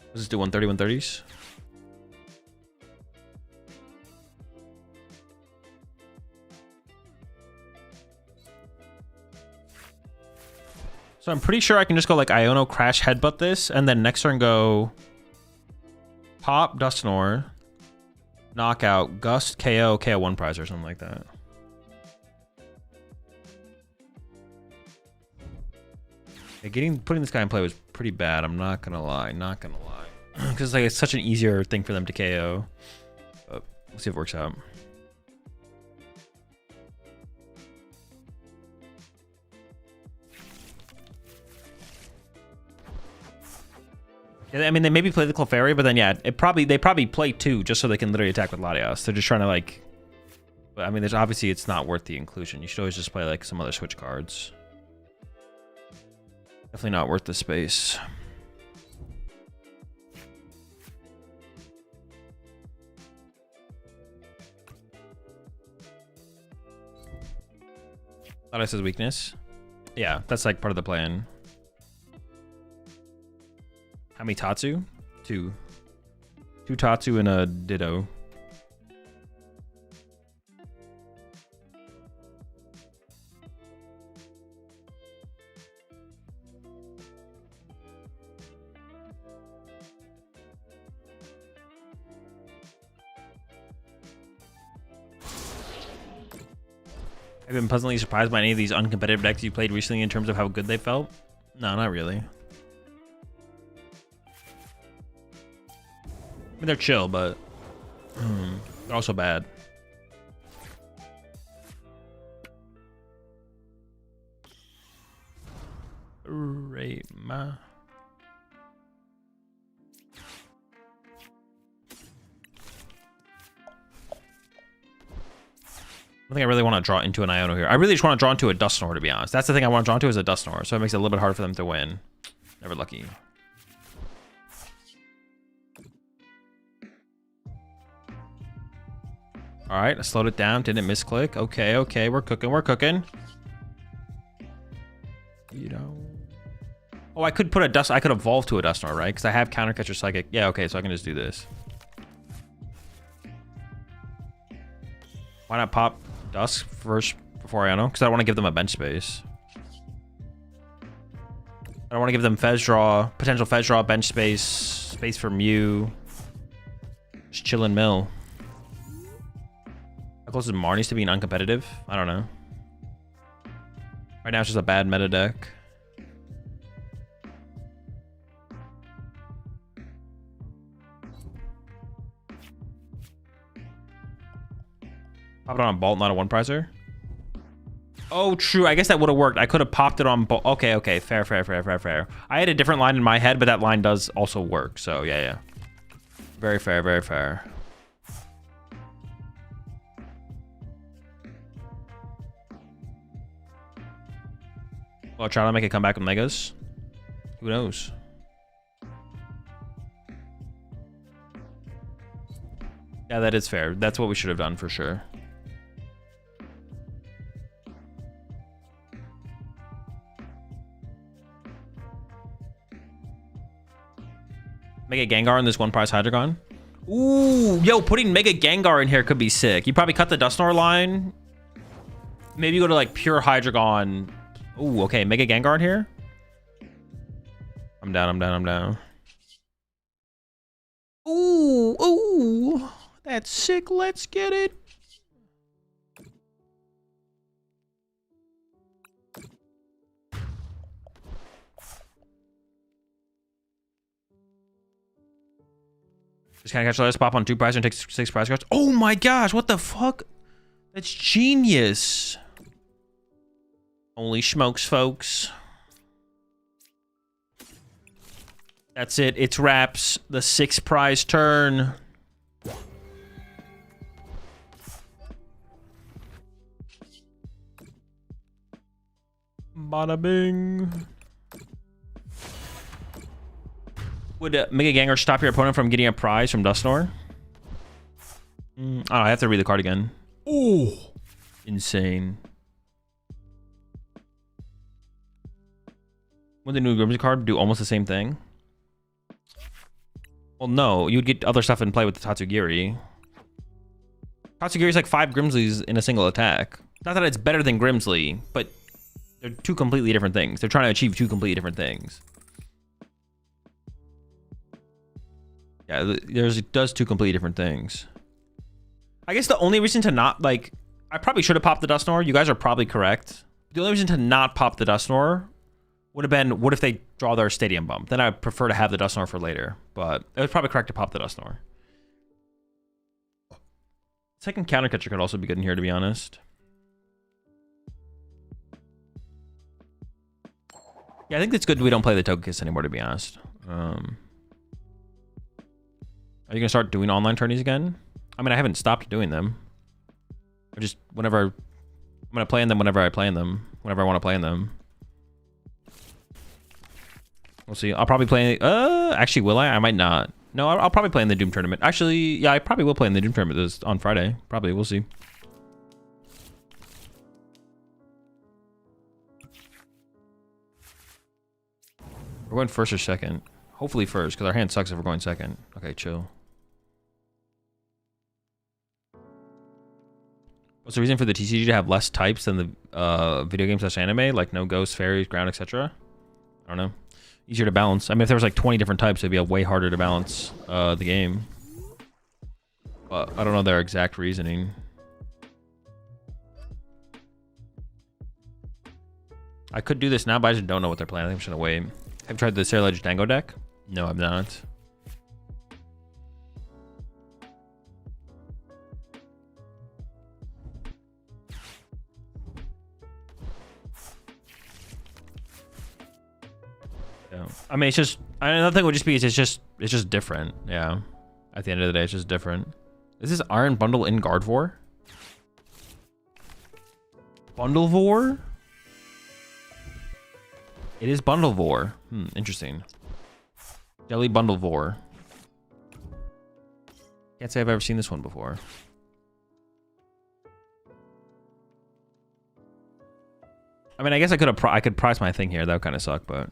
Let's just do 130, 130s. So I'm pretty sure I can just go like Iono, Crash, Headbutt this, and then next turn go Pop, Dusknoir, Knockout, Gust, KO, KO 1 prize or something like that. Yeah, putting this guy in play was pretty bad. I'm not gonna lie, because like it's such an easier thing for them to KO. But we'll see if it works out. I mean, they maybe play the Clefairy, but then yeah, they probably play 2 just so they can literally attack with Latios. They're just trying to like, but I mean, there's obviously it's not worth the inclusion. You should always just play like some other switch cards. Definitely not worth the space. Latios' weakness. Yeah, that's like part of the plan. How many Tatsu? 2. 2 Tatsu and a Ditto. Have you been pleasantly surprised by any of these uncompetitive decks you played recently in terms of how good they felt? No, not really. I mean, they're chill, but they're also bad. Rayma. I think I really want to draw into an Iono here. I really just want to draw into a Dusknoir, to be honest. That's the thing I want to draw into is a Dusknoir, so it makes it a little bit harder for them to win. Never lucky. All right, I slowed it down. Didn't misclick. Okay, okay, we're cooking. We're cooking. You know. Oh, I could put a Dust. I could evolve to a Dusknoir, right? Because I have Counter Catcher Psychic. Yeah, okay, so I can just do this. Why not pop Dusk first before Iono? Because I don't want to give them a bench space. I don't want to give them Fez draw, potential Fez draw, bench space, space for Mew. Just chill and mill. How close is Marnie's to being uncompetitive? I don't know. Right now it's just a bad meta deck. Pop it on a Bolt, not a 1-prizer. Oh, true. I guess that would have worked. I could have popped it on Bolt. Okay, okay. Fair, fair, fair, fair, fair. I had a different line in my head, but that line does also work. So, yeah, yeah. Very fair, very fair. Well, try to make it come back with Megas. Who knows? Yeah, that is fair. That's what we should have done for sure. Mega Gengar in this 1-prize Hydreigon. Ooh, yo, putting Mega Gengar in here could be sick. You probably cut the Dusknoir line. Maybe go to like pure Hydreigon. Ooh, okay, Mega Gengar in here. I'm down, I'm down, I'm down. Ooh, ooh, that's sick. Let's get it. Just kind of catch the pop on 2 prize and take 6 prize cards. Oh my gosh, what the fuck? That's genius. Holy smokes, folks. That's it. It's wraps. The 6 prize turn. Bada bing. Would Mega Gengar stop your opponent from getting a prize from Dusknoir? Oh, I have to read the card again. Ooh, insane. Would the new Grimsy card do almost the same thing? Well, no. You would get other stuff in play with the Tatsugiri. Tatsugiri is like 5 Grimsleys in a single attack. Not that it's better than Grimsley, but They're two completely different things. They're trying to achieve two completely different things. Yeah, it does two completely different things. I guess the only reason to not, like, I probably should have popped the Dusknoir. You guys are probably correct. The only reason to not pop the Dusknoir would have been, what if they draw their Stadium Bump? Then I'd prefer to have the Dusknoir for later. But it was probably correct to pop the Dusknoir. Second Counter Catcher could also be good in here, to be honest. Yeah, I think it's good we don't play the Togekiss anymore, to be honest. Are you going to start doing online tourneys again? I mean, I haven't stopped doing them. I just, whenever... I'm going to play in them whenever I play in them. Whenever I want to play in them. We'll see. I'll probably play... actually, will I? I might not. No, I'll probably play in the Doom Tournament. Actually, yeah, I probably will play in the Doom Tournament this on Friday. Probably. We'll see. We're going first or second. Hopefully first, because our hand sucks if we're going second. Okay, chill. What's the reason for the TCG to have less types than the video game / anime? Like no ghosts, fairies, ground, etc.? I don't know. Easier to balance. I mean, if there was like 20 different types, it'd be way harder to balance the game. But I don't know their exact reasoning. I could do this now, but I just don't know what they're playing. I think I'm just gonna wait. Have you tried the Ceruledge Dango deck? No, I've not. Yeah. I mean, it's just... Another thing would just be it's just different. Yeah. At the end of the day, it's just different. Is this Iron Bundle in Gardevoir? Bundlevore? It is Bundlevore. Interesting. Jelly Bundlevore. Can't say I've ever seen this one before. I mean, I guess I could price my thing here. That would kind of suck, but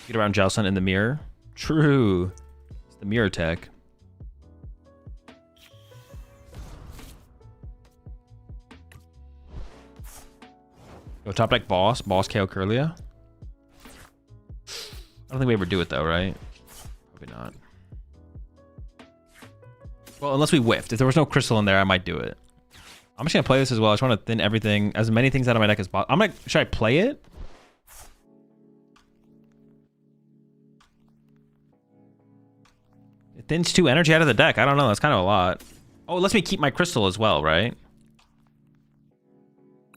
get around Jelson in the mirror. True. It's the mirror tech. Go top deck boss KO Curlia. I don't think we ever do it though, right? Probably not. Well, unless we whiffed. If there was no crystal in there, I might do it. I'm just gonna play this as well. I just want to thin everything, as many things out of my deck as possible. Should I play it? It thins 2 energy out of the deck. I don't know. That's kind of a lot. Oh, it lets me keep my crystal as well, right?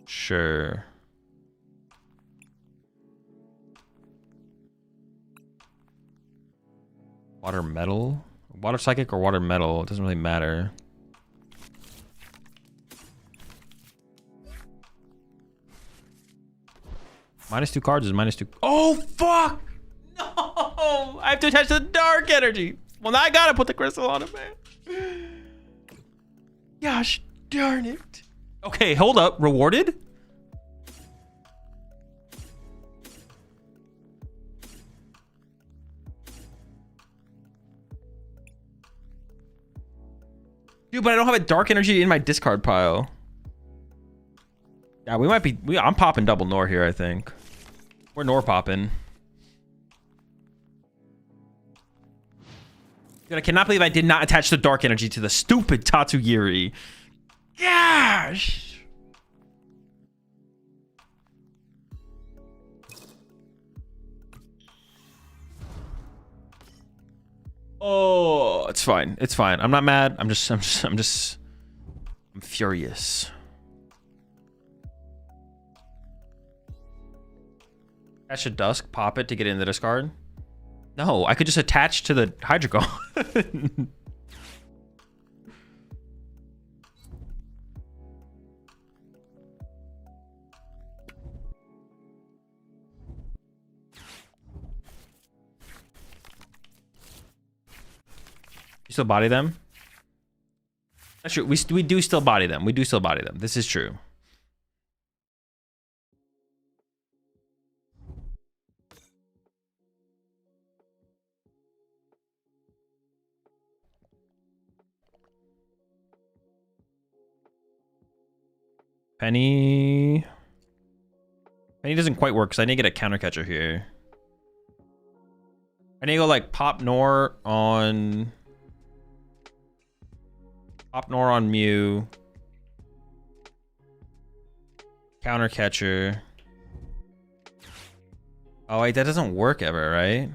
Sure. Water metal? Water psychic or water metal? It doesn't really matter. -2 cards is -2. Oh, fuck! No! I have to attach the dark energy. Well, now I gotta put the crystal on it, man. Gosh darn it. Okay, hold up. Rewarded? Dude, but I don't have a dark energy in my discard pile. Yeah, we might be... I'm popping double Nor here, I think. We're Nor popping. Dude, I cannot believe I did not attach the dark energy to the stupid Tatsugiri. Gosh! Oh, it's fine. It's fine. I'm not mad. I'm furious. Attach a Dusk, pop it to get in the discard. No, I could just attach to the Hydreigon. You still body them? That's true. We do still body them. We do still body them. This is true. Penny. Penny doesn't quite work because I need to get a counter catcher here. I need to go like Pop Nor on Mew. Counter catcher. Oh wait, that doesn't work ever, right?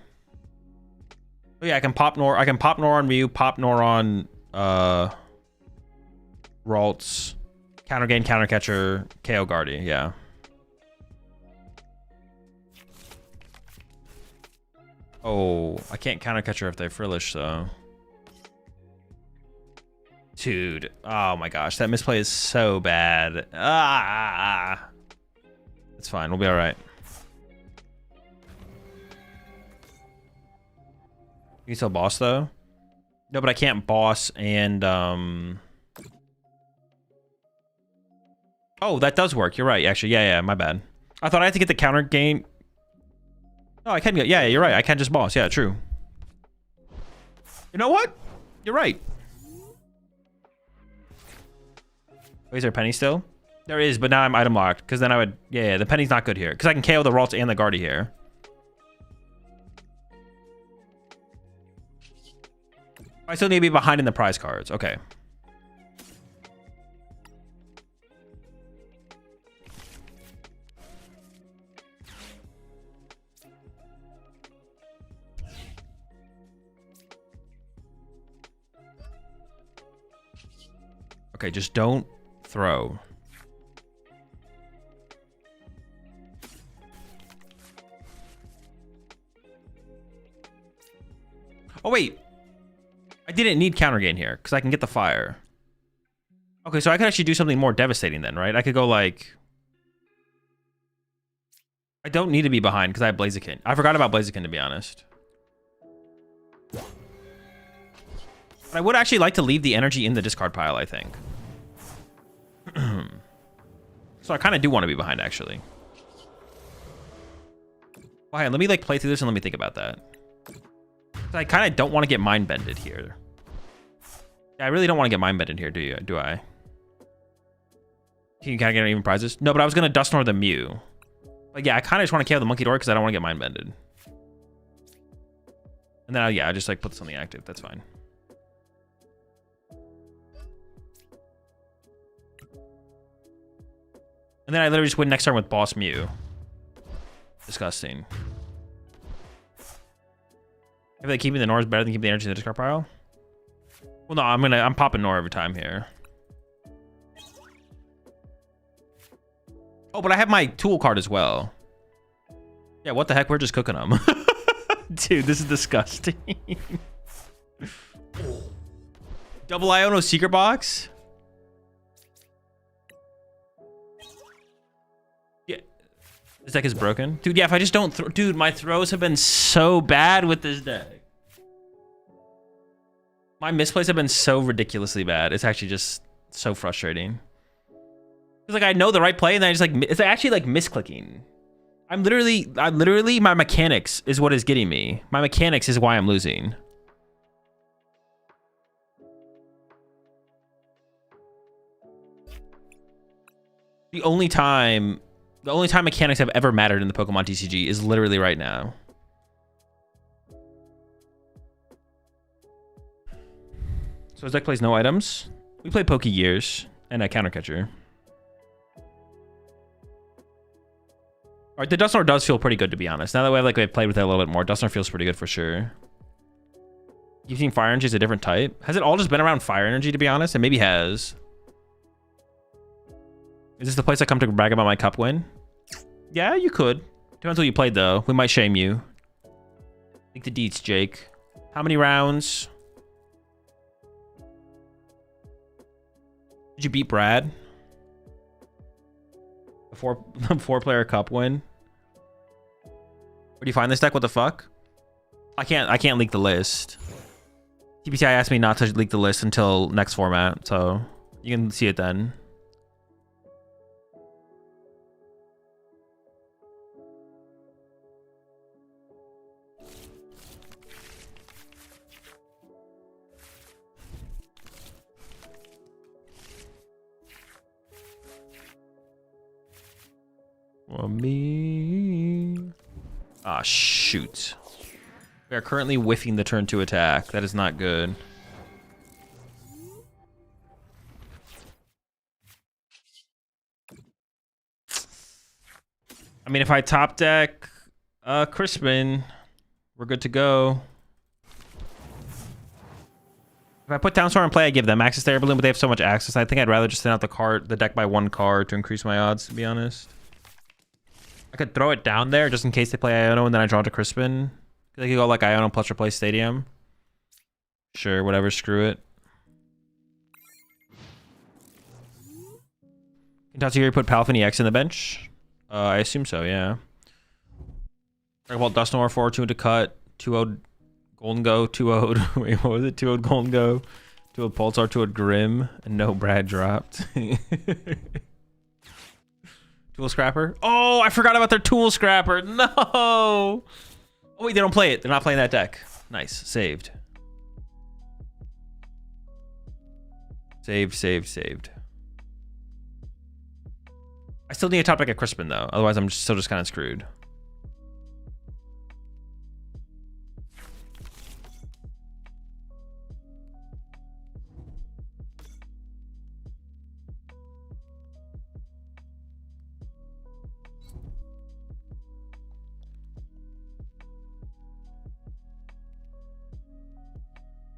Oh yeah, I can pop Nor on Mew, pop Nor on Ralts, counter gain, counter catcher, KO Guardy, yeah. Oh, I can't counter catcher if they frillish though. Dude, oh my gosh, that misplay is so bad. Ah, it's fine, we'll be all right. You can still boss though? No, but I can't boss and oh, that does work. You're right, actually. Yeah, my bad. I thought I had to get the counter gain. Oh, I can get, yeah, you're right. I can't just boss. Yeah, true. You know what? You're right. Oh, is there a penny still? There is, but now I'm item locked. Because then I would... Yeah, the penny's not good here. Because I can KO the Ralts and the Guardy here. I still need to be behind in the prize cards. Okay. Okay, just don't throw. Oh, wait. I didn't need counter gain here because I can get the fire. Okay, so I could actually do something more devastating then, right? I could go like... I don't need to be behind because I have Blaziken. I forgot about Blaziken, to be honest. But I would actually like to leave the energy in the discard pile, I think. So I kind of do want to be behind, actually. Well, let me like play through this and let me think about that. I kind of don't want to get mind bended here. Yeah, I really don't want to get mind bended here, do I? Can you kind of get even prizes? No, but I was going to Dust Nor the Mew. But yeah, I kind of just want to KO the Monkey Door because I don't want to get mind bended. And then, yeah, I just like put this on the active. That's fine. And then I literally just win next turn with Boss Mew. Disgusting. I feel like keeping the Nor is better than keeping the energy in the discard pile. Well, no, I'm popping Nor every time here. Oh, but I have my tool card as well. Yeah, what the heck? We're just cooking them. Dude, this is disgusting. Double Iono Secret Box? Yeah. This deck is broken. Dude, yeah, if I just don't throw... Dude, my throws have been so bad with this deck. My misplays have been so ridiculously bad. It's actually just so frustrating. It's like I know the right play and then I just like... It's actually like misclicking. I'm literally, my mechanics is what is getting me. My mechanics is why I'm losing. The only time mechanics have ever mattered in the Pokemon TCG is literally right now. So his deck plays no items. We play Poke Gears and a counter catcher. All right, the Dustnor does feel pretty good, to be honest. Now that we've played with it a little bit more, Dustnor feels pretty good for sure. You've seen Fire Energy is a different type. Has it all just been around Fire Energy, to be honest? It maybe has. Is this the place I come to brag about my cup win? Yeah, you could. Depends what you played, though. We might shame you. Think the deets, Jake. How many rounds? Did you beat Brad? A four-player cup win? Where do you find this deck? What the fuck? I can't leak the list. TPTI asked me not to leak the list until next format, so you can see it then. for me. Ah, shoot. We are currently whiffing the turn 2 attack. That is not good. I mean, if I top deck Crispin, we're good to go. If I put Downstorm in play, I give them access to Air Balloon, but they have so much access. I think I'd rather just thin out the deck by 1 card to increase my odds, to be honest. I could throw it down there just in case they play Iono and then I draw to Crispin. They could go like Iono plus replace Stadium. Sure, whatever, screw it. Can Tatsugiri put Palafin EX in the bench? I assume so, yeah. Dragon Ball Dusknoir 4-2 to cut. 2-0 Golden Go, 2-0. Wait, what was it? 2-0 Golden Go. 2-0 Pulsar, 2-0 Grim. And no, Brad dropped. Tool Scrapper. Oh, I forgot about their Tool Scrapper. No. Oh, wait, they don't play it. They're not playing that deck. Nice. Saved. Saved. I still need a top deck at Crispin, though. Otherwise, I'm still just kind of screwed.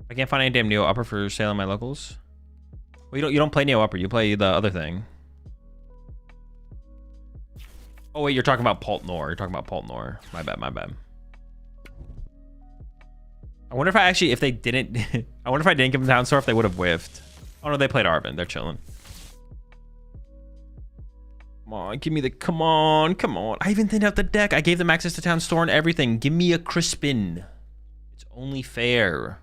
I can't find any damn Neo Upper for sale on my locals. Well, you don't play Neo Upper. You play the other thing. Oh wait, you're talking about Paltnor. You're talking about Paltnor. My bad. I wonder if they didn't. I wonder if I didn't give them Downstorm if they would have whiffed. Oh no, they played Arvin. They're chilling. Come on, give me the. Come on. I even thinned out the deck. I gave them access to Town Store and everything. Give me a Crispin. It's only fair.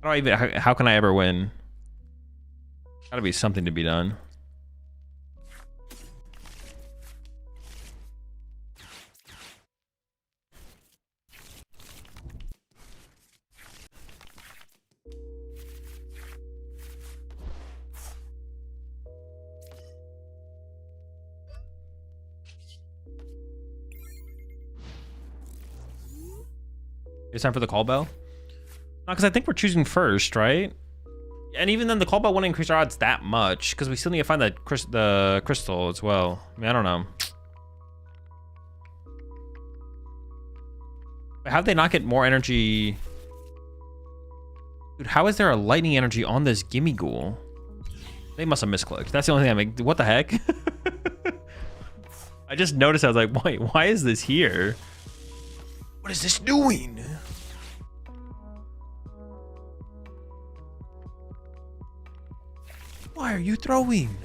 How can I ever win? Gotta be something to be done. It's time for the call bell? No, because I think we're choosing first, right? And even then, the call bell wouldn't increase our odds that much because we still need to find the crystal as well. I mean, I don't know. How'd they not get more energy? Dude, how is there a lightning energy on this Gimme Ghoul? They must have misclicked. That's the only thing I make. What the heck? I just noticed. I was like, wait, why is this here? What is this doing? Why are you throwing?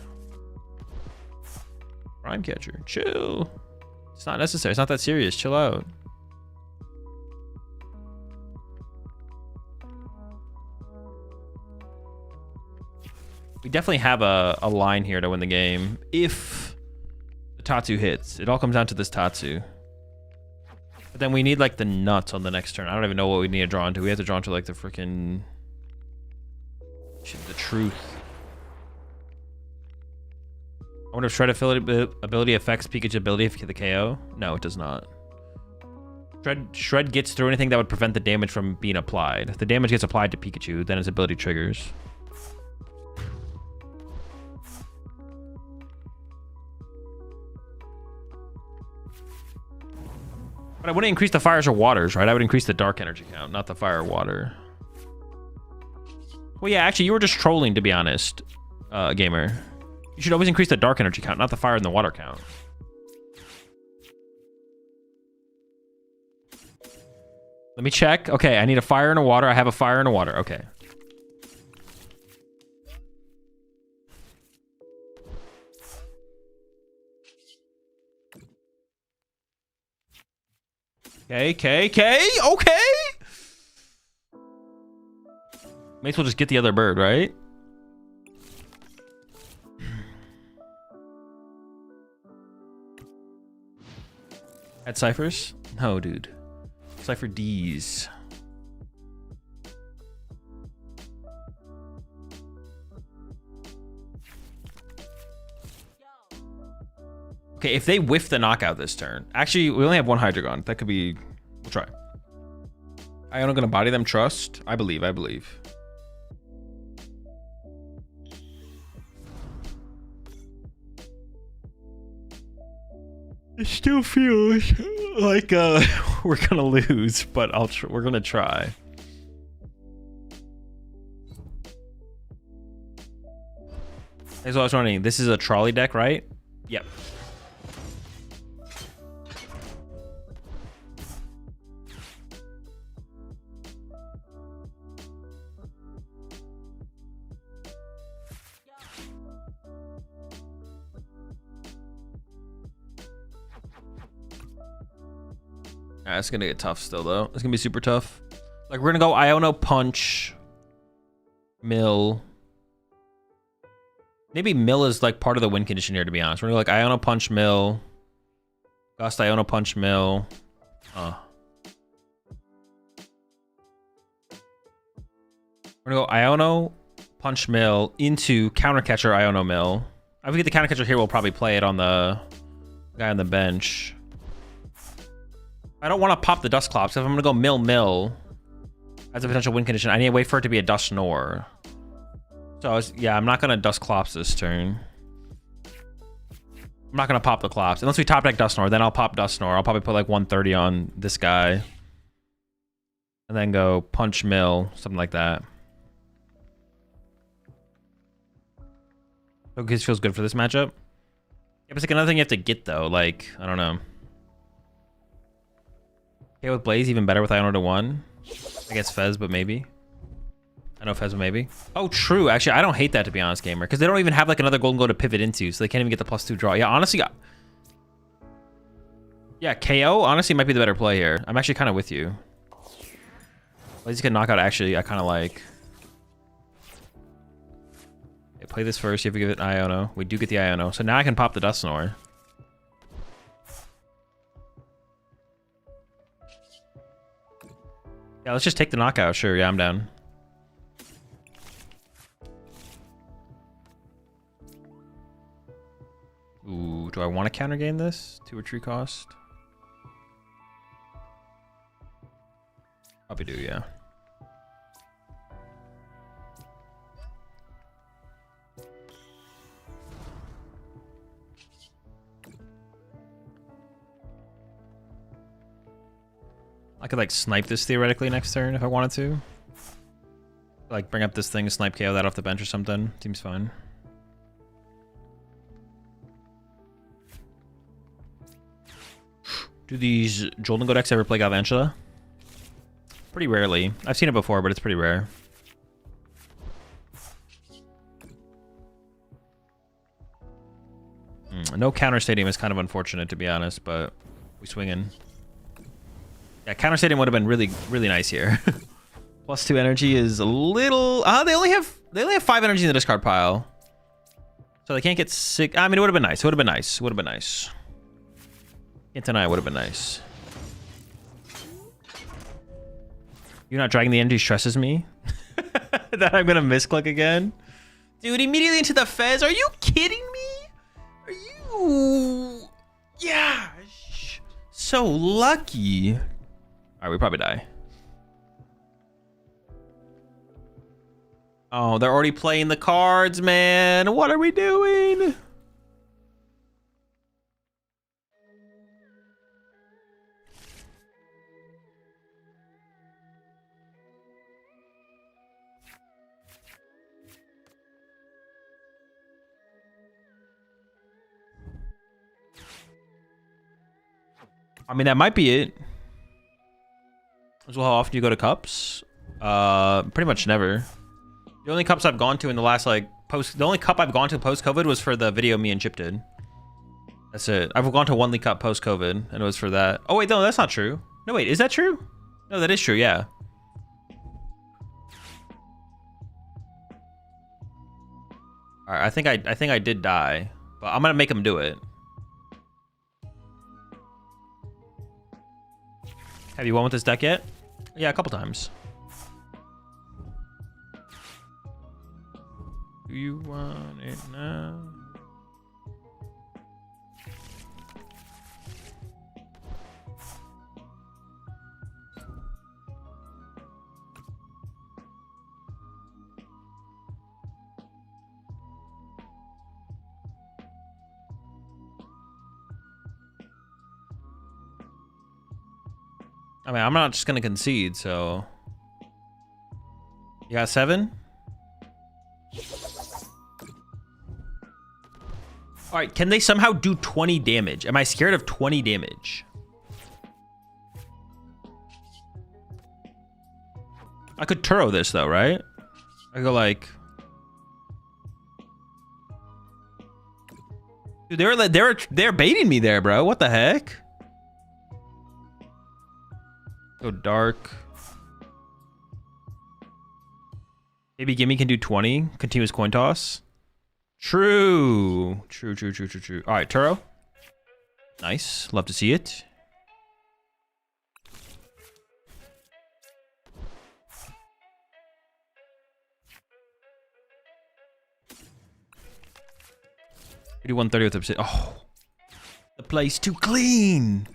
Prime catcher, chill. It's not necessary. It's not that serious. Chill out. We definitely have a line here to win the game if the Tatsu hits. It all comes down to this Tatsu. But then we need like the nuts on the next turn. I don't even know what we need to draw into. We have to draw into like the freaking the truth. I wonder if Shred ability affects Pikachu's ability if you get the KO. No, it does not. Shred gets through anything that would prevent the damage from being applied. If the damage gets applied to Pikachu, then his ability triggers. But I wouldn't increase the fires or waters, right? I would increase the dark energy count, not the fire or water. Well, yeah, actually, you were just trolling, to be honest, gamer. You should always increase the dark energy count, not the fire and the water count. Let me check. Okay, I need a fire and a water. I have a fire and a water. Okay. Okay. May as well just get the other bird, right? At Ciphers? No, dude. Cypher D's. Okay, if they whiff the knockout this turn. Actually, we only have one Hydreigon. That could be... We'll try. I'm gonna body them. Trust. I believe. I believe. It still feels like we're gonna lose, but we're gonna try. That's what I was wondering. This is a trolley deck, right? Yep. It's gonna get tough still, though. It's gonna be super tough. Like, we're gonna go Iono, Punch, Mill. Maybe Mill is like part of the win condition here, to be honest. We're gonna go like Iono, Punch, Mill. Gust, Iono, Punch, Mill. We're gonna go Iono, Punch, Mill into Counter Catcher, Iono, Mill. If we get the Counter Catcher here, we'll probably play it on the guy on the bench. I don't want to pop the Dusclops. If I'm going to go Mill as a potential win condition, I need to wait for it to be a Dusknoir. So, yeah, I'm not going to Dusclops this turn. I'm not going to pop the Clops. Unless we top deck Dusknoir, then I'll pop Dusknoir. I'll probably put like 130 on this guy. And then go Punch Mill, something like that. So this feels good for this matchup. Yeah, but it's like another thing you have to get, though. Like, I don't know. Okay, with Blaze, even better with Iono to 1. I guess Fez, but maybe. I know Fez, but maybe. Oh, true. Actually, I don't hate that, to be honest, Gamer. Because they don't even have like another Golden Glow to pivot into, so they can't even get the +2 draw. Yeah, honestly, yeah, KO, honestly, might be the better play here. I'm actually kind of with you. Blaze can knock out, actually, I kind of like. Okay, play this first. You have to give it Iono. We do get the Iono. So now I can pop the Dusknoir. Yeah, let's just take the knockout. Sure, yeah, I'm down. Ooh, do I want to counter gain this? 2 retreat cost? Probably do, yeah. I could like snipe this theoretically next turn if I wanted to. Like bring up this thing, snipe KO that off the bench or something. Seems fine. Do these Jolden Go decks ever play Galvantula? Pretty rarely. I've seen it before, but it's pretty rare. No counter stadium is kind of unfortunate, to be honest, but we swing in. Yeah, counter stadium would have been really, really nice here. +2 energy is a little. They only have 5 energy in the discard pile, so they can't get 6. I mean, it would have been nice. It would have been nice. It would have been nice. Can't deny it would have been nice. You're not dragging the energy stresses me. That I'm gonna misclick again, dude. Immediately into the Fez. Are you kidding me? Are you? Yeah. So lucky. All right, we probably die. Oh, they're already playing the cards, man. What are we doing? I mean, that might be it. As well, how often do you go to cups? Pretty much never. The only cups I've gone to in the last the only cup I've gone to post-COVID was for the video me and Chip did. That's it. I've gone to one league cup post-COVID, and it was for that. Oh wait, no, that's not true. No, wait, is that true? No, that is true. Yeah. All right, I think I did die, but I'm gonna make him do it. Have you won with this deck yet? Yeah, a couple times. Do you want it now? I mean, I'm not just gonna concede, so. You got 7? Alright, can they somehow do 20 damage? Am I scared of 20 damage? I could Turo this though, right? I go like... Dude, they're baiting me there, bro. What the heck? Go dark. Maybe Gimme can do 20. Continuous coin toss. True. True. All right, Turo. Nice. Love to see it. We do 130 with Obsidian. Oh, the place too clean.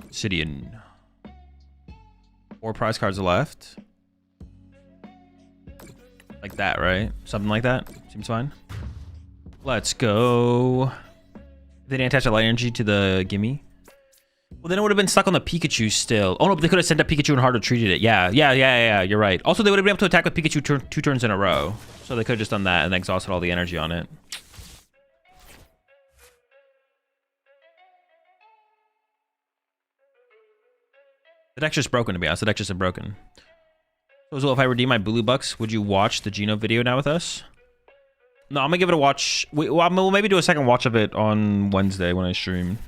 Obsidian. 4 prize cards left. Like that, right? Something like that. Seems fine. Let's go. They didn't attach a light energy to the gimme. Well, then it would have been stuck on the Pikachu still. Oh no, but they could have sent a Pikachu and harder treated it. Yeah. You're right. Also, they would have been able to attack with Pikachu 2 turns in a row. So they could have just done that and exhausted all the energy on it. The deck's just broken, to be honest. The deck just is broken. So, Azul, if I redeem my Bulu Bucks, would you watch the Geno video now with us? No, I'm gonna give it a watch. We'll maybe do a second watch of it on Wednesday when I stream.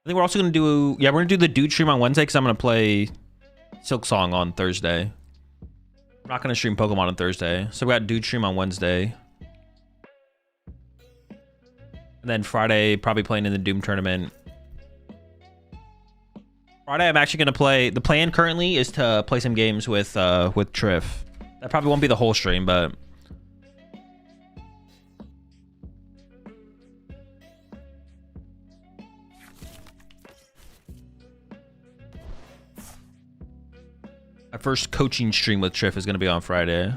I think we're also gonna do... Yeah, we're gonna do the Dude stream on Wednesday because I'm gonna play Silk Song on Thursday. I'm not gonna stream Pokemon on Thursday. So we got Dude stream on Wednesday. And then Friday, probably playing in the Doom tournament. Friday, I'm actually gonna play. The plan currently is to play some games with Triff. That probably won't be the whole stream, but my first coaching stream with Triff is gonna be on Friday.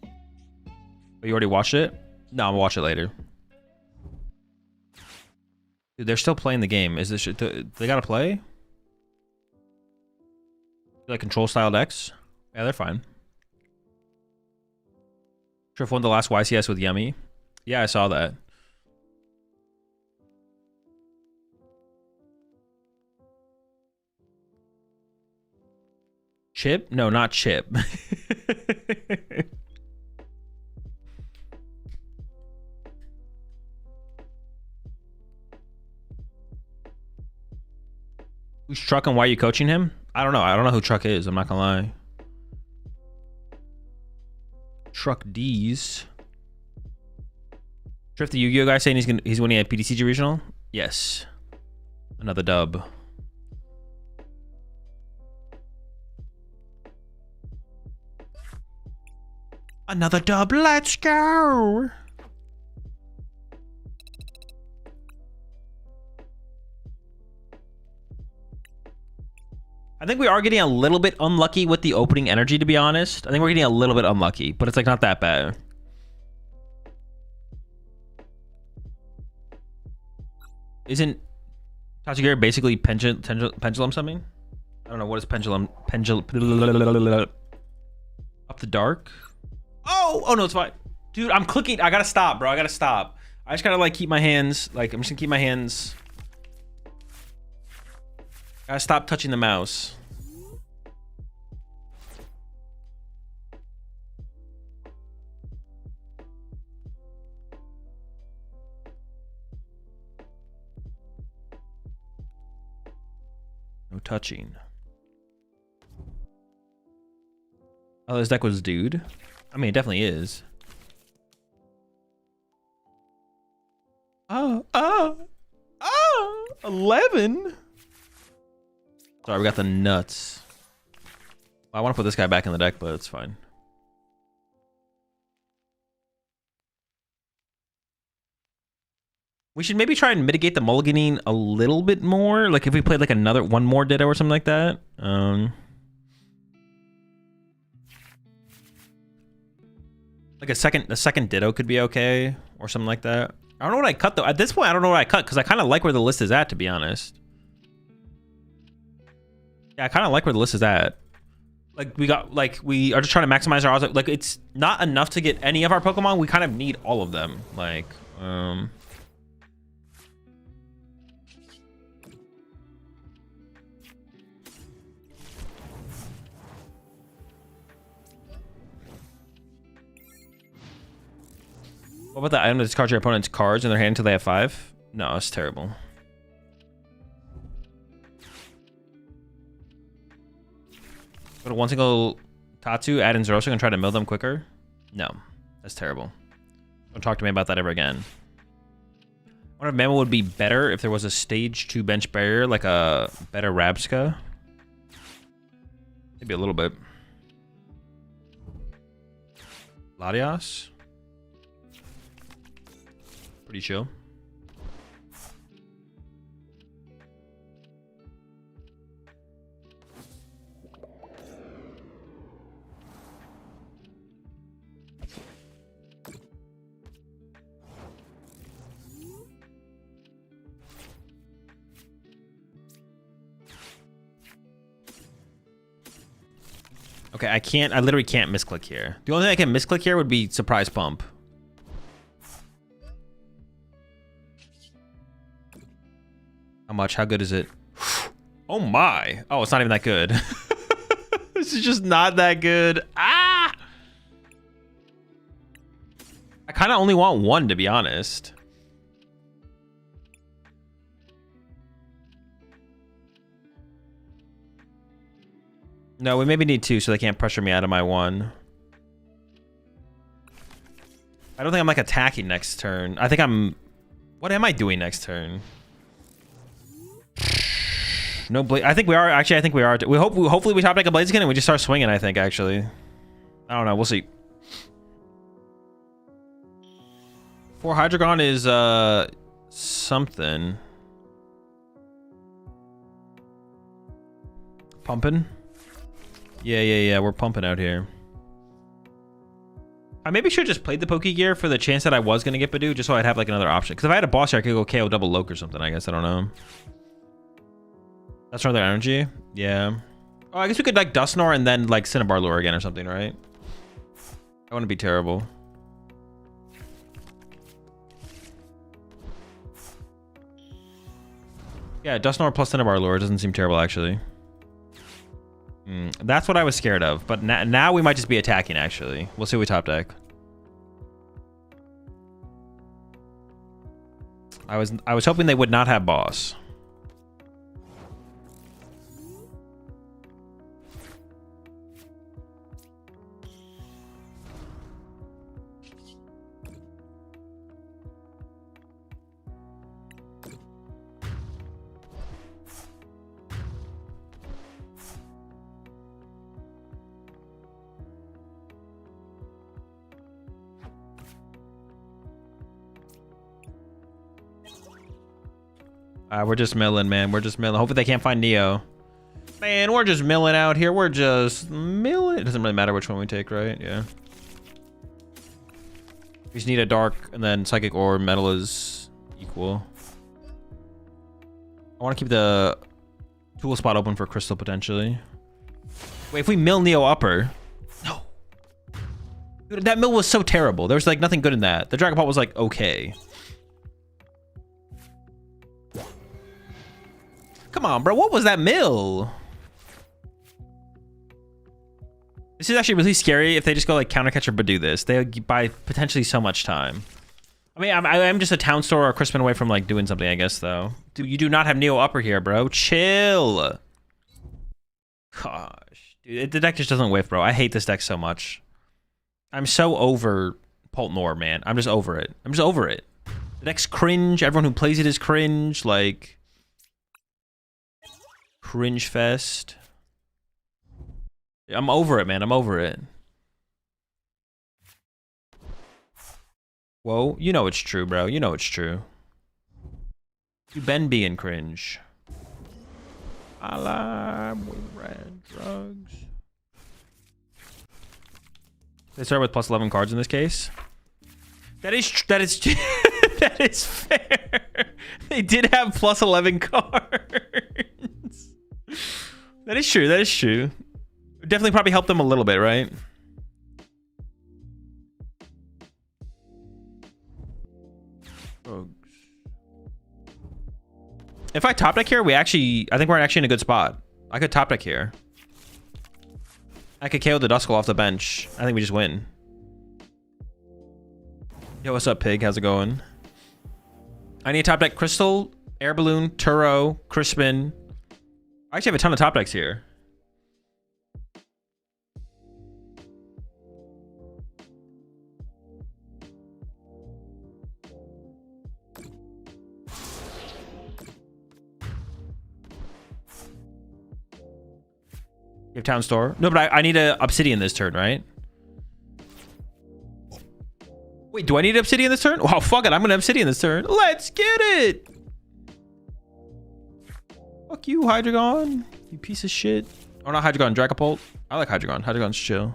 But you already watched it? No, I'm gonna watch it later. Dude, they're still playing the game. Is this? They gotta play? Like control style decks? Yeah, they're fine. Triff won the last YCS with Yummy. Yeah, I saw that. Chip? No, not Chip. Who's Truck and why are you coaching him? I don't know. I don't know who Truck is. I'm not gonna lie. Truck D's. Triff, the Yu-Gi-Oh guy saying he's winning at PTCG regional. Yes. Another dub. Another dub. Let's go. I think we are getting a little bit unlucky with the opening energy, to be honest. I think we're getting a little bit unlucky, but it's like not that bad. Isn't Tatsugiri basically pendulum something? I don't know, what is pendulum up the dark? Oh no, it's fine. Dude, I'm clicking. I gotta stop, bro. I gotta stop. I just gotta like keep my hands, like I'm just gonna keep my hands. Gotta stop touching the mouse. No touching. Oh, this deck was dude. I mean, it definitely is. Oh, 11. Sorry, we got the nuts. I want to put this guy back in the deck, but it's fine. We should maybe try and mitigate the mulliganing a little bit more. Like if we played like one more Ditto or something like that. Like a second Ditto could be okay or something like that. I don't know what I cut though. At this point, I don't know what I cut because I kind of like where the list is at, to be honest. Yeah, I kind of like where the list is at. Like we are just trying to maximize our odds. Like it's not enough to get any of our Pokemon. We kind of need all of them. Like, what about the item that discards your opponent's cards in their hand until they have 5? No, it's terrible. Go to one single Tatsu, add in Zoroark and try to mill them quicker? No, that's terrible. Don't talk to me about that ever again. I wonder if Mammal would be better if there was a stage 2 bench barrier, like a better Rabska. Maybe a little bit. Latias? Pretty chill. Okay, I literally can't misclick here. The only thing I can misclick here would be Surprise Pump. How much? How good is it? Oh my. Oh, it's not even that good. This is just not that good. Ah! I kind of only want one, to be honest. No, we maybe need 2 so they can't pressure me out of my 1. I don't think I'm like attacking next turn. I think I'm... What am I doing next turn? No Blaze. I think we are. Actually, I think we are. Hopefully we top deck a Blaziken and we just start swinging, I think, actually. I don't know. We'll see. 4 Hydreigon is something. Pumping? Yeah. We're pumping out here. I maybe should have just played the Pokegear for the chance that I was going to get Badoo, just so I'd have like another option. Because if I had a boss here, I could go KO double Loke or something, I guess. I don't know. That's another energy? Yeah. Oh, I guess we could like Dusknoir and then like Cinnabar Lure again or something, right? That wouldn't be terrible. Yeah, Dusknoir plus Cinnabar Lure doesn't seem terrible, actually. That's what I was scared of. But now we might just be attacking, actually. We'll see what we top deck. I was hoping they would not have boss. We're just milling, man. We're just milling. Hopefully they can't find Neo. Man, we're just milling out here. We're just milling. It doesn't really matter which one we take, right? Yeah. We just need a dark and then psychic or metal is equal. I want to keep the tool spot open for crystal potentially. Wait, if we mill Neo upper. No. Dude, that mill was so terrible. There was like nothing good in that. The Dragon Ball was like okay. Come on, bro. What was that mill? This is actually really scary if they just go like counter catch or Badoo this. They buy potentially so much time. I mean, I'm just a town store or a Crispin away from like doing something, I guess, though. Dude, you do not have Neo upper here, bro. Chill. Gosh. Dude, the deck just doesn't whiff, bro. I hate this deck so much. I'm so over Poltnor, man. I'm just over it. I'm just over it. The deck's cringe. Everyone who plays it is cringe. Like... Cringe fest. I'm over it, man. I'm over it. Whoa, you know it's true, bro. You know it's true. You been being cringe. I lie with red drugs. They start with plus 11 cards in this case. That is that is fair. They did have plus 11 cards. That is true. That is true. Definitely probably helped them a little bit, right? If I top deck here, I think we're actually in a good spot. I could top deck here. I could KO the Duskull off the bench. I think we just win. Yo, what's up, Pig? How's it going? I need top deck Crystal, Air Balloon, Turo, Crispin. I actually have a ton of top decks here. You have Town Store? No, but I need a Obsidian this turn, right? Wait, do I need Obsidian this turn? Wow, fuck it. I'm gonna Obsidian this turn. Let's get it! Fuck you, Hydreigon. You piece of shit. Oh, not Hydreigon, Dragapult. I like Hydreigon. Hydreigon's chill.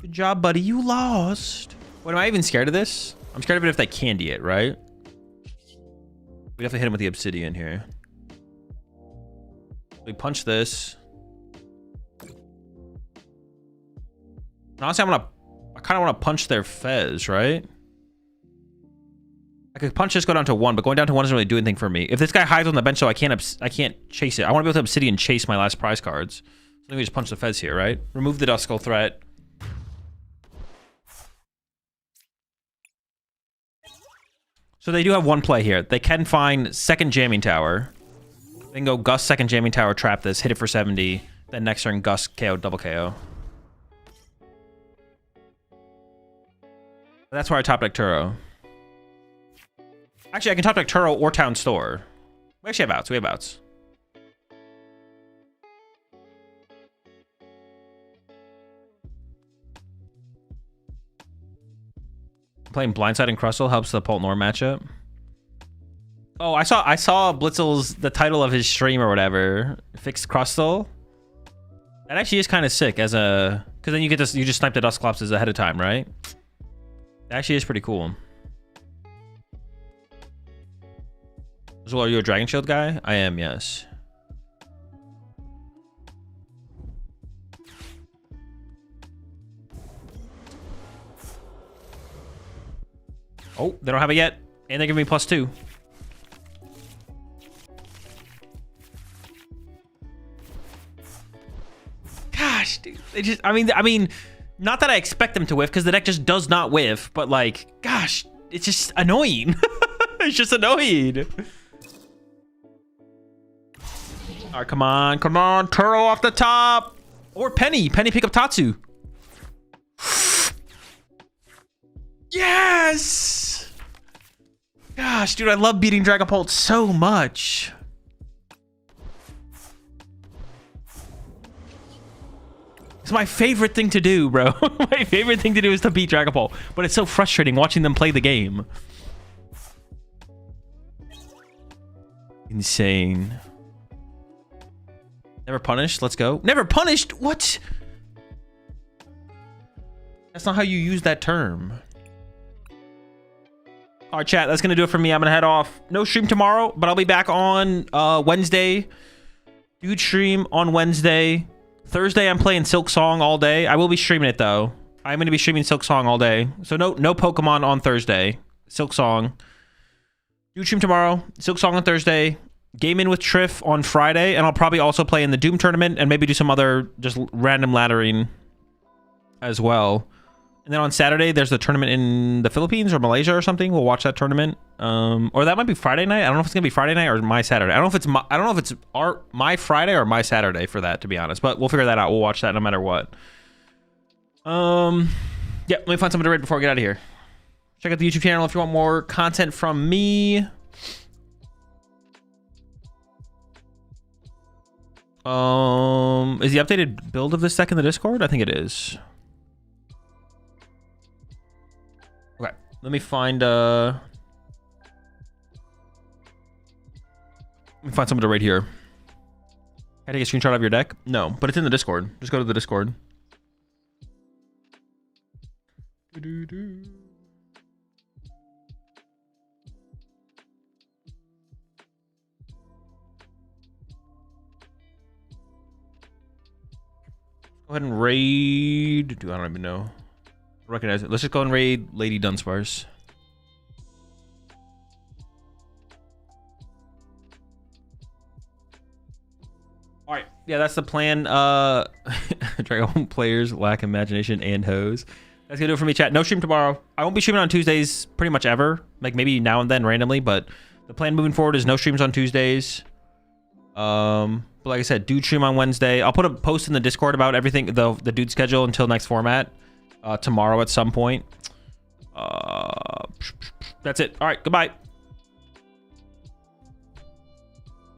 Good job, buddy. You lost. What, am I even scared of this? I'm scared of it if they candy it, right? We have to hit him with the Obsidian here. We punch this. Honestly, I kind of want to punch their Fez, right? I could punch this, go down to 1, but going down to 1 doesn't really do anything for me. If this guy hides on the bench, so I can't chase it. I want to be able to Obsidian chase my last prize cards. So let me just punch the Fez here, right? Remove the Duskull threat. So they do have one play here. They can find second Jamming Tower. Then go Gus second Jamming Tower, trap this, hit it for 70. Then next turn, Gus KO, double KO. That's why I top deck Turo. Actually, I can top deck Turo or Town Store. We actually have outs. We have outs. Playing Blindside and Crustle helps the Pult Norm matchup. Oh, I saw Blitzel's, the title of his stream or whatever, Fixed Crustle. That actually is kind of sick as a, because then you get this, you just snipe the Dusclopses ahead of time, right? That actually is pretty cool. Azul, are you a Dragon Shield guy? I am, yes. Oh, they don't have it yet, and they give me +2. Gosh, dude, they just, I mean, not that I expect them to whiff, because the deck just does not whiff, but like, gosh, it's just annoying. It's just annoying. All right, come on, Turo off the top, or Penny pick up Tatsu. Yes! Gosh, dude, I love beating Dragapult so much. It's my favorite thing to do, bro. My favorite thing to do is to beat Dragapult, but it's so frustrating watching them play the game. Insane. Never punished? Let's go. Never punished? What? That's not how you use that term. All right, chat, that's going to do it for me. I'm going to head off. No stream tomorrow, but I'll be back on Wednesday. Dude stream on Wednesday. Thursday, I'm playing Silk Song all day. I will be streaming it, though. I'm going to be streaming Silk Song all day. So no Pokemon on Thursday. Silk Song. Dude stream tomorrow. Silk Song on Thursday. Game in with Triff on Friday. And I'll probably also play in the Doom tournament and maybe do some other just random laddering as well. And then on Saturday, there's the tournament in the Philippines or Malaysia or something. We'll watch that tournament. Or that might be Friday night. I don't know if it's gonna be Friday night or my Saturday. I don't know if it's my Friday or my Saturday for that, to be honest. But we'll figure that out. We'll watch that no matter what. Yeah, let me find something to read before I get out of here. Check out the YouTube channel if you want more content from me. Is the updated build of this deck in the Discord? I think it is. Okay, Let me find somebody right here. Can I take a screenshot of your deck? No, but it's in the Discord. Just go to the Discord. Go ahead and raid. I don't even know. I recognize it. Let's just go and raid Lady Dunsparce. All right. Yeah, that's the plan. Dragon players lack imagination and hose. That's gonna do it for me, chat. No stream tomorrow. I won't be streaming on Tuesdays pretty much ever. Like maybe now and then randomly, but the plan moving forward is no streams on Tuesdays. But like I said, dude stream on Wednesday. I'll put a post in the Discord about everything, the dude schedule until next format. Tomorrow at some point. That's it. All right, goodbye.